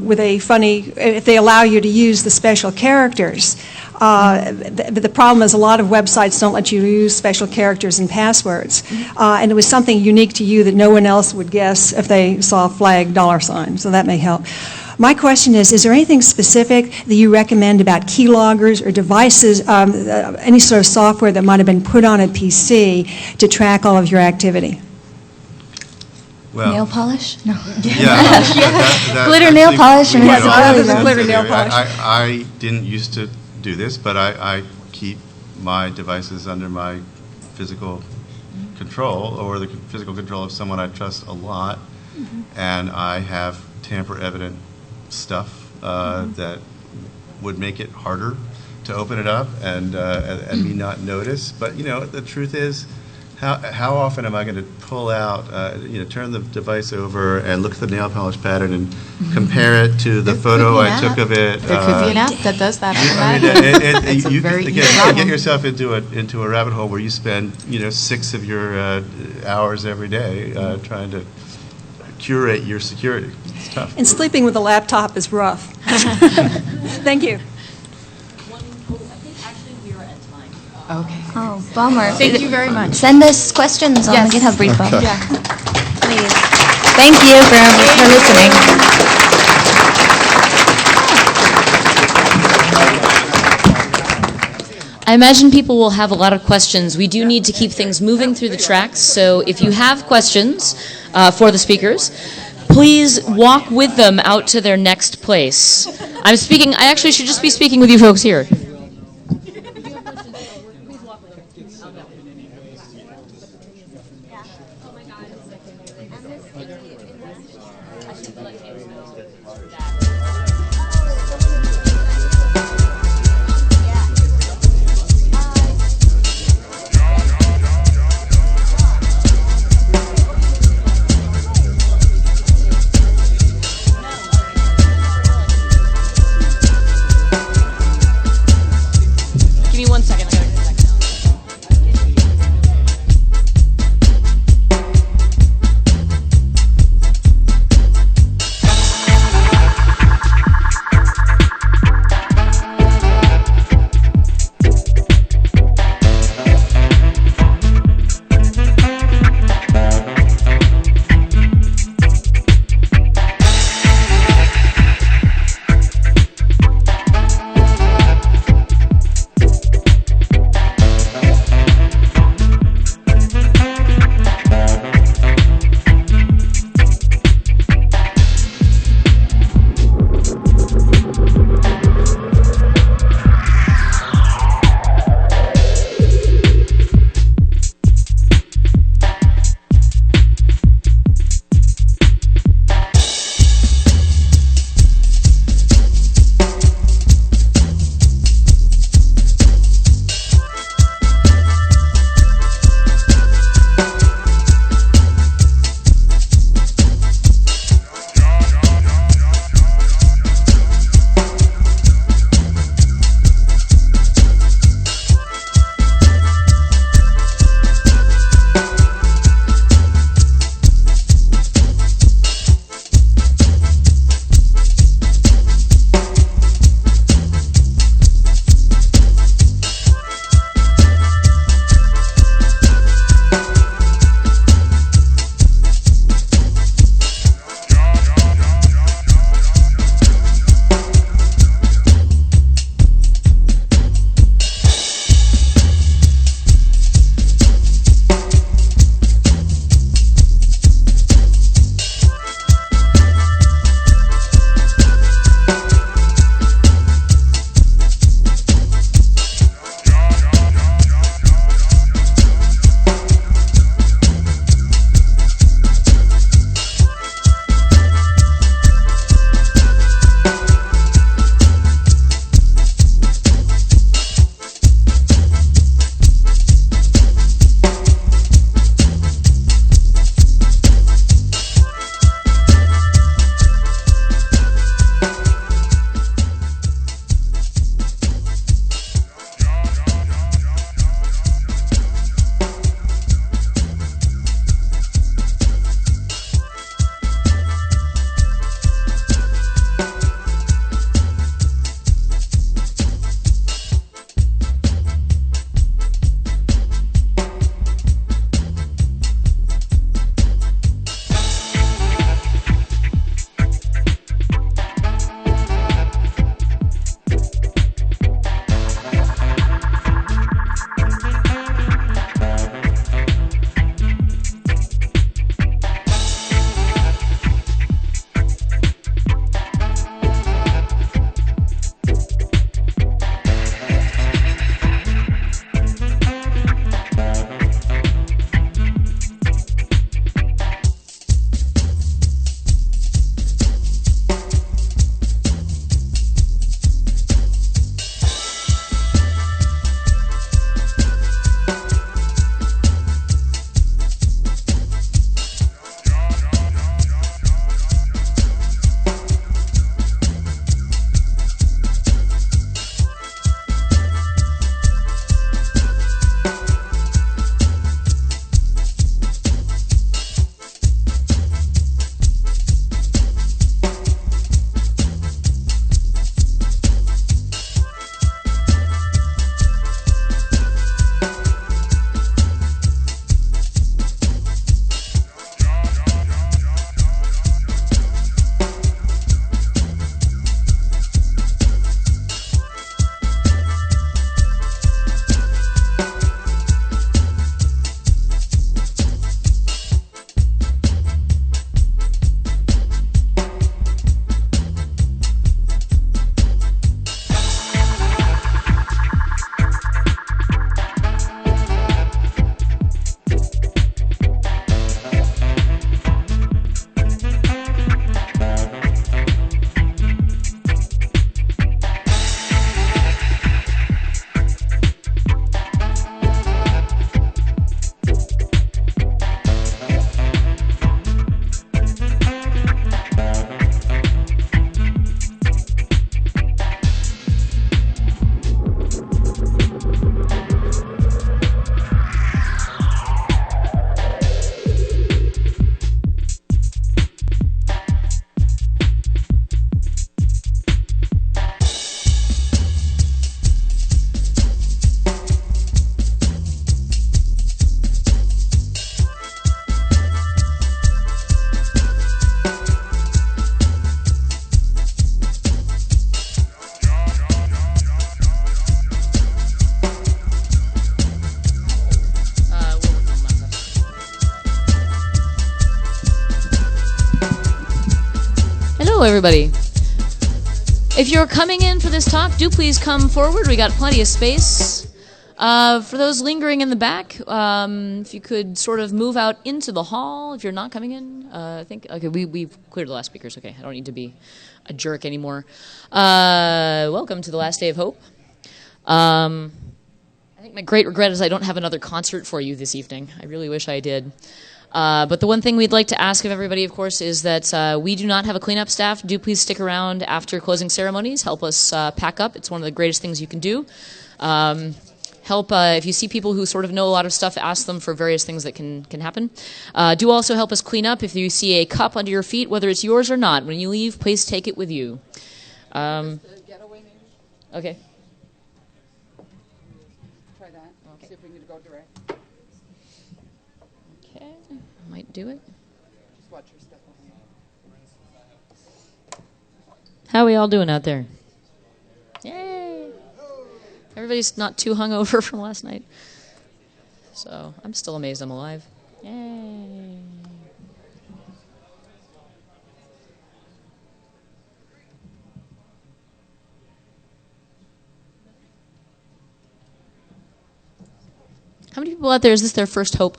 with a funny, if they allow you to use the special characters. The problem is a lot of websites don't let you use special characters and passwords. And it was something unique to you that no one else would guess if they saw flag $, so that may help. My question is there anything specific that you recommend about keyloggers or devices, any sort of software that might have been put on a PC to track all of your activity? Well, nail polish? No. Yeah. Glitter nail polish. Glitter nail polish. I didn't used to do this, but I keep my devices under my physical control or the physical control of someone I trust a lot, and I have tamper-evident stuff that would make it harder to open it up and me not notice. But the truth is, how often am I going to pull out, turn the device over and look at the nail polish pattern and compare it to the photo I took of it? There could be an app that does that. You get yourself into a rabbit hole where you spend 6 of your hours every day trying to curate your security. It's tough. And sleeping with a laptop is rough. Thank you. Okay. Oh, bummer. Thank you very much. Send us questions on the GitHub repo. Okay. Yeah. Please. Thank you for listening. I imagine people will have a lot of questions. We do need to keep things moving through the tracks, so if you have questions for the speakers, please walk with them out to their next place. I actually should just be speaking with you folks here. everybody. If you're coming in for this talk, do please come forward. We got plenty of space. For those lingering in the back, if you could sort of move out into the hall if you're not coming in. I think, okay, we've cleared the last speakers. Okay, I don't need to be a jerk anymore. Welcome to the last day of Hope. I think my great regret is I don't have another concert for you this evening. I really wish I did. But the one thing we'd like to ask of everybody, of course, is that we do not have a cleanup staff. Do please stick around after closing ceremonies. Help us pack up. It's one of the greatest things you can do. Help if you see people who sort of know a lot of stuff, ask them for various things that can happen. Do also help us clean up. If you see a cup under your feet, whether it's yours or not, when you leave, please take it with you. Okay. Try that. Okay. See if we can go direct. Okay, might do it. Just watch your step. How are we all doing out there? Yay! Everybody's not too hungover from last night. So I'm still amazed I'm alive. Yay! How many people out there, is this their first Hope?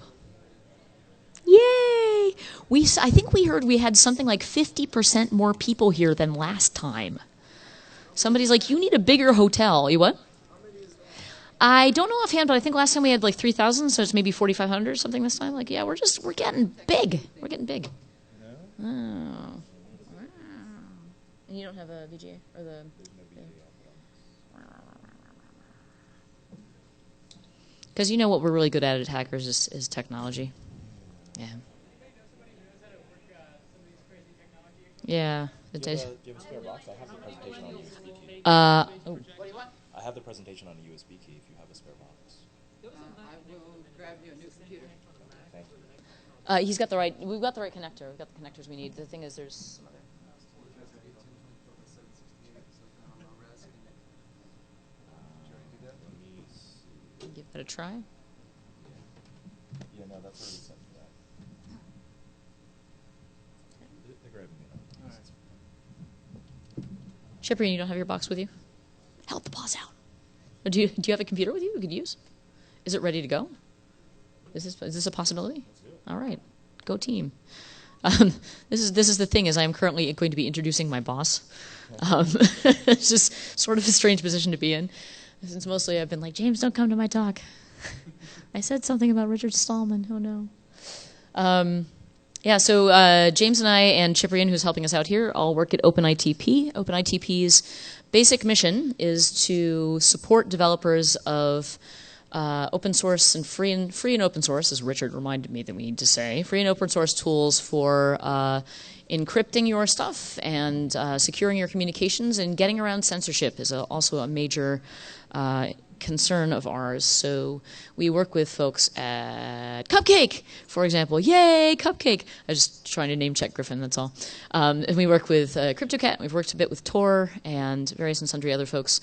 Yay! I think we heard we had something like 50% more people here than last time. Somebody's like, you need a bigger hotel. You what? I don't know offhand, but I think last time we had like 3,000, so it's maybe 4,500 or something this time. Like, yeah, we're getting big. We're getting big. Oh. Wow. And you don't have a VGA or the... Because you know what we're really good at Hackers is technology. Yeah. Yeah. Do you have a spare box? I have the presentation on USB key. Oh. I have the presentation on a USB key if you have a spare box. I will grab you a new computer. Thank you. We've got the right connector. We've got the connectors we need. The thing is, there's some other... Give that a try. Yeah, no, that's already set for that. They're grabbing me. Cyprian, you don't have your box with you? Help the boss out. Do you have a computer with you we could use? Is it ready to go? Is this a possibility? All right, go team. This is the thing, is I am currently going to be introducing my boss. It's just sort of a strange position to be in. Since mostly I've been like, James, don't come to my talk. I said something about Richard Stallman. Oh, no. Yeah, so James and I and Cyprian, who's helping us out here, all work at OpenITP. OpenITP's basic mission is to support developers of open source and free and open source, as Richard reminded me that we need to say, free and open source tools for encrypting your stuff and securing your communications, and getting around censorship is also a major concern of ours. So we work with folks at Cupcake, for example. Yay, Cupcake! I was just trying to name check Griffin, that's all. And we work with CryptoCat. We've worked a bit with Tor and various and sundry other folks.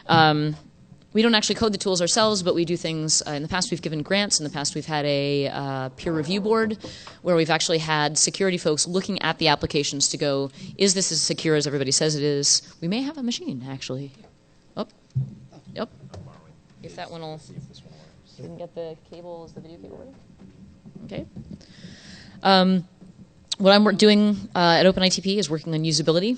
We don't actually code the tools ourselves, but we do things. In the past, we've given grants. In the past, we've had a peer review board where we've actually had security folks looking at the applications to go, is this as secure as everybody says it is? We may have a machine, actually. Oh, yep. If that one will... You can get the cable. Is the video cable ready? Okay. What I'm doing at OpenITP is working on usability.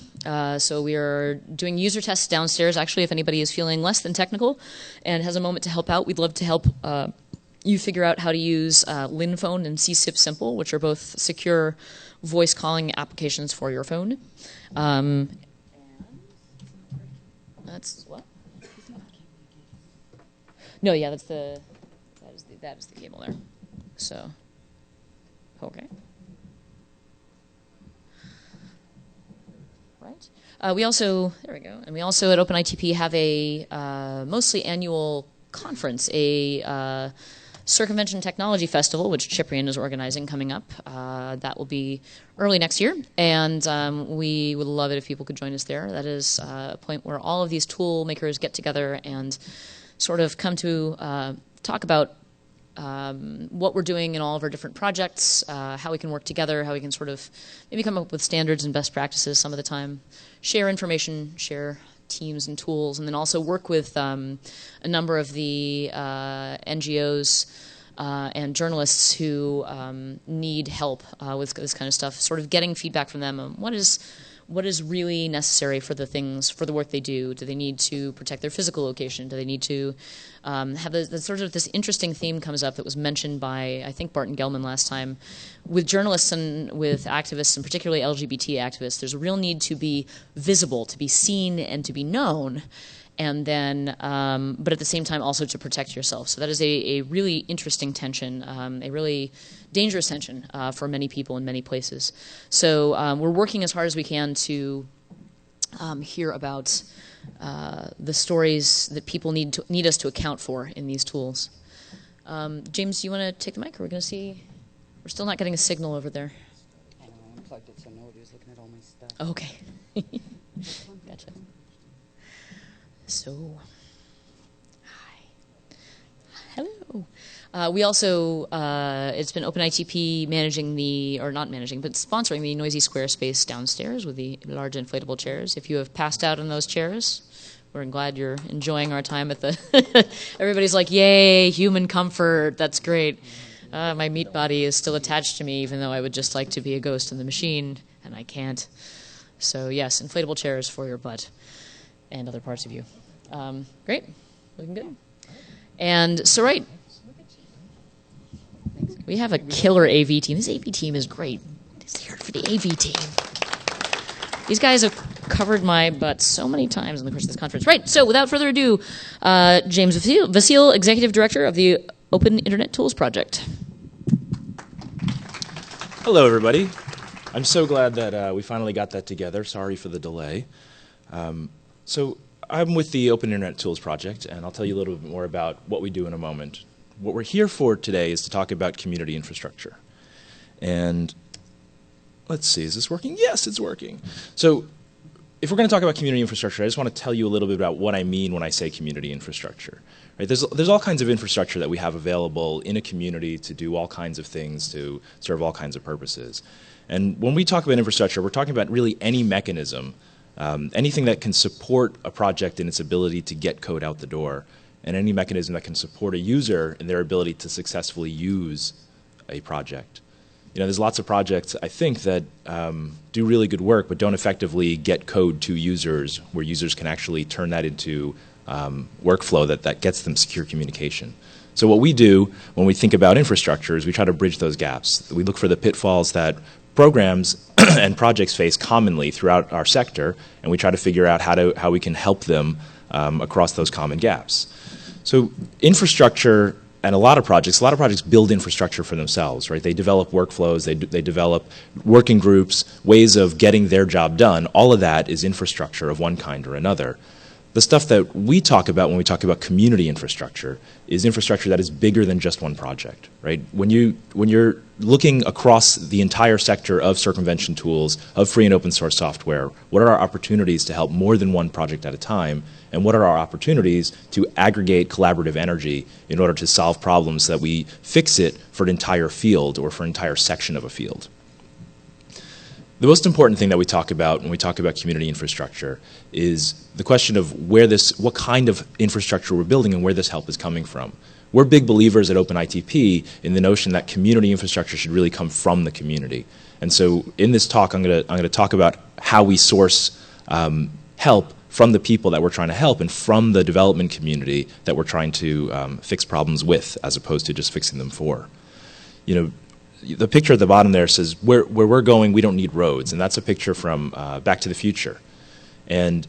So we are doing user tests downstairs. Actually, if anybody is feeling less than technical and has a moment to help out, we'd love to help you figure out how to use LinPhone and CSIP Simple, which are both secure voice calling applications for your phone. That's what? No, yeah, that is the cable there. So, okay. Right. We also, there we go, and we also at OpenITP have a mostly annual conference, a Circumvention Technology Festival, which Cyprian is organizing coming up. That will be early next year, and we would love it if people could join us there. That is a point where all of these tool makers get together and sort of come to talk about what we're doing in all of our different projects, how we can work together, how we can sort of maybe come up with standards and best practices some of the time, share information, share teams and tools, and then also work with a number of the NGOs and journalists who need help with this kind of stuff, sort of getting feedback from them on what is really necessary for the work they do. Do they need to protect their physical location? Do they need to have the sort of this interesting theme comes up that was mentioned by, I think, Barton Gelman last time. With journalists and with activists, and particularly LGBT activists, there's a real need to be visible, to be seen, and to be known. And then, but at the same time also to protect yourself. So that is a really interesting tension, a really dangerous tension for many people in many places. So we're working as hard as we can to hear about the stories that people need us to account for in these tools. James, do you want to take the mic? Or we're going to see? We're still not getting a signal over there. I know, I unplugged it so nobody's looking at all my stuff. Okay. Gotcha. So, hi. Hello. We also, it's been OpenITP managing not managing, but sponsoring the Noisy Square space downstairs with the large inflatable chairs. If you have passed out in those chairs, we're glad you're enjoying our time at the, everybody's like, yay, human comfort, that's great. My meat body is still attached to me, even though I would just like to be a ghost in the machine, and I can't. So yes, inflatable chairs for your butt and other parts of you. Great, looking good. And so, right, we have a killer AV team. This AV team is great. It's here for the AV team. These guys have covered my butt so many times in the course of this conference. Right, so without further ado, James Vasile, Executive Director of the Open Internet Tools Project. Hello, everybody. I'm so glad that we finally got that together. Sorry for the delay. So I'm with the Open Internet Tools Project, and I'll tell you a little bit more about what we do in a moment. What we're here for today is to talk about community infrastructure. And let's see, is this working? Yes, it's working. So if we're going to talk about community infrastructure, I just want to tell you a little bit about what I mean when I say community infrastructure. Right? There's all kinds of infrastructure that we have available in a community to do all kinds of things, to serve all kinds of purposes. And when we talk about infrastructure, we're talking about really any mechanism, anything that can support a project in its ability to get code out the door, and any mechanism that can support a user in their ability to successfully use a project. You know, there's lots of projects, I think, that do really good work but don't effectively get code to users where users can actually turn that into workflow that gets them secure communication. So what we do when we think about infrastructure is we try to bridge those gaps. We look for the pitfalls that programs and projects face commonly throughout our sector, and we try to figure out how we can help them across those common gaps. So infrastructure and a lot of projects build infrastructure for themselves, right? They develop workflows, they develop working groups, ways of getting their job done. All of that is infrastructure of one kind or another. The stuff that we talk about when we talk about community infrastructure is infrastructure that is bigger than just one project, right? When you're looking across the entire sector of circumvention tools, of free and open source software, what are our opportunities to help more than one project at a time? And what are our opportunities to aggregate collaborative energy in order to solve problems so that we fix it for an entire field or for an entire section of a field? The most important thing that we talk about when we talk about community infrastructure is the question of what kind of infrastructure we're building and where this help is coming from. We're big believers at OpenITP in the notion that community infrastructure should really come from the community. And so in this talk, I'm going to talk about how we source help from the people that we're trying to help and from the development community that we're trying to fix problems with, as opposed to just fixing them for. You know, the picture at the bottom there says, where we're going, we don't need roads. And that's a picture from Back to the Future. And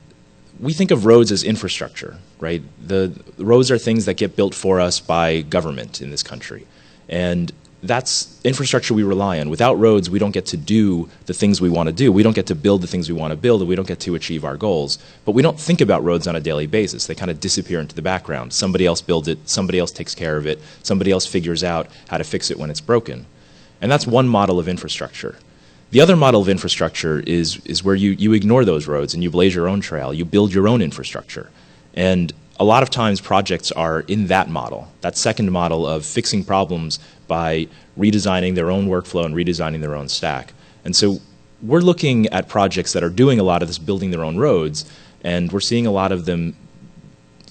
we think of roads as infrastructure, right? The roads are things that get built for us by government in this country. And that's infrastructure we rely on. Without roads, we don't get to do the things we want to do. We don't get to build the things we want to build, and we don't get to achieve our goals. But we don't think about roads on a daily basis. They kind of disappear into the background. Somebody else builds it, somebody else takes care of it, somebody else figures out how to fix it when it's broken. And that's one model of infrastructure. The other model of infrastructure is where you ignore those roads and you blaze your own trail. You build your own infrastructure. And a lot of times projects are in that model, that second model of fixing problems by redesigning their own workflow and redesigning their own stack. And so we're looking at projects that are doing a lot of this, building their own roads, and we're seeing a lot of them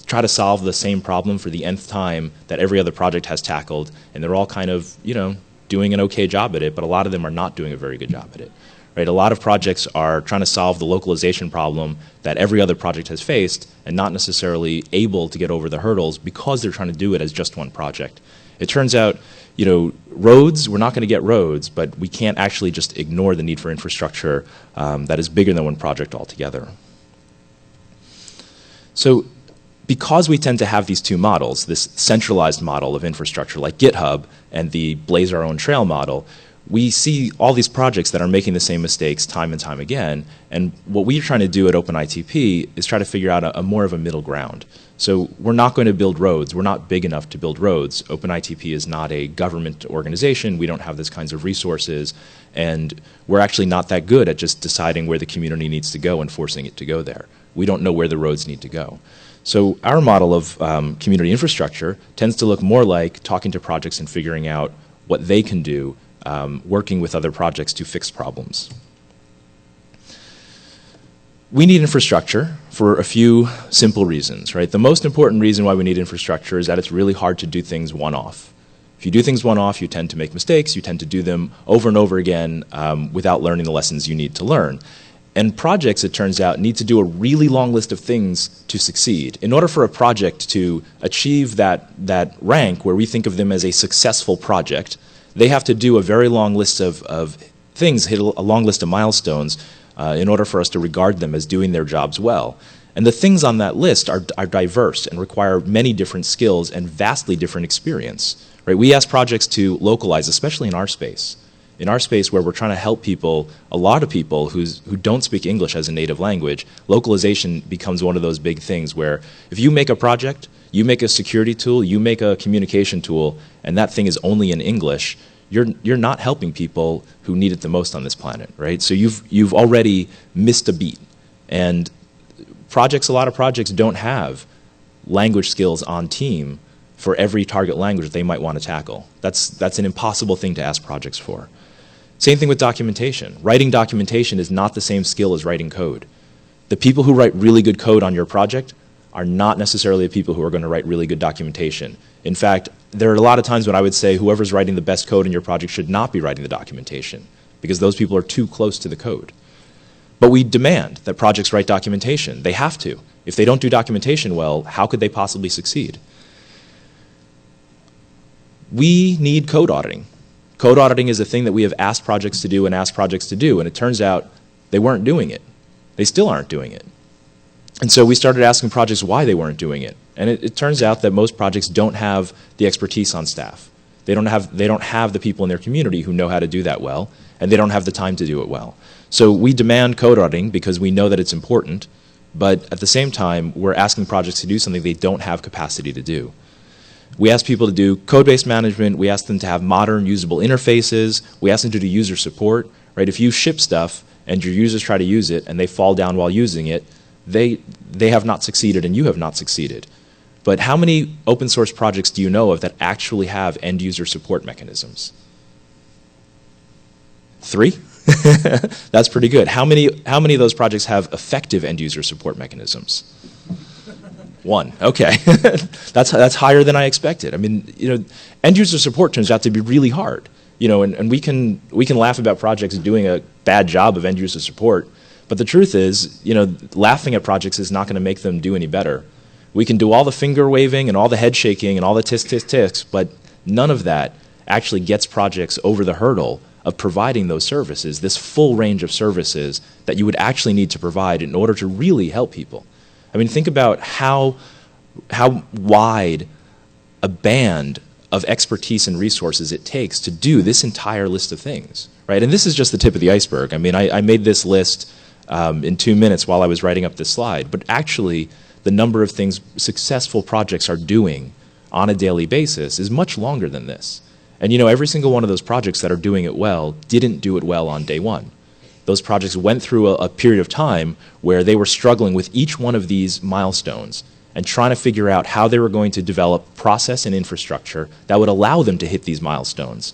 try to solve the same problem for the nth time that every other project has tackled, and they're all kind of, you know, doing an okay job at it, but a lot of them are not doing a very good job at it. Right? A lot of projects are trying to solve the localization problem that every other project has faced and not necessarily able to get over the hurdles because they're trying to do it as just one project. It turns out, you know, roads, we're not going to get roads, but we can't actually just ignore the need for infrastructure that is bigger than one project altogether. So because we tend to have these two models, this centralized model of infrastructure like GitHub and the blaze our own trail model, we see all these projects that are making the same mistakes time and time again, and what we're trying to do at OpenITP is try to figure out a more of a middle ground. So we're not going to build roads. We're not big enough to build roads. OpenITP is not a government organization. We don't have these kinds of resources, and we're actually not that good at just deciding where the community needs to go and forcing it to go there. We don't know where the roads need to go. So our model of community infrastructure tends to look more like talking to projects and figuring out what they can do, working with other projects to fix problems. We need infrastructure for a few simple reasons, right? The most important reason why we need infrastructure is that it's really hard to do things one-off. If you do things one-off, you tend to make mistakes. You tend to do them over and over again without learning the lessons you need to learn. And projects, it turns out, need to do a really long list of things to succeed. In order for a project to achieve that rank where we think of them as a successful project, they have to do a very long list of things, hit a long list of milestones in order for us to regard them as doing their jobs well. And the things on that list are diverse and require many different skills and vastly different experience. Right? We ask projects to localize, especially in our space. In our space where we're trying to help people, a lot of people who don't speak English as a native language, localization becomes one of those big things where if you make a project, you make a security tool, you make a communication tool, and that thing is only in English, you're not helping people who need it the most on this planet, right? So you've already missed a beat. And a lot of projects don't have language skills on team for every target language that they might want to tackle. That's an impossible thing to ask projects for. Same thing with documentation. Writing documentation is not the same skill as writing code. The people who write really good code on your project are not necessarily the people who are going to write really good documentation. In fact, there are a lot of times when I would say whoever's writing the best code in your project should not be writing the documentation because those people are too close to the code. But we demand that projects write documentation. They have to. If they don't do documentation well, how could they possibly succeed? We need code auditing. Code auditing is a thing that we have asked projects to do, and it turns out they weren't doing it. They still aren't doing it. And so we started asking projects why they weren't doing it. And it turns out that most projects don't have the expertise on staff. They don't have the people in their community who know how to do that well, and they don't have the time to do it well. So we demand code auditing because we know that it's important, but at the same time, we're asking projects to do something they don't have capacity to do. We ask people to do code-based management. We ask them to have modern, usable interfaces. We ask them to do user support. Right? If you ship stuff and your users try to use it and they fall down while using it, they have not succeeded and you have not succeeded. But how many open source projects do you know of that actually have end-user support mechanisms? 3? That's pretty good. How many of those projects have effective end-user support mechanisms? 1. Okay. That's higher than I expected. I mean, end-user support turns out to be really hard. And we can laugh about projects doing a bad job of end-user support, but the truth is, laughing at projects is not going to make them do any better. We can do all the finger waving and all the head shaking and all the tisk, but none of that actually gets projects over the hurdle of providing those services, this full range of services that you would actually need to provide in order to really help people. I mean, think about how wide a band of expertise and resources it takes to do this entire list of things, right? And this is just the tip of the iceberg. I mean, I made this list in 2 minutes while I was writing up this slide, but actually the number of things successful projects are doing on a daily basis is much longer than this. And every single one of those projects that are doing it well didn't do it well on day one. Those projects went through a period of time where they were struggling with each one of these milestones. and trying to figure out how they were going to develop process and infrastructure that would allow them to hit these milestones.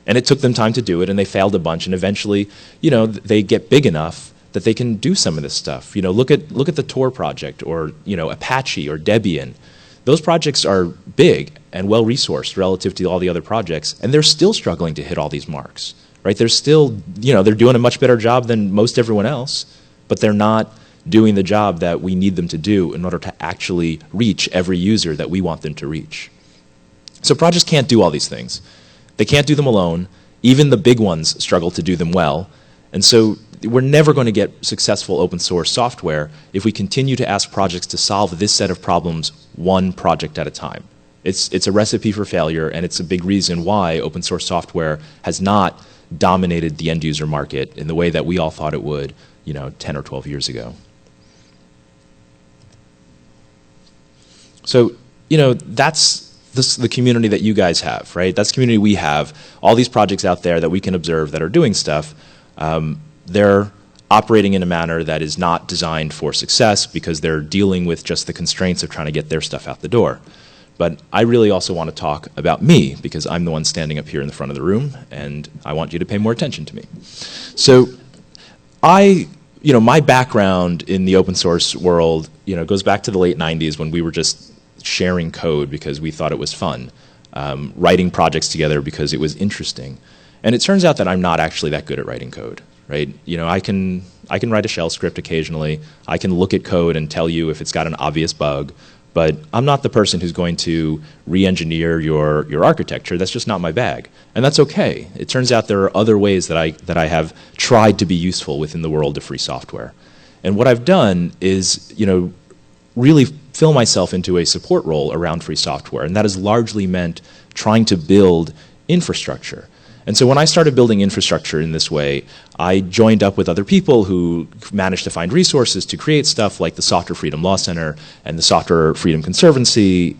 And it took them time to do it, and they failed a bunch, and eventually, they get big enough that they can do some of this stuff. Look at the Tor project, or Apache or Debian. Those projects are big and well-resourced relative to all the other projects, and they're still struggling to hit all these marks, right? They're still, they're doing a much better job than most everyone else, but they're not doing the job that we need them to do in order to actually reach every user that we want them to reach. So projects can't do all these things. They can't do them alone. Even the big ones struggle to do them well. And so we're never going to get successful open source software if we continue to ask projects to solve this set of problems one project at a time. It's a recipe for failure, and it's a big reason why open source software has not dominated the end user market in the way that we all thought it would, 10 or 12 years ago. So, that's the community that you guys have, right? That's the community we have. All these projects out there that we can observe that are doing stuff, they're operating in a manner that is not designed for success because they're dealing with just the constraints of trying to get their stuff out the door. But I really also want to talk about me because I'm the one standing up here in the front of the room, and I want you to pay more attention to me. So my background in the open source world, goes back to the late 90s when we were just sharing code because we thought it was fun, writing projects together because it was interesting. And it turns out that I'm not actually that good at writing code, right? I can write a shell script occasionally. I can look at code and tell you if it's got an obvious bug, but I'm not the person who's going to re-engineer your architecture. That's just not my bag. And that's okay. It turns out there are other ways that I have tried to be useful within the world of free software. And what I've done is, really fill myself into a support role around free software, and that has largely meant trying to build infrastructure. And so when I started building infrastructure in this way, I joined up with other people who managed to find resources to create stuff like the Software Freedom Law Center and the Software Freedom Conservancy.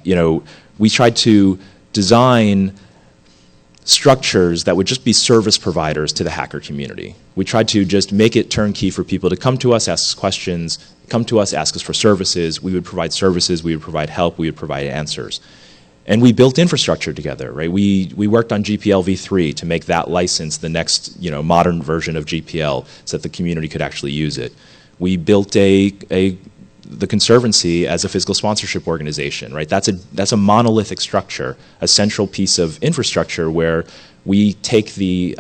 We tried to design structures that would just be service providers to the hacker community. We tried to just make it turnkey for people to come to us, ask us questions, come to us, ask us for services. We would provide services, we would provide help, we would provide answers. And we built infrastructure together, right? We worked on GPL v3 to make that license the next modern version of GPL so that the community could actually use it. We built the Conservancy as a fiscal sponsorship organization, right? That's a monolithic structure, a central piece of infrastructure where we take the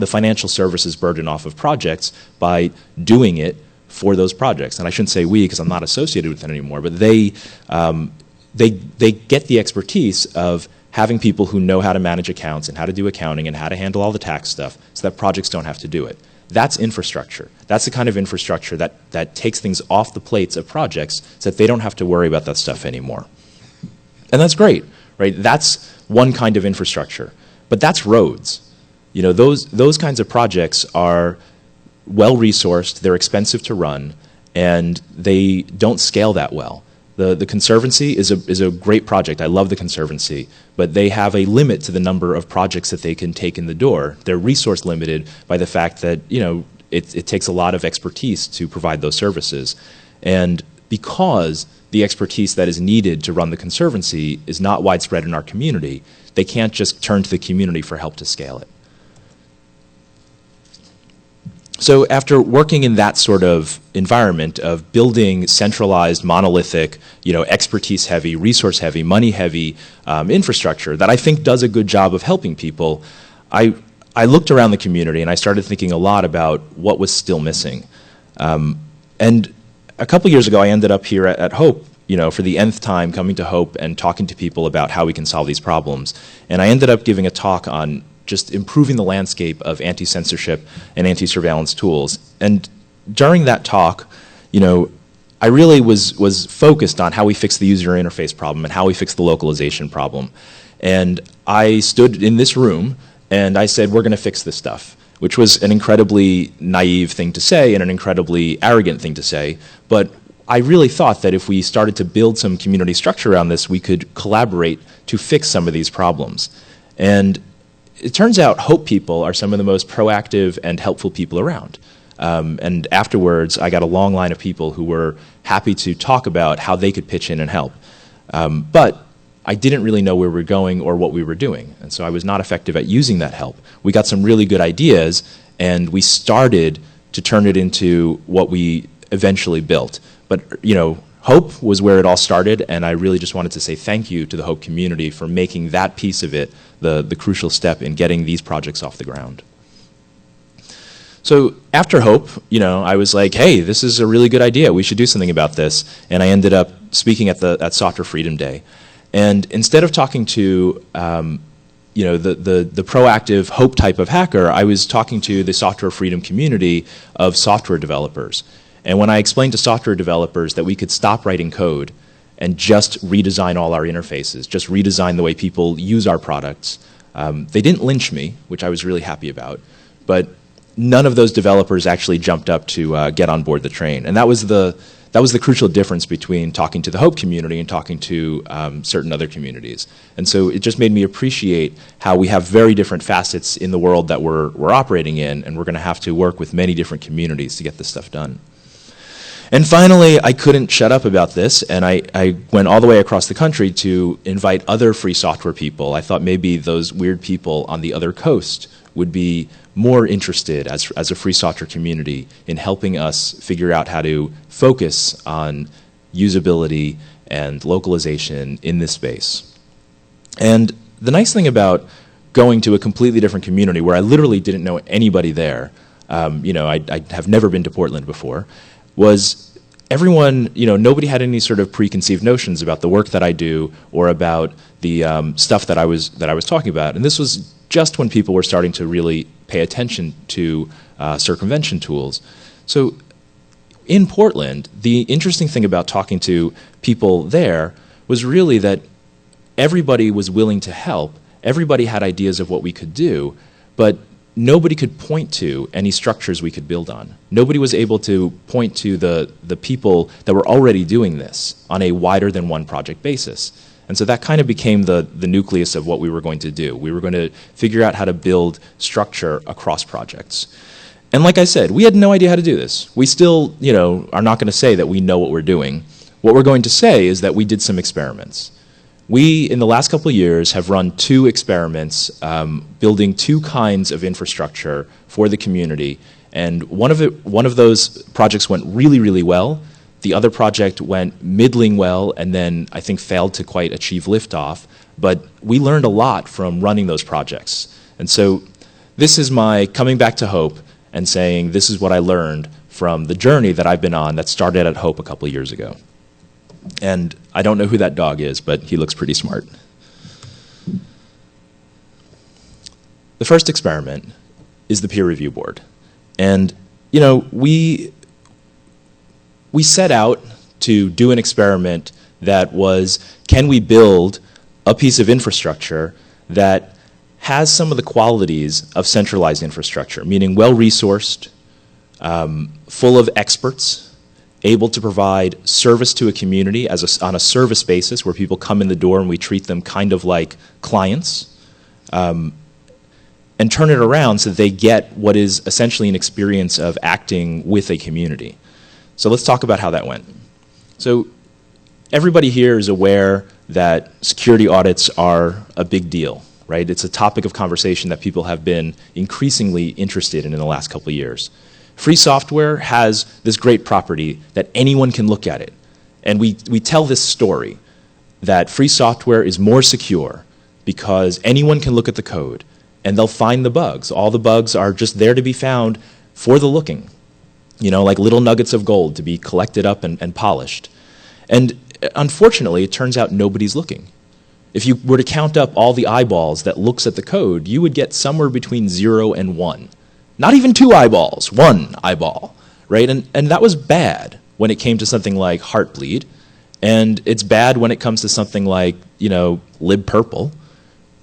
financial services burden off of projects by doing it for those projects. And I shouldn't say we because I'm not associated with it anymore, but they get the expertise of having people who know how to manage accounts and how to do accounting and how to handle all the tax stuff so that projects don't have to do it. That's infrastructure. That's the kind of infrastructure that takes things off the plates of projects so that they don't have to worry about that stuff anymore. And that's great, right? That's one kind of infrastructure. But that's roads. Those kinds of projects are well-resourced, they're expensive to run, and they don't scale that well. The Conservancy is a great project. I love the Conservancy, but they have a limit to the number of projects that they can take in the door. They're resource limited by the fact that it takes a lot of expertise to provide those services. And because the expertise that is needed to run the Conservancy is not widespread in our community, they can't just turn to the community for help to scale it. So after working in that sort of environment of building centralized, monolithic, expertise-heavy, resource-heavy, money-heavy infrastructure that I think does a good job of helping people, I looked around the community and I started thinking a lot about what was still missing. And a couple years ago, I ended up here at Hope, for the nth time, coming to Hope and talking to people about how we can solve these problems. And I ended up giving a talk on just improving the landscape of anti-censorship and anti-surveillance tools. And during that talk, I really was focused on how we fix the user interface problem and how we fix the localization problem. And I stood in this room and I said, we're going to fix this stuff, which was an incredibly naive thing to say and an incredibly arrogant thing to say. But I really thought that if we started to build some community structure around this, we could collaborate to fix some of these problems. And it turns out Hope people are some of the most proactive and helpful people around. And afterwards, I got a long line of people who were happy to talk about how they could pitch in and help. But I didn't really know where we were going or what we were doing, and so I was not effective at using that help. We got some really good ideas, and we started to turn it into what we eventually built. But, you know, Hope was where it all started, and I really just wanted to say thank you to the Hope community for making that piece of it the crucial step in getting these projects off the ground. So after Hope, you know, I was like, hey, this is a really good idea. We should do something about this. And I ended up speaking at Software Freedom Day. And instead of talking to you know, the proactive Hope type of hacker, I was talking to the software freedom community of software developers. And when I explained to software developers that we could stop writing code and just redesign all our interfaces, just redesign the way people use our products, they didn't lynch me, which I was really happy about, but none of those developers actually jumped up to get on board the train. And that was the crucial difference between talking to the Hope community and talking to certain other communities. And so it just made me appreciate how we have very different facets in the world that we're operating in, and we're going to have to work with many different communities to get this stuff done. And finally, I couldn't shut up about this, and I went all the way across the country to invite other free software people. I thought maybe those weird people on the other coast would be more interested as a free software community in helping us figure out how to focus on usability and localization in this space. And the nice thing about going to a completely different community where I literally didn't know anybody there, you know, I have never been to Portland before, was everyone, you know, nobody had any sort of preconceived notions about the work that I do or about the stuff that I was talking about. And this was just when people were starting to really pay attention to circumvention tools. So in Portland, the interesting thing about talking to people there was really that everybody was willing to help. Everybody had ideas of what we could do, but nobody could point to any structures we could build on. Nobody was able to point to the people that were already doing this on a wider than one project basis. And so that kind of became the nucleus of what we were going to do. We were going to figure out how to build structure across projects. And like I said, we had no idea how to do this. We still, you know, are not going to say that we know what we're doing. What we're going to say is that we did some experiments. We, in the last couple of years, have run 2 experiments building 2 kinds of infrastructure for the community. And one of those projects went really, really well. The other project went middling well and then I think failed to quite achieve liftoff. But we learned a lot from running those projects. And so this is my coming back to Hope and saying this is what I learned from the journey that I've been on that started at Hope a couple of years ago. And I don't know who that dog is, but he looks pretty smart. The first experiment is the peer review board. And, you know, we set out to do an experiment that was, can we build a piece of infrastructure that has some of the qualities of centralized infrastructure, meaning well-resourced, full of experts, able to provide service to a community on a service basis where people come in the door and we treat them kind of like clients, and turn it around so that they get what is essentially an experience of acting with a community. So let's talk about how that went. So everybody here is aware that security audits are a big deal, right? It's a topic of conversation that people have been increasingly interested in the last couple of years. Free software has this great property that anyone can look at it. And we tell this story that free software is more secure because anyone can look at the code and they'll find the bugs. All the bugs are just there to be found for the looking, you know, like little nuggets of gold to be collected up and polished. And unfortunately, it turns out nobody's looking. If you were to count up all the eyeballs that looks at the code, you would get somewhere between 0 and 1. Not even 2 eyeballs, 1 eyeball, right? And that was bad when it came to something like Heartbleed, and it's bad when it comes to something like, you know, libpurple.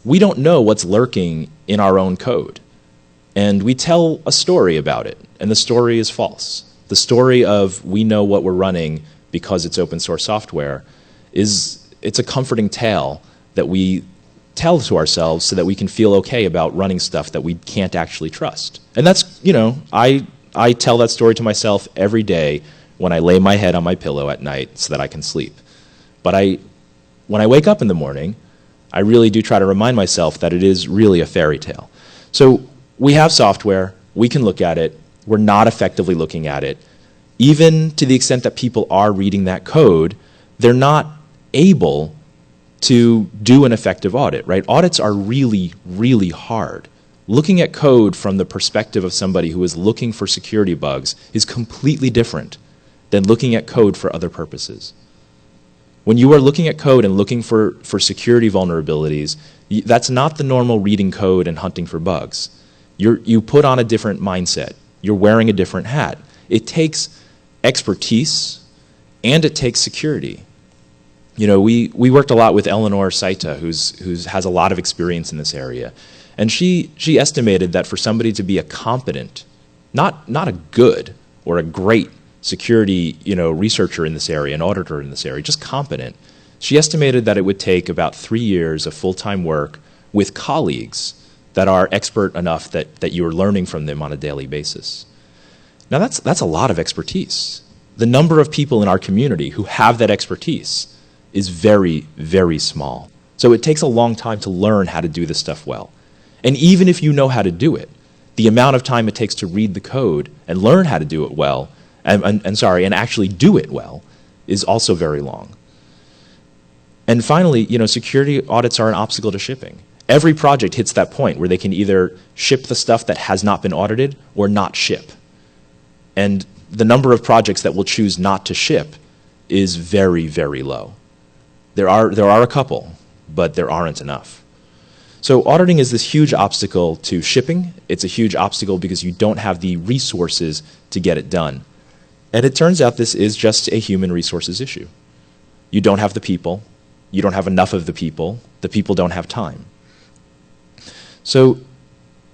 We don't know what's lurking in our own code, and we tell a story about it, and the story is false. The story of we know what we're running because it's open source software it's a comforting tale that we tell to ourselves so that we can feel okay about running stuff that we can't actually trust. And that's, you know, I I tell that story to myself every day when I lay my head on my pillow at night so that I can sleep. But when I wake up in the morning, I really do try to remind myself that it is really a fairy tale. So we have software, we can look at it, we're not effectively looking at it. Even to the extent that people are reading that code, they're not able to do an effective audit, right? Audits are really, really hard. Looking at code from the perspective of somebody who is looking for security bugs is completely different than looking at code for other purposes. When you are looking at code and looking for security vulnerabilities, that's not the normal reading code and hunting for bugs. You put on a different mindset. You're wearing a different hat. It takes expertise and it takes security. You know, we worked a lot with Eleanor Saita, who has a lot of experience in this area. And she estimated that for somebody to be a competent, not a good or a great security, researcher in this area, an auditor in this area, just competent, she estimated that it would take about 3 years of full-time work with colleagues that are expert enough that you are learning from them on a daily basis. Now that's a lot of expertise. The number of people in our community who have that expertise is very, very small. So it takes a long time to learn how to do this stuff well. And even if you know how to do it, the amount of time it takes to read the code and learn how to do it well, and actually do it well, is also very long. And finally, security audits are an obstacle to shipping. Every project hits that point where they can either ship the stuff that has not been audited or not ship. And the number of projects that will choose not to ship is very, very low. There are a couple, but there aren't enough. So auditing is this huge obstacle to shipping. It's a huge obstacle because you don't have the resources to get it done. And it turns out this is just a human resources issue. You don't have the people. You don't have enough of the people. The people don't have time. So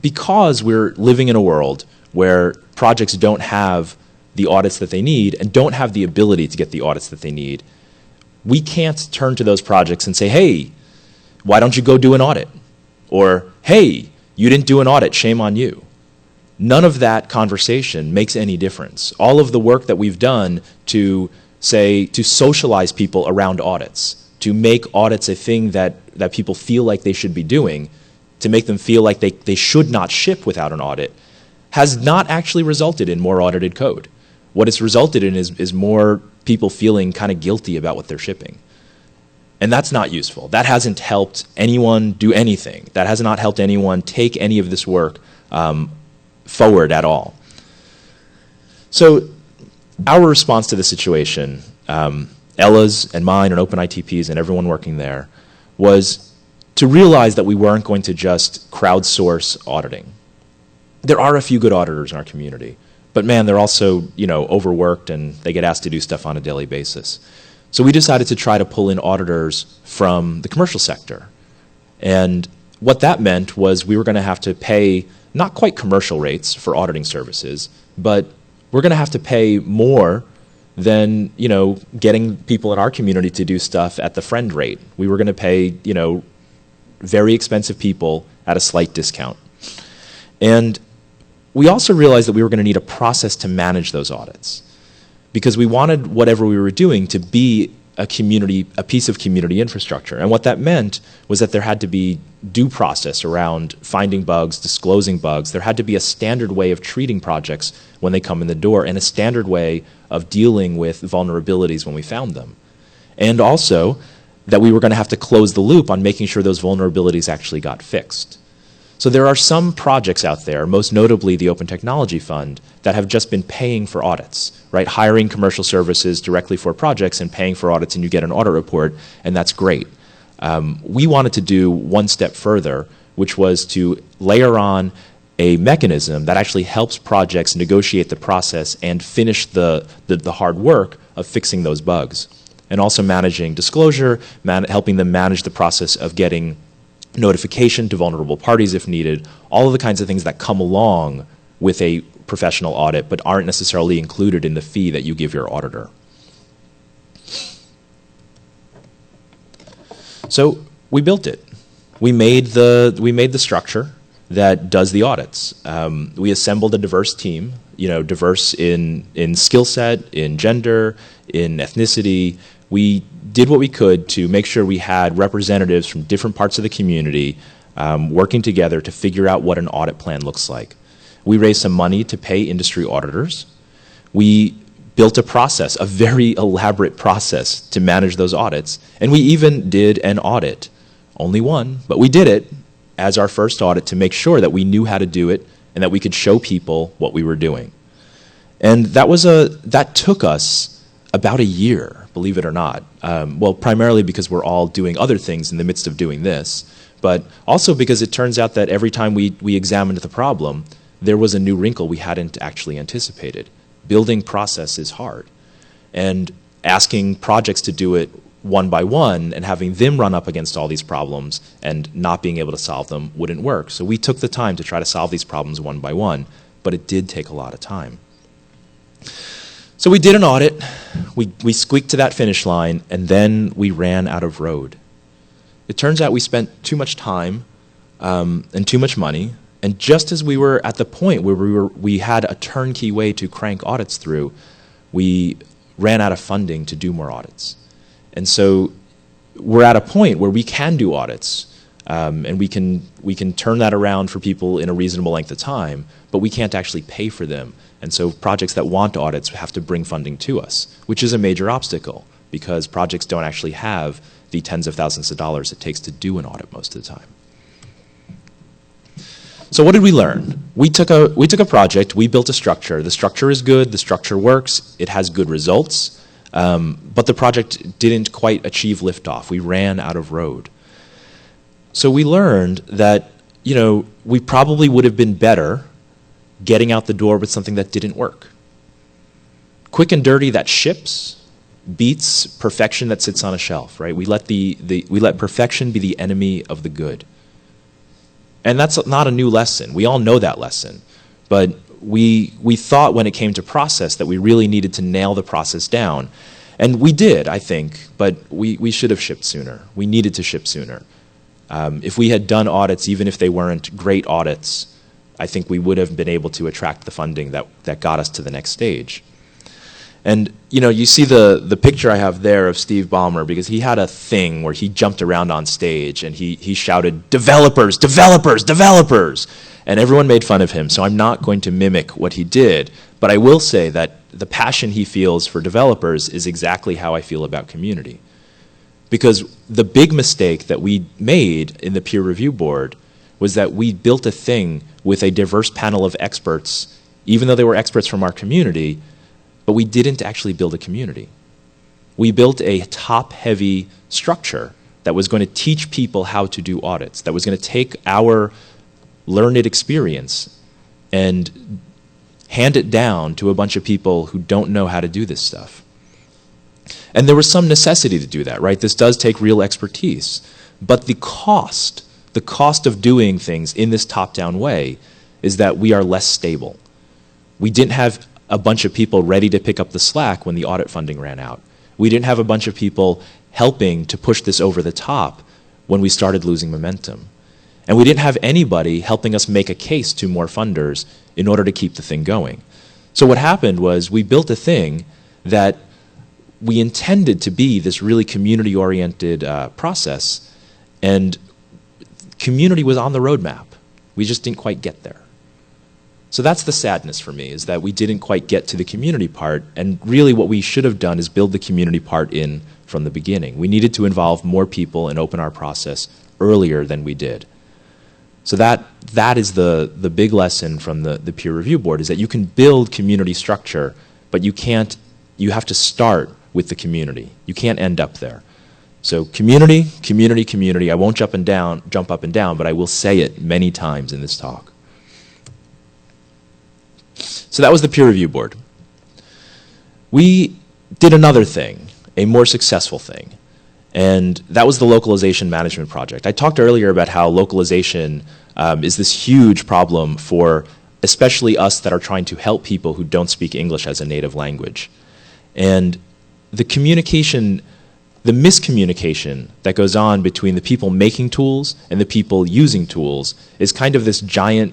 because we're living in a world where projects don't have the audits that they need and don't have the ability to get the audits that they need, we can't turn to those projects and say, hey, why don't you go do an audit? Or, hey, you didn't do an audit, shame on you. None of that conversation makes any difference. All of the work that we've done to socialize people around audits, to make audits a thing that people feel like they should be doing, to make them feel like they should not ship without an audit, has not actually resulted in more audited code. What it's resulted in is more people feeling kind of guilty about what they're shipping. And that's not useful. That hasn't helped anyone do anything. That has not helped anyone take any of this work forward at all. So our response to the situation, Ella's and mine and OpenITP's and everyone working there, was to realize that we weren't going to just crowdsource auditing. There are a few good auditors in our community, but man, they're also overworked and they get asked to do stuff on a daily basis. So we decided to try to pull in auditors from the commercial sector. And what that meant was we were going to have to pay not quite commercial rates for auditing services, but we're going to have to pay more than getting people in our community to do stuff at the friend rate. We were going to pay very expensive people at a slight discount. And we also realized that we were going to need a process to manage those audits, because we wanted whatever we were doing to be a piece of community infrastructure. And what that meant was that there had to be due process around finding bugs, disclosing bugs. There had to be a standard way of treating projects when they come in the door, and a standard way of dealing with vulnerabilities when we found them. And also that we were going to have to close the loop on making sure those vulnerabilities actually got fixed. So there are some projects out there, most notably the Open Technology Fund, that have just been paying for audits, right? Hiring commercial services directly for projects and paying for audits, and you get an audit report, and that's great. We wanted to do one step further, which was to layer on a mechanism that actually helps projects negotiate the process and finish the hard work of fixing those bugs, and also managing disclosure, helping them manage the process of getting notification to vulnerable parties if needed, all of the kinds of things that come along with a professional audit but aren't necessarily included in the fee that you give your auditor. So we built it. We made the structure that does the audits. We assembled a diverse team. diverse in skill set, in gender, in ethnicity. We did what we could to make sure we had representatives from different parts of the community working together to figure out what an audit plan looks like. We raised some money to pay industry auditors. We built a process, a very elaborate process to manage those audits, and we even did an audit. Only one, but we did it as our first audit to make sure that we knew how to do it and that we could show people what we were doing. And that took us about a year, believe it or not. Well, primarily because we're all doing other things in the midst of doing this, but also because it turns out that every time we examined the problem, there was a new wrinkle we hadn't actually anticipated. Building process is hard, and asking projects to do it one by one and having them run up against all these problems and not being able to solve them wouldn't work. So we took the time to try to solve these problems one by one, but it did take a lot of time. So we did an audit, we squeaked to that finish line, and then we ran out of road. It turns out we spent too much time and too much money, and just as we were at the point where we had a turnkey way to crank audits through, we ran out of funding to do more audits. And so we're at a point where we can do audits, and we can turn that around for people in a reasonable length of time, but we can't actually pay for them. And so projects that want audits have to bring funding to us, which is a major obstacle because projects don't actually have the tens of thousands of dollars it takes to do an audit most of the time. So what did we learn? We took a project, we built a structure. The structure is good, the structure works, it has good results, but the project didn't quite achieve liftoff. We ran out of road. So we learned that, we probably would have been better getting out the door with something that didn't work. Quick and dirty that ships beats perfection that sits on a shelf, right? We let perfection be the enemy of the good. And that's not a new lesson. We all know that lesson. But we thought when it came to process that we really needed to nail the process down. And we did, I think, but we should have shipped sooner. We needed to ship sooner. If we had done audits, even if they weren't great audits, I think we would have been able to attract the funding that got us to the next stage. And you see the picture I have there of Steve Ballmer, because he had a thing where he jumped around on stage and he shouted, "Developers, developers, developers!" And everyone made fun of him, so I'm not going to mimic what he did. But I will say that the passion he feels for developers is exactly how I feel about community. Because the big mistake that we made in the peer review board was that we built a thing with a diverse panel of experts, even though they were experts from our community, but we didn't actually build a community. We built a top-heavy structure that was going to teach people how to do audits, that was going to take our learned experience and hand it down to a bunch of people who don't know how to do this stuff. And there was some necessity to do that, right? This does take real expertise. But the cost of doing things in this top-down way is that we are less stable. We didn't have a bunch of people ready to pick up the slack when the audit funding ran out. We didn't have a bunch of people helping to push this over the top when we started losing momentum. And we didn't have anybody helping us make a case to more funders in order to keep the thing going. So what happened was we built a thing that we intended to be this really community-oriented process, and community was on the roadmap. We just didn't quite get there. So that's the sadness for me, is that we didn't quite get to the community part, and really what we should have done is build the community part in from the beginning. We needed to involve more people and open our process earlier than we did. So that is the big lesson from the peer review board, is that you can build community structure, but you have to start with the community. You can't end up there. So community, community, community. I won't jump up and down, but I will say it many times in this talk. So that was the peer review board. We did another thing, a more successful thing, and that was the localization management project. I talked earlier about how localization is this huge problem for especially us that are trying to help people who don't speak English as a native language. And the miscommunication that goes on between the people making tools and the people using tools is kind of this giant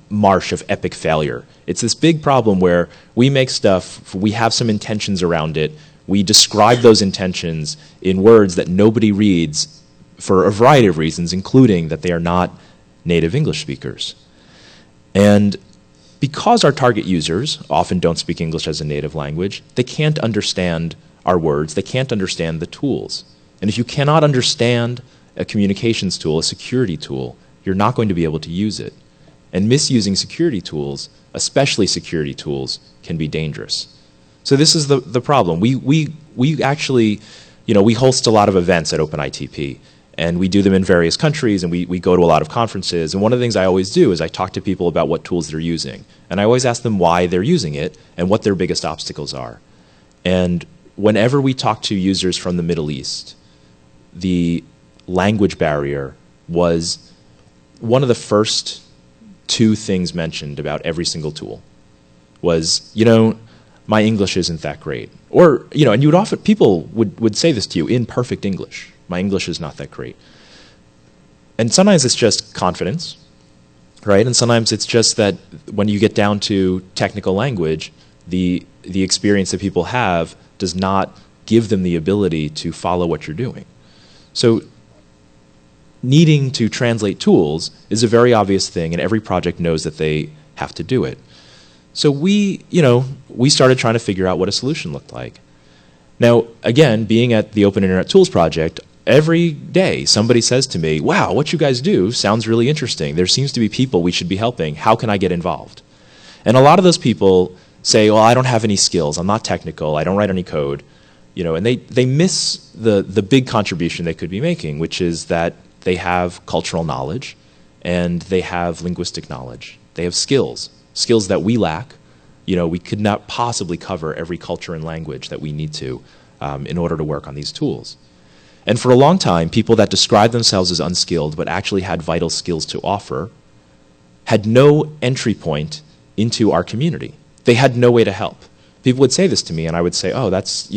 marsh of epic failure. It's this big problem where we make stuff, we have some intentions around it, we describe those intentions in words that nobody reads for a variety of reasons, including that they are not native English speakers. And because our target users often don't speak English as a native language, they can't understand our words, they can't understand the tools. And if you cannot understand a communications tool, a security tool, you're not going to be able to use it. And misusing security tools, especially security tools, can be dangerous. So this is the problem. We actually, we host a lot of events at OpenITP, and we do them in various countries, and we go to a lot of conferences. And one of the things I always do is I talk to people about what tools they're using. And I always ask them why they're using it and what their biggest obstacles are. And whenever we talk to users from the Middle East, the language barrier was one of the first two things mentioned about every single tool. Was, my English isn't that great. Or, and you would often, people would say this to you in perfect English. My English is not that great. And sometimes it's just confidence, right? And sometimes it's just that when you get down to technical language, the experience that people have does not give them the ability to follow what you're doing. So needing to translate tools is a very obvious thing, and every project knows that they have to do it. So we started trying to figure out what a solution looked like. Now, again, being at the Open Internet Tools Project, every day somebody says to me, wow, what you guys do sounds really interesting. There seems to be people we should be helping. How can I get involved? And a lot of those people say, well, I don't have any skills. I'm not technical. I don't write any code. And they miss the big contribution they could be making, which is that they have cultural knowledge and they have linguistic knowledge. They have skills that we lack. We could not possibly cover every culture and language that we need to in order to work on these tools. And for a long time, people that described themselves as unskilled but actually had vital skills to offer had no entry point into our community. They had no way to help. People would say this to me, and I would say, oh, that's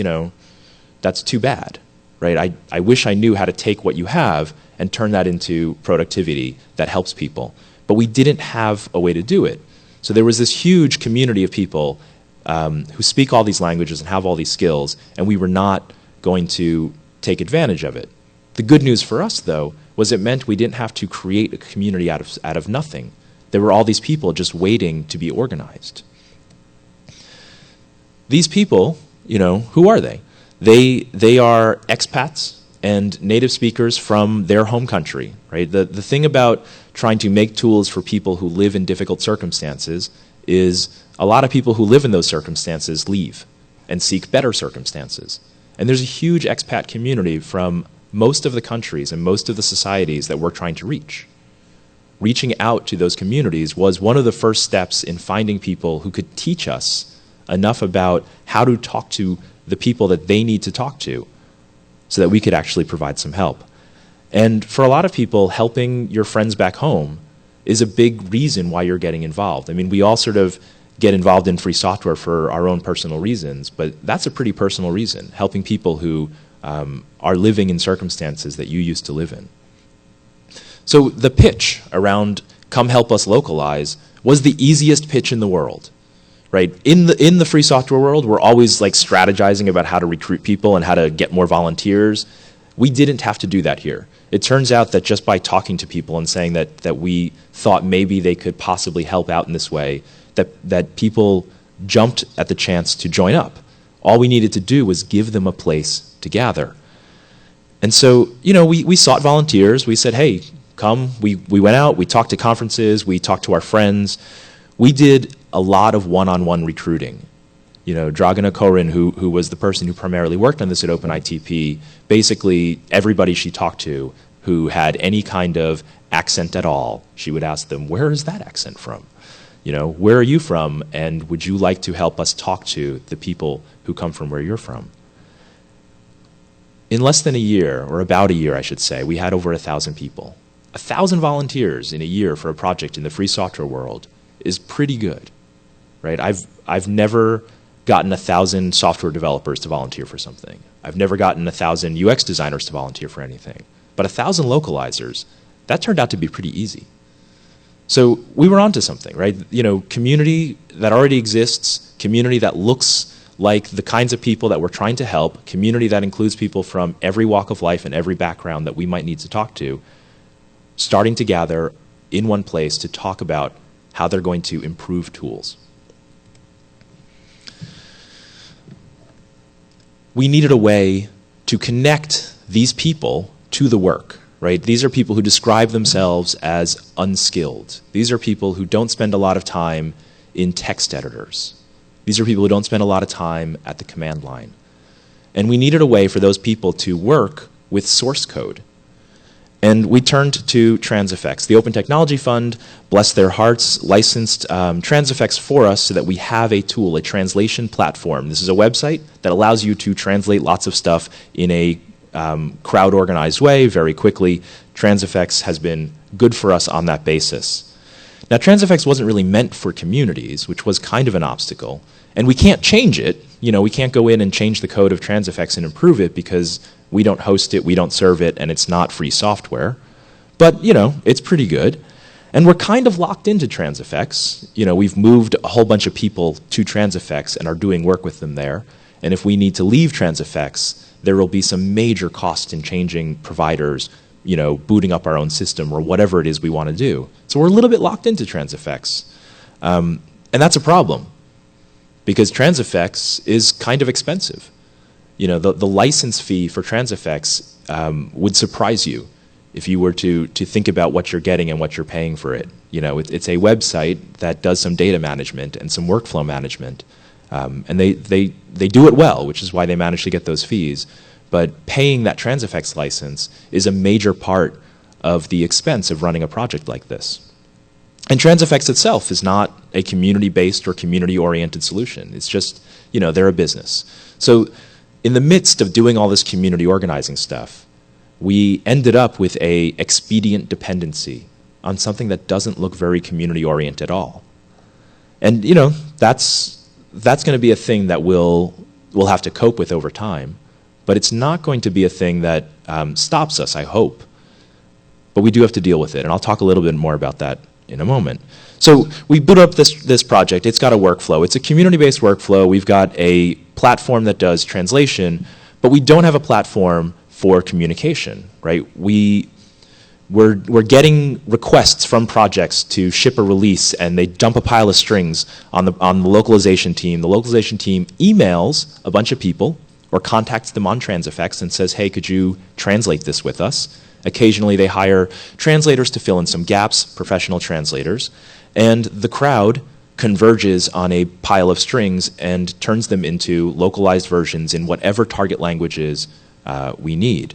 too bad, right? I wish I knew how to take what you have and turn that into productivity that helps people. But we didn't have a way to do it. So there was this huge community of people who speak all these languages and have all these skills, and we were not going to take advantage of it. The good news for us, though, was it meant we didn't have to create a community out of nothing. There were all these people just waiting to be organized. These people, who are they? They are expats and native speakers from their home country, right? The thing about trying to make tools for people who live in difficult circumstances is a lot of people who live in those circumstances leave and seek better circumstances. And there's a huge expat community from most of the countries and most of the societies that we're trying to reach. Reaching out to those communities was one of the first steps in finding people who could teach us enough about how to talk to the people that they need to talk to so that we could actually provide some help. And for a lot of people, helping your friends back home is a big reason why you're getting involved. I mean, we all sort of get involved in free software for our own personal reasons, but that's a pretty personal reason, helping people who are living in circumstances that you used to live in. So the pitch around come help us localize was the easiest pitch in the world. Right? In the free software world, we're always like strategizing about how to recruit people and how to get more volunteers. We didn't have to do that here. It turns out that just by talking to people and saying that we thought maybe they could possibly help out in this way, that people jumped at the chance to join up. All we needed to do was give them a place to gather. And so, we sought volunteers. We said, hey, come. We went out, we talked to conferences, we talked to our friends. We did a lot of one-on-one recruiting. Dragana Korin, who was the person who primarily worked on this at OpenITP, basically everybody she talked to who had any kind of accent at all, she would ask them, where is that accent from? Where are you from? And would you like to help us talk to the people who come from where you're from? In less than a year, or about a year, I should say, we had over 1,000 people. 1,000 volunteers in a year for a project in the free software world is pretty good, right? I've never gotten 1,000 software developers to volunteer for something. I've never gotten 1,000 UX designers to volunteer for anything. But 1,000 localizers, that turned out to be pretty easy. So we were onto something, right? You know, community that already exists, community that looks like the kinds of people that we're trying to help, community that includes people from every walk of life and every background that we might need to talk to, starting to gather in one place to talk about how they're going to improve tools. We needed a way to connect these people to the work, right? These are people who describe themselves as unskilled. These are people who don't spend a lot of time in text editors. These are people who don't spend a lot of time at the command line. And we needed a way for those people to work with source code. And we turned to Transifex. The Open Technology Fund, bless their hearts, licensed Transifex for us so that we have a tool, a translation platform. This is a website that allows you to translate lots of stuff in a crowd-organized way very quickly. Transifex has been good for us on that basis. Now, Transifex wasn't really meant for communities, which was kind of an obstacle. And we can't change it. You know, we can't go in and change the code of Transifex and improve it because we don't host it, we don't serve it, and it's not free software. But, you know, it's pretty good. And we're kind of locked into Transifex. You know, we've moved a whole bunch of people to Transifex and are doing work with them there. And if we need to leave Transifex, there will be some major cost in changing providers, you know, booting up our own system or whatever it is we want to do. So we're a little bit locked into Transifex. And that's a problem because Transifex is kind of expensive. You know, the license fee for Transifex would surprise you if you were to think about what you're getting and what you're paying for it. You know, it's a website that does some data management and some workflow management. And they do it well, which is why they manage to get those fees. But paying that Transifex license is a major part of the expense of running a project like this. And Transifex itself is not a community-based or community-oriented solution. It's just, you know, they're a business. So in the midst of doing all this community organizing stuff, we ended up with a expedient dependency on something that doesn't look very community-oriented at all. And, you know, that's going to be a thing that we'll have to cope with over time. But it's not going to be a thing that stops us, I hope. But we do have to deal with it, and I'll talk a little bit more about that in a moment. So we boot up this project. It's got a workflow. It's a community-based workflow. We've got a platform that does translation, but we don't have a platform for communication, right? We're getting requests from projects to ship a release, and they dump a pile of strings on the localization team. The localization team emails a bunch of people or contacts them on Transifex and says, hey, could you translate this with us? Occasionally they hire translators to fill in some gaps, professional translators, and the crowd converges on a pile of strings and turns them into localized versions in whatever target languages we need.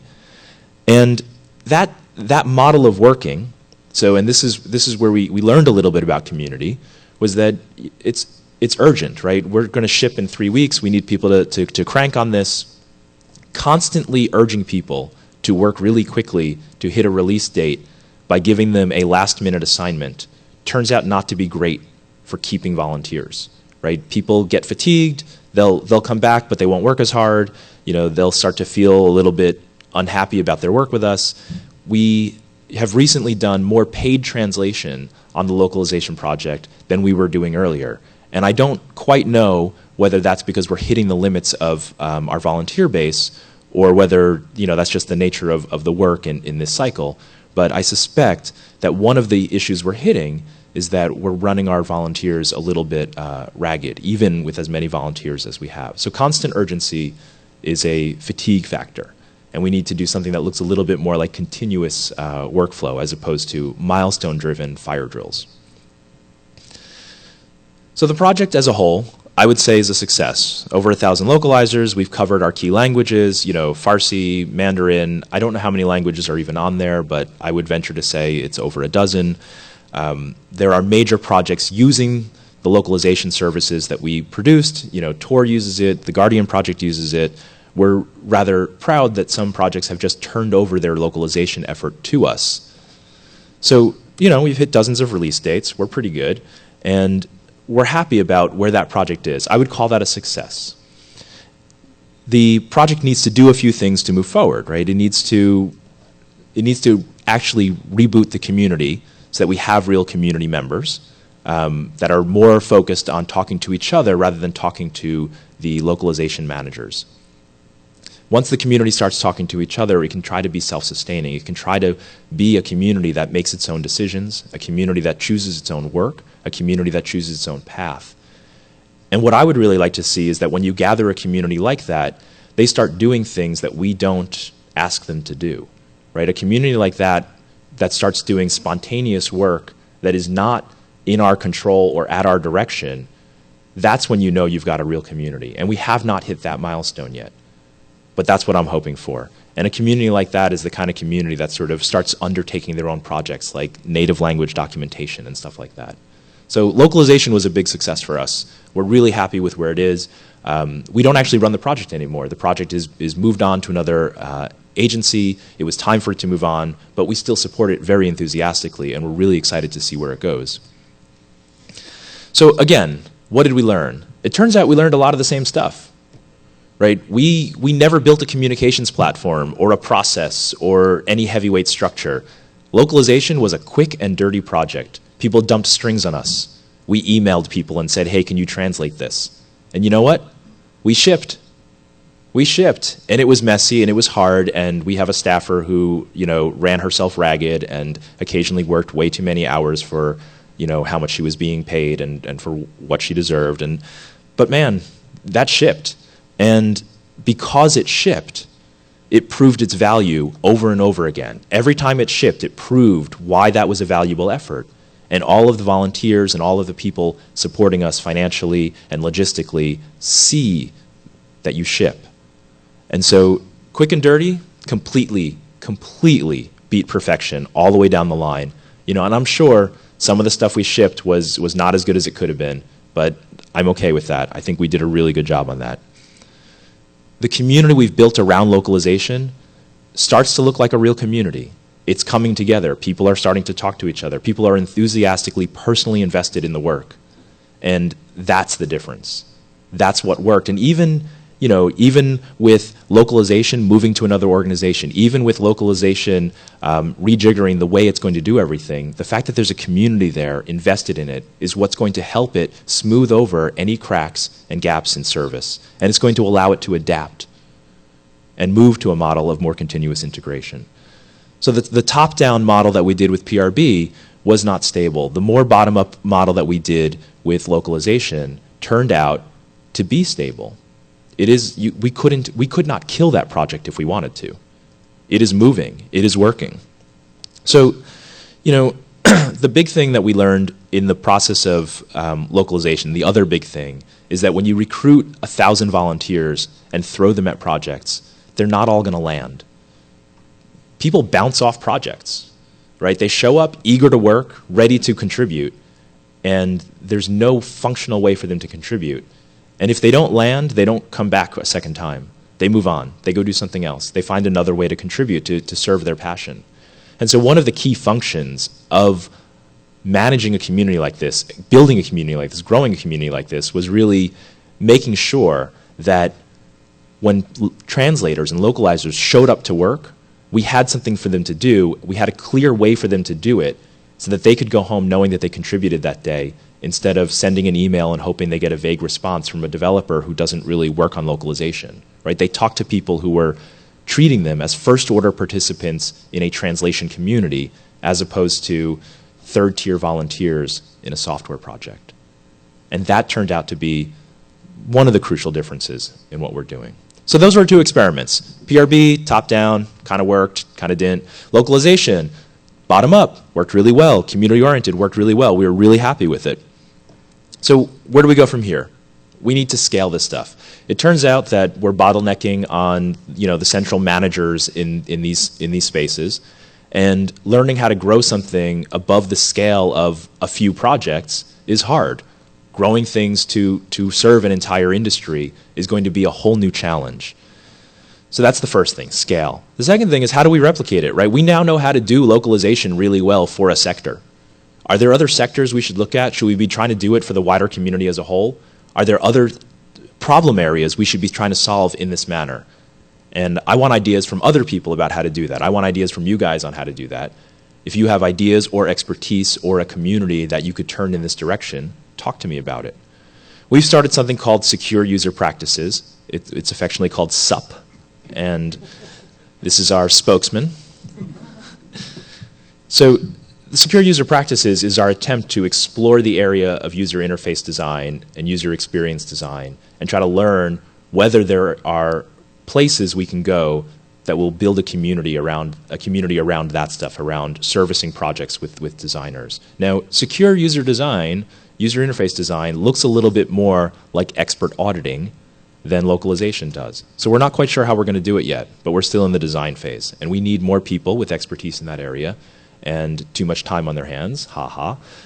And that model of working, so, and this is where we learned a little bit about community, was that it's urgent, right? We're going to ship in 3 weeks. We need people to crank on this, constantly urging people to work really quickly to hit a release date by giving them a last-minute assignment turns out not to be great for keeping volunteers, right? People get fatigued. They'll come back, but they won't work as hard. You know, they'll start to feel a little bit unhappy about their work with us. We have recently done more paid translation on the localization project than we were doing earlier. And I don't quite know whether that's because we're hitting the limits of our volunteer base or whether, you know, that's just the nature of the work in this cycle. But I suspect that one of the issues we're hitting is that we're running our volunteers a little bit ragged, even with as many volunteers as we have. So constant urgency is a fatigue factor. And we need to do something that looks a little bit more like continuous workflow as opposed to milestone-driven fire drills. So the project as a whole, I would say, is a success. Over 1,000 localizers. We've covered our key languages, you know, Farsi, Mandarin. I don't know how many languages are even on there, but I would venture to say it's over a dozen. There are major projects using the localization services that we produced. You know, Tor uses it. The Guardian project uses it. We're rather proud that some projects have just turned over their localization effort to us. So, you know, we've hit dozens of release dates. We're pretty good. And we're happy about where that project is. I would call that a success. The project needs to do a few things to move forward, right? It needs to actually reboot the community so that we have real community members that are more focused on talking to each other rather than talking to the localization managers. Once the community starts talking to each other, it can try to be self-sustaining. It can try to be a community that makes its own decisions, a community that chooses its own work, a community that chooses its own path. And what I would really like to see is that when you gather a community like that, they start doing things that we don't ask them to do, right? A community like that starts doing spontaneous work that is not in our control or at our direction, that's when you know you've got a real community. And we have not hit that milestone yet. But that's what I'm hoping for. And a community like that is the kind of community that sort of starts undertaking their own projects, like native language documentation and stuff like that. So localization was a big success for us. We're really happy with where it is. We don't actually run the project anymore. The project is moved on to another agency. It was time for it to move on, but we still support it very enthusiastically, and we're really excited to see where it goes. So again, what did we learn? It turns out we learned a lot of the same stuff. Right? We never built a communications platform or a process or any heavyweight structure. Localization was a quick and dirty project. People dumped strings on us. We emailed people and said, hey, can you translate this? And you know what? We shipped. We shipped. And it was messy and it was hard, and we have a staffer who, ran herself ragged and occasionally worked way too many hours for, how much she was being paid and for what she deserved. But man, that shipped. And because it shipped, it proved its value over and over again. Every time it shipped, it proved why that was a valuable effort. And all of the volunteers and all of the people supporting us financially and logistically see that you ship. And so quick and dirty completely beat perfection all the way down the line. And I'm sure some of the stuff we shipped was not as good as it could have been, but I'm okay with that. I think we did a really good job on that. The community we've built around localization starts to look like a real community. It's coming together. People are starting to talk to each other. People are enthusiastically, personally invested in the work. And that's the difference. That's what worked. And even with localization moving to another organization, even with localization rejiggering the way it's going to do everything, the fact that there's a community there invested in it is what's going to help it smooth over any cracks and gaps in service. And it's going to allow it to adapt and move to a model of more continuous integration. So the top-down model that we did with PRB was not stable. The more bottom-up model that we did with localization turned out to be stable. We could not kill that project if we wanted to. It is moving. It is working. So, the big thing that we learned in the process of localization, the other big thing, is that when you recruit 1,000 volunteers and throw them at projects, they're not all going to land. People bounce off projects, right? They show up eager to work, ready to contribute, and there's no functional way for them to contribute. And if they don't land, they don't come back a second time. They move on. They go do something else. They find another way to contribute, to serve their passion. And so one of the key functions of managing a community like this, building a community like this, growing a community like this, was really making sure that when translators and localizers showed up to work, we had something for them to do. We had a clear way for them to do it so that they could go home knowing that they contributed that day, instead of sending an email and hoping they get a vague response from a developer who doesn't really work on localization, right? They talked to people who were treating them as first-order participants in a translation community as opposed to third-tier volunteers in a software project. And that turned out to be one of the crucial differences in what we're doing. So those were 2 experiments. PRB, top-down, kind of worked, kind of didn't. Localization, bottom-up, worked really well. Community-oriented, worked really well. We were really happy with it. So where do we go from here? We need to scale this stuff. It turns out that we're bottlenecking on the central managers in these spaces, and learning how to grow something above the scale of a few projects is hard. Growing things to serve an entire industry is going to be a whole new challenge. So that's the first thing, scale. The second thing is, how do we replicate it, right? We now know how to do localization really well for a sector. Are there other sectors we should look at? Should we be trying to do it for the wider community as a whole? Are there other problem areas we should be trying to solve in this manner? And I want ideas from other people about how to do that. I want ideas from you guys on how to do that. If you have ideas or expertise or a community that you could turn in this direction, talk to me about it. We've started something called Secure User Practices. It's affectionately called SUP, and this is our spokesman. So the Secure User Practices is our attempt to explore the area of user interface design and user experience design and try to learn whether there are places we can go that will build a community around that stuff, around servicing projects with designers. Now, secure user design, user interface design, looks a little bit more like expert auditing than localization does. So we're not quite sure how we're going to do it yet, but we're still in the design phase. And we need more people with expertise in that area and too much time on their hands,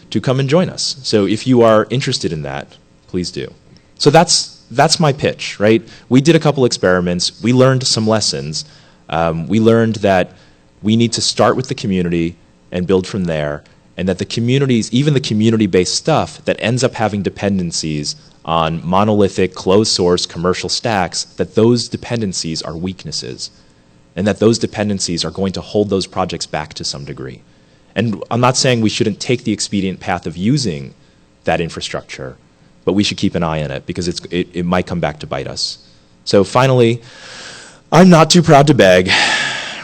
to come and join us. So if you are interested in that, please do. So that's my pitch, right? We did a couple experiments. We learned some lessons. We learned that we need to start with the community and build from there, and that the communities, even the community-based stuff that ends up having dependencies on monolithic, closed-source commercial stacks, that those dependencies are weaknesses, and that those dependencies are going to hold those projects back to some degree. And I'm not saying we shouldn't take the expedient path of using that infrastructure, but we should keep an eye on it because it might come back to bite us. So finally, I'm not too proud to beg.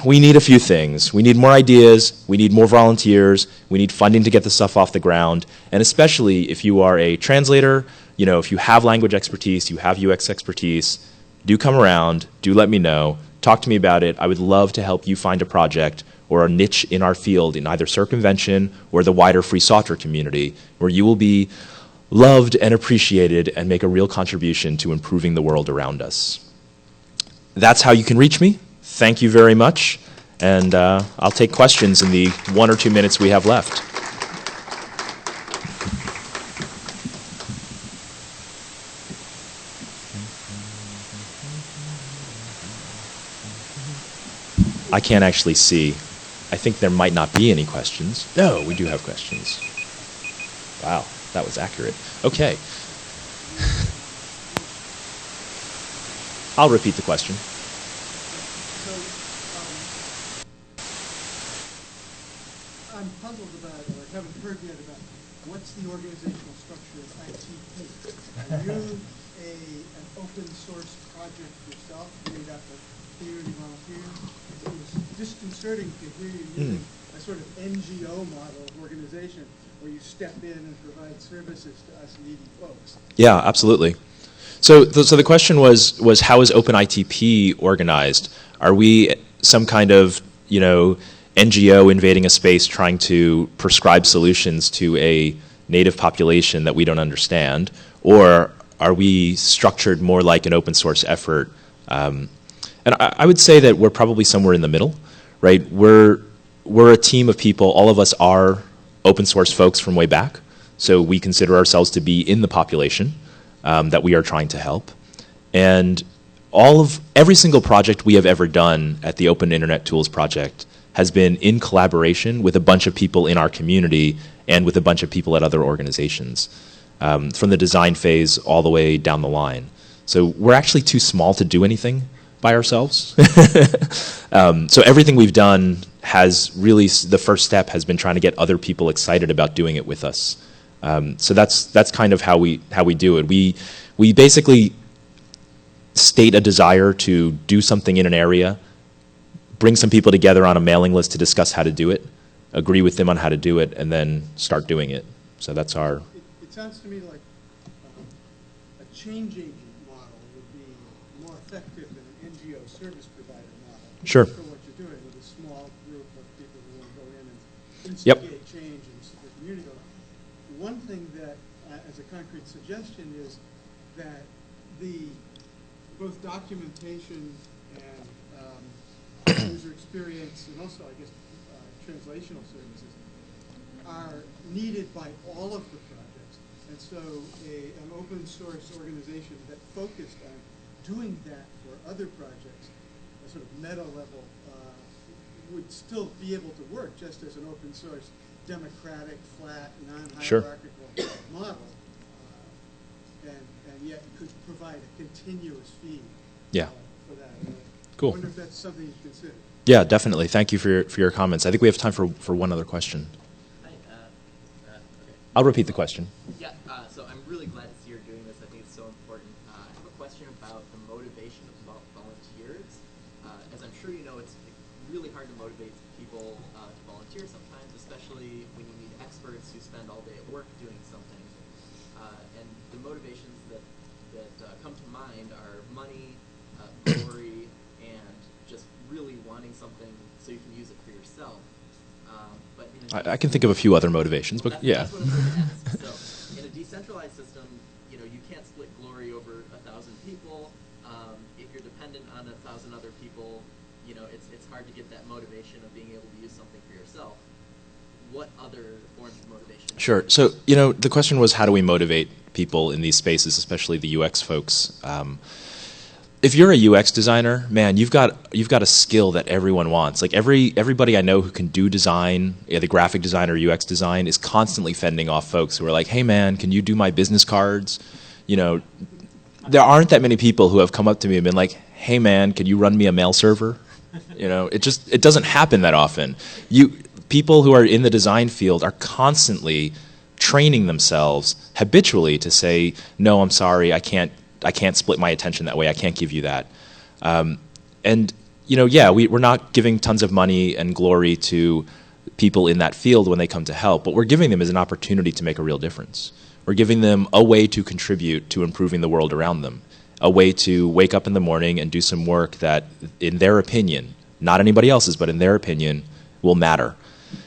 We need a few things. We need more ideas, we need more volunteers, we need funding to get the stuff off the ground, and especially if you are a translator, if you have language expertise, you have UX expertise, do come around, do let me know, talk to me about it. I would love to help you find a project or a niche in our field in either circumvention or the wider free software community where you will be loved and appreciated and make a real contribution to improving the world around us. That's how you can reach me. Thank you very much, and I'll take questions in the 1 or 2 minutes we have left. I can't actually see. I think there might not be any questions. No, we do have questions. Wow, that was accurate. Okay. I'll repeat the question. I'm puzzled about, or haven't heard yet about, what's the organizational structure of ITP? Are you an open source project yourself, made up of community volunteers? It was disconcerting to hear you using a sort of NGO model of organization where you step in and provide services to us needy folks. Yeah, absolutely. So the question was how is OpenITP organized? Are we some kind of NGO invading a space trying to prescribe solutions to a native population that we don't understand, or are we structured more like an open source effort? And I would say that we're probably somewhere in the middle, right? We're a team of people. All of us are open source folks from way back, so we consider ourselves to be in the population that we are trying to help. And every single project we have ever done at the Open Internet Tools Project has been in collaboration with a bunch of people in our community and with a bunch of people at other organizations, from the design phase all the way down the line. So we're actually too small to do anything by ourselves. So everything we've done has really, the first step has been trying to get other people excited about doing it with us. So that's kind of how we do it. We basically state a desire to do something in an area, bring some people together on a mailing list to discuss how to do it, agree with them on how to do it, and then start doing it. So that's our... It sounds to me like a change agent model would be more effective than an NGO service provider model. Sure. For what you're doing with a small group of people who want to go in and instigate change in the community. One thing that, as a concrete suggestion, is that both documentation and user experience, and also, I guess, translational services, are needed by all of the projects. And so an open source organization that focused on doing that for other projects, a sort of meta level, would still be able to work just as an open source, democratic, flat, non-hierarchical model, and yet could provide a continuous feed for that. Cool. I wonder if that's something you consider. Yeah, definitely. Thank you for your comments. I think we have time for one other question. I'll repeat the question. Yeah, so I'm really glad to see you're doing this. I think it's so important. I have a question about the motivation of volunteers. As I'm sure you know, it's really hard to motivate people to volunteer sometimes, especially when you need experts who spend all day at work doing something. And the motivations that come to mind are money, glory, and just really wanting something so you can use it for yourself. But I can think of a few other motivations, but yeah. That's what I'm going to ask. So, in a decentralized system, you can't split glory over 1,000 people. If you're dependent on 1,000 other people, it's hard to get that motivation of being able to use something for yourself. What other forms of motivation? Sure. So, the question was, how do we motivate people in these spaces, especially the UX folks? If you're a UX designer, man, you've got a skill that everyone wants. Like everybody I know who can do design, the graphic design or UX design, is constantly fending off folks who are like, "Hey, man, can you do my business cards?" There aren't that many people who have come up to me and been like, "Hey, man, can you run me a mail server?" It doesn't happen that often. People who are in the design field are constantly training themselves habitually to say, "No, I'm sorry, I can't split my attention that way. I can't give you that." We're not giving tons of money and glory to people in that field when they come to help. What we're giving them is an opportunity to make a real difference. We're giving them a way to contribute to improving the world around them, a way to wake up in the morning and do some work that, in their opinion, not anybody else's, but in their opinion, will matter.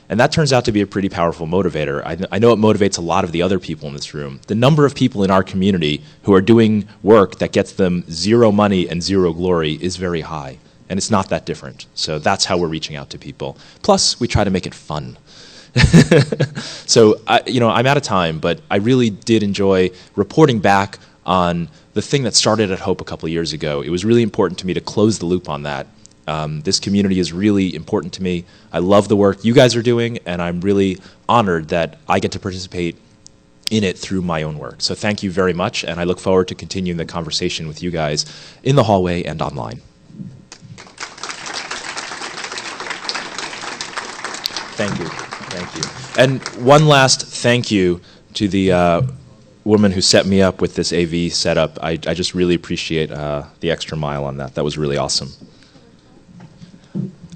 And that turns out to be a pretty powerful motivator. I know it motivates a lot of the other people in this room. The number of people in our community who are doing work that gets them zero money and zero glory is very high. And it's not that different. So that's how we're reaching out to people. Plus, we try to make it fun. So, I'm out of time, but I really did enjoy reporting back on the thing that started at Hope a couple of years ago. It was really important to me to close the loop on that. This community is really important to me. I love the work you guys are doing, and I'm really honored that I get to participate in it through my own work. So thank you very much, and I look forward to continuing the conversation with you guys in the hallway and online. Thank you. Thank you. And one last thank you to the woman who set me up with this AV setup. I just really appreciate the extra mile on that. That was really awesome.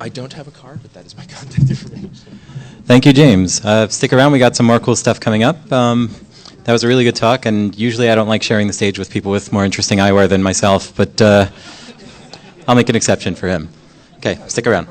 I don't have a card, but that is my contact information. Thank you, James. Stick around. We got some more cool stuff coming up. That was a really good talk, and usually I don't like sharing the stage with people with more interesting eyewear than myself, but I'll make an exception for him. Okay, stick around.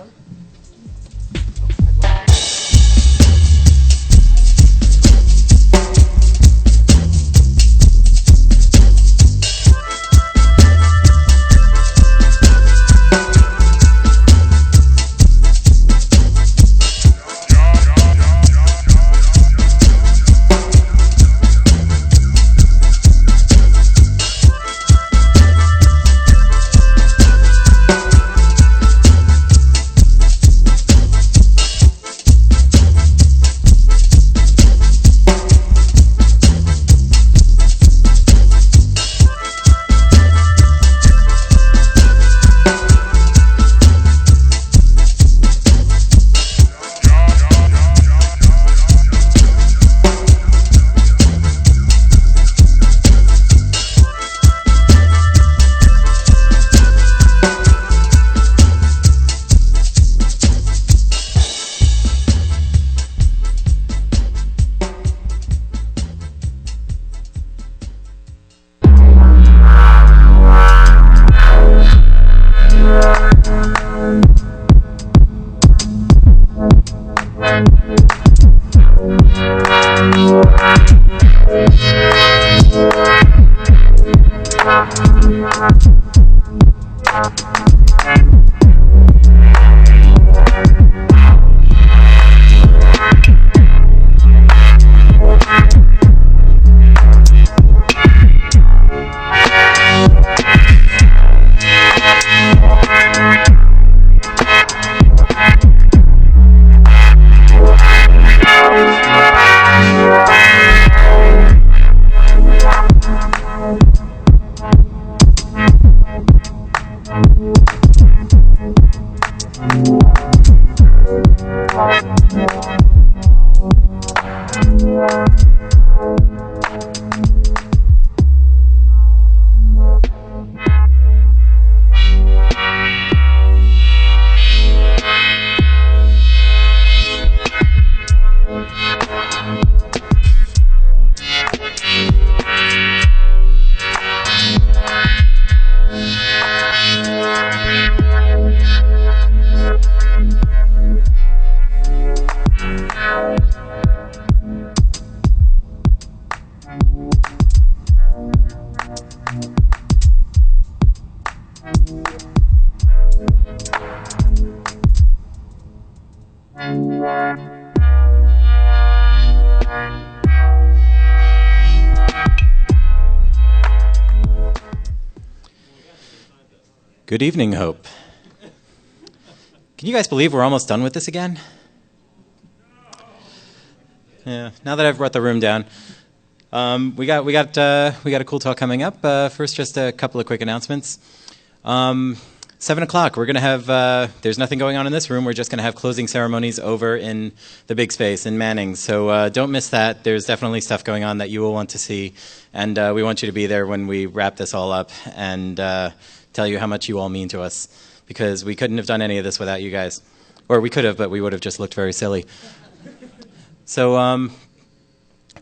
Good evening, Hope. Can you guys believe we're almost done with this again? Yeah. Now that I've brought the room down, we got a cool talk coming up. First, just a couple of quick announcements. 7 o'clock, we're going to have, there's nothing going on in this room, we're just going to have closing ceremonies over in the big space in Manning. So don't miss that. There's definitely stuff going on that you will want to see. And we want you to be there when we wrap this all up and tell you how much you all mean to us. Because we couldn't have done any of this without you guys. Or we could have, but we would have just looked very silly. So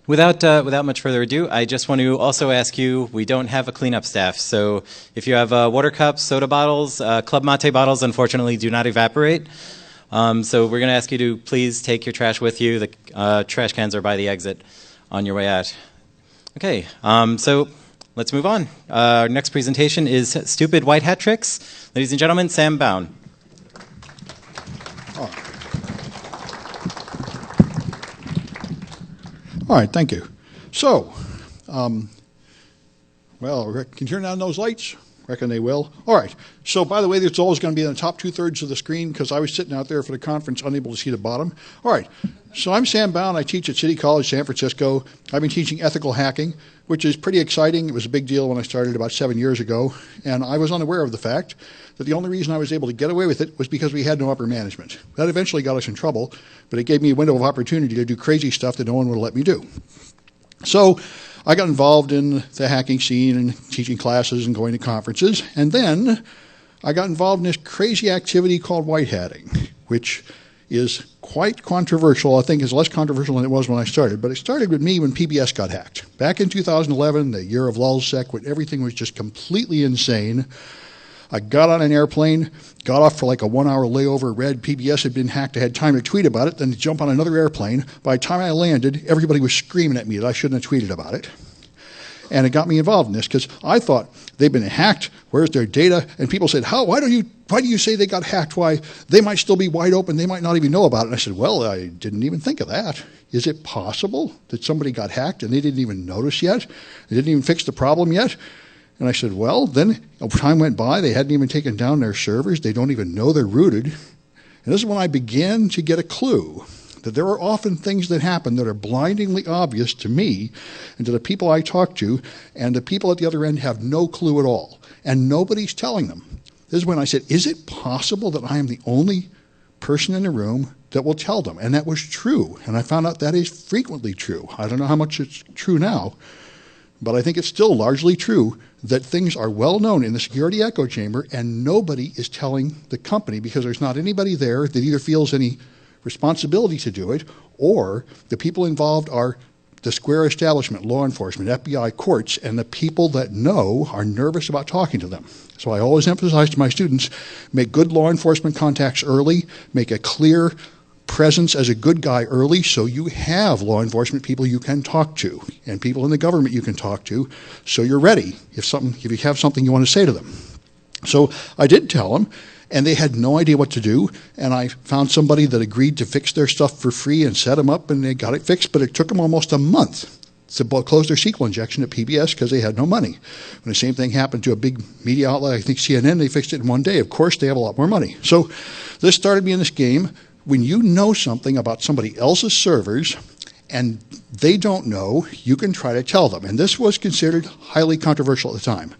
without much further ado, I just want to also ask you, we don't have a cleanup staff. So if you have water cups, soda bottles, Club Mate bottles, unfortunately do not evaporate. So we're going to ask you to please take your trash with you. The trash cans are by the exit on your way out. Okay, so let's move on. Our next presentation is Stupid White Hat Tricks. Ladies and gentlemen, Sam Bown. All right, thank you. So, well, can you turn down those lights? Reckon they will. All right. So, by the way, it's always going to be in the top 2/3 of the screen because I was sitting out there for the conference unable to see the bottom. All right. So I'm Sam Bown. I teach at City College, San Francisco. I've been teaching ethical hacking, which is pretty exciting. It was a big deal when I started about 7 years ago. And I was unaware of the fact that the only reason I was able to get away with it was because we had no upper management. That eventually got us in trouble, but it gave me a window of opportunity to do crazy stuff that no one would let me do. So I got involved in the hacking scene and teaching classes and going to conferences. And then I got involved in this crazy activity called white hatting, which is quite controversial. I think it's less controversial than it was when I started. But it started with me when PBS got hacked. Back in 2011, the year of LulzSec, when everything was just completely insane, I got on an airplane, got off for like a 1-hour layover, read PBS had been hacked, I had time to tweet about it, then to jump on another airplane. By the time I landed, everybody was screaming at me that I shouldn't have tweeted about it. And it got me involved in this because I thought they've been hacked, where's their data? And people said, why do you say they got hacked? Why, they might still be wide open, they might not even know about it. And I said, well, I didn't even think of that. Is it possible that somebody got hacked and they didn't even notice yet? They didn't even fix the problem yet? And I said, well, then time went by, they hadn't even taken down their servers, they don't even know they're rooted. And this is when I began to get a clue that there are often things that happen that are blindingly obvious to me and to the people I talk to, and the people at the other end have no clue at all, and nobody's telling them. This is when I said, is it possible that I am the only person in the room that will tell them? And that was true, and I found out that is frequently true. I don't know how much it's true now, but I think it's still largely true that things are well known in the security echo chamber and nobody is telling the company because there's not anybody there that either feels any responsibility to do it, or the people involved are the square establishment, law enforcement, FBI, courts, and the people that know are nervous about talking to them. So I always emphasize to my students, make good law enforcement contacts early, make a clear presence as a good guy early so you have law enforcement people you can talk to and people in the government you can talk to so you're ready if you have something you want to say to them. So I did tell them, and they had no idea what to do, and I found somebody that agreed to fix their stuff for free and set them up, and they got it fixed, but it took them almost a month to close their SQL injection at PBS because they had no money. And the same thing happened to a big media outlet, I think CNN, they fixed it in one day. Of course, they have a lot more money. So this started me in this game. When you know something about somebody else's servers and they don't know, you can try to tell them. And this was considered highly controversial at the time.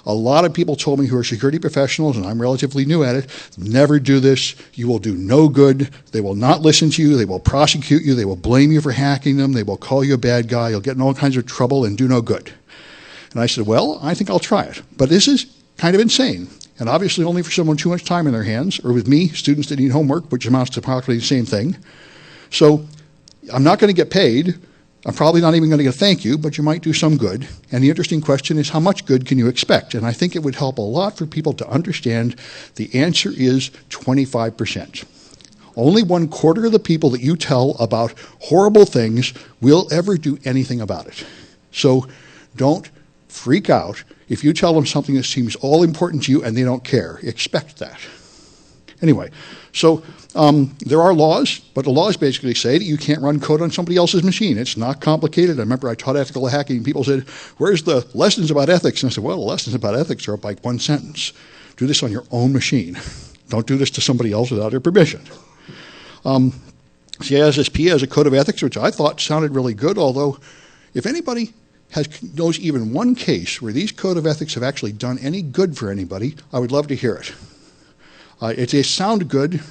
A lot of people told me who are security professionals, and I'm relatively new at it, never do this. You will do no good. They will not listen to you. They will prosecute you. They will blame you for hacking them. They will call you a bad guy. You'll get in all kinds of trouble and do no good. And I said, well, I think I'll try it. But this is kind of insane. And obviously only for someone too much time in their hands, or with me, students that need homework, which amounts to practically the same thing. So I'm not going to get paid. I'm probably not even going to get a thank you, but you might do some good. And the interesting question is, how much good can you expect? And I think it would help a lot for people to understand the answer is 25%. Only 1/4 of the people that you tell about horrible things will ever do anything about it. So don't freak out if you tell them something that seems all important to you and they don't care. Expect that. Anyway, so there are laws, but the laws basically say that you can't run code on somebody else's machine. It's not complicated. I remember I taught ethical hacking, and people said, where's the lessons about ethics? And I said, well, the lessons about ethics are like one sentence. Do this on your own machine. Don't do this to somebody else without their permission. CISSP has a code of ethics, which I thought sounded really good, although if anybody knows even one case where these code of ethics have actually done any good for anybody, I would love to hear it. They sound good,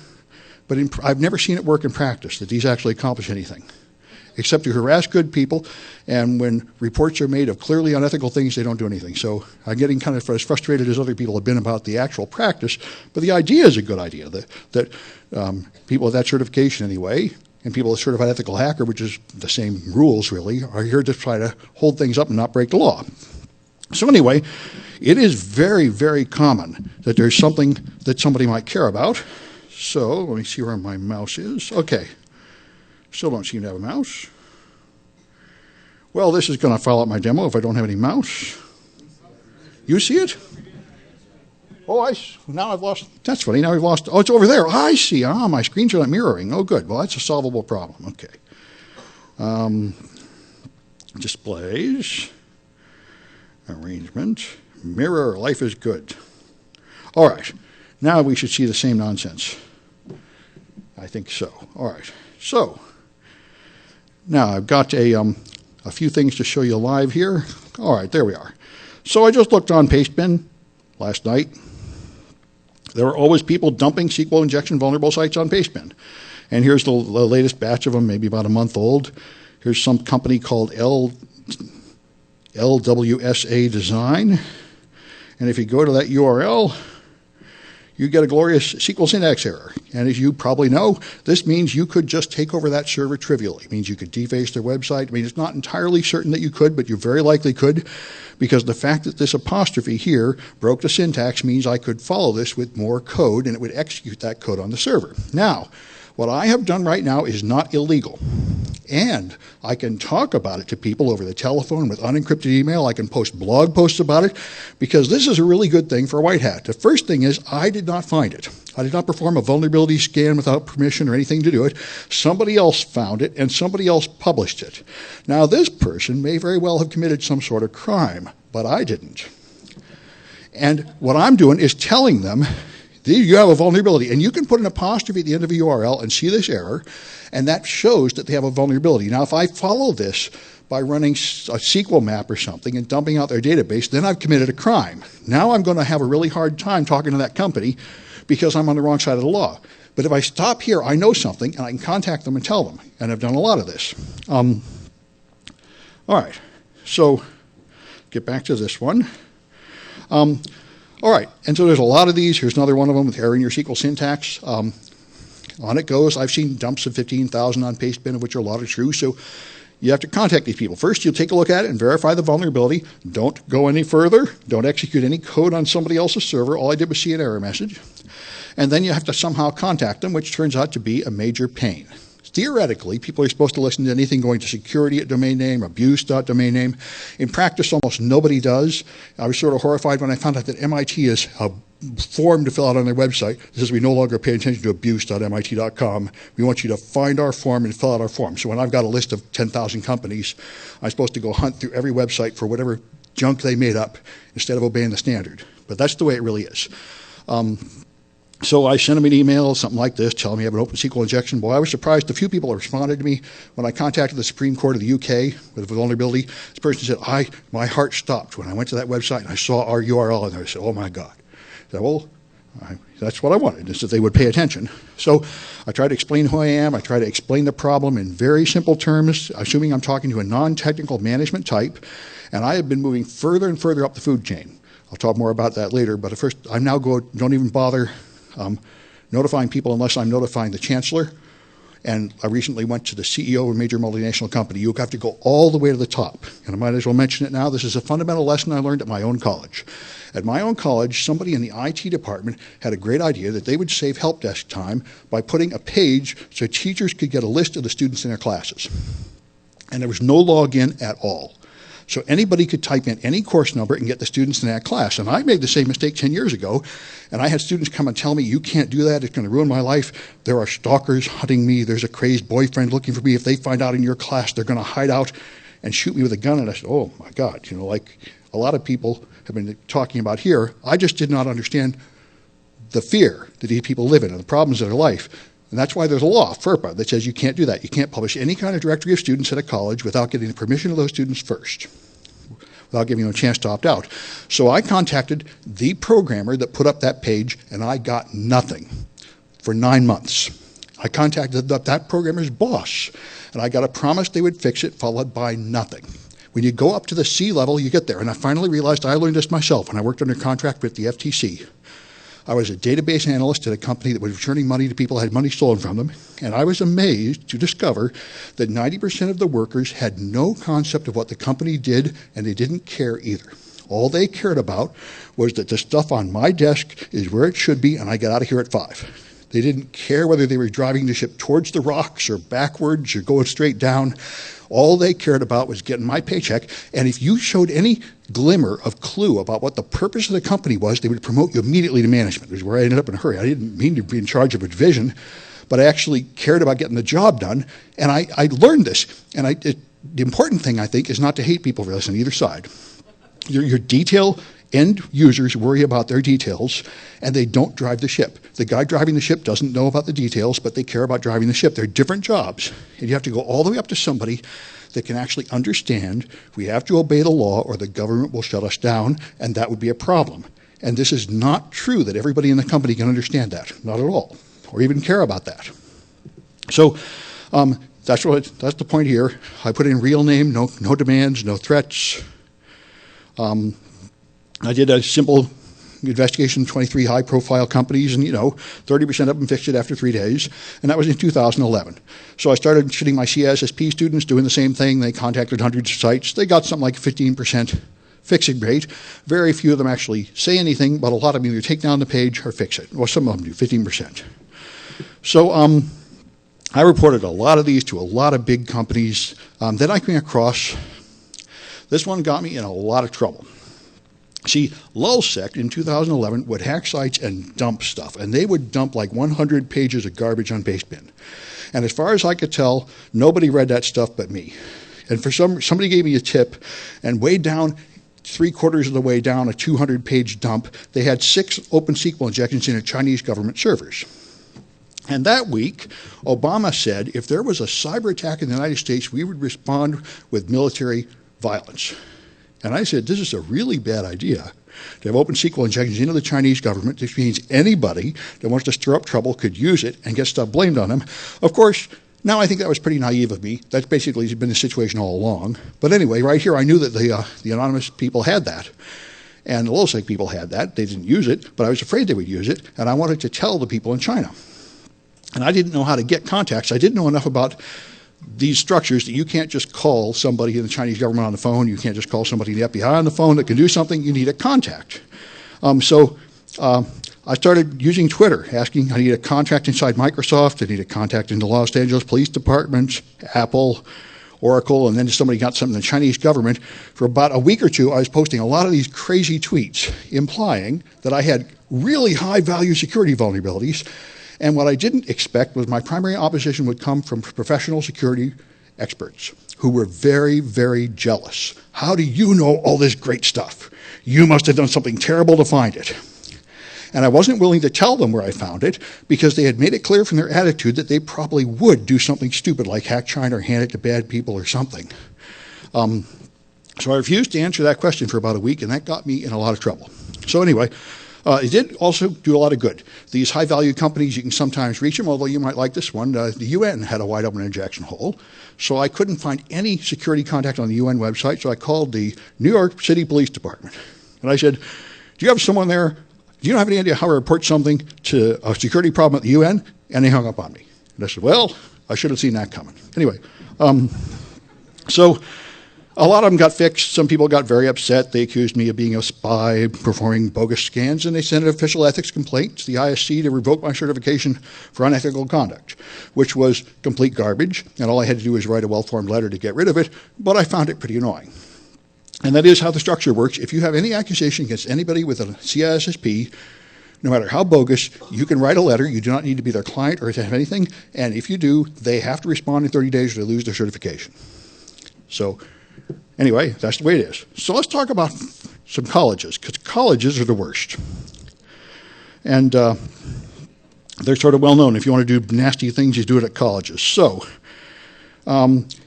but I've never seen it work in practice, that these actually accomplish anything, except to harass good people, and when reports are made of clearly unethical things, they don't do anything. So I'm getting kind of as frustrated as other people have been about the actual practice, but the idea is a good idea, that people with that certification anyway, and people with certified ethical hacker, which is the same rules really, are here to try to hold things up and not break the law. So anyway, it is very, very common that there's something that somebody might care about. So let me see where my mouse is. Okay, still don't seem to have a mouse. Well, this is going to foul up my demo if I don't have any mouse. You see it? Oh, now I've lost. That's funny. Now we've lost. Oh, it's over there. I see. My screens are not mirroring. Oh, good. Well, that's a solvable problem. Okay. Displays. Arrangement. Mirror. Life is good. All right. Now we should see the same nonsense. I think so. All right. So now I've got a few things to show you live here. All right. There we are. So I just looked on Pastebin last night. There were always people dumping SQL injection vulnerable sites on Pastebin. And here's the latest batch of them, maybe about a month old. Here's some company called LWSA Design. And if you go to that URL, you get a glorious SQL syntax error. And as you probably know, this means you could just take over that server trivially. It means you could deface their website. I mean, it's not entirely certain that you could, but you very likely could, because the fact that this apostrophe here broke the syntax means I could follow this with more code, and it would execute that code on the server. Now, what I have done right now is not illegal. And I can talk about it to people over the telephone with unencrypted email. I can post blog posts about it, because this is a really good thing for a white hat. The first thing is I did not find it. I did not perform a vulnerability scan without permission or anything to do it. Somebody else found it, and somebody else published it. Now, this person may very well have committed some sort of crime, but I didn't. And what I'm doing is telling them, you have a vulnerability, and you can put an apostrophe at the end of a URL and see this error, and that shows that they have a vulnerability. Now, if I follow this by running a SQL map or something and dumping out their database, then I've committed a crime. Now I'm going to have a really hard time talking to that company because I'm on the wrong side of the law. But if I stop here, I know something, and I can contact them and tell them, and I've done a lot of this. All right, so get back to this one. All right, and so there's a lot of these. Here's another one of them with error in your SQL syntax. On it goes. I've seen dumps of 15,000 on Pastebin, of which are a lot are true. So you have to contact these people. First, you'll take a look at it and verify the vulnerability. Don't go any further. Don't execute any code on somebody else's server. All I did was see an error message. And then you have to somehow contact them, which turns out to be a major pain. Theoretically, people are supposed to listen to anything going to security at domain name, abuse.domain name. In practice, almost nobody does. I was sort of horrified when I found out that MIT has a form to fill out on their website that says we no longer pay attention to abuse.mit.com. We want you to find our form and fill out our form. So when I've got a list of 10,000 companies, I'm supposed to go hunt through every website for whatever junk they made up instead of obeying the standard. But that's the way it really is. So I sent them an email, something like this, telling me I have an open SQL injection. Boy, I was surprised. A few people responded to me when I contacted the Supreme Court of the UK with a vulnerability. This person said, my heart stopped when I went to that website and I saw our URL in there. I said, oh my God. I said, well, that's what I wanted, is that they would pay attention. So I tried to explain who I am. I tried to explain the problem in very simple terms, assuming I'm talking to a non-technical management type. And I have been moving further and further up the food chain. I'll talk more about that later. But at first, don't even bother notifying people unless I'm notifying the chancellor. And I recently went to the CEO of a major multinational company. You have to go all the way to the top. And I might as well mention it now. This is a fundamental lesson I learned at my own college. At my own college, somebody in the IT department had a great idea that they would save help desk time by putting a page so teachers could get a list of the students in their classes. And there was no login at all. So anybody could type in any course number and get the students in that class. And I made the same mistake 10 years ago, and I had students come and tell me, you can't do that, it's going to ruin my life. There are stalkers hunting me, there's a crazed boyfriend looking for me. If they find out in your class, they're going to hide out and shoot me with a gun. And I said, oh my God, like a lot of people have been talking about here, I just did not understand the fear that these people live in and the problems of their life. And that's why there's a law, FERPA, that says you can't do that. You can't publish any kind of directory of students at a college without getting the permission of those students first, without giving them a chance to opt out. So I contacted the programmer that put up that page, and I got nothing for 9 months. I contacted that programmer's boss, and I got a promise they would fix it, followed by nothing. When you go up to the C level, you get there. And I finally realized I learned this myself when I worked under contract with the FTC. I was a database analyst at a company that was returning money to people who had money stolen from them, and I was amazed to discover that 90% of the workers had no concept of what the company did, and they didn't care either. All they cared about was that the stuff on my desk is where it should be, and I get out of here at 5. They didn't care whether they were driving the ship towards the rocks or backwards or going straight down. All they cared about was getting my paycheck, and if you showed any glimmer of clue about what the purpose of the company was, they would promote you immediately to management, which is where I ended up in a hurry. I didn't mean to be in charge of a division, but I actually cared about getting the job done, and I learned this. And the important thing, I think, is not to hate people for this on either side. Your detail end users worry about their details, and they don't drive the ship. The guy driving the ship doesn't know about the details, but they care about driving the ship. They're different jobs, and you have to go all the way up to somebody that can actually understand we have to obey the law or the government will shut us down, and that would be a problem. And this is not true that everybody in the company can understand that, not at all, or even care about that. So that's the point here. I put in real name, no demands, no threats. I did a simple investigation of 23 high-profile companies, and 30% of them fixed it after 3 days, and that was in 2011. So I started shooting my CSSP students doing the same thing. They contacted hundreds of sites. They got something like a 15% fixing rate. Very few of them actually say anything, but a lot of them either take down the page or fix it. Well, some of them do, 15%. So I reported a lot of these to a lot of big companies. Then I came across, this one got me in a lot of trouble. See, LulzSec in 2011 would hack sites and dump stuff, and they would dump like 100 pages of garbage on Pastebin. And as far as I could tell, nobody read that stuff but me. And for somebody gave me a tip, and way down, 3/4 of the way down a 200-page dump, they had 6 OpenSQL injections into Chinese government servers. And that week, Obama said if there was a cyber attack in the United States, we would respond with military violence. And I said, this is a really bad idea to have OpenSQL injections into the Chinese government. This means anybody that wants to stir up trouble could use it and get stuff blamed on them. Of course, now I think that was pretty naive of me. That's basically been the situation all along. But anyway, right here, I knew that the anonymous people had that. And the LulzSec people had that. They didn't use it, but I was afraid they would use it, and I wanted to tell the people in China. And I didn't know how to get contacts. I didn't know enough about these structures that you can't just call somebody in the Chinese government on the phone. You can't just call somebody in the FBI on the phone that can do something. You need a contact. So I started using Twitter, asking I need a contact inside Microsoft. I need a contact in the Los Angeles Police Department, Apple, Oracle, and then somebody got something in the Chinese government. For about a week or two, I was posting a lot of these crazy tweets implying that I had really high-value security vulnerabilities. And what I didn't expect was my primary opposition would come from professional security experts who were very, very jealous. How do you know all this great stuff? You must have done something terrible to find it. And I wasn't willing to tell them where I found it because they had made it clear from their attitude that they probably would do something stupid like hack China or hand it to bad people or something. So I refused to answer that question for about a week, and that got me in a lot of trouble. So anyway, it did also do a lot of good. These high-value companies, you can sometimes reach them, although you might like this one. The UN had a wide-open injection hole, so I couldn't find any security contact on the UN website, so I called the New York City Police Department. And I said, do you have someone there? Do you have any idea how to report something to a security problem at the UN? And they hung up on me. And I said, well, I should have seen that coming. Anyway, so a lot of them got fixed. Some people got very upset. They accused me of being a spy, performing bogus scans, and they sent an official ethics complaint to the ISC to revoke my certification for unethical conduct, which was complete garbage, and all I had to do was write a well-formed letter to get rid of it, but I found it pretty annoying. And that is how the structure works. If you have any accusation against anybody with a CISSP, no matter how bogus, you can write a letter. You do not need to be their client or to have anything. And if you do, they have to respond in 30 days or they lose their certification. So anyway, that's the way it is. So let's talk about some colleges, because colleges are the worst. And they're sort of well known. If you want to do nasty things, you do it at colleges. So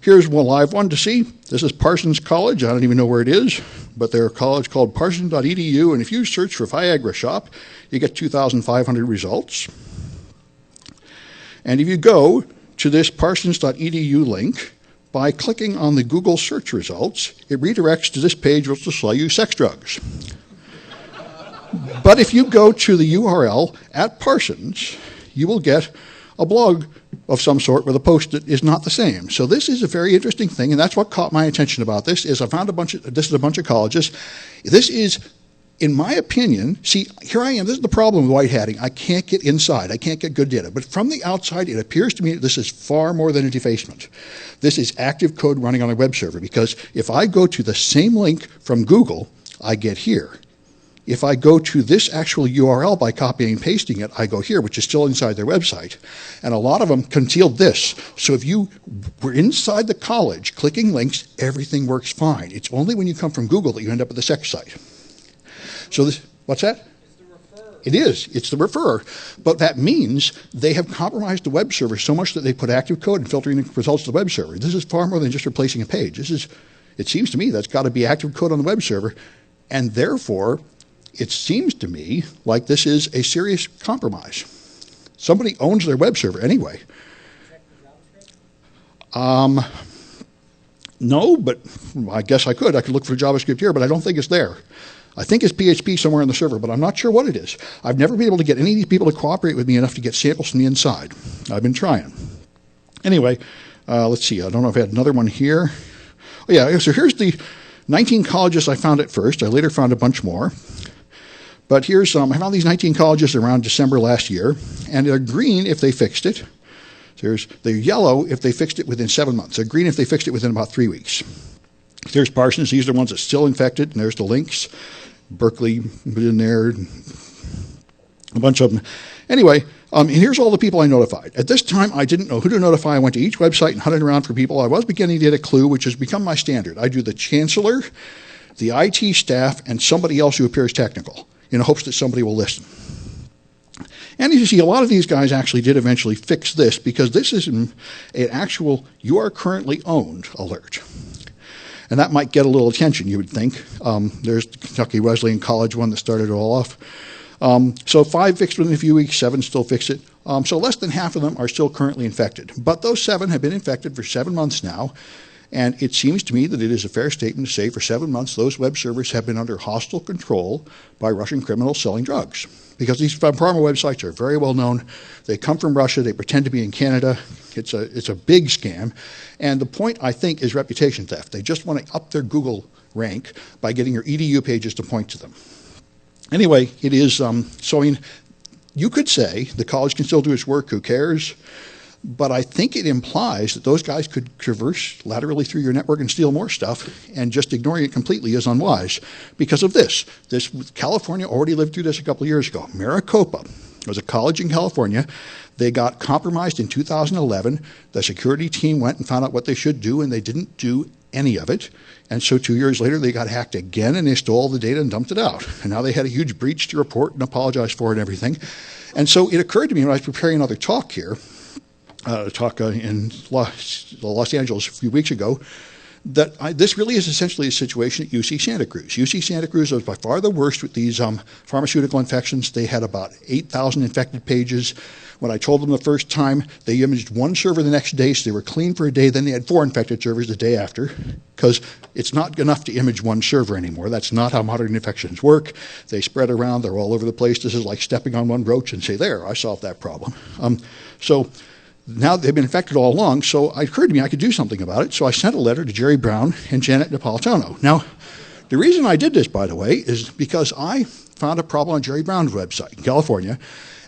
here's one live one to see. This is Parsons College. I don't even know where it is, but they're a college called parsons.edu. And if you search for Viagra shop, you get 2,500 results. And if you go to this parsons.edu link, by clicking on the Google search results, it redirects to this page which will sell you sex drugs. But if you go to the URL at Parsons, you will get a blog of some sort with a post that is not the same. So this is a very interesting thing, and that's what caught my attention about this, is I found this is a bunch of colleges. This is, in my opinion, see, here I am, this is the problem with white hatting. I can't get inside, I can't get good data. But from the outside, it appears to me that this is far more than a defacement. This is active code running on a web server, because if I go to the same link from Google, I get here. If I go to this actual URL by copying and pasting it, I go here, which is still inside their website. And a lot of them concealed this. So if you were inside the college clicking links, everything works fine. It's only when you come from Google that you end up at the sex site. So this, what's that? It is. It's the referrer. But that means they have compromised the web server so much that they put active code and filtering the results to the web server. This is far more than just replacing a page. This is, it seems to me that's got to be active code on the web server. And therefore, it seems to me like this is a serious compromise. Somebody owns their web server anyway. No, but I guess I could. I could look for JavaScript here, but I don't think it's there. I think it's PHP somewhere in the server, but I'm not sure what it is. I've never been able to get any of these people to cooperate with me enough to get samples from the inside. I've been trying. Anyway, let's see. I don't know if I had another one here. Oh, yeah, so here's the 19 colleges I found at first. I later found a bunch more. But here's I found these 19 colleges around December last year, and they're green if they fixed it. They're yellow if they fixed it within 7 months. They're green if they fixed it within about 3 weeks. There's Parsons. These are the ones that's still infected, and there's the links. Berkeley put in there, a bunch of them. Anyway, and here's all the people I notified. At this time, I didn't know who to notify. I went to each website and hunted around for people. I was beginning to get a clue, which has become my standard. I do the chancellor, the IT staff, and somebody else who appears technical, in hopes that somebody will listen. And as you see, a lot of these guys actually did eventually fix this, because this is an actual "you are currently owned" alert. And that might get a little attention, you would think. There's the Kentucky Wesleyan College one that started it all off. So 5 fixed within a few weeks, 7 still fix it. So less than half of them are still currently infected. But those 7 have been infected for 7 months now. And it seems to me that it is a fair statement to say for 7 months those web servers have been under hostile control by Russian criminals selling drugs. Because these pharma websites are very well known. They come from Russia. They pretend to be in Canada. It's a big scam. And the point, I think, is reputation theft. They just want to up their Google rank by getting your EDU pages to point to them. Anyway, it is, so I mean, you could say the college can still do its work, who cares? But I think it implies that those guys could traverse laterally through your network and steal more stuff, and just ignoring it completely is unwise because of this. California already lived through this a couple of years ago. Maricopa was a college in California. They got compromised in 2011. The security team went and found out what they should do, and they didn't do any of it. And so 2 years later, they got hacked again, and they stole all the data and dumped it out. And now they had a huge breach to report and apologize for it and everything. And so it occurred to me when I was preparing another talk here, in Los Angeles a few weeks ago, that this really is essentially a situation at UC Santa Cruz. UC Santa Cruz was by far the worst with these pharmaceutical infections. They had about 8,000 infected pages. When I told them the first time, they imaged one server the next day, so they were clean for a day. Then they had 4 infected servers the day after, because it's not enough to image one server anymore. That's not how modern infections work. They spread around. They're all over the place. This is like stepping on one roach and say, there, I solved that problem. So now they've been infected all along, so it occurred to me I could do something about it. So I sent a letter to Jerry Brown and Janet Napolitano. Now, the reason I did this, by the way, is because I found a problem on Jerry Brown's website in California,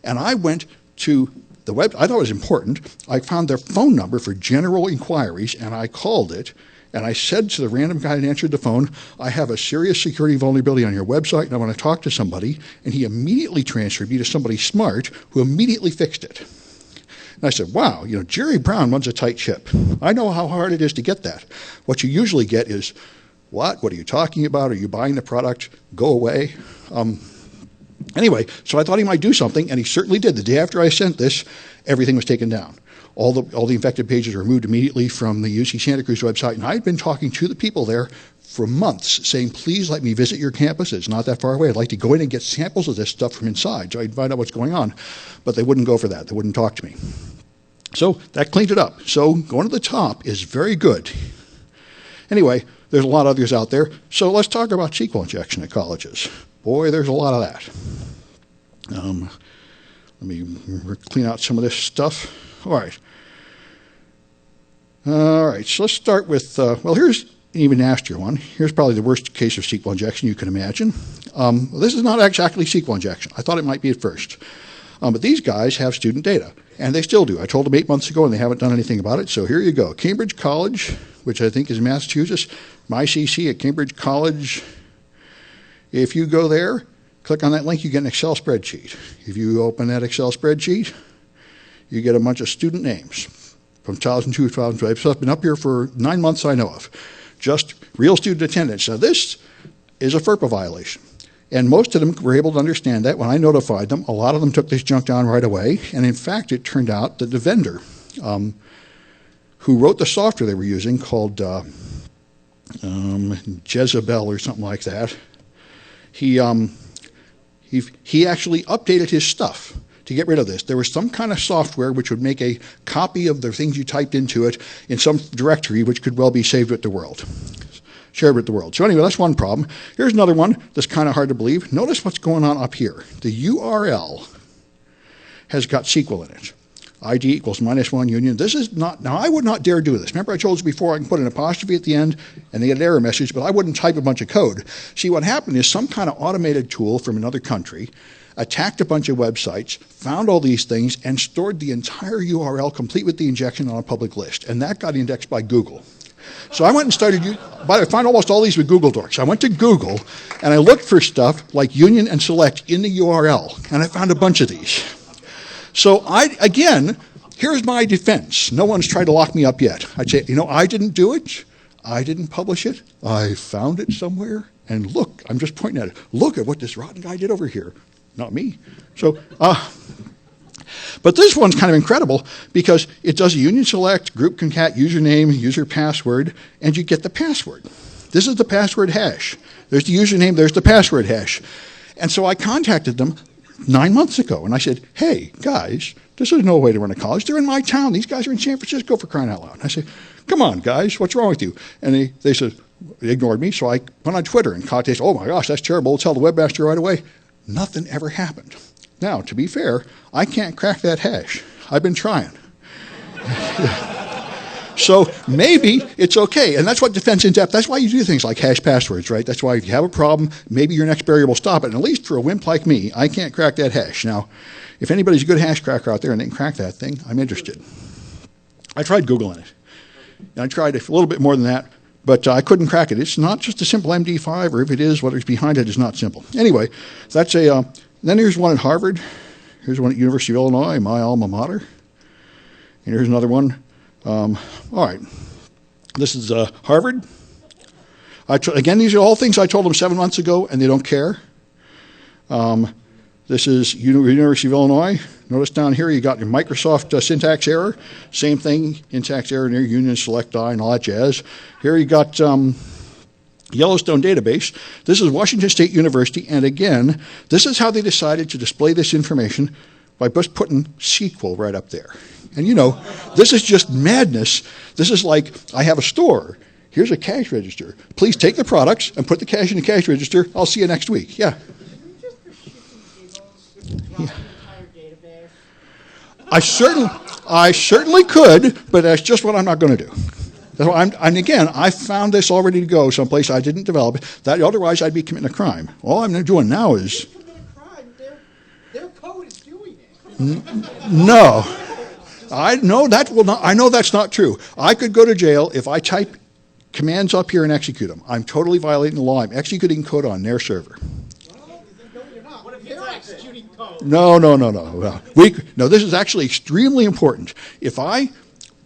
and I went to I thought it was important. I found their phone number for general inquiries, and I called it. And I said to the random guy that answered the phone, I have a serious security vulnerability on your website, and I want to talk to somebody. And he immediately transferred me to somebody smart who immediately fixed it. And I said, wow, Jerry Brown runs a tight ship. I know how hard it is to get that. What you usually get is, what? What are you talking about? Are you buying the product? Go away. Anyway, so I thought he might do something, and he certainly did. The day after I sent this, everything was taken down. All the infected pages were removed immediately from the UC Santa Cruz website, and I had been talking to the people there for months, saying, please let me visit your campus. It's not that far away. I'd like to go in and get samples of this stuff from inside so I'd find out what's going on. But they wouldn't go for that. They wouldn't talk to me. So that cleaned it up. So going to the top is very good. Anyway, there's a lot of others out there. So let's talk about SQL injection at colleges. Boy, there's a lot of that. Let me clean out some of this stuff. All right. So let's start with, here's an even nastier one. Here's probably the worst case of SQL injection you can imagine. This is not exactly SQL injection. I thought it might be at first. But these guys have student data, and they still do. I told them 8 months ago, and they haven't done anything about it. So here you go. Cambridge College, which I think is Massachusetts, MyCC at Cambridge College. If you go there, click on that link, you get an Excel spreadsheet. If you open that Excel spreadsheet, you get a bunch of student names from 2002 to 2012. So I've been up here for 9 months I know of. Just real student attendance. Now this is a FERPA violation. And most of them were able to understand that. When I notified them, a lot of them took this junk down right away. And in fact, it turned out that the vendor who wrote the software they were using called Jezebel or something like that, he actually updated his stuff to get rid of this. There was some kind of software which would make a copy of the things you typed into it in some directory which could well be saved with the world, shared with the world. So anyway, that's one problem. Here's another one that's kind of hard to believe. Notice what's going on up here. The URL has got SQL in it. ID equals -1 union. This is not, now I would not dare do this. Remember I told you before I can put an apostrophe at the end and they get an error message, but I wouldn't type a bunch of code. See, what happened is some kind of automated tool from another country attacked a bunch of websites, found all these things, and stored the entire URL complete with the injection on a public list. And that got indexed by Google. So I went and started, I found almost all these with Google Docs. I went to Google and I looked for stuff like union and select in the URL, and I found a bunch of these. So again, here's my defense. No one's tried to lock me up yet. I'd say, I didn't do it. I didn't publish it. I found it somewhere. And look, I'm just pointing at it. Look at what this rotten guy did over here. Not me. So, but this one's kind of incredible because it does a union select, group concat, username, user password, and you get the password. This is the password hash. There's the username, there's the password hash. And so I contacted them 9 months ago, and I said, hey, guys, this is no way to run a college. They're in my town. These guys are in San Francisco, for crying out loud. I said, come on, guys, what's wrong with you? And they said, they ignored me, so I went on Twitter and contacted, oh my gosh, that's terrible. We'll tell the webmaster right away. Nothing ever happened. Now, to be fair, I can't crack that hash. I've been trying. So maybe it's okay. And that's what defense in depth, that's why you do things like hash passwords, right? That's why if you have a problem, maybe your next barrier will stop it. And at least for a wimp like me, I can't crack that hash. Now, if anybody's a good hash cracker out there and they can crack that thing, I'm interested. I tried Googling it. And I tried a little bit more than that, but I couldn't crack it. It's not just a simple MD5, or if it is, whatever's behind it is not simple. Anyway, that's then here's one at Harvard. Here's one at University of Illinois, my alma mater. And here's another one. All right. This is Harvard. Again, these are all things I told them 7 months ago, and they don't care. This is University of Illinois. Notice down here you got your Microsoft syntax error. Same thing, syntax error near union select I and all that jazz. Here you got Yellowstone database. This is Washington State University, and again, this is how they decided to display this information by just putting SQL right up there. And this is just madness. This is like, I have a store. Here's a cash register. Please take the products and put the cash in the cash register. I'll see you next week. Yeah. Yeah. I certainly could, but that's just what I'm not going to do. That's why and again, I found this all ready to go someplace. I didn't develop it. That otherwise I'd be committing a crime. All I'm doing now is. Their code is doing it. No. I know that's not true. I could go to jail if I type commands up here and execute them. I'm totally violating the law. I'm executing code on their server. No. No, this is actually extremely important. If I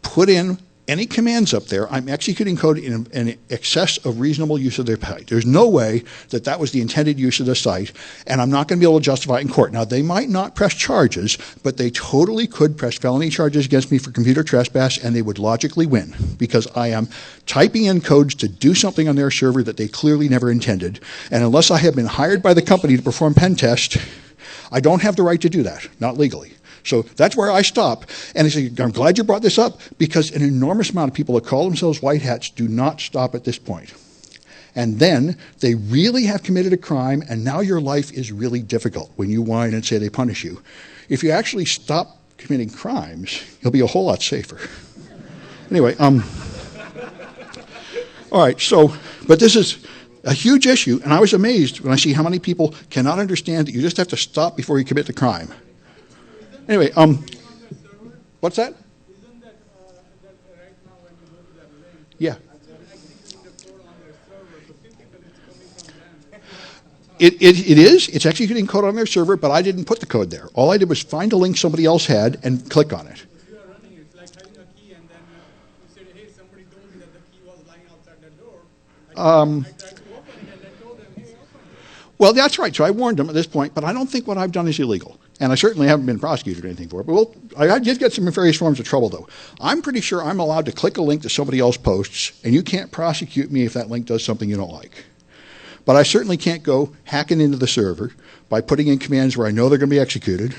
put in any commands up there, I'm executing code in excess of reasonable use of their site. There's no way that that was the intended use of the site, and I'm not going to be able to justify it in court. Now, they might not press charges, but they totally could press felony charges against me for computer trespass, and they would logically win, because I am typing in codes to do something on their server that they clearly never intended. And unless I have been hired by the company to perform pen test, I don't have the right to do that, not legally. So that's where I stop. And I say, I'm glad you brought this up, because an enormous amount of people that call themselves white hats do not stop at this point. And then they really have committed a crime, and now your life is really difficult when you whine and say they punish you. If you actually stop committing crimes, you'll be a whole lot safer. Anyway, all right, so, but this is a huge issue, and I was amazed when I see how many people cannot understand that you just have to stop before you commit the crime. Anyway, what's that? Yeah. It is. It's executing code on their server, but I didn't put the code there. All I did was find a link somebody else had and click on it. Well, that's right. So I warned them at this point, but I don't think what I've done is illegal. And I certainly haven't been prosecuted or anything for it. But I did get some various forms of trouble, though. I'm pretty sure I'm allowed to click a link that somebody else posts, and you can't prosecute me if that link does something you don't like. But I certainly can't go hacking into the server by putting in commands where I know they're going to be executed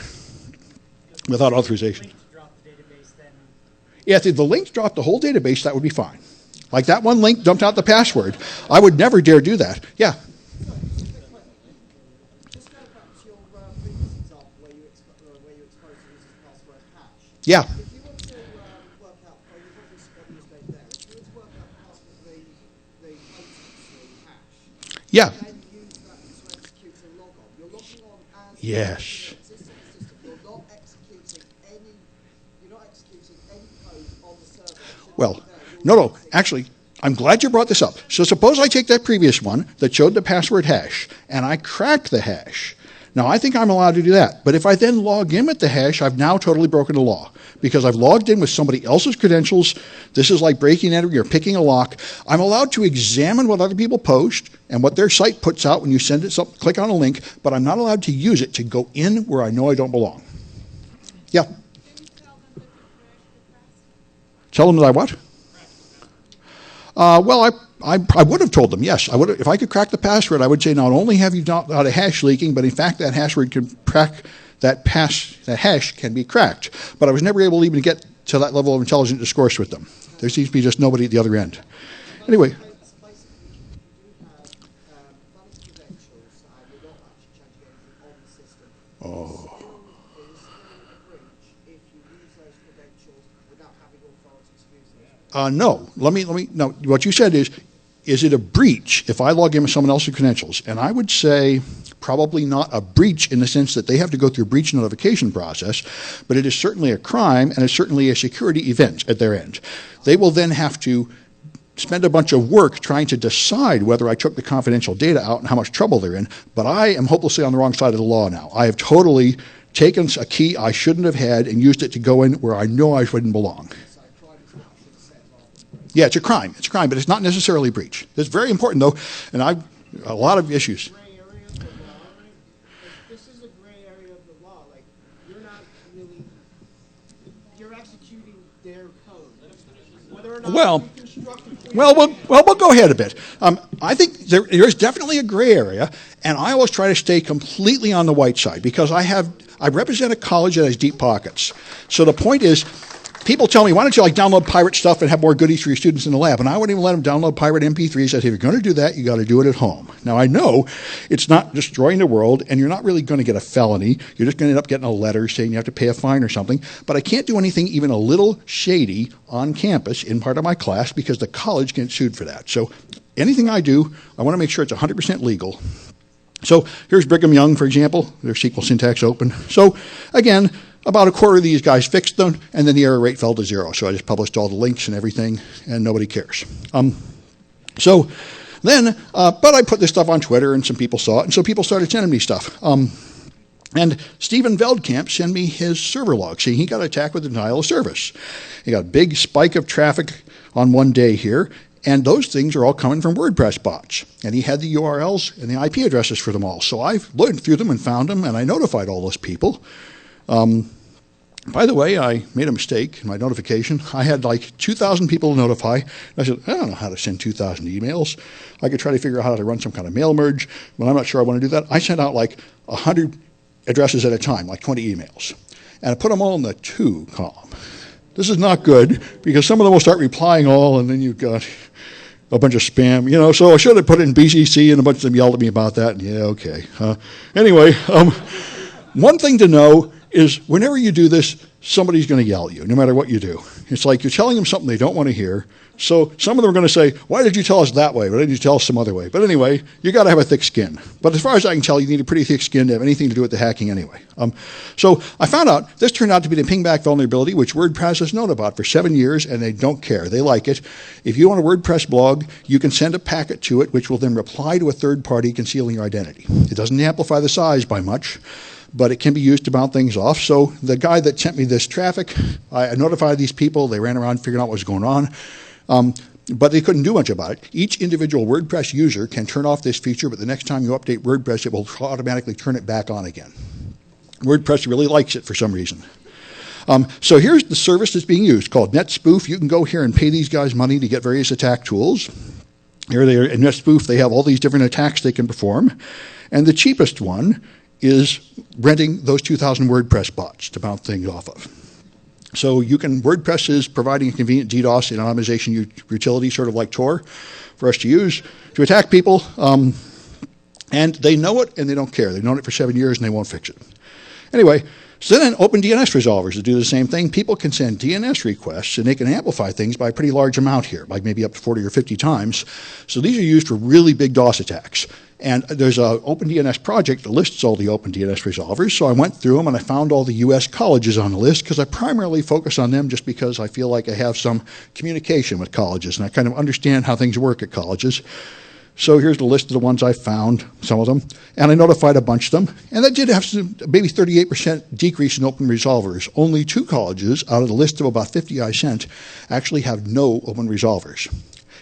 without authorization. Yeah, if the links dropped the whole database, that would be fine. Like that one link dumped out the password. I would never dare do that. Yeah. Yeah. Yeah. Yes. Well, no. Actually, I'm glad you brought this up. So suppose I take that previous one that showed the password hash, and I crack the hash. Now, I think I'm allowed to do that. But if I then log in with the hash, I've now totally broken the law, because I've logged in with somebody else's credentials. This is like breaking and entering or picking a lock. I'm allowed to examine what other people post and what their site puts out when you send it, click on a link, but I'm not allowed to use it to go in where I know I don't belong. Yeah. Tell them that I what? Well, I would have told them, yes. I would have, if I could crack the password, I would say not only have you not a hash leaking, but in fact that password can crack that hash can be cracked. But I was never able even to get to that level of intelligent discourse with them. There seems to be just nobody at the other end. Anyway. Oh. No. No. What you said is it a breach if I log in with someone else's credentials? And I would say probably not a breach in the sense that they have to go through a breach notification process, but it is certainly a crime, and it's certainly a security event at their end. They will then have to spend a bunch of work trying to decide whether I took the confidential data out and how much trouble they're in, but I am hopelessly on the wrong side of the law now. I have totally taken a key I shouldn't have had and used it to go in where I know I wouldn't belong. Yeah, it's a crime. It's a crime, but it's not necessarily a breach. It's very important, though, and I've a lot of issues. This is a gray area of the law. Like, you're not really, you're executing their code. Whether or not we'll go ahead a bit. I think there is definitely a gray area, and I always try to stay completely on the white side because I represent a college that has deep pockets. So the point is, people tell me, why don't you download pirate stuff and have more goodies for your students in the lab? And I wouldn't even let them download pirate MP3s. I said, if you're going to do that, you got to do it at home. Now, I know it's not destroying the world, and you're not really going to get a felony. You're just going to end up getting a letter saying you have to pay a fine or something. But I can't do anything even a little shady on campus in part of my class because the college gets sued for that. So anything I do, I want to make sure it's 100% legal. So here's Brigham Young, for example. Their SQL syntax open. So again, about a quarter of these guys fixed them, and then the error rate fell to 0. So I just published all the links and everything, and nobody cares. So then, but I put this stuff on Twitter, and some people saw it, and so people started sending me stuff. And Stephen Veldkamp sent me his server log, saying he got attacked with denial of service. He got a big spike of traffic on one day here, and those things are all coming from WordPress bots. And he had the URLs and the IP addresses for them all. So I looked through them and found them, and I notified all those people. By the way, I made a mistake in my notification. I had like 2,000 people to notify. I said, I don't know how to send 2,000 emails. I could try to figure out how to run some kind of mail merge, but I'm not sure I want to do that. I sent out like 100 addresses at a time, like 20 emails. And I put them all in the to column. This is not good, because some of them will start replying all, and then you've got a bunch of spam, you know. So I should have put it in BCC, and a bunch of them yelled at me about that. And yeah, okay. Anyway, one thing to know is whenever you do this, somebody's going to yell at you, no matter what you do. It's like you're telling them something they don't want to hear. So some of them are going to say, why did you tell us that way? Why didn't you tell us some other way? But anyway, you got to have a thick skin. But as far as I can tell, you need a pretty thick skin to have anything to do with the hacking anyway. So I found out this turned out to be the pingback vulnerability, which WordPress has known about for 7 years, and they don't care. They like it. If you want a WordPress blog, you can send a packet to it, which will then reply to a third party concealing your identity. It doesn't amplify the size by much, but it can be used to bounce things off. So the guy that sent me this traffic, I notified these people. They ran around figuring out what was going on. But they couldn't do much about it. Each individual WordPress user can turn off this feature, but the next time you update WordPress, it will automatically turn it back on again. WordPress really likes it for some reason. So here's the service that's being used, called NetSpoof. You can go here and pay these guys money to get various attack tools. Here they are in NetSpoof. They have all these different attacks they can perform. And the cheapest one is renting those 2,000 WordPress bots to bounce things off of. So you can, WordPress is providing a convenient DDoS anonymization utility, sort of like Tor, for us to use to attack people. And they know it and they don't care. They've known it for 7 years and they won't fix it. Anyway, so then open DNS resolvers to do the same thing. People can send DNS requests and they can amplify things by a pretty large amount here, like maybe up to 40 or 50 times. So these are used for really big DOS attacks. And there's an OpenDNS project that lists all the OpenDNS resolvers. So I went through them and I found all the US colleges on the list, because I primarily focus on them just because I feel like I have some communication with colleges and I kind of understand how things work at colleges. So here's the list of the ones I found, some of them, and I notified a bunch of them. And that did have some, maybe 38% decrease in open resolvers. Only 2 colleges out of the list of about 50 I sent actually have no open resolvers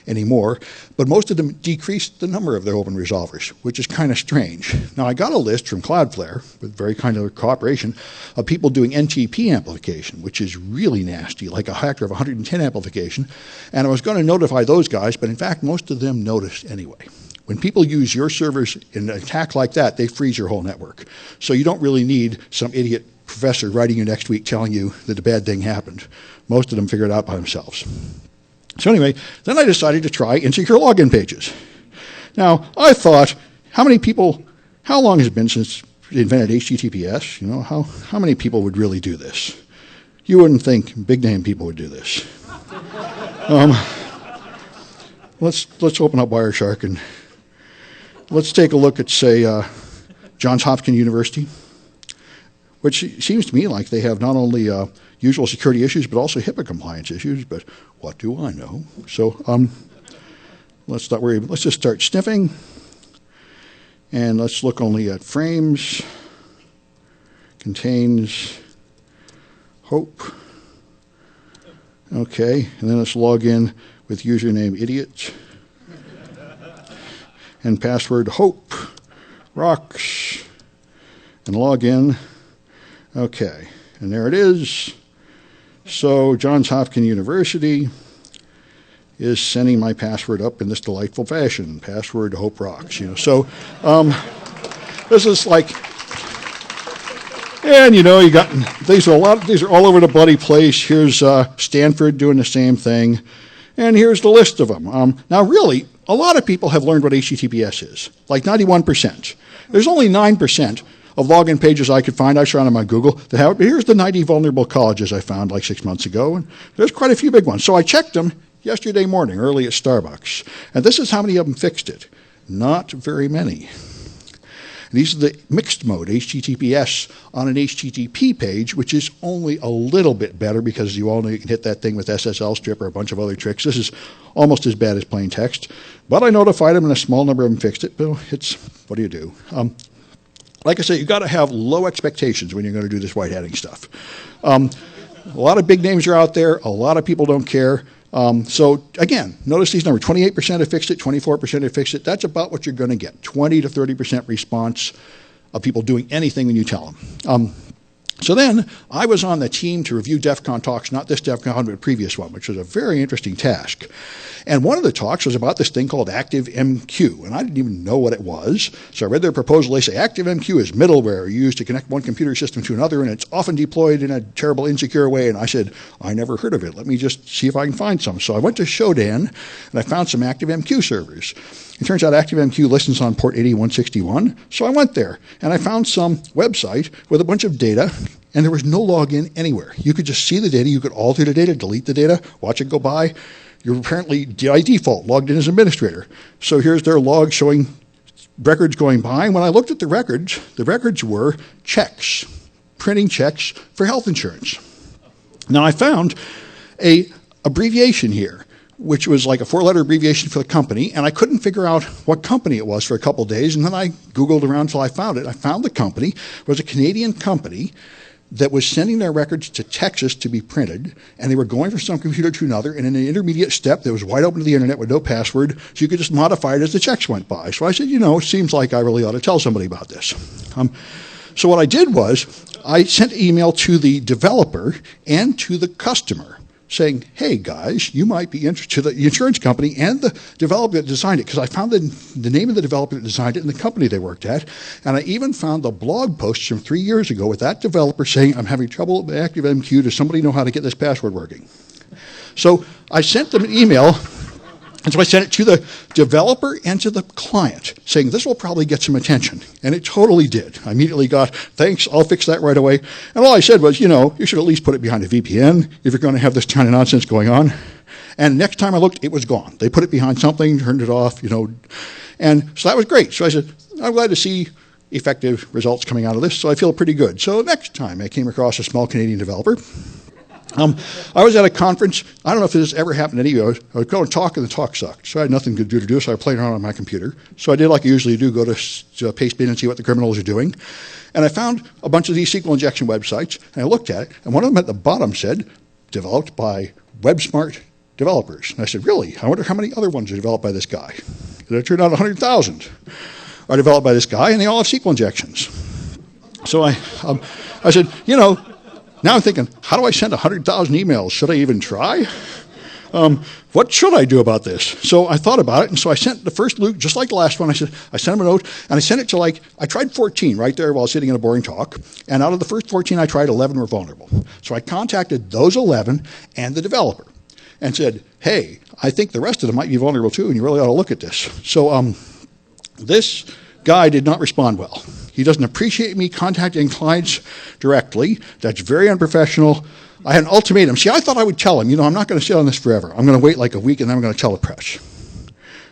anymore, but most of them decreased the number of their open resolvers, which is kind of strange. Now, I got a list from Cloudflare, with very kind of cooperation, of people doing NTP amplification, which is really nasty, like a factor of 110 amplification, and I was going to notify those guys, but in fact, most of them noticed anyway. When people use your servers in an attack like that, they freeze your whole network. So you don't really need some idiot professor writing you next week telling you that a bad thing happened. Most of them figure it out by themselves. So anyway, then I decided to try insecure login pages. Now, I thought, how long has it been since we invented HTTPS? You know, how many people would really do this? You wouldn't think big name people would do this. Let's open up Wireshark and let's take a look at, say, Johns Hopkins University, which seems to me like they have not only usual security issues, but also HIPAA compliance issues, but what do I know? So let's not worry. Let's just start sniffing, and let's look only at frames, contains hope. Okay, and then let's log in with username idiot and password hope rocks and log in. Okay, and there it is. So Johns Hopkins University is sending my password up in this delightful fashion. Password hope rocks. You know, so this is like, and you know, you got these are all over the bloody place. Here's Stanford doing the same thing, and here's the list of them. Now, really, a lot of people have learned what HTTPS is, like 91%. There's only 9% of login pages I could find. I found them on Google that have, here's the 90 vulnerable colleges I found like 6 months ago, and there's quite a few big ones. So I checked them yesterday morning, early at Starbucks, and this is how many of them fixed it. Not very many. And these are the mixed mode, HTTPS, on an HTTP page, which is only a little bit better because you all know you can hit that thing with SSL strip or a bunch of other tricks. This is almost as bad as plain text. But I notified them, and a small number of them fixed it. But it's, what do you do? Like I say, you've got to have low expectations when you're going to do this white hatting stuff. A lot of big names are out there. A lot of people don't care. So again, notice these numbers. 28% have fixed it, 24% have fixed it. That's about what you're going to get. 20 to 30% response of people doing anything when you tell them. So then I was on the team to review DEF CON talks, not this DEF CON, but a previous one, which was a very interesting task. And one of the talks was about this thing called ActiveMQ, and I didn't even know what it was. So I read their proposal. They say ActiveMQ is middleware used to connect one computer system to another, and it's often deployed in a terrible, insecure way. And I said, I never heard of it. Let me just see if I can find some. So I went to Shodan, and I found some ActiveMQ servers. It turns out ActiveMQ listens on port 8161, so I went there, and I found some website with a bunch of data, and there was no login anywhere. You could just see the data, you could alter the data, delete the data, watch it go by. You're apparently, by default, logged in as administrator. So here's their log showing records going by, and when I looked at the records were checks, printing checks for health insurance. Now I found a abbreviation here, which was like a 4-letter abbreviation for the company, and I couldn't figure out what company it was for a couple of days, and then I Googled around until I found it. I found the company. It was a Canadian company that was sending their records to Texas to be printed, and they were going from some computer to another, and in an intermediate step that was wide open to the internet with no password, so you could just modify it as the checks went by. So I said, it seems like I really ought to tell somebody about this. So what I did was I sent an email to the developer and to the customer, saying, hey guys, you might be interested, the insurance company and the developer that designed it, because I found the name of the developer that designed it and the company they worked at, and I even found the blog posts from 3 years ago with that developer saying, I'm having trouble with ActiveMQ, does somebody know how to get this password working? So I sent them an email, and so I sent it to the developer and to the client, saying this will probably get some attention. And it totally did. I immediately got, thanks, I'll fix that right away. And all I said was, you should at least put it behind a VPN if you're going to have this kind of nonsense going on. And next time I looked, it was gone. They put it behind something, turned it off, And so that was great. So I said, I'm glad to see effective results coming out of this, so I feel pretty good. So next time I came across a small Canadian developer, I was at a conference. I don't know if this has ever happened to any of you. I was going to talk, and the talk sucked. So I had nothing to do, so I played around on my computer. So I did like I usually do, go to Pastebin and see what the criminals are doing. And I found a bunch of these SQL injection websites, and I looked at it, and one of them at the bottom said, developed by WebSmart developers. And I said, really? I wonder how many other ones are developed by this guy. And it turned out 100,000 are developed by this guy, and they all have SQL injections. So I said, now I'm thinking, how do I send 100,000 emails? Should I even try? What should I do about this? So I thought about it, and so I sent the first loop, just like the last one. I sent him a note, and I sent it to I tried 14 right there while sitting in a boring talk, and out of the first 14 I tried, 11 were vulnerable. So I contacted those 11 and the developer and said, hey, I think the rest of them might be vulnerable too, and you really ought to look at this. So this guy did not respond well. He doesn't appreciate me contacting clients directly. That's very unprofessional. I had an ultimatum. See, I thought I would tell him, I'm not going to sit on this forever. I'm going to wait like a week, and then I'm going to tell the press.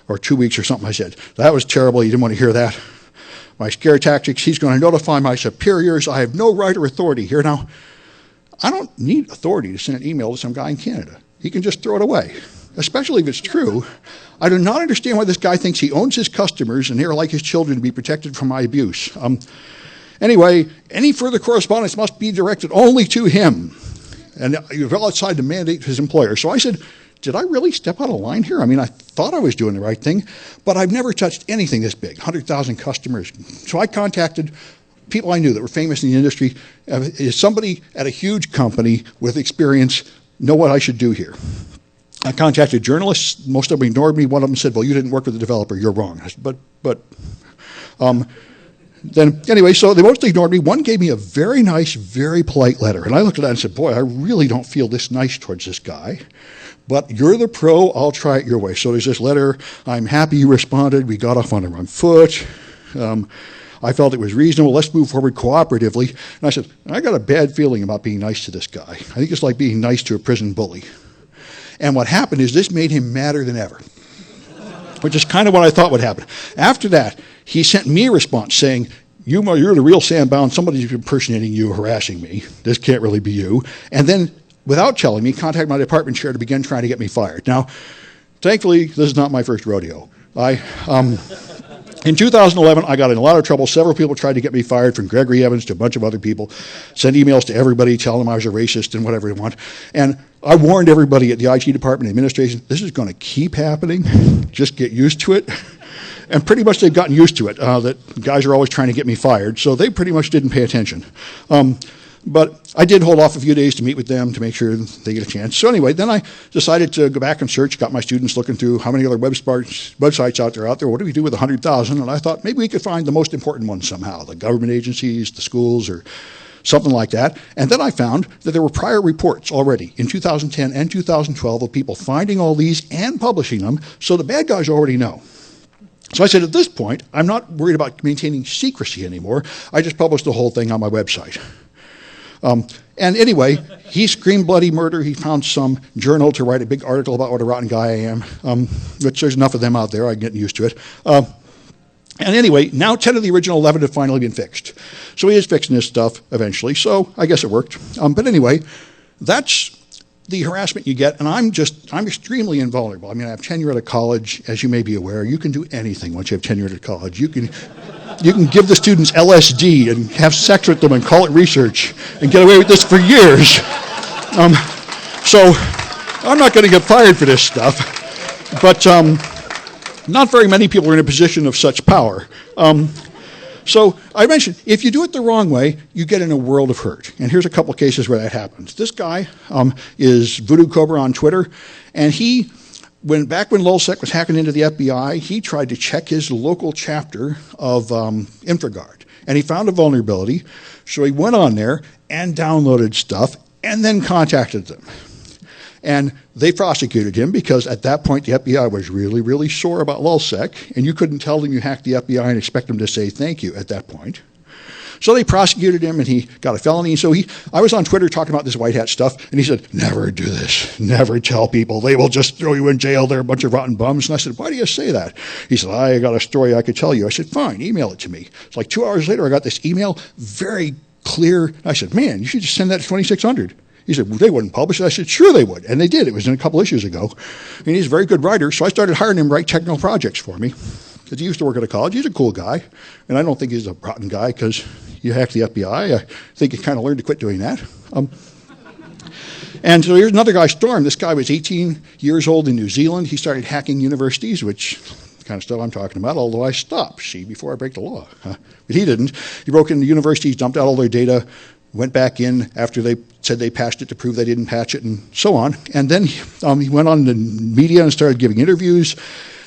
Or 2 weeks or something, I said. That was terrible. You didn't want to hear that. My scare tactics, he's going to notify my superiors. I have no right or authority here. Now, I don't need authority to send an email to some guy in Canada. He can just throw it away, especially if it's true. I do not understand why this guy thinks he owns his customers and they're like his children to be protected from my abuse. Anyway, any further correspondence must be directed only to him, and you're well outside the mandate of his employer. So I said, did I really step out of line here? I mean, I thought I was doing the right thing, but I've never touched anything this big, 100,000 customers. So I contacted people I knew that were famous in the industry. Is somebody at a huge company with experience know what I should do here? I contacted journalists. Most of them ignored me. One of them said, well, you didn't work with the developer. You're wrong. I said, then anyway, so they mostly ignored me. One gave me a very nice, very polite letter. And I looked at that and said, boy, I really don't feel this nice towards this guy. But you're the pro. I'll try it your way. So there's this letter. I'm happy you responded. We got off on the wrong foot. I felt it was reasonable. Let's move forward cooperatively. And I said, I got a bad feeling about being nice to this guy. I think it's like being nice to a prison bully. And what happened is this made him madder than ever, which is kind of what I thought would happen. After that, he sent me a response saying, you're the real Sam Bound. Somebody's impersonating you, harassing me. This can't really be you. And then, without telling me, contact my department chair to begin trying to get me fired. Now, thankfully, this is not my first rodeo. In 2011, I got in a lot of trouble. Several people tried to get me fired, from Gregory Evans to a bunch of other people. Sent emails to everybody telling them I was a racist and whatever they want. And I warned everybody at the IT department, administration, this is going to keep happening. Just get used to it. And pretty much they've gotten used to it, that guys are always trying to get me fired. So they pretty much didn't pay attention. But I did hold off a few days to meet with them to make sure they get a chance. So anyway, then I decided to go back and search, got my students looking through how many other websites out there. What do we do with 100,000? And I thought maybe we could find the most important ones somehow, the government agencies, the schools, or something like that. And then I found that there were prior reports already in 2010 and 2012 of people finding all these and publishing them, so the bad guys already know. So I said, at this point, I'm not worried about maintaining secrecy anymore. I just published the whole thing on my website. And anyway, he screamed bloody murder. He found some journal to write a big article about what a rotten guy I am, which there's enough of them out there. I'm getting used to it. And anyway, now 10 of the original 11 have finally been fixed. So he is fixing this stuff eventually, so I guess it worked. But anyway, that's the harassment you get, and I'm extremely invulnerable. I mean, I have tenure at a college, as you may be aware. You can do anything once you have tenure at a college. You can give the students LSD and have sex with them and call it research and get away with this for years. So I'm not going to get fired for this stuff. But not very many people are in a position of such power. So I mentioned, if you do it the wrong way, you get in a world of hurt. And here's a couple of cases where that happens. This guy is Voodoo Cobra on Twitter, and back when LulzSec was hacking into the FBI, he tried to check his local chapter of InfraGard, and he found a vulnerability. So he went on there and downloaded stuff, and then contacted them. And they prosecuted him because at that point the FBI was really, really sore about LulzSec, and you couldn't tell them you hacked the FBI and expect them to say thank you at that point. So they prosecuted him, and he got a felony. So I was on Twitter talking about this white hat stuff, and he said, never do this. Never tell people. They will just throw you in jail. They're a bunch of rotten bums. And I said, why do you say that? He said, I got a story I could tell you. I said, fine, email it to me. It's like 2 hours later, I got this email, very clear. I said, man, you should just send that to 2600. He said, well, they wouldn't publish it. I said, sure they would. And they did. It was in a couple issues ago. And he's a very good writer, so I started hiring him to write technical projects for me. Because he used to work at a college. He's a cool guy. And I don't think he's a rotten guy because you hacked the FBI. I think he kind of learned to quit doing that. And so here's another guy, Storm. This guy was 18 years old in New Zealand. He started hacking universities, which kind of stuff I'm talking about, although I stopped, before I break the law. But he didn't. He broke into universities, dumped out all their data, went back in after they said they patched it to prove they didn't patch it, and so on. And then he went on the media and started giving interviews.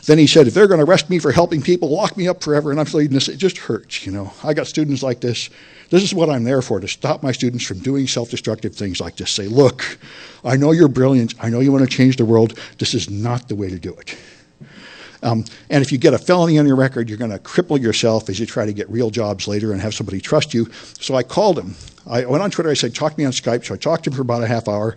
Then he said, if they're going to arrest me for helping people, lock me up forever. And I'm saying this, it just hurts, I got students like this. This is what I'm there for, to stop my students from doing self-destructive things like this. Say, look, I know you're brilliant. I know you want to change the world. This is not the way to do it. And if you get a felony on your record, you're going to cripple yourself as you try to get real jobs later and have somebody trust you. So I called him. I went on Twitter. I said, talk to me on Skype. So I talked to him for about a half hour.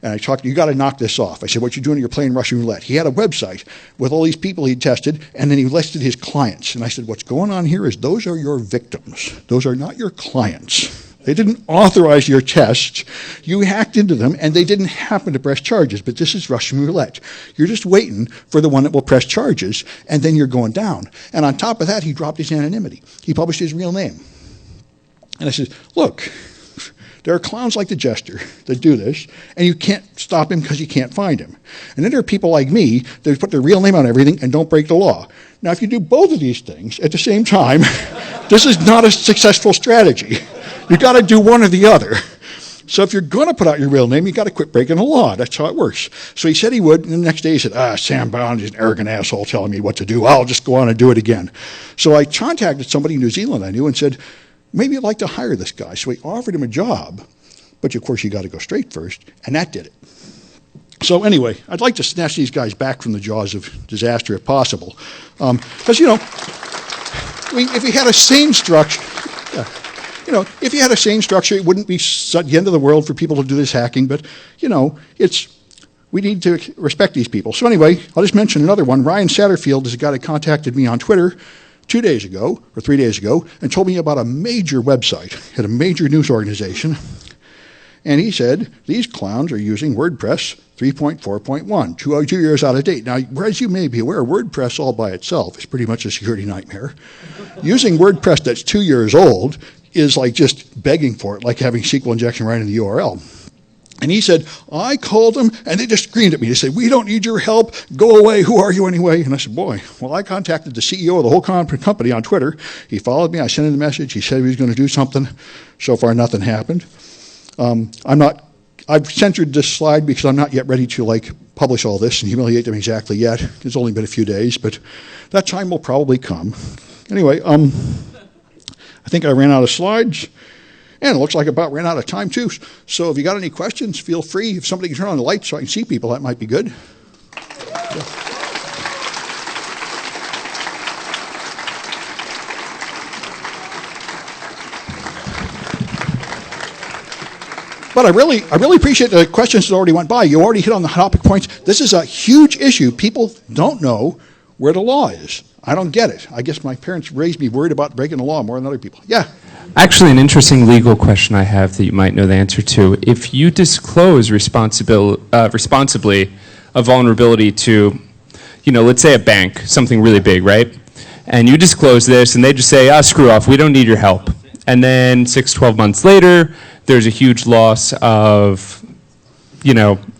And I talked, you got to knock this off. I said, what you doing? You're playing Russian roulette. He had a website with all these people he'd tested, and then he listed his clients. And I said, what's going on here is those are your victims. Those are not your clients. They didn't authorize your tests. You hacked into them, and they didn't happen to press charges. But this is Russian roulette. You're just waiting for the one that will press charges, and then you're going down. And on top of that, he dropped his anonymity. He published his real name. And I said, look, there are clowns like the Jester that do this, and you can't stop him because you can't find him. And then there are people like me that put their real name on everything and don't break the law. Now, if you do both of these things at the same time, this is not a successful strategy. You got to do one or the other. So if you're going to put out your real name, you got to quit breaking the law. That's how it works. So he said he would, and the next day he said, Sam Bound is an arrogant asshole telling me what to do. I'll just go on and do it again. So I contacted somebody in New Zealand I knew and said, maybe you'd like to hire this guy. So he offered him a job, but of course you got to go straight first, and that did it. So anyway, I'd like to snatch these guys back from the jaws of disaster if possible. Because, if we had a sane structure, if you had a sane structure, it wouldn't be the end of the world for people to do this hacking, but, we need to respect these people. So anyway, I'll just mention another one. Ryan Satterfield is a guy that contacted me on Twitter. 2 days ago, or 3 days ago, and told me about a major website at a major news organization. And he said, these clowns are using WordPress 3.4.1, 2 years out of date. Now, as you may be aware, WordPress all by itself is pretty much a security nightmare. Using WordPress that's 2 years old is like just begging for it, like having SQL injection right in the URL. And he said, I called them, and they just screamed at me. They said, we don't need your help. Go away. Who are you anyway? And I said, boy, well, I contacted the CEO of the whole company on Twitter. He followed me. I sent him the message. He said he was going to do something. So far, nothing happened. I've censored this slide because I'm not yet ready to publish all this and humiliate them exactly yet. It's only been a few days, but that time will probably come. Anyway, I think I ran out of slides. And it looks like I about ran out of time, too. So if you got any questions, feel free. If somebody can turn on the lights so I can see people, that might be good. Yeah. But I really appreciate the questions that already went by. You already hit on the topic points. This is a huge issue. People don't know where the law is. I don't get it. I guess my parents raised me worried about breaking the law more than other people. Yeah. Actually, an interesting legal question I have that you might know the answer to. If you disclose responsibly a vulnerability to, let's say a bank, something really big, right? And you disclose this, and they just say, screw off, we don't need your help. And then 6-12 months later, there's a huge loss of,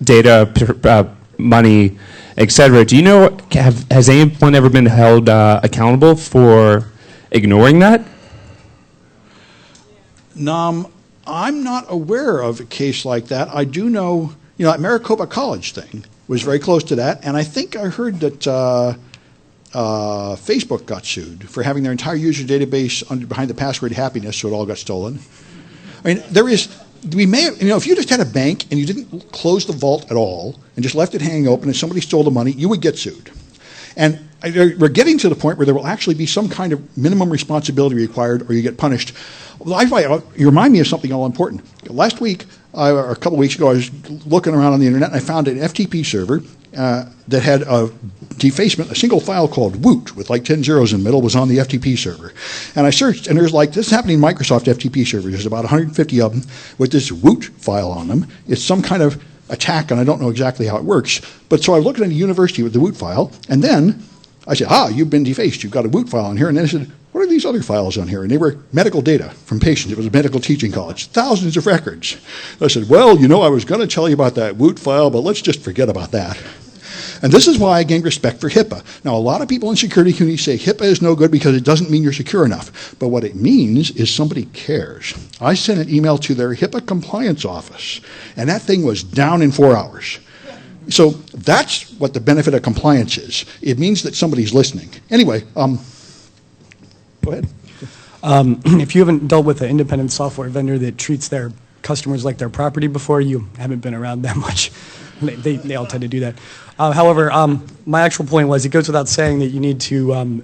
data, money, etc. Do you know, has anyone ever been held accountable for ignoring that? I'm not aware of a case like that. I do know, that Maricopa College thing was very close to that, and I think I heard that Facebook got sued for having their entire user database behind the password happiness, so it all got stolen. I mean, if you just had a bank and you didn't close the vault at all and just left it hanging open and somebody stole the money, you would get sued. And we're getting to the point where there will actually be some kind of minimum responsibility required or you get punished. You remind me of something all important. Last week, or a couple weeks ago, I was looking around on the internet and I found an FTP server that had a defacement, a single file called woot with 10 zeros in the middle was on the FTP server. And I searched, and there's this is happening in Microsoft FTP servers. There's about 150 of them with this woot file on them. It's some kind of attack, and I don't know exactly how it works. But so I looked at a university with the woot file, and then I said, you've been defaced. You've got a woot file on here. And then I said, what are these other files on here? And they were medical data from patients. It was a medical teaching college, thousands of records. I said, well, I was going to tell you about that woot file, but let's just forget about that. And this is why I gained respect for HIPAA. Now, a lot of people in security community say HIPAA is no good because it doesn't mean you're secure enough. But what it means is somebody cares. I sent an email to their HIPAA compliance office, and that thing was down in 4 hours. So that's what the benefit of compliance is. It means that somebody's listening. Anyway, go ahead. If you haven't dealt with an independent software vendor that treats their customers like their property before, you haven't been around that much. They all tend to do that. However, my actual point was it goes without saying that you need to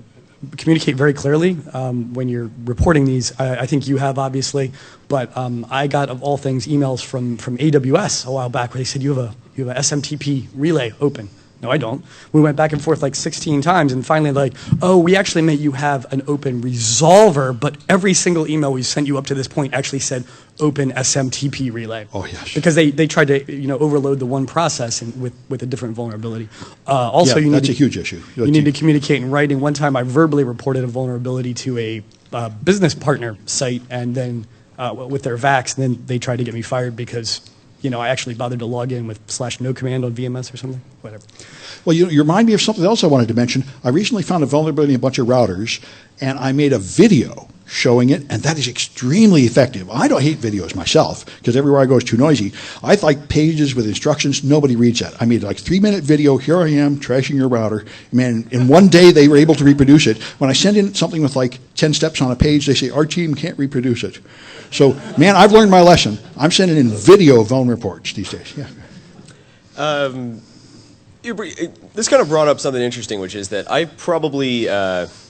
communicate very clearly when you're reporting these. I think you have, obviously, but I got, of all things, emails from AWS a while back where they said, you have a SMTP relay open. No, I don't. We went back and forth 16 times, and finally we actually meant you have an open resolver, but every single email we've sent you up to this point actually said open SMTP relay. Oh, yes. Because they tried to overload the one process with a different vulnerability. Also, that's a huge issue. You need to communicate in writing. One time I verbally reported a vulnerability to a business partner site, and then with their VAX, and then they tried to get me fired because I actually bothered to log in with /no command on VMS or something, whatever. Well, you remind me of something else I wanted to mention. I recently found a vulnerability in a bunch of routers, and I made a video showing it, and that is extremely effective. I don't hate videos myself, because everywhere I go is too noisy. I like pages with instructions. Nobody reads that. I made a 3-minute video. Here I am, trashing your router. Man, in one day, they were able to reproduce it. When I send in something with 10 steps on a page, they say, our team can't reproduce it. So, man, I've learned my lesson. I'm sending in video vuln reports these days. Yeah. This kind of brought up something interesting, which is that I probably have,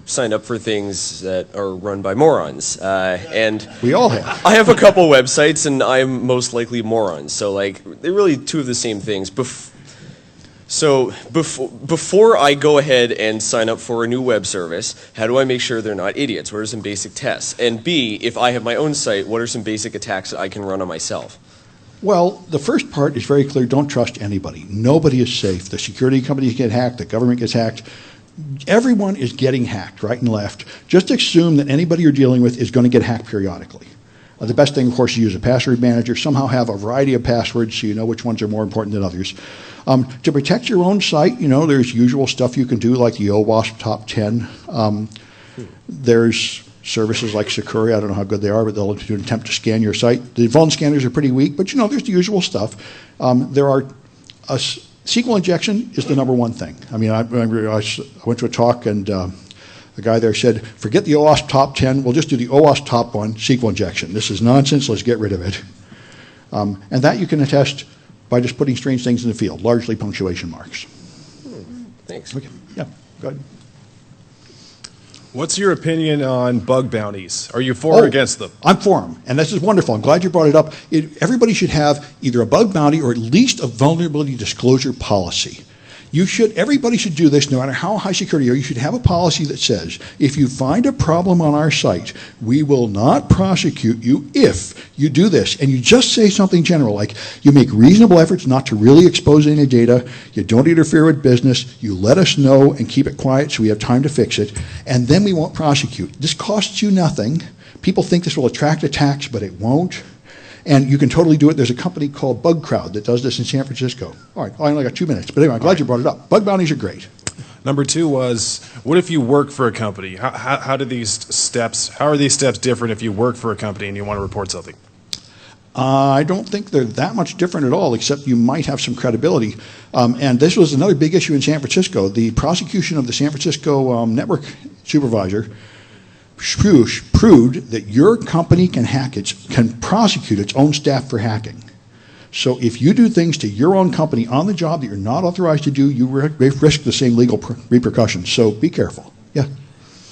signed up for things that are run by morons. And we all have. I have a couple websites, and I'm most likely morons. So, they're really two of the same things. So before I go ahead and sign up for a new web service, how do I make sure they're not idiots? What are some basic tests? And B, if I have my own site, what are some basic attacks that I can run on myself? Well, the first part is very clear. Don't trust anybody. Nobody is safe. The security companies get hacked. The government gets hacked. Everyone is getting hacked, right and left. Just assume that anybody you're dealing with is going to get hacked periodically. The best thing, of course, is to use a password manager. Somehow have a variety of passwords so you know which ones are more important than others. To protect your own site, there's usual stuff you can do, like the OWASP Top 10. There's services like Sakura. I don't know how good they are, but they'll do an attempt to scan your site. The vuln scanners are pretty weak, but there's the usual stuff. SQL injection is the number one thing. I mean, I remember I went to a talk and the guy there said, forget the OWASP top 10, we'll just do the OWASP top 1, SQL injection. This is nonsense, let's get rid of it. And that you can attest by just putting strange things in the field, largely punctuation marks. Thanks. Okay. Yeah, go ahead. What's your opinion on bug bounties? Are you for or against them? I'm for them, and this is wonderful. I'm glad you brought it up. Everybody should have either a bug bounty or at least a vulnerability disclosure policy. Everybody should do this, no matter how high security you are. You should have a policy that says, if you find a problem on our site, we will not prosecute you if you do this. And you just say something general, like you make reasonable efforts not to really expose any data, you don't interfere with business, you let us know and keep it quiet so we have time to fix it, and then we won't prosecute. This costs you nothing. People think this will attract attacks, but it won't. And you can totally do it. There's a company called Bug Crowd that does this in San Francisco. All right, I only got 2 minutes, but anyway, I'm glad you brought it up. Bug bounties are great. Number 2 was, what if you work for a company? How are these steps different if you work for a company and you want to report something? I don't think they're that much different at all, except you might have some credibility. And this was another big issue in San Francisco. The prosecution of the San Francisco network supervisor proved that your company can prosecute its own staff for hacking. So if you do things to your own company on the job that you're not authorized to do, you risk the same legal repercussions. So be careful. Yeah.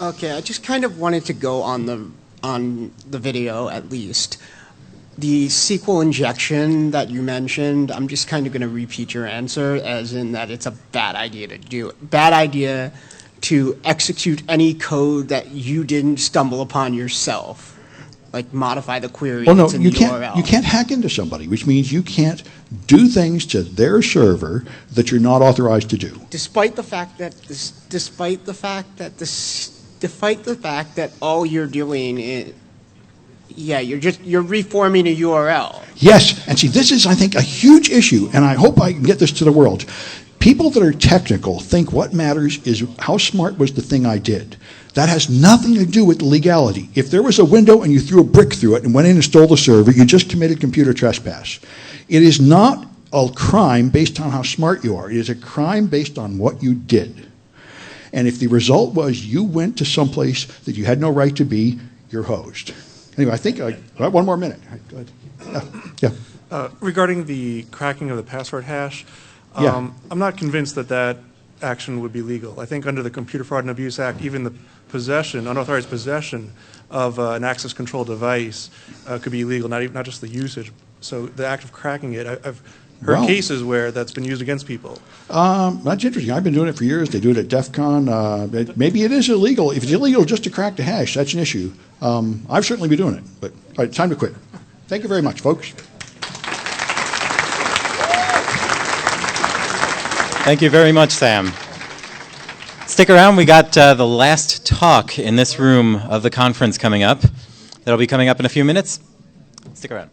Okay, I just kind of wanted to go on the video at least. The SQL injection that you mentioned, I'm just kind of going to repeat your answer, as in that it's a bad idea to do it. Bad idea to execute any code that you didn't stumble upon yourself, like modify the query. Well, no, in you the can't. URL. You can't hack into somebody, which means you can't do things to their server that you're not authorized to do. Despite the fact that all you're doing is, you're reforming a URL. Yes, and see, this is, I think, a huge issue, and I hope I can get this to the world. People that are technical think what matters is how smart was the thing I did. That has nothing to do with the legality. If there was a window and you threw a brick through it and went in and stole the server, you just committed computer trespass. It is not a crime based on how smart you are. It is a crime based on what you did. And if the result was you went to someplace that you had no right to be, you're hosed. Anyway, I think I got 1 more minute. Go ahead. Yeah. Regarding the cracking of the password hash, Yeah. I'm not convinced that action would be legal. I think under the Computer Fraud and Abuse Act, even the unauthorized possession of an access control device could be illegal, not just the usage. So the act of cracking it, I've heard cases where that's been used against people. That's interesting. I've been doing it for years. They do it at DEF CON. Maybe it is illegal. If it's illegal just to crack the hash, that's an issue. I've certainly been doing it. But all right, time to quit. Thank you very much, folks. Thank you very much, Sam. Stick around. We got the last talk in this room of the conference coming up. That'll be coming up in a few minutes. Stick around.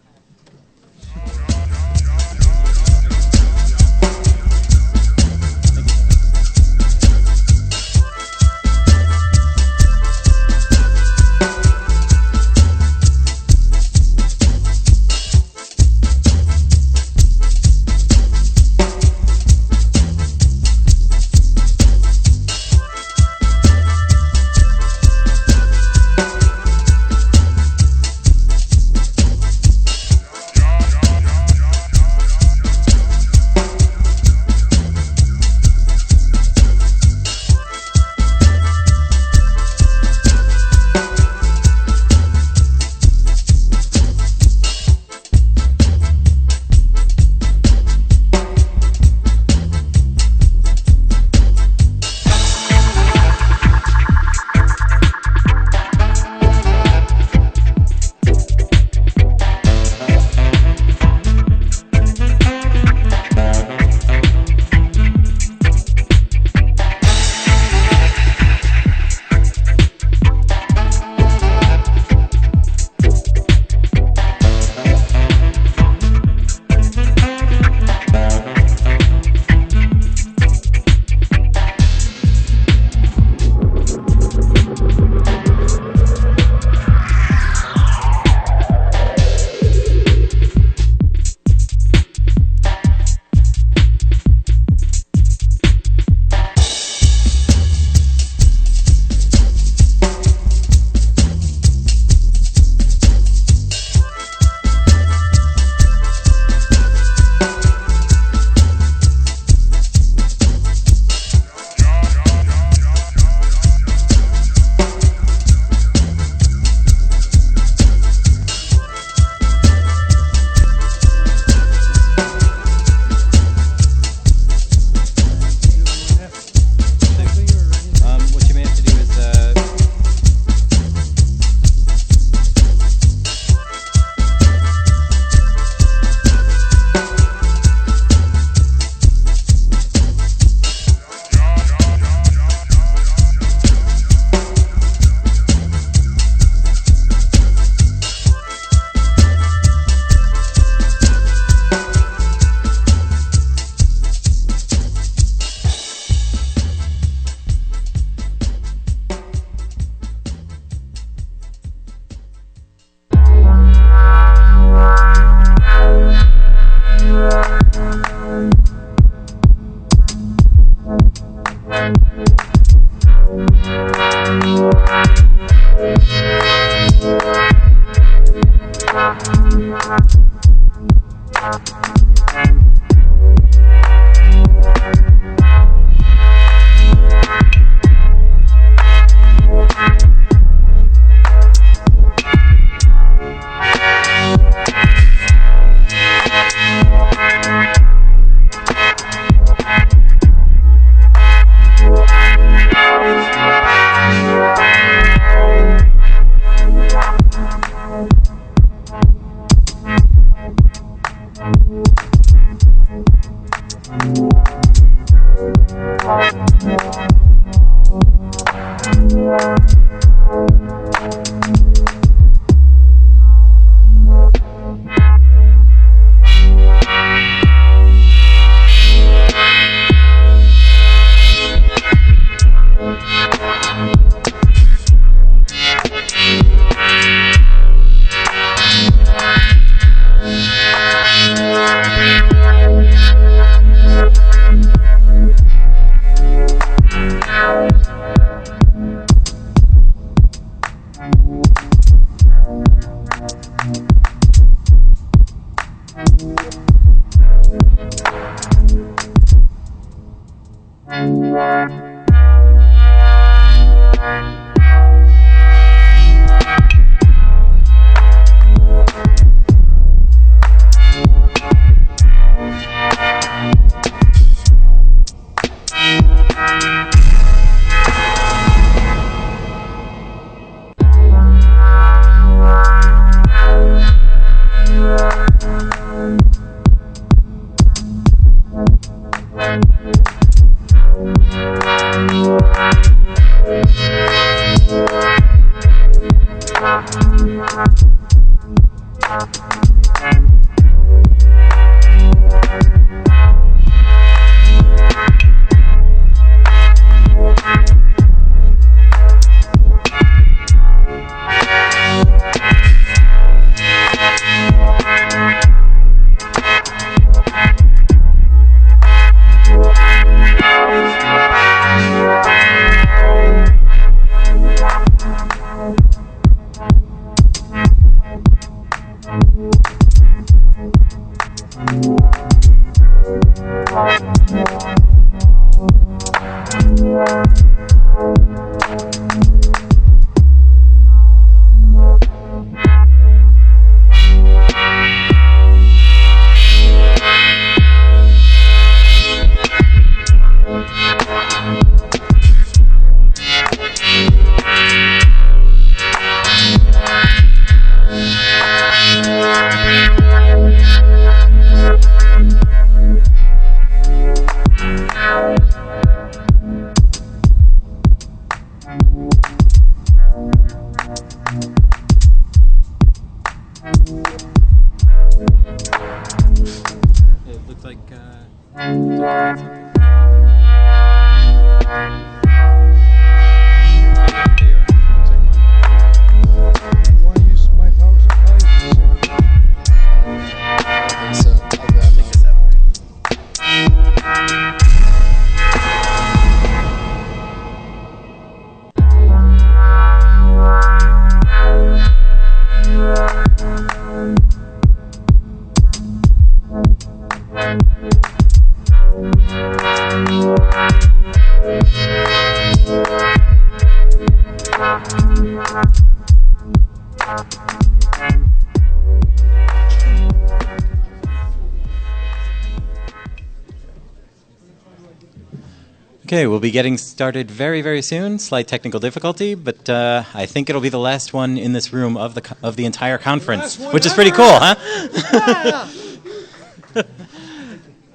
Okay, we'll be getting started very, very soon. Slight technical difficulty, but I think it'll be the last one in this room of the entire conference, which is pretty cool, huh?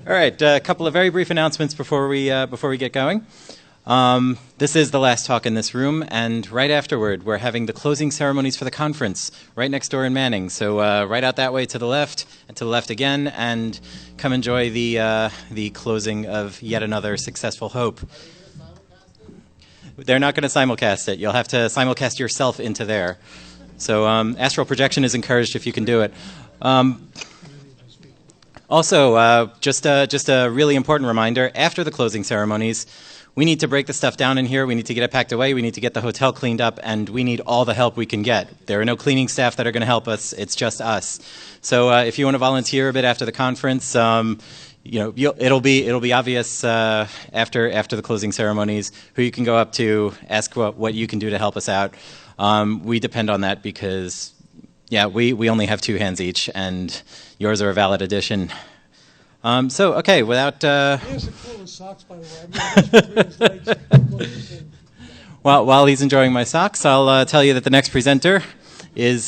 All right, a couple of very brief announcements before we get going. This is the last talk in this room, and right afterward, we're having the closing ceremonies for the conference right next door in Manning. So right out that way to the left, and to the left again, and come enjoy the closing of yet another successful hope. They're not going to simulcast it. You'll have to simulcast yourself into there. So astral projection is encouraged if you can do it. Also, just a really important reminder, after the closing ceremonies, we need to break the stuff down in here, we need to get it packed away, we need to get the hotel cleaned up, and we need all the help we can get. There are no cleaning staff that are going to help us, it's just us. So if you want to volunteer a bit after the conference, it'll be obvious after the closing ceremonies who you can go up to, ask what you can do to help us out. We depend on that because, we only have 2 hands each, and yours are a valid addition. Okay, without... socks, by the way. While he's enjoying my socks, I'll tell you that the next presenter is...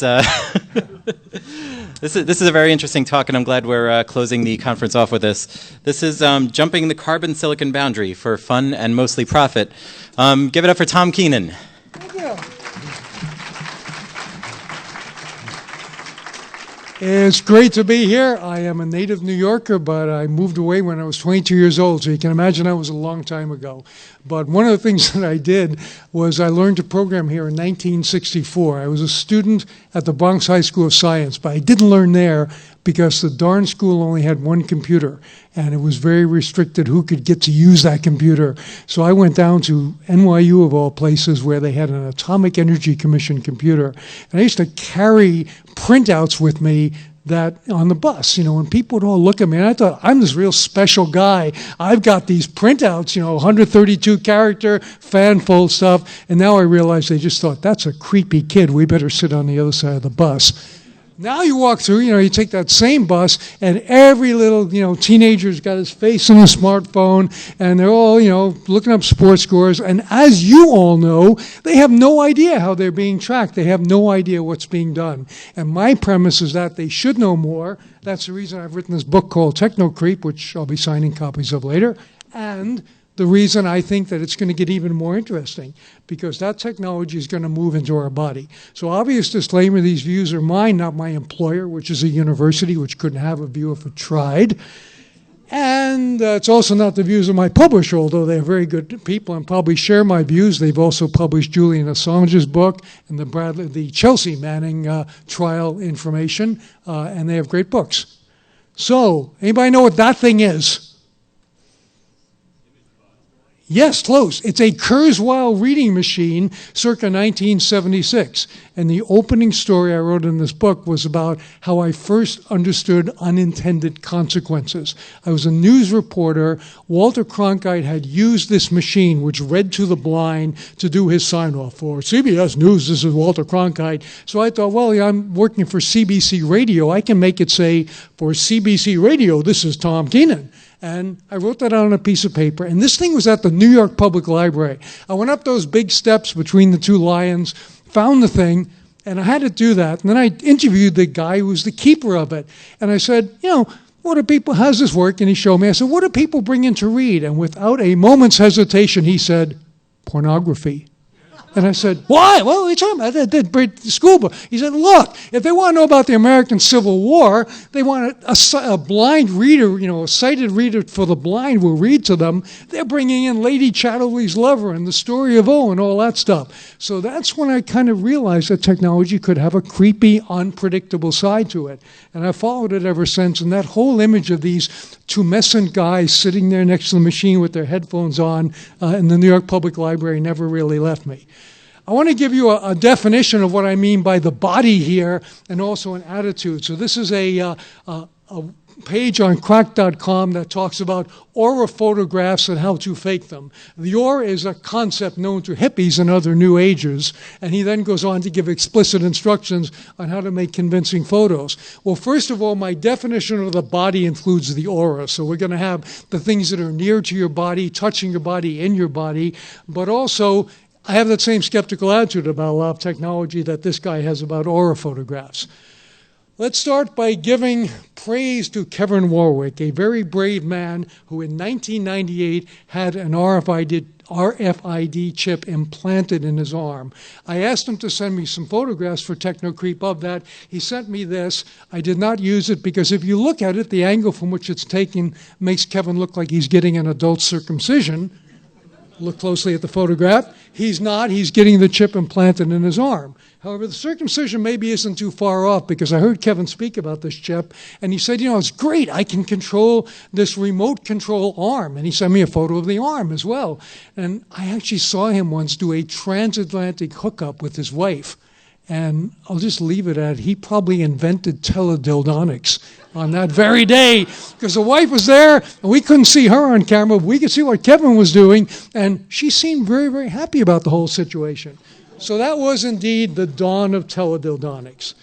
This is a very interesting talk, and I'm glad we're closing the conference off with this. This is Jumping the Carbon-Silicon Boundary for Fun and Mostly Profit. Give it up for Tom Keenan. Thank you. It's great to be here. I am a native New Yorker, but I moved away when I was 22 years old, so you can imagine that was a long time ago. But one of the things that I did was I learned to program here in 1964. I was a student at the Bronx High School of Science, but I didn't learn there because the darn school only had 1 computer, and it was very restricted who could get to use that computer. So I went down to NYU, of all places, where they had an Atomic Energy Commission computer. And I used to carry printouts with me that on the bus, when people would all look at me, and I thought, I'm this real special guy. I've got these printouts, 132 character, fan-fold stuff, and now I realize they just thought, that's a creepy kid. We better sit on the other side of the bus. Now you walk through, you take that same bus, and every little, teenager's got his face on a smartphone, and they're all, looking up sports scores. And as you all know, they have no idea how they're being tracked. They have no idea what's being done. And my premise is that they should know more. That's the reason I've written this book called Techno Creep, which I'll be signing copies of later. And the reason I think that it's going to get even more interesting, because that technology is going to move into our body. So obvious disclaimer, these views are mine, not my employer, which is a university, which couldn't have a view if it tried. And it's also not the views of my publisher, although they're very good people and probably share my views. They've also published Julian Assange's book and the Chelsea Manning trial information, and they have great books. So, anybody know what that thing is? Yes, close. It's a Kurzweil reading machine circa 1976. And the opening story I wrote in this book was about how I first understood unintended consequences. I was a news reporter. Walter Cronkite had used this machine, which read to the blind, to do his sign-off. For CBS News, this is Walter Cronkite. So I thought, well, I'm working for CBC Radio. I can make it say, for CBC Radio, this is Tom Keenan. And I wrote that out on a piece of paper. And this thing was at the New York Public Library. I went up those big steps between the two lions, found the thing, and I had to do that. And then I interviewed the guy who was the keeper of it. And I said, what do people, how's this work? And he showed me. I said, what do people bring in to read? And without a moment's hesitation, he said, pornography. And I said, why? Well, what are you talking about? The school book. He said, look, if they want to know about the American Civil War, they want a blind reader, a sighted reader for the blind will read to them. They're bringing in Lady Chatterley's Lover and the Story of O and all that stuff. So that's when I kind of realized that technology could have a creepy, unpredictable side to it. And I followed it ever since. And that whole image of these tumescent guys sitting there next to the machine with their headphones on in the New York Public Library never really left me. I want to give you a definition of what I mean by the body here and also an attitude. So this is a page on crack.com that talks about aura photographs and how to fake them. The aura is a concept known to hippies and other new agers, and he then goes on to give explicit instructions on how to make convincing photos. Well, first of all, my definition of the body includes the aura. So we're going to have the things that are near to your body, touching your body, in your body, but also I have that same skeptical attitude about a lot of technology that this guy has about aura photographs. Let's start by giving praise to Kevin Warwick, a very brave man who in 1998 had an RFID chip implanted in his arm. I asked him to send me some photographs for TechnoCreep of that. He sent me this. I did not use it because if you look at it, the angle from which it's taken makes Kevin look like he's getting an adult circumcision. Look closely at the photograph. He's not. He's getting the chip implanted in his arm. However, the circumcision maybe isn't too far off because I heard Kevin speak about this chip, and he said, it's great. I can control this remote control arm. And he sent me a photo of the arm as well. And I actually saw him once do a transatlantic hookup with his wife. And I'll just leave it at he probably invented teledildonics on that very day because the wife was there and we couldn't see her on camera, but we could see what Kevin was doing, and she seemed very, very happy about the whole situation. So that was indeed the dawn of teledildonics.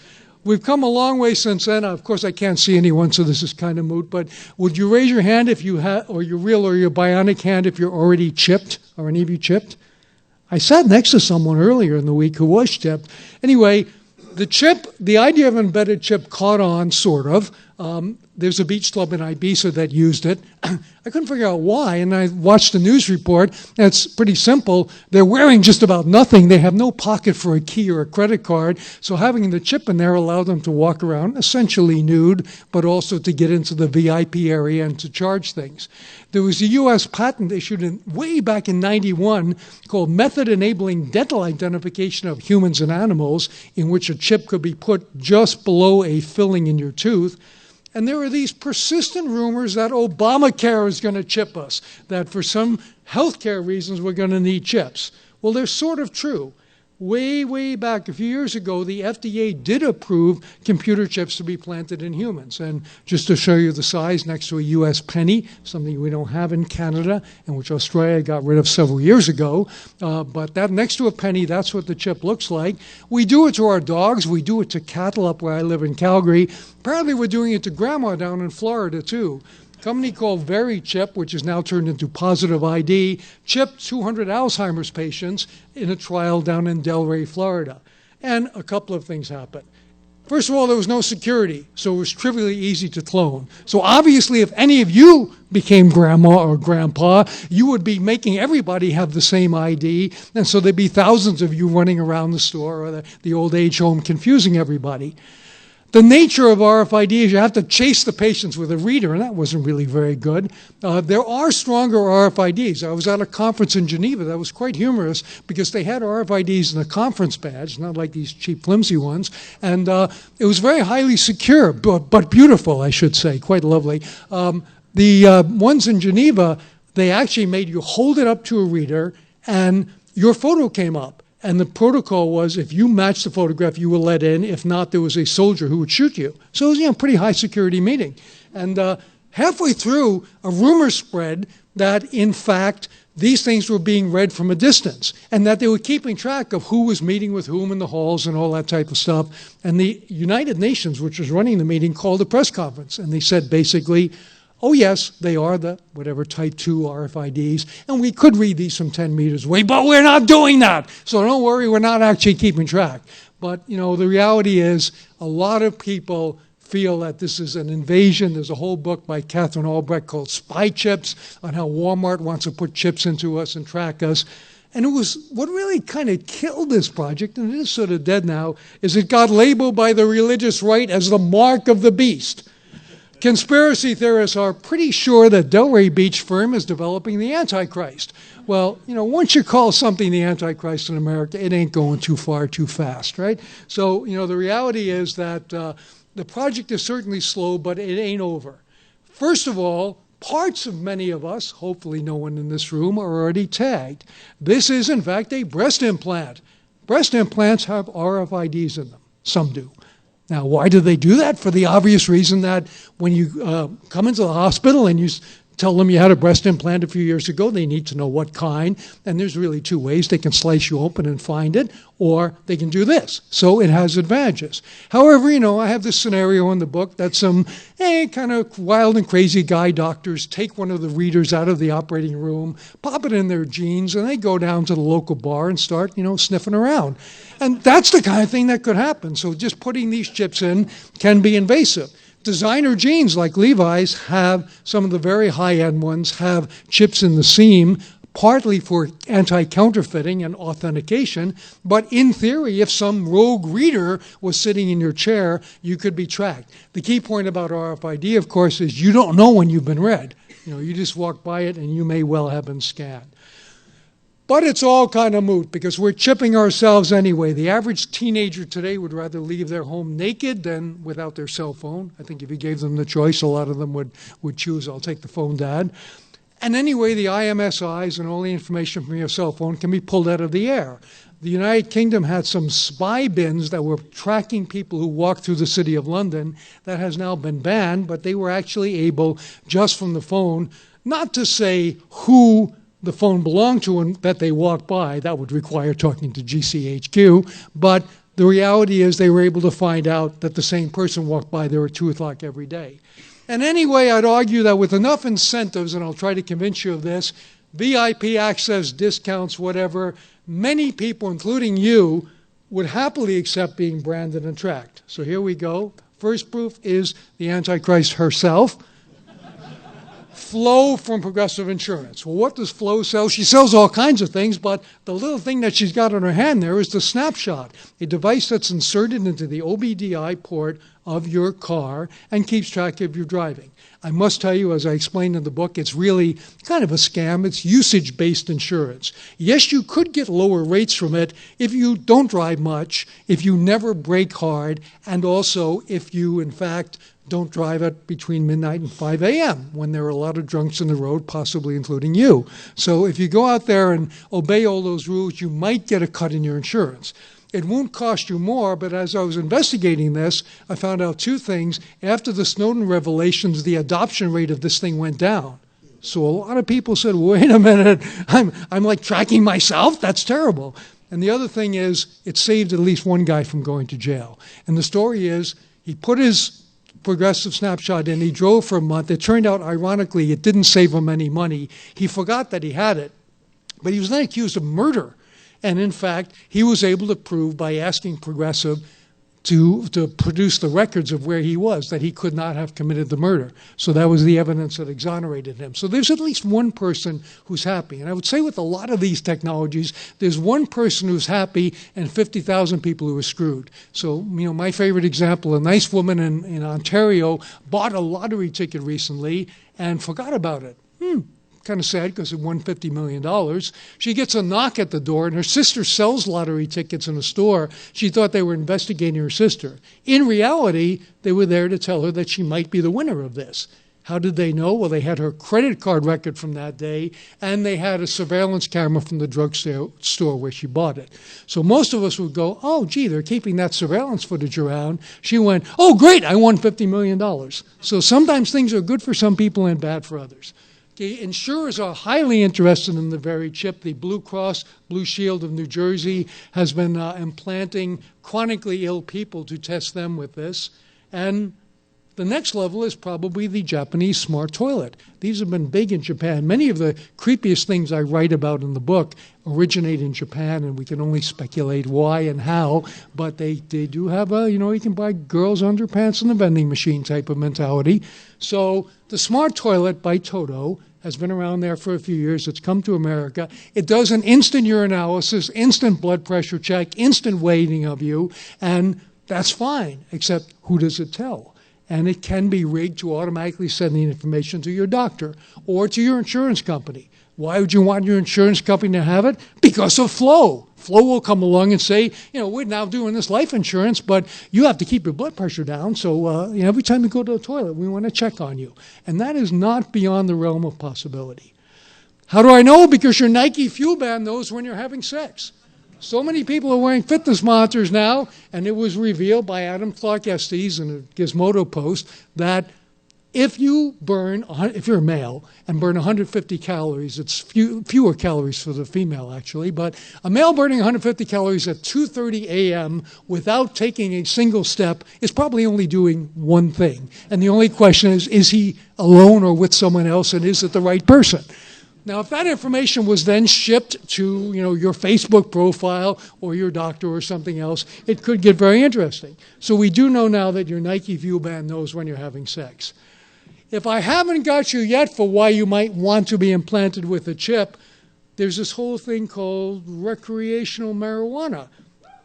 We've come a long way since then. Of course, I can't see anyone, so this is kind of moot, but would you raise your hand if you have, or your real or your bionic hand if you're already chipped? Are any of you chipped? I sat next to someone earlier in the week who was chipped. Anyway, the chip, the idea of embedded chip caught on, sort of. There's a beach club in Ibiza that used it. I couldn't figure out why, and I watched the news report. And it's pretty simple. They're wearing just about nothing. They have no pocket for a key or a credit card, so having the chip in there allowed them to walk around essentially nude, but also to get into the VIP area and to charge things. There was a U.S. patent issued way back in '91 called Method Enabling Dental Identification of Humans and Animals, in which a chip could be put just below a filling in your tooth. And there are these persistent rumors that Obamacare is going to chip us, that for some healthcare reasons we're going to need chips. Well, they're sort of true. way back a few years ago, the FDA did approve computer chips to be planted in humans. And just to show you the size, next to a U.S. penny, something we don't have in Canada, and which Australia got rid of several years ago. But that next to a penny, that's what the chip looks like. We do it to our dogs. We do it to cattle up where I live in Calgary. Apparently, we're doing it to Grandma down in Florida, too. A company called VeriChip, which is now turned into Positive ID, chipped 200 Alzheimer's patients in a trial down in Delray, Florida. And a couple of things happened. First of all, there was no security, so it was trivially easy to clone. So obviously, if any of you became grandma or grandpa, you would be making everybody have the same ID, and so there'd be thousands of you running around the store or the old age home confusing everybody. The nature of RFID is you have to chase the patients with a reader, and that wasn't really very good. There are stronger RFIDs. I was at a conference in Geneva that was quite humorous because they had RFIDs in a conference badge, not like these cheap, flimsy ones, and it was very highly secure, but beautiful, I should say, quite lovely. The ones in Geneva, they actually made you hold it up to a reader, and your photo came up. And the protocol was if you matched the photograph, you were let in. If not, there was a soldier who would shoot you. So it was a pretty high security meeting. And halfway through, a rumor spread that, in fact, these things were being read from a distance and that they were keeping track of who was meeting with whom in the halls and all that type of stuff. And the United Nations, which was running the meeting, called a press conference. And they said basically, oh, yes, they are the whatever type 2 RFIDs, and we could read these from 10 meters away, but we're not doing that. So don't worry, we're not actually keeping track. But, you know, the reality is a lot of people feel that this is an invasion. There's a whole book by Catherine Albrecht called Spy Chips on how Walmart wants to put chips into us and track us. And it was what really kind of killed this project, and it is sort of dead now, is it got labeled by the religious right as the mark of the beast. Conspiracy theorists are pretty sure that Delray Beach firm is developing the Antichrist. Well, you know, once you call something the Antichrist in America, it ain't going too far too fast, right? So, you know, the reality is that the project is certainly slow, but it ain't over. First of all, parts of many of us, hopefully no one in this room, are already tagged. This is, in fact, a breast implant. Breast implants have RFIDs in them. Some do. Now, why do they do that? For the obvious reason that when you come into the hospital and you tell them you had a breast implant a few years ago, they need to know what kind. And there's really two ways. They can slice you open and find it, or they can do this. So it has advantages. However, you know, I have this scenario in the book that some kind of wild and crazy guy doctors take one of the readers out of the operating room, pop it in their jeans, and they go down to the local bar and start, you know, sniffing around. And that's the kind of thing that could happen. So just putting these chips in can be invasive. Designer jeans like Levi's have, some of the very high-end ones have chips in the seam, partly for anti-counterfeiting and authentication, but in theory, if some rogue reader was sitting in your chair, you could be tracked. The key point about RFID, of course, is you don't know when you've been read. You know, you just walk by it and you may well have been scanned. But it's all kind of moot because we're chipping ourselves anyway. The average teenager today would rather leave their home naked than without their cell phone. I think if you gave them the choice, a lot of them would choose, I'll take the phone, Dad. And anyway, the IMSIs and all the information from your cell phone can be pulled out of the air. The United Kingdom had some spy bins that were tracking people who walked through the city of London. That has now been banned, but they were actually able, just from the phone, not to say who the phone belonged to and that they walked by. That would require talking to GCHQ. But the reality is they were able to find out that the same person walked by there at 2 o'clock every day. And anyway, I'd argue that with enough incentives, and I'll try to convince you of this, VIP access, discounts, whatever, many people, including you, would happily accept being branded and tracked. So here we go. First proof is the Antichrist herself. Flo from Progressive Insurance. Well, what does Flo sell? She sells all kinds of things, but the little thing that she's got on her hand there is the snapshot, a device that's inserted into the OBDI port of your car and keeps track of your driving. I must tell you, as I explained in the book, it's really kind of a scam. It's usage-based insurance. Yes, you could get lower rates from it if you don't drive much, if you never brake hard, and also if you, in fact, don't drive at between midnight and 5 a.m. when there are a lot of drunks on the road, possibly including you. So if you go out there and obey all those rules, you might get a cut in your insurance. It won't cost you more, but as I was investigating this, I found out two things. After the Snowden revelations, the adoption rate of this thing went down. So a lot of people said, wait a minute, I'm like tracking myself? That's terrible. And the other thing is, it saved at least one guy from going to jail. And the story is, he put his Progressive Snapshot in, he drove for a month. It turned out, ironically, it didn't save him any money. He forgot that he had it, but he was then accused of murder. And in fact, he was able to prove by asking Progressive to produce the records of where he was, that he could not have committed the murder. So that was the evidence that exonerated him. So there's at least one person who's happy. And I would say with a lot of these technologies, there's one person who's happy and 50,000 people who are screwed. So, my favorite example, a nice woman in Ontario bought a lottery ticket recently and forgot about it. Kind of sad because it won $50 million. She gets a knock at the door, and her sister sells lottery tickets in a store. She thought they were investigating her sister. In reality, they were there to tell her that she might be the winner of this. How did they know? Well, they had her credit card record from that day, and they had a surveillance camera from the drugstore where she bought it. So most of us would go, oh, gee, they're keeping that surveillance footage around. She went, oh, great, I won $50 million. So sometimes things are good for some people and bad for others. Okay, insurers are highly interested in the very chip. The Blue Cross Blue Shield of New Jersey has been implanting chronically ill people to test them with this. And the next level is probably the Japanese smart toilet. These have been big in Japan. Many of the creepiest things I write about in the book originate in Japan, and we can only speculate why and how, but they do have you can buy girls' underpants in the vending machine type of mentality. So the smart toilet by Toto has been around there for a few years. It's come to America. It does an instant urinalysis, instant blood pressure check, instant weighing of you, and that's fine, except who does it tell? And it can be rigged to automatically send the information to your doctor or to your insurance company. Why would you want your insurance company to have it? Because of Flo. Flo will come along and say, we're now doing this life insurance, but you have to keep your blood pressure down, so every time you go to the toilet, we want to check on you. And that is not beyond the realm of possibility. How do I know? Because your Nike Fuel Band knows when you're having sex. So many people are wearing fitness monitors now, and it was revealed by Adam Clark Estes in a Gizmodo post that if you're a male and burn 150 calories, it's fewer calories for the female actually, but a male burning 150 calories at 2:30 a.m. without taking a single step is probably only doing one thing. And the only question is he alone or with someone else, and is it the right person? Now, if that information was then shipped to, your Facebook profile or your doctor or something else, it could get very interesting. So we do know now that your Nike Fuel Band knows when you're having sex. If I haven't got you yet for why you might want to be implanted with a chip, there's this whole thing called recreational marijuana.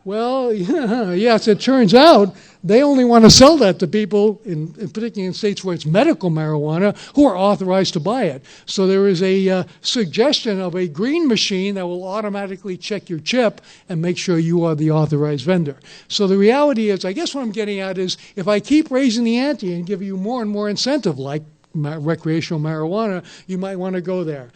Well, yes, it turns out they only want to sell that to people, particularly in states where it's medical marijuana, who are authorized to buy it. So there is a suggestion of a green machine that will automatically check your chip and make sure you are the authorized vendor. So the reality is, I guess what I'm getting at is, if I keep raising the ante and give you more and more incentive, like recreational marijuana, you might want to go there.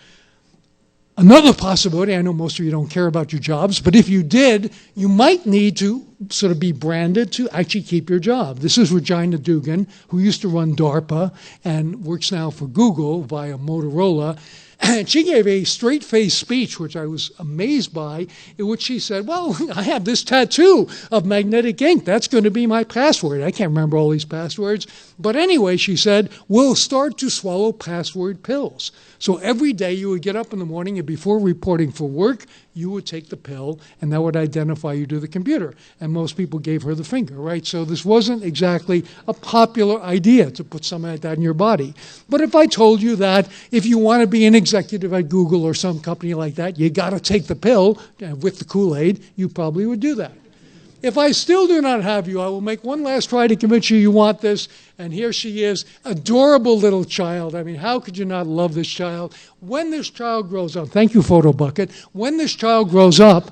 Another possibility, I know most of you don't care about your jobs, but if you did, you might need to sort of be branded to actually keep your job. This is Regina Dugan, who used to run DARPA and works now for Google via Motorola. And she gave a straight-faced speech, which I was amazed by, in which she said, well, I have this tattoo of magnetic ink. That's going to be my password. I can't remember all these passwords. But anyway, she said, we'll start to swallow password pills. So every day you would get up in the morning, and before reporting for work, you would take the pill, and that would identify you to the computer. And most people gave her the finger, right? So this wasn't exactly a popular idea to put something like that in your body. But if I told you that if you want to be an executive at Google or some company like that, you got to take the pill with the Kool-Aid, you probably would do that. If I still do not have you, I will make one last try to convince you want this. And here she is, adorable little child. I mean, how could you not love this child? When this child grows up, thank you, Photo Bucket. When this child grows up,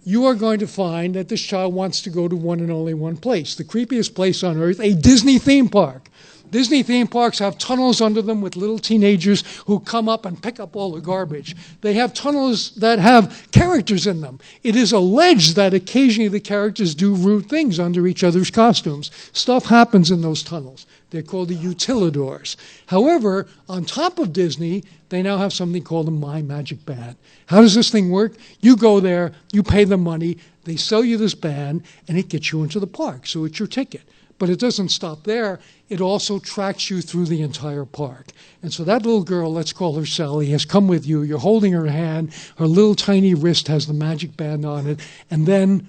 you are going to find that this child wants to go to one and only one place, the creepiest place on earth, a Disney theme park. Disney theme parks have tunnels under them with little teenagers who come up and pick up all the garbage. They have tunnels that have characters in them. It is alleged that occasionally the characters do rude things under each other's costumes. Stuff happens in those tunnels. They're called the utilidors. However, on top of Disney, they now have something called a My Magic Band. How does this thing work? You go there, you pay them money, they sell you this band, and it gets you into the park, so it's your ticket. But it doesn't stop there. It also tracks you through the entire park. And so that little girl, let's call her Sally, has come with you. You're holding her hand. Her little tiny wrist has the magic band on it. And then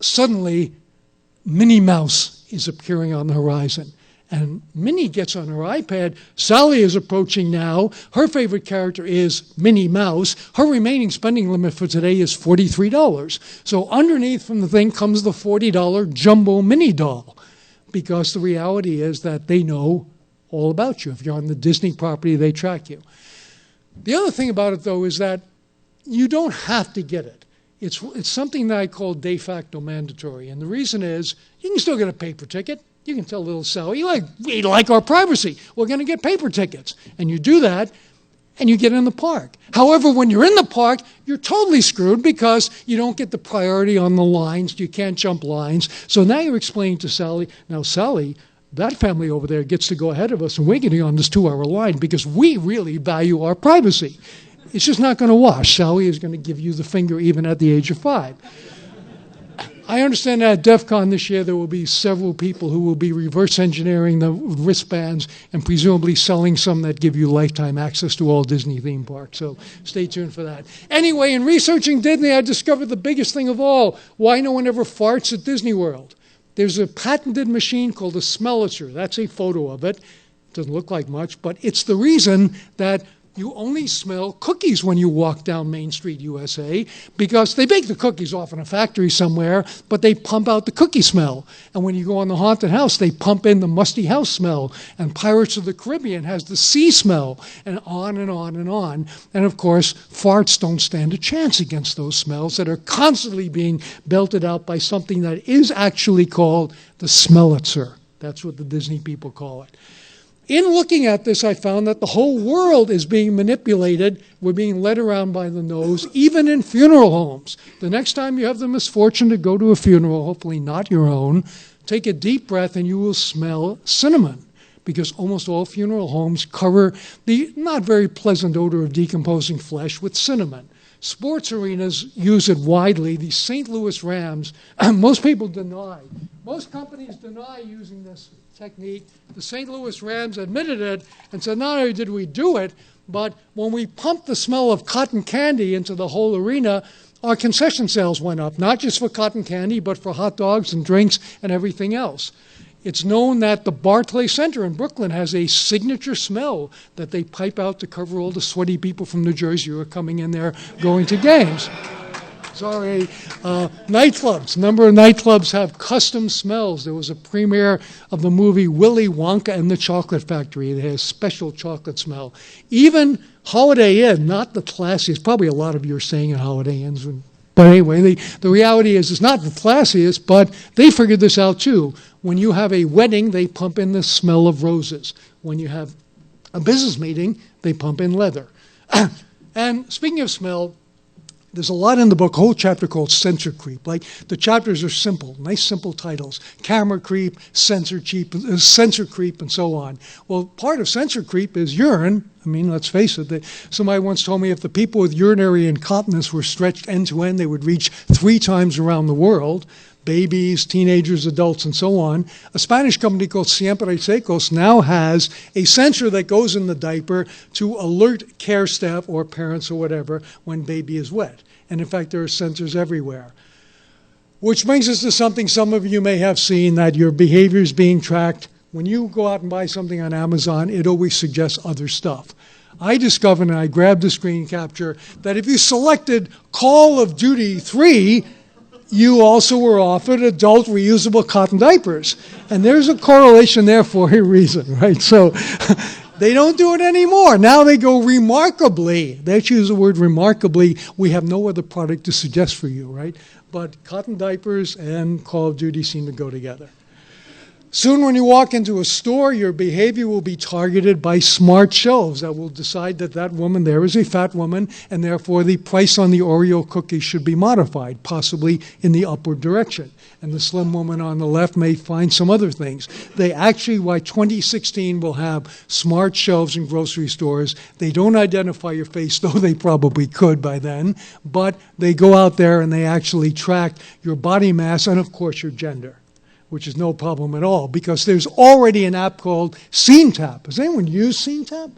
suddenly, Minnie Mouse is appearing on the horizon. And Minnie gets on her iPad. Sally is approaching now. Her favorite character is Minnie Mouse. Her remaining spending limit for today is $43. So underneath from the thing comes the $40 jumbo Minnie doll. Because the reality is that they know all about you. If you're on the Disney property, they track you. The other thing about it, though, is that you don't have to get it. It's something that I call de facto mandatory. And the reason is you can still get a paper ticket. You can tell little Sally, we like our privacy. We're going to get paper tickets. And you do that, and you get in the park. However, when you're in the park, you're totally screwed because you don't get the priority on the lines. You can't jump lines. So now you're explaining to Sally, now Sally, that family over there gets to go ahead of us, and we're getting on this 2-hour line because we really value our privacy. It's just not going to wash. Sally is going to give you the finger even at the age of 5. I understand that at DEF CON this year there will be several people who will be reverse engineering the wristbands and presumably selling some that give you lifetime access to all Disney theme parks. So stay tuned for that. Anyway, in researching Disney, I discovered the biggest thing of all, why no one ever farts at Disney World. There's a patented machine called a Smelliture. That's a photo of it. It doesn't look like much, but it's the reason that you only smell cookies when you walk down Main Street, USA, because they bake the cookies off in a factory somewhere, but they pump out the cookie smell. And when you go on the haunted house, they pump in the musty house smell. And Pirates of the Caribbean has the sea smell, and on and on and on. And of course, farts don't stand a chance against those smells that are constantly being belted out by something that is actually called the Smelliture. That's what the Disney people call it. In looking at this, I found that the whole world is being manipulated. We're being led around by the nose, even in funeral homes. The next time you have the misfortune to go to a funeral, hopefully not your own, take a deep breath and you will smell cinnamon, because almost all funeral homes cover the not very pleasant odor of decomposing flesh with cinnamon. Sports arenas use it widely. The St. Louis Rams, most people deny. Most companies deny using this technique. The St. Louis Rams admitted it and said, not only did we do it, but when we pumped the smell of cotton candy into the whole arena, our concession sales went up, not just for cotton candy, but for hot dogs and drinks and everything else. It's known that the Barclay Center in Brooklyn has a signature smell that they pipe out to cover all the sweaty people from New Jersey who are coming in there going to games. Sorry. Nightclubs. A number of nightclubs have custom smells. There was a premiere of the movie Willy Wonka and the Chocolate Factory. It has special chocolate smell. Even Holiday Inn, not the classiest. Probably a lot of you are staying in Holiday Inns. But anyway, the reality is it's not the classiest, but they figured this out too. When you have a wedding, they pump in the smell of roses. When you have a business meeting, they pump in leather. And speaking of smell, there's a lot in the book, a whole chapter called Sensor Creep. Like, the chapters are simple, nice simple titles. Camera creep, sensor creep, and so on. Well, part of sensor creep is urine. I mean, let's face it. Somebody once told me if the people with urinary incontinence were stretched end to end, they would reach 3 times around the world. Babies, teenagers, adults, and so on. A Spanish company called Siempre Secos now has a sensor that goes in the diaper to alert care staff or parents or whatever when baby is wet. And in fact, there are sensors everywhere. Which brings us to something some of you may have seen, that your behavior is being tracked. When you go out and buy something on Amazon, it always suggests other stuff. I discovered, and I grabbed the screen capture, that if you selected Call of Duty 3, you also were offered adult reusable cotton diapers. And there's a correlation there for a reason, right? So they don't do it anymore. Now they go remarkably. They choose the word remarkably. We have no other product to suggest for you, right? But cotton diapers and Call of Duty seem to go together. Soon when you walk into a store, your behavior will be targeted by smart shelves that will decide that that woman there is a fat woman, and therefore the price on the Oreo cookie should be modified, possibly in the upward direction. And the slim woman on the left may find some other things. They actually, by 2016, will have smart shelves in grocery stores. They don't identify your face, though they probably could by then, but they go out there and they actually track your body mass and, of course, your gender, which is no problem at all, because there's already an app called SceneTap. Has anyone used SceneTap?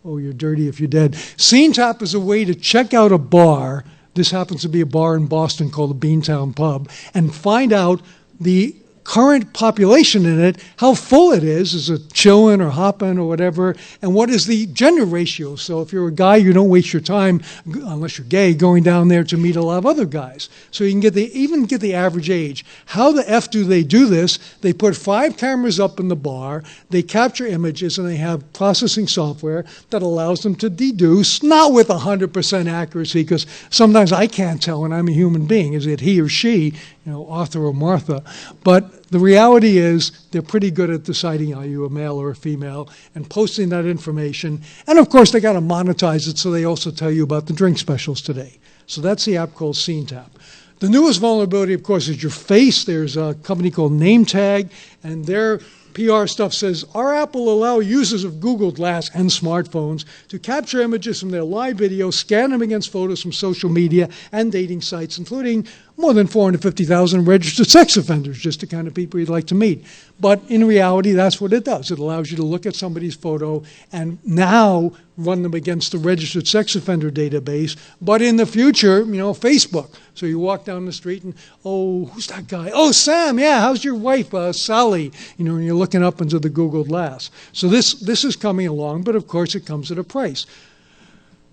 Oh, you're dirty if you're dead. SceneTap is a way to check out a bar. This happens to be a bar in Boston called the Beantown Pub, and find out the current population in it, how full it is it chillin' or hoppin' or whatever, and what is the gender ratio. So if you're a guy, you don't waste your time, unless you're gay, going down there to meet a lot of other guys. So you can even get the average age. How the F do they do this? They put 5 cameras up in the bar, they capture images, and they have processing software that allows them to deduce, not with 100% accuracy, because sometimes I can't tell when I'm a human being. Is it he or she? Arthur or Martha. But the reality is they're pretty good at deciding are you a male or a female and posting that information. And of course they got to monetize it, so they also tell you about the drink specials today. So that's the app called SceneTap. The newest vulnerability, of course, is your face. There's a company called NameTag, and their PR stuff says, our app will allow users of Google Glass and smartphones to capture images from their live video, scan them against photos from social media and dating sites, including more than 450,000 registered sex offenders, just the kind of people you'd like to meet. But in reality, that's what it does. It allows you to look at somebody's photo and now run them against the registered sex offender database. But in the future, Facebook. So you walk down the street and, oh, who's that guy? Oh, Sam, yeah, how's your wife, Sally? And you're looking up into the Google Glass. So this is coming along, but of course it comes at a price.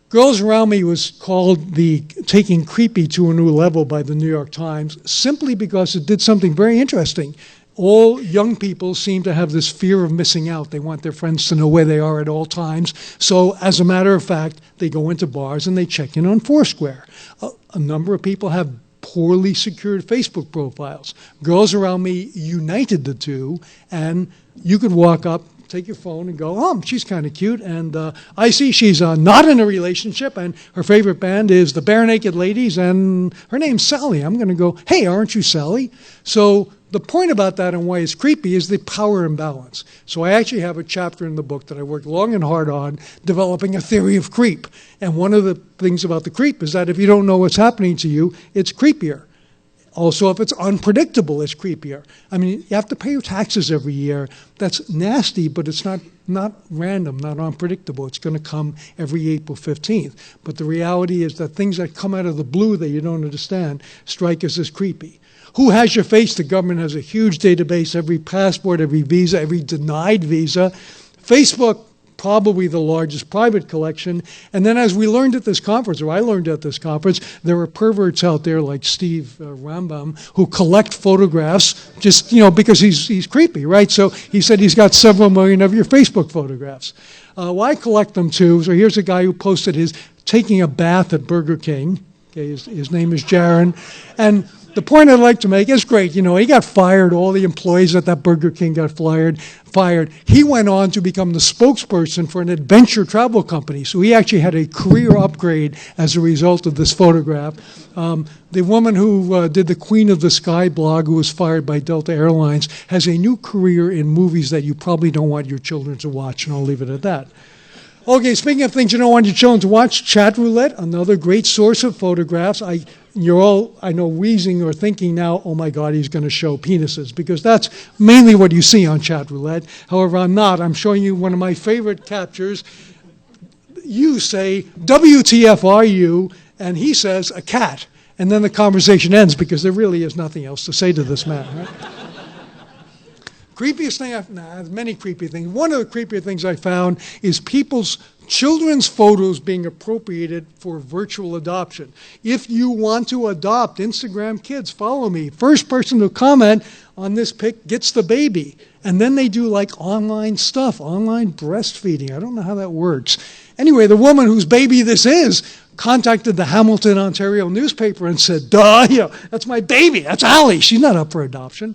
Girls Around Me was called the taking creepy to a new level by the New York Times simply because it did something very interesting. All young people seem to have this fear of missing out. They want their friends to know where they are at all times. So as a matter of fact, they go into bars and they check in on Foursquare. A number of people have poorly secured Facebook profiles. Girls Around Me united the two, and you could walk up, take your phone and go, oh, she's kind of cute, and I see she's not in a relationship, and her favorite band is the Bare Naked Ladies, and her name's Sally. I'm going to go, hey, aren't you Sally? So the point about that and why it's creepy is the power imbalance. So I actually have a chapter in the book that I worked long and hard on developing a theory of creep. And one of the things about the creep is that if you don't know what's happening to you, it's creepier. Also, if it's unpredictable, it's creepier. I mean, you have to pay your taxes every year. That's nasty, but it's not random, not unpredictable. It's going to come every April 15th. But the reality is that things that come out of the blue that you don't understand strike us as creepy. Who has your face? The government has a huge database, every passport, every visa, every denied visa. Facebook, probably the largest private collection. And then as we learned at this conference, or I learned at this conference, there are perverts out there like Steve Rambam who collect photographs just, because he's creepy, right? So he said he's got several million of your Facebook photographs. Well, I collect them too. So here's a guy who posted his taking a bath at Burger King. Okay, his name is Jaron. And the point I'd like to make is great. He got fired. All the employees at that Burger King got fired. He went on to become the spokesperson for an adventure travel company. So he actually had a career upgrade as a result of this photograph. The woman who did the Queen of the Sky blog, who was fired by Delta Airlines, has a new career in movies that you probably don't want your children to watch, and I'll leave it at that. Okay, speaking of things you don't want your children to watch, Chat Roulette, another great source of photographs. You're all, I know, wheezing or thinking now, oh my God, he's going to show penises, because that's mainly what you see on Chat Roulette. However, I'm not. I'm showing you one of my favorite captures. You say, WTF are you? And he says, a cat. And then the conversation ends because there really is nothing else to say to this man, right? Creepiest thing, there's many creepy things. One of the creepier things I found is people's children's photos being appropriated for virtual adoption. If you want to adopt, Instagram kids, follow me. First person to comment on this pic gets the baby. And then they do like online stuff, online breastfeeding. I don't know how that works. Anyway, the woman whose baby this is contacted the Hamilton, Ontario newspaper and said, duh, that's my baby, that's Allie, she's not up for adoption.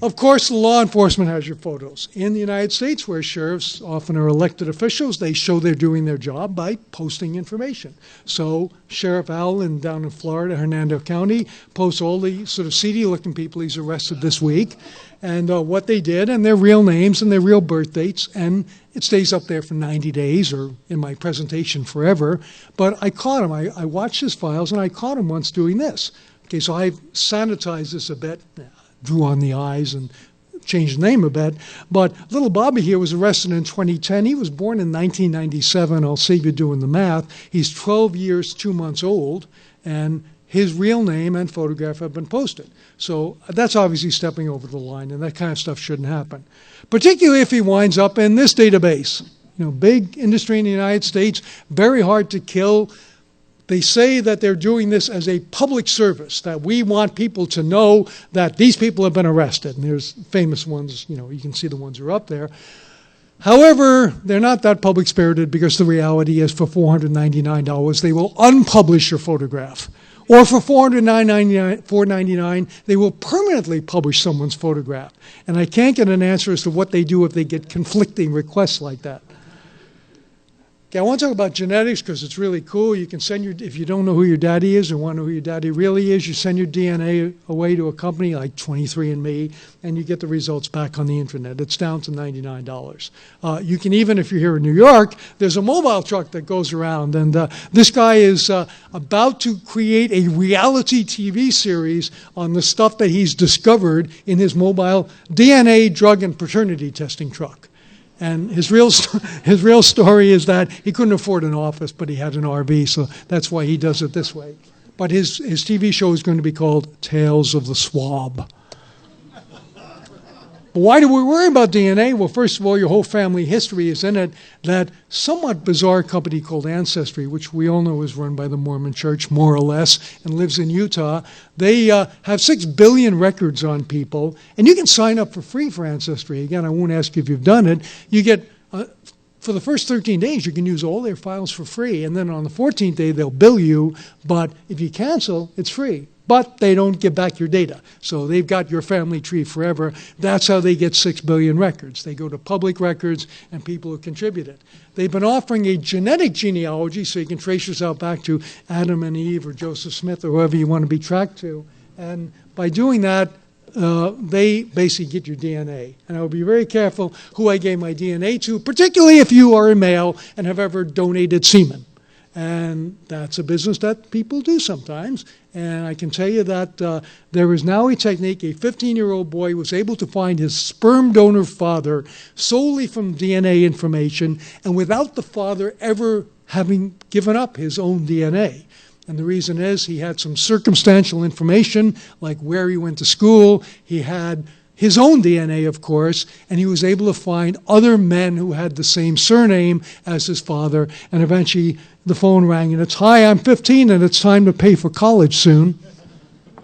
Of course, the law enforcement has your photos. In the United States, where sheriffs often are elected officials, they show they're doing their job by posting information. So Sheriff Al down in Florida, Hernando County, posts all the sort of seedy-looking people he's arrested this week, and what they did, and their real names and their real birth dates, and it stays up there for 90 days, or in my presentation forever. But I caught him. I watched his files, and I caught him once doing this. Okay, so I've sanitized this a bit, drew on the eyes and changed the name a bit. But little Bobby here was arrested in 2010. He was born in 1997. I'll save you doing the math. He's 12 years, 2 months old, and his real name and photograph have been posted. So that's obviously stepping over the line, and that kind of stuff shouldn't happen, particularly if he winds up in this database. Big industry in the United States, very hard to kill. They say that they're doing this as a public service, that we want people to know that these people have been arrested. And there's famous ones, you can see the ones who are up there. However, they're not that public-spirited, because the reality is for $499, they will unpublish your photograph. Or for $499, they will permanently publish someone's photograph. And I can't get an answer as to what they do if they get conflicting requests like that. Okay, I want to talk about genetics because it's really cool. You can send if you don't know who your daddy is or want to know who your daddy really is, you send your DNA away to a company like 23andMe, and you get the results back on the internet. It's down to $99. You can even, if you're here in New York, there's a mobile truck that goes around, and this guy is about to create a reality TV series on the stuff that he's discovered in his mobile DNA, drug, and paternity testing truck. And his real story is that he couldn't afford an office, but he had an RV, so that's why he does it this way. But his TV show is going to be called Tales of the Swab. But why do we worry about DNA? Well, first of all, your whole family history is in it. That somewhat bizarre company called Ancestry, which we all know is run by the Mormon Church, more or less, and lives in Utah. They have 6 billion records on people, and you can sign up for free for Ancestry. Again, I won't ask you if you've done it. You get, for the first 13 days, you can use all their files for free, and then on the 14th day, they'll bill you, but if you cancel, it's free. But they don't give back your data. So they've got your family tree forever. That's how they get 6 billion records. They go to public records and people who contributed. They've been offering a genetic genealogy so you can trace yourself back to Adam and Eve or Joseph Smith or whoever you want to be tracked to. And by doing that, they basically get your DNA. And I will be very careful who I gave my DNA to, particularly if you are a male and have ever donated semen. And that's a business that people do sometimes. And I can tell you that there is now a technique. A 15-year-old boy was able to find his sperm donor father solely from DNA information and without the father ever having given up his own DNA. And the reason is he had some circumstantial information, like where he went to school. He had his own DNA, of course, and he was able to find other men who had the same surname as his father, and eventually the phone rang, and it's, "Hi, I'm 15, and it's time to pay for college soon."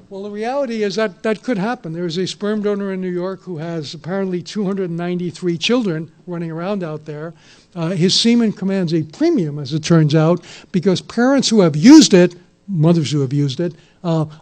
Well, the reality is that that could happen. There's a sperm donor in New York who has apparently 293 children running around out there. His semen commands a premium, as it turns out, because parents who have used it, mothers who have used it,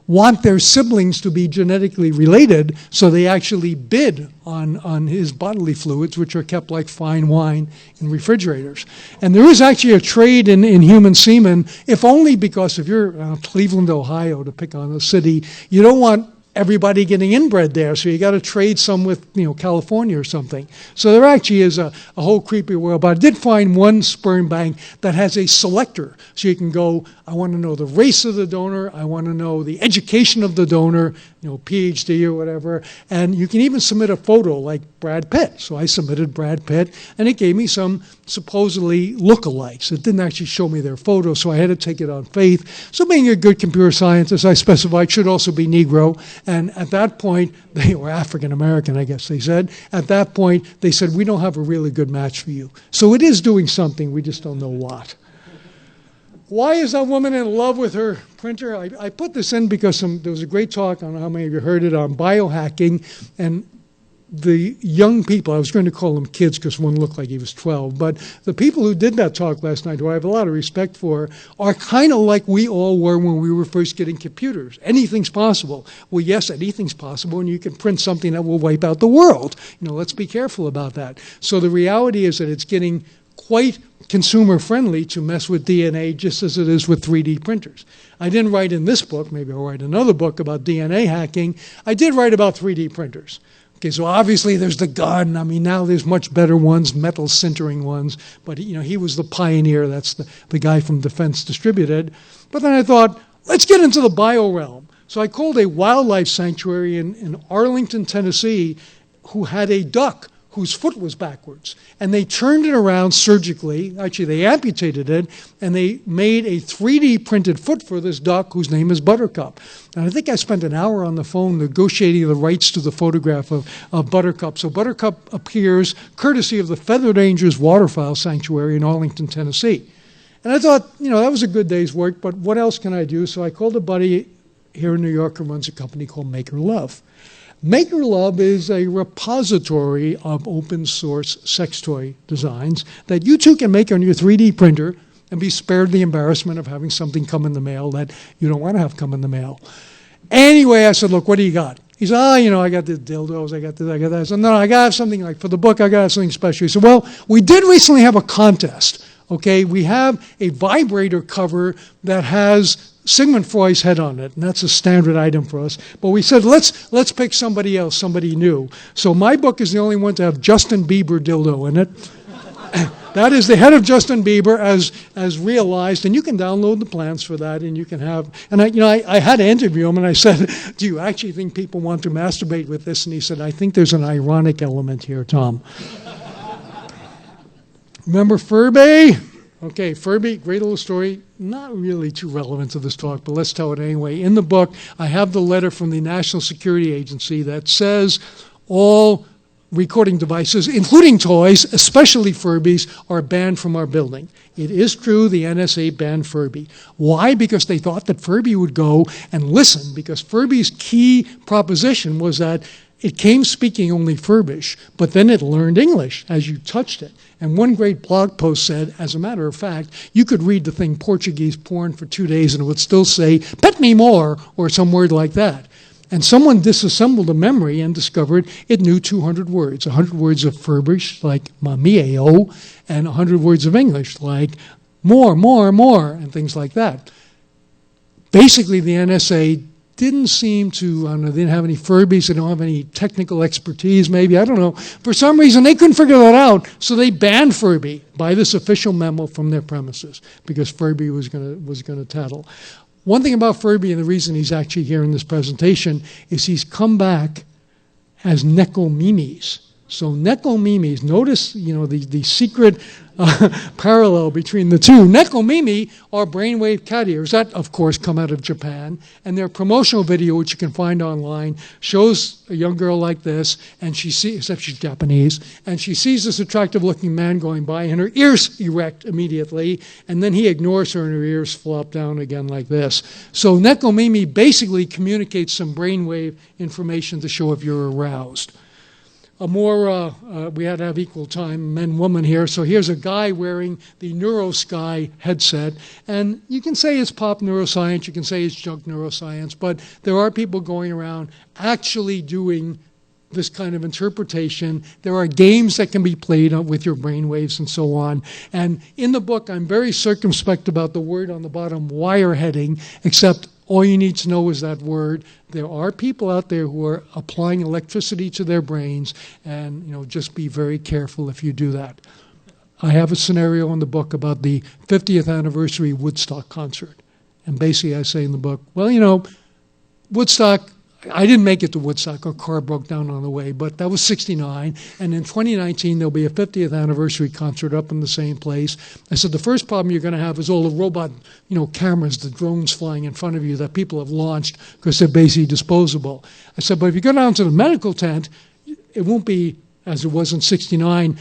want their siblings to be genetically related, so they actually bid on his bodily fluids, which are kept like fine wine in refrigerators. And there is actually a trade in human semen, if only because if you're Cleveland, Ohio, to pick on a city, you don't want everybody getting inbred there, so you got to trade some with California or something. So there actually is a whole creepy world. But I did find one sperm bank that has a selector, so you can go, I want to know the race of the donor, I want to know the education of the donor, PhD or whatever, and you can even submit a photo like Brad Pitt. So I submitted Brad Pitt, and it gave me some supposedly lookalikes. It didn't actually show me their photo, so I had to take it on faith. So being a good computer scientist, I specified should also be Negro, And at that point, they were African American, I guess they said. At that point, they said, we don't have a really good match for you. So it is doing something, we just don't know what. Why is that woman in love with her printer? I put this in because there was a great talk, I don't know how many of you heard it, on biohacking, and the young people, I was going to call them kids because one looked like he was 12, but the people who did that talk last night, who I have a lot of respect for, are kind of like we all were when we were first getting computers. Anything's possible. Well, yes, anything's possible, and you can print something that will wipe out the world. Let's be careful about that. So the reality is that it's getting quite consumer friendly to mess with DNA just as it is with 3D printers. I didn't write in this book, maybe I'll write another book about DNA hacking. I did write about 3D printers. Okay, so obviously there's the gun. I mean, now there's much better ones, metal sintering ones. But, he was the pioneer. That's the guy from Defense Distributed. But then I thought, let's get into the bio realm. So I called a wildlife sanctuary in Arlington, Tennessee, who had a duck whose foot was backwards. And they turned it around surgically. Actually, they amputated it, and they made a 3D printed foot for this duck whose name is Buttercup. And I think I spent an hour on the phone negotiating the rights to the photograph of Buttercup. So Buttercup appears courtesy of the Feathered Angels Waterfowl Sanctuary in Arlington, Tennessee. And I thought, that was a good day's work, but what else can I do? So I called a buddy here in New York who runs a company called Maker Love. Maker Love is a repository of open source sex toy designs that you too can make on your 3D printer and be spared the embarrassment of having something come in the mail that you don't want to have come in the mail. Anyway, I said, look, what do you got? He said, I got the dildos, I got this, I got that. I said, no, I got to have something like, for the book, I got to have something special. He said, well, we did recently have a contest, okay? We have a vibrator cover that has Sigmund Freud's head on it, and that's a standard item for us. But we said, let's pick somebody else, somebody new. So my book is the only one to have Justin Bieber dildo in it. That is the head of Justin Bieber as realized, and you can download the plans for that, and you can have. And I had to interview him, and I said, "Do you actually think people want to masturbate with this?" And he said, "I think there's an ironic element here, Tom." Remember Furby? Okay, Furby, great little story. Not really too relevant to this talk, but let's tell it anyway. In the book, I have the letter from the National Security Agency that says all recording devices, including toys, especially Furbies, are banned from our building. It is true the NSA banned Furby. Why? Because they thought that Furby would go and listen, because Furby's key proposition was that it came speaking only Furbish, but then it learned English as you touched it. And one great blog post said, as a matter of fact, you could read the thing Portuguese porn for 2 days and it would still say, "Pet me more," or some word like that. And someone disassembled a memory and discovered it knew 200 words. 100 words of Furbish, like mamieo, and 100 words of English, like more, and things like that. Basically, the NSA didn't seem to, I don't know, they didn't have any Furbies, they don't have any technical expertise maybe, I don't know. For some reason, they couldn't figure that out, so they banned Furby by this official memo from their premises, because Furby was going to tattle. One thing about Furby, and the reason he's actually here in this presentation, is he's come back as Nekomimis. So Nekomimis, notice, the secret parallel between the two. Nekomimi are brainwave cat ears that, of course, come out of Japan. And their promotional video, which you can find online, shows a young girl like this, and she sees, except she's Japanese, and she sees this attractive-looking man going by, and her ears erect immediately, and then he ignores her, and her ears flop down again like this. So Nekomimi basically communicates some brainwave information to show if you're aroused. We had to have equal time, men, woman here. So here's a guy wearing the NeuroSky headset. And you can say it's pop neuroscience, you can say it's junk neuroscience, but there are people going around actually doing this kind of interpretation. There are games that can be played with your brainwaves and so on. And in the book, I'm very circumspect about the word on the bottom, wireheading, except all you need to know is that word. There are people out there who are applying electricity to their brains, and just be very careful if you do that. I have a scenario in the book about the 50th anniversary Woodstock concert. And basically I say in the book, well, Woodstock, I didn't make it to Woodstock. Our car broke down on the way, but that was '69. And in 2019, there'll be a 50th anniversary concert up in the same place. I said, the first problem you're going to have is all the robot, cameras, the drones flying in front of you that people have launched because they're basically disposable. I said, but if you go down to the medical tent, it won't be, as it was in '69,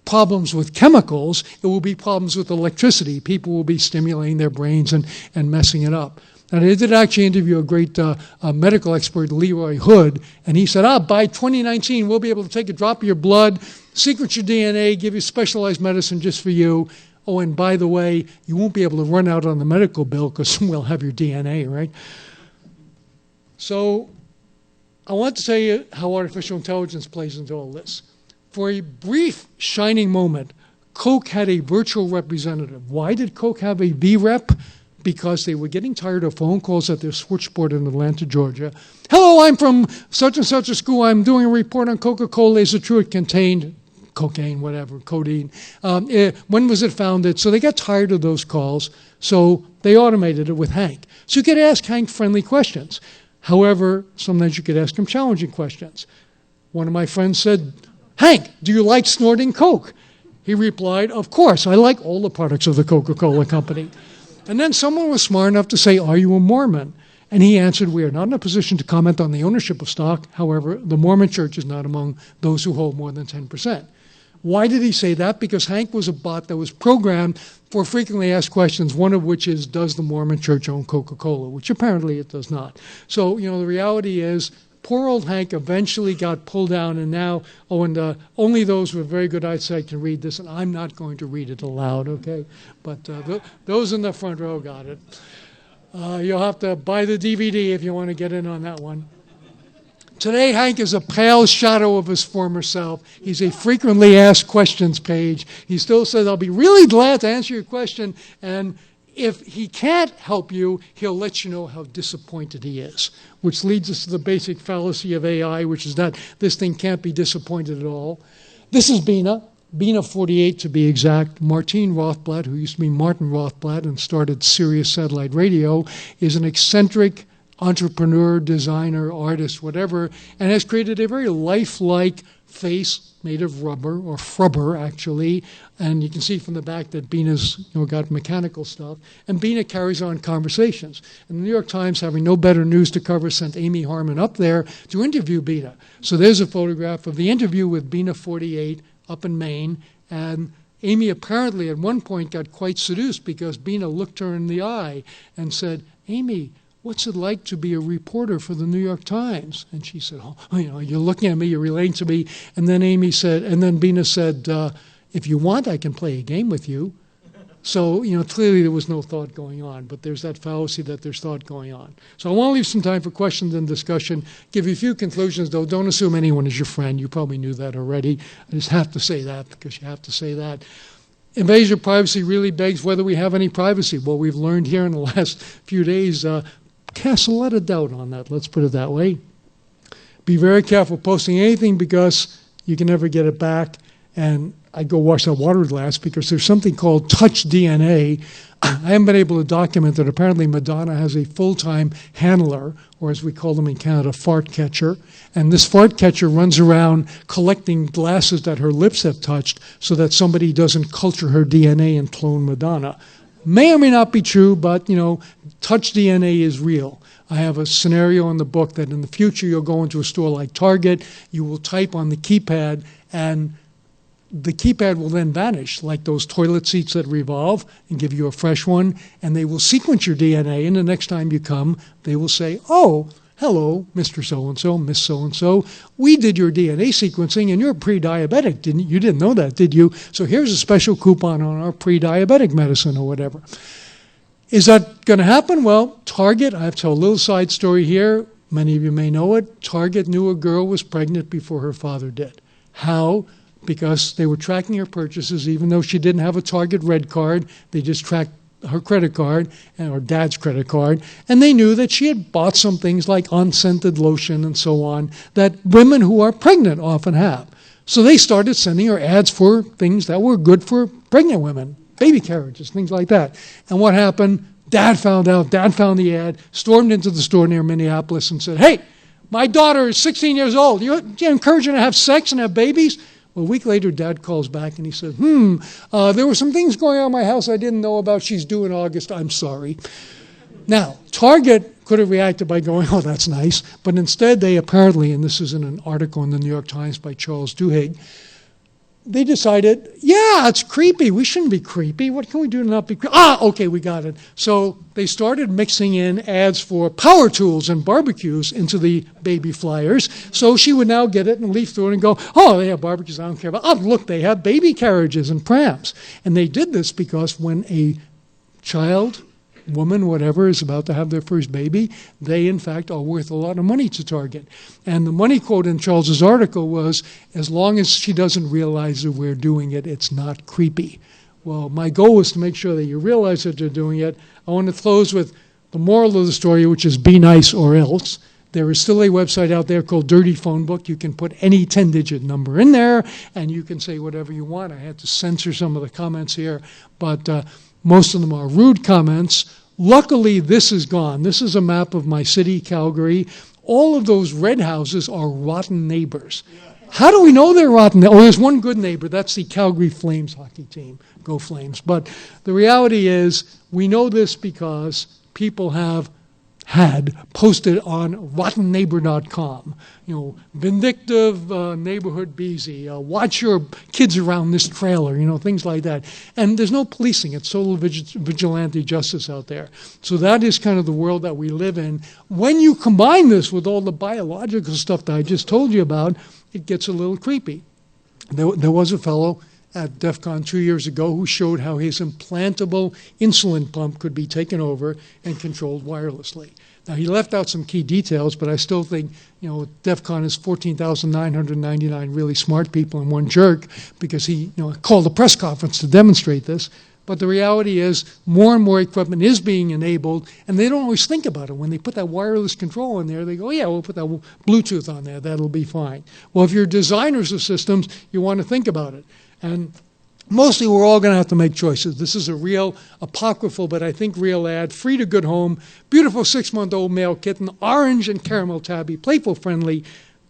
problems with chemicals. It will be problems with electricity. People will be stimulating their brains and messing it up. And I did actually interview a great medical expert, Leroy Hood, and he said, by 2019, we'll be able to take a drop of your blood, sequence your DNA, give you specialized medicine just for you. Oh, and by the way, you won't be able to run out on the medical bill because we'll have your DNA, right? So I want to tell you how artificial intelligence plays into all this. For a brief, shining moment, Coke had a virtual representative. Why did Coke have a V-rep? Because they were getting tired of phone calls at their switchboard in Atlanta, Georgia. Hello, I'm from such and such a school. I'm doing a report on Coca-Cola. Is it true it contained cocaine, whatever, codeine? When was it founded? So they got tired of those calls, so they automated it with Hank. So you could ask Hank friendly questions. However, sometimes you could ask him challenging questions. One of my friends said, Hank, do you like snorting Coke? He replied, of course, I like all the products of the Coca-Cola company. And then someone was smart enough to say, are you a Mormon? And he answered, we are not in a position to comment on the ownership of stock. However, the Mormon Church is not among those who hold more than 10%. Why did he say that? Because Hank was a bot that was programmed for frequently asked questions, one of which is, does the Mormon Church own Coca-Cola? Which apparently it does not. So, the reality is, poor old Hank eventually got pulled down, and now, only those with very good eyesight can read this, and I'm not going to read it aloud, okay? But those in the front row got it. You'll have to buy the DVD if you want to get in on that one. Today, Hank is a pale shadow of his former self. He's a frequently asked questions page. He still says, I'll be really glad to answer your question, and if he can't help you, he'll let you know how disappointed he is, which leads us to the basic fallacy of AI, which is that this thing can't be disappointed at all. This is Bina 48 to be exact. Martine Rothblatt, who used to be Martin Rothblatt and started Sirius Satellite Radio, is an eccentric entrepreneur, designer, artist, whatever, and has created a very lifelike face made of rubber, or frubber, actually. And you can see from the back that Bina's got mechanical stuff. And Bina carries on conversations. And the New York Times, having no better news to cover, sent Amy Harmon up there to interview Bina. So there's a photograph of the interview with Bina 48 up in Maine. And Amy apparently at one point got quite seduced because Bina looked her in the eye and said, Amy, what's it like to be a reporter for the New York Times? And she said, you're looking at me, you're relating to me. And then Bina said, if you want, I can play a game with you. So, clearly there was no thought going on, but there's that fallacy that there's thought going on. So I want to leave some time for questions and discussion, give you a few conclusions, though. Don't assume anyone is your friend. You probably knew that already. I just have to say that because you have to say that. Invasion of privacy really begs whether we have any privacy. Well, we've learned here in the last few days, cast a lot of doubt on that, let's put it that way. Be very careful posting anything because you can never get it back. And I go wash that water glass because there's something called touch DNA. I haven't been able to document that apparently Madonna has a full-time handler, or as we call them in Canada, fart catcher. And this fart catcher runs around collecting glasses that her lips have touched so that somebody doesn't culture her DNA and clone Madonna. May or may not be true, but, touch DNA is real. I have a scenario in the book that in the future you'll go into a store like Target, you will type on the keypad, and the keypad will then vanish, like those toilet seats that revolve, and give you a fresh one, and they will sequence your DNA, and the next time you come, they will say, oh, hello, Mr. So-and-so, Miss So-and-so, we did your DNA sequencing, and you're pre-diabetic, didn't you? You didn't know that, did you? So here's a special coupon on our pre-diabetic medicine or whatever. Is that going to happen? Well, Target, I have to tell a little side story here. Many of you may know it. Target knew a girl was pregnant before her father did. How? Because they were tracking her purchases, even though she didn't have a Target red card. They just tracked her credit card, or dad's credit card, and they knew that she had bought some things like unscented lotion and so on that women who are pregnant often have. So they started sending her ads for things that were good for pregnant women, baby carriages, things like that. And what happened? Dad found out, Dad found the ad, stormed into the store near Minneapolis and said, hey, My daughter is 16 years old. You encourage her to have sex and have babies? Well, a week later, Dad calls back and he says, there were some things going on in my house I didn't know about. She's due in August. I'm sorry. Now, Target could have reacted by going, oh, that's nice. But instead, they apparently, and this is in an article in the New York Times by Charles Duhigg, they decided, yeah, it's creepy. We shouldn't be creepy. What can we do to not be creepy? Okay, we got it. So they started mixing in ads for power tools and barbecues into the baby flyers. So she would now get it and leaf through it and go, oh, they have barbecues I don't care about. Oh, look, they have baby carriages and prams. And they did this because when a child, woman, whatever, is about to have their first baby, they, in fact, are worth a lot of money to Target. And the money quote in Charles's article was, as long as she doesn't realize that we're doing it, it's not creepy. Well, my goal is to make sure that you realize that they're doing it. I want to close with the moral of the story, which is be nice or else. There is still a website out there called Dirty Phone Book. You can put any 10-digit number in there, and you can say whatever you want. I had to censor some of the comments here, but most of them are rude comments. Luckily, this is gone. This is a map of my city, Calgary. All of those red houses are rotten neighbors. How do we know they're rotten? Oh, there's one good neighbor. That's the Calgary Flames hockey team. Go Flames. But the reality is, we know this because people had posted on rottenneighbor.com, vindictive neighborhood busy, watch your kids around this trailer, things like that. And there's no policing. It's total vigilante justice out there. So that is kind of the world that we live in. When you combine this with all the biological stuff that I just told you about, it gets a little creepy. There was a fellow at DEF CON 2 years ago who showed how his implantable insulin pump could be taken over and controlled wirelessly. Now, he left out some key details, but I still think, DEF CON is 14,999 really smart people and one jerk because he called a press conference to demonstrate this. But the reality is more and more equipment is being enabled, and they don't always think about it. When they put that wireless control in there, they go, yeah, we'll put that Bluetooth on there. That'll be fine. Well, if you're designers of systems, you want to think about it. And mostly we're all going to have to make choices. This is a real apocryphal, but I think real ad. Free to good home, beautiful 6-month-old male kitten, orange and caramel tabby, playful, friendly,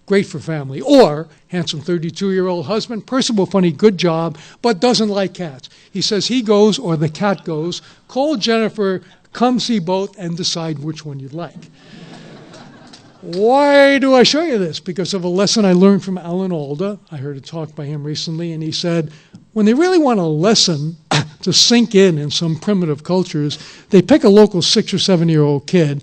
great for family. Or handsome 32-year-old husband, personable, funny, good job, but doesn't like cats. He says he goes or the cat goes. Call Jennifer, come see both, and decide which one you'd like. Why do I show you this? Because of a lesson I learned from Alan Alda. I heard a talk by him recently, and he said, when they really want a lesson to sink in some primitive cultures, they pick a local 6 or 7-year-old kid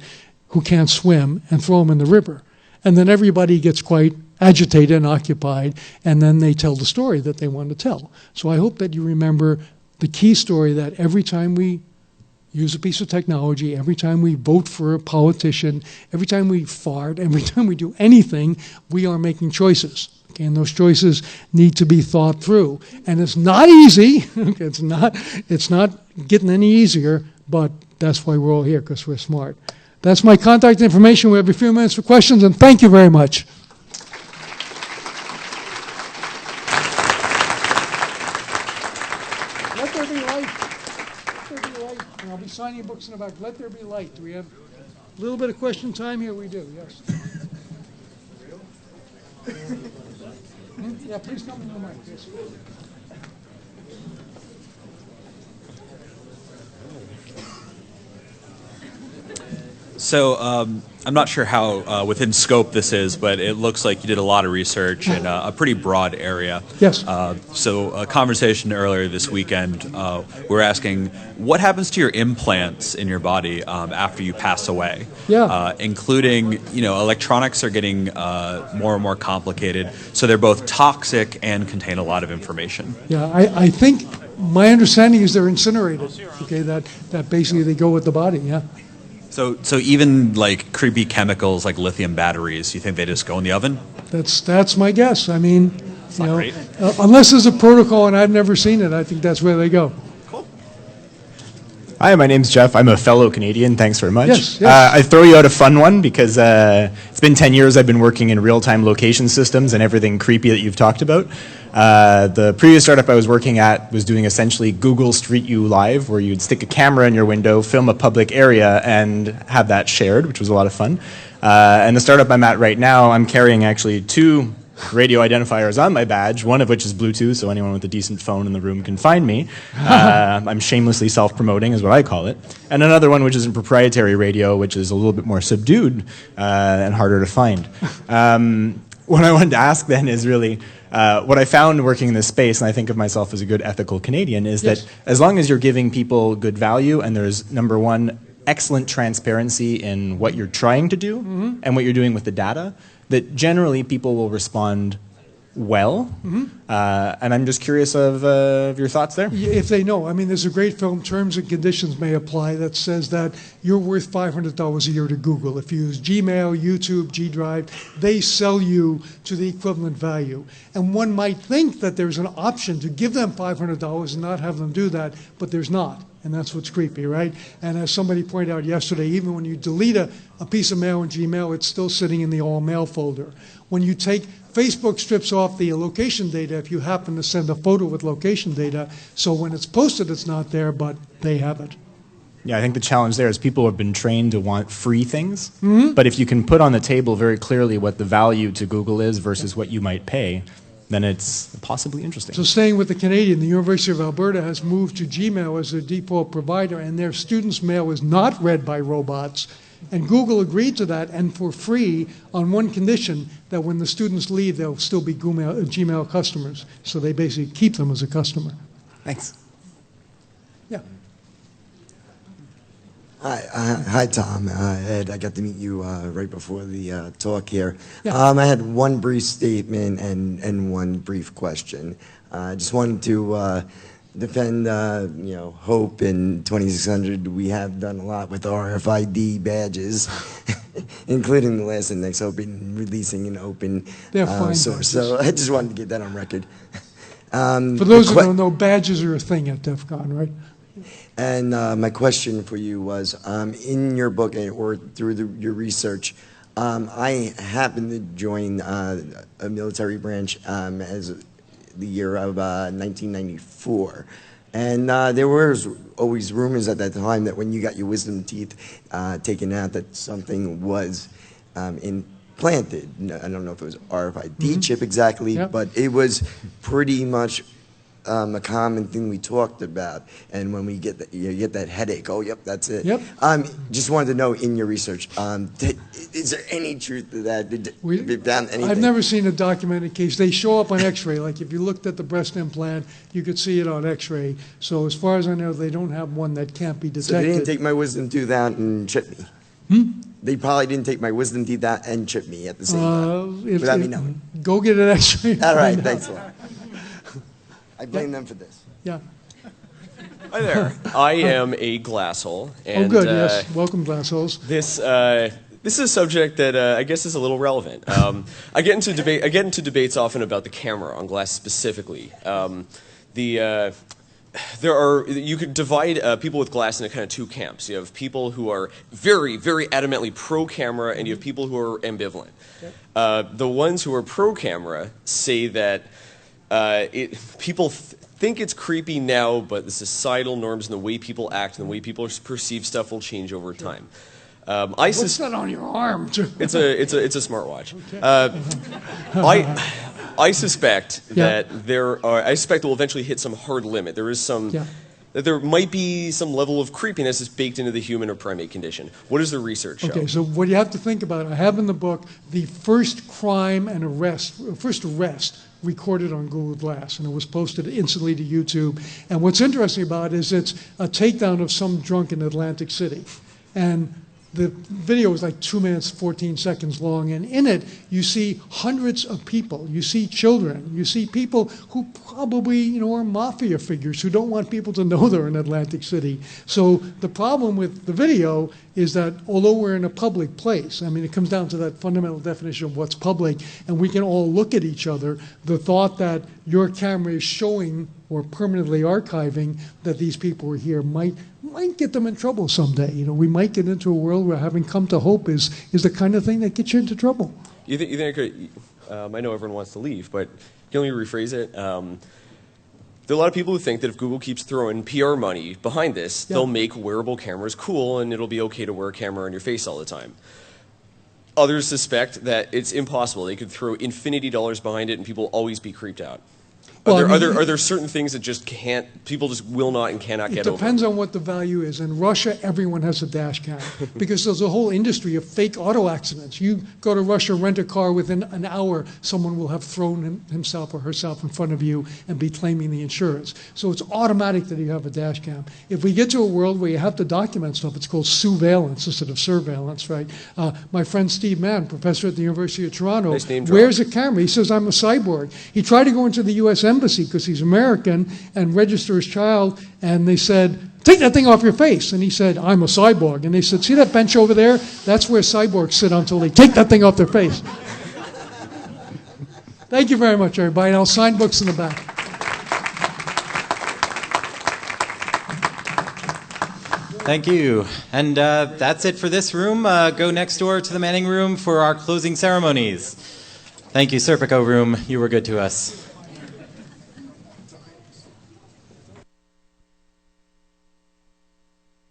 who can't swim and throw him in the river. And then everybody gets quite agitated and occupied, and then they tell the story that they want to tell. So I hope that you remember the key story that every time we use a piece of technology, every time we vote for a politician, every time we fart, every time we do anything, we are making choices. Okay, and those choices need to be thought through. And it's not easy. It's not getting any easier, but that's why we're all here, because we're smart. That's my contact information. We have a few minutes for questions, and thank you very much. Let there be light. Let there be light. And I'll be signing books in the back. Let there be light. Do we have a little bit of question time here? We do, yes. Yeah, please come to the mic. Yes. So I'm not sure how within scope this is, but it looks like you did a lot of research in a pretty broad area. Yes. So a conversation earlier this weekend, we were asking, what happens to your implants in your body after you pass away? Yeah. Including, electronics are getting more and more complicated, so they're both toxic and contain a lot of information. Yeah, I think my understanding is they're incinerated. Okay, that basically they go with the body. Yeah. So even like creepy chemicals like lithium batteries, you think they just go in the oven? That's my guess. I mean, great. Unless there's a protocol and I've never seen it, I think that's where they go. Hi, my name's Jeff. I'm a fellow Canadian. Thanks very much. Yes. I throw you out a fun one because it's been 10 years I've been working in real-time location systems and everything creepy that you've talked about. The previous startup I was working at was doing essentially Google Street View Live, where you'd stick a camera in your window, film a public area, and have that shared, which was a lot of fun. And the startup I'm at right now, I'm carrying actually 2 radio identifiers on my badge, one of which is Bluetooth, so anyone with a decent phone in the room can find me. I'm shamelessly self-promoting, is what I call it. And another one which is in proprietary radio, which is a little bit more subdued and harder to find. What I wanted to ask then is really, what I found working in this space, and I think of myself as a good ethical Canadian, is that as long as you're giving people good value and there's, number one, excellent transparency in what you're trying to do and what you're doing with the data, that generally people will respond well. And I'm just curious of your thoughts there. If they know. I mean, there's a great film, Terms and Conditions May Apply, that says that you're worth $500 a year to Google. If you use Gmail, YouTube, G Drive, they sell you to the equivalent value. And one might think that there's an option to give them $500 and not have them do that, but there's not. And that's what's creepy, right? And as somebody pointed out yesterday, even when you delete a piece of mail in Gmail, it's still sitting in the all mail folder. When you take, Facebook strips off the location data if you happen to send a photo with location data, so when it's posted it's not there, but they have it. Yeah, I think the challenge there is people have been trained to want free things, but if you can put on the table very clearly what the value to Google is versus what you might pay, then it's possibly interesting. So staying with the Canadian, the University of Alberta has moved to Gmail as their default provider, and their students' mail is not read by robots. And Google agreed to that, and for free, on one condition, that when the students leave, they'll still be Gmail customers. So they basically keep them as a customer. Thanks. Yeah. Hi, Tom. Ed, I got to meet you right before the talk here. Yeah. I had one brief statement and one brief question. I just wanted to defend, Hope in 2600. We have done a lot with RFID badges, including the last index, open, releasing an open source. So I just wanted to get that on record. For those who don't know, badges are a thing at DEF CON, right? And my question for you was, in your book or through your research, I happened to join a military branch as the year of 1994. And there was always rumors at that time that when you got your wisdom teeth taken out, that something was implanted. I don't know if it was RFID chip exactly, but it was pretty much a common thing we talked about. And when we get you get that headache, oh, yep, that's it. Yep. Just wanted to know, in your research, is there any truth to that? Did you found anything? I've never seen a documented case. They show up on X-ray. Like if you looked at the breast implant, you could see it on X-ray. So as far as I know, they don't have one that can't be detected. So they didn't take my wisdom tooth out and chip me? They probably didn't take my wisdom teeth out and chip me at the same time, without me knowing. Go get an X-ray. All right, thanks a lot. I blame them for this. Yeah. Hi there. I am a glasshole. And, oh, good. Yes. Welcome, glassholes. This is a subject that I guess is a little relevant. I get into debates often about the camera on glass specifically. You could divide people with glass into kind of 2 camps. You have people who are very, very adamantly pro-camera, and you have people who are ambivalent. The ones who are pro-camera say that people think it's creepy now, but the societal norms and the way people act and the way people perceive stuff will change over time. What's that on your arm? It's a smartwatch. Okay. I suspect that I suspect it will eventually hit some hard limit. There is some. That there might be some level of creepiness that's baked into the human or primate condition. What does the research show? Okay, so what you have to think about, I have in the book the first crime and first arrest recorded on Google Glass, and it was posted instantly to YouTube. And what's interesting about it is it's a takedown of some drunk in Atlantic City. And the video is like 2 minutes, 14 seconds long, and in it you see hundreds of people. You see children. You see people who probably are mafia figures who don't want people to know they're in Atlantic City. So the problem with the video is that although we're in a public place, I mean, it comes down to that fundamental definition of what's public, and we can all look at each other, the thought that your camera is showing or permanently archiving that these people were here might get them in trouble someday. We might get into a world where having come to hope is the kind of thing that gets you into trouble. You think I could? I know everyone wants to leave, but can we rephrase it? There are a lot of people who think that if Google keeps throwing PR money behind this, they'll make wearable cameras cool and it'll be okay to wear a camera on your face all the time. Others suspect that it's impossible. They could throw infinity dollars behind it and people will always be creeped out. Are there certain things that just people just will not and cannot get over? It depends on what the value is. In Russia, everyone has a dash cam because there's a whole industry of fake auto accidents. You go to Russia, rent a car, within an hour, someone will have thrown himself or herself in front of you and be claiming the insurance. So it's automatic that you have a dash cam. If we get to a world where you have to document stuff, it's called surveillance instead of surveillance, right? My friend Steve Mann, professor at the University of Toronto, wears a camera. He says, I'm a cyborg. He tried to go into the U.S. Embassy because he's American and register his child, and they said, take that thing off your face. And he said, I'm a cyborg. And they said, see that bench over there? That's where cyborgs sit until they take that thing off their face. Thank you very much, everybody. And I'll sign books in the back. Thank you. And that's it for this room. Go next door to the Manning Room for our closing ceremonies. Thank you, Serpico Room. You were good to us.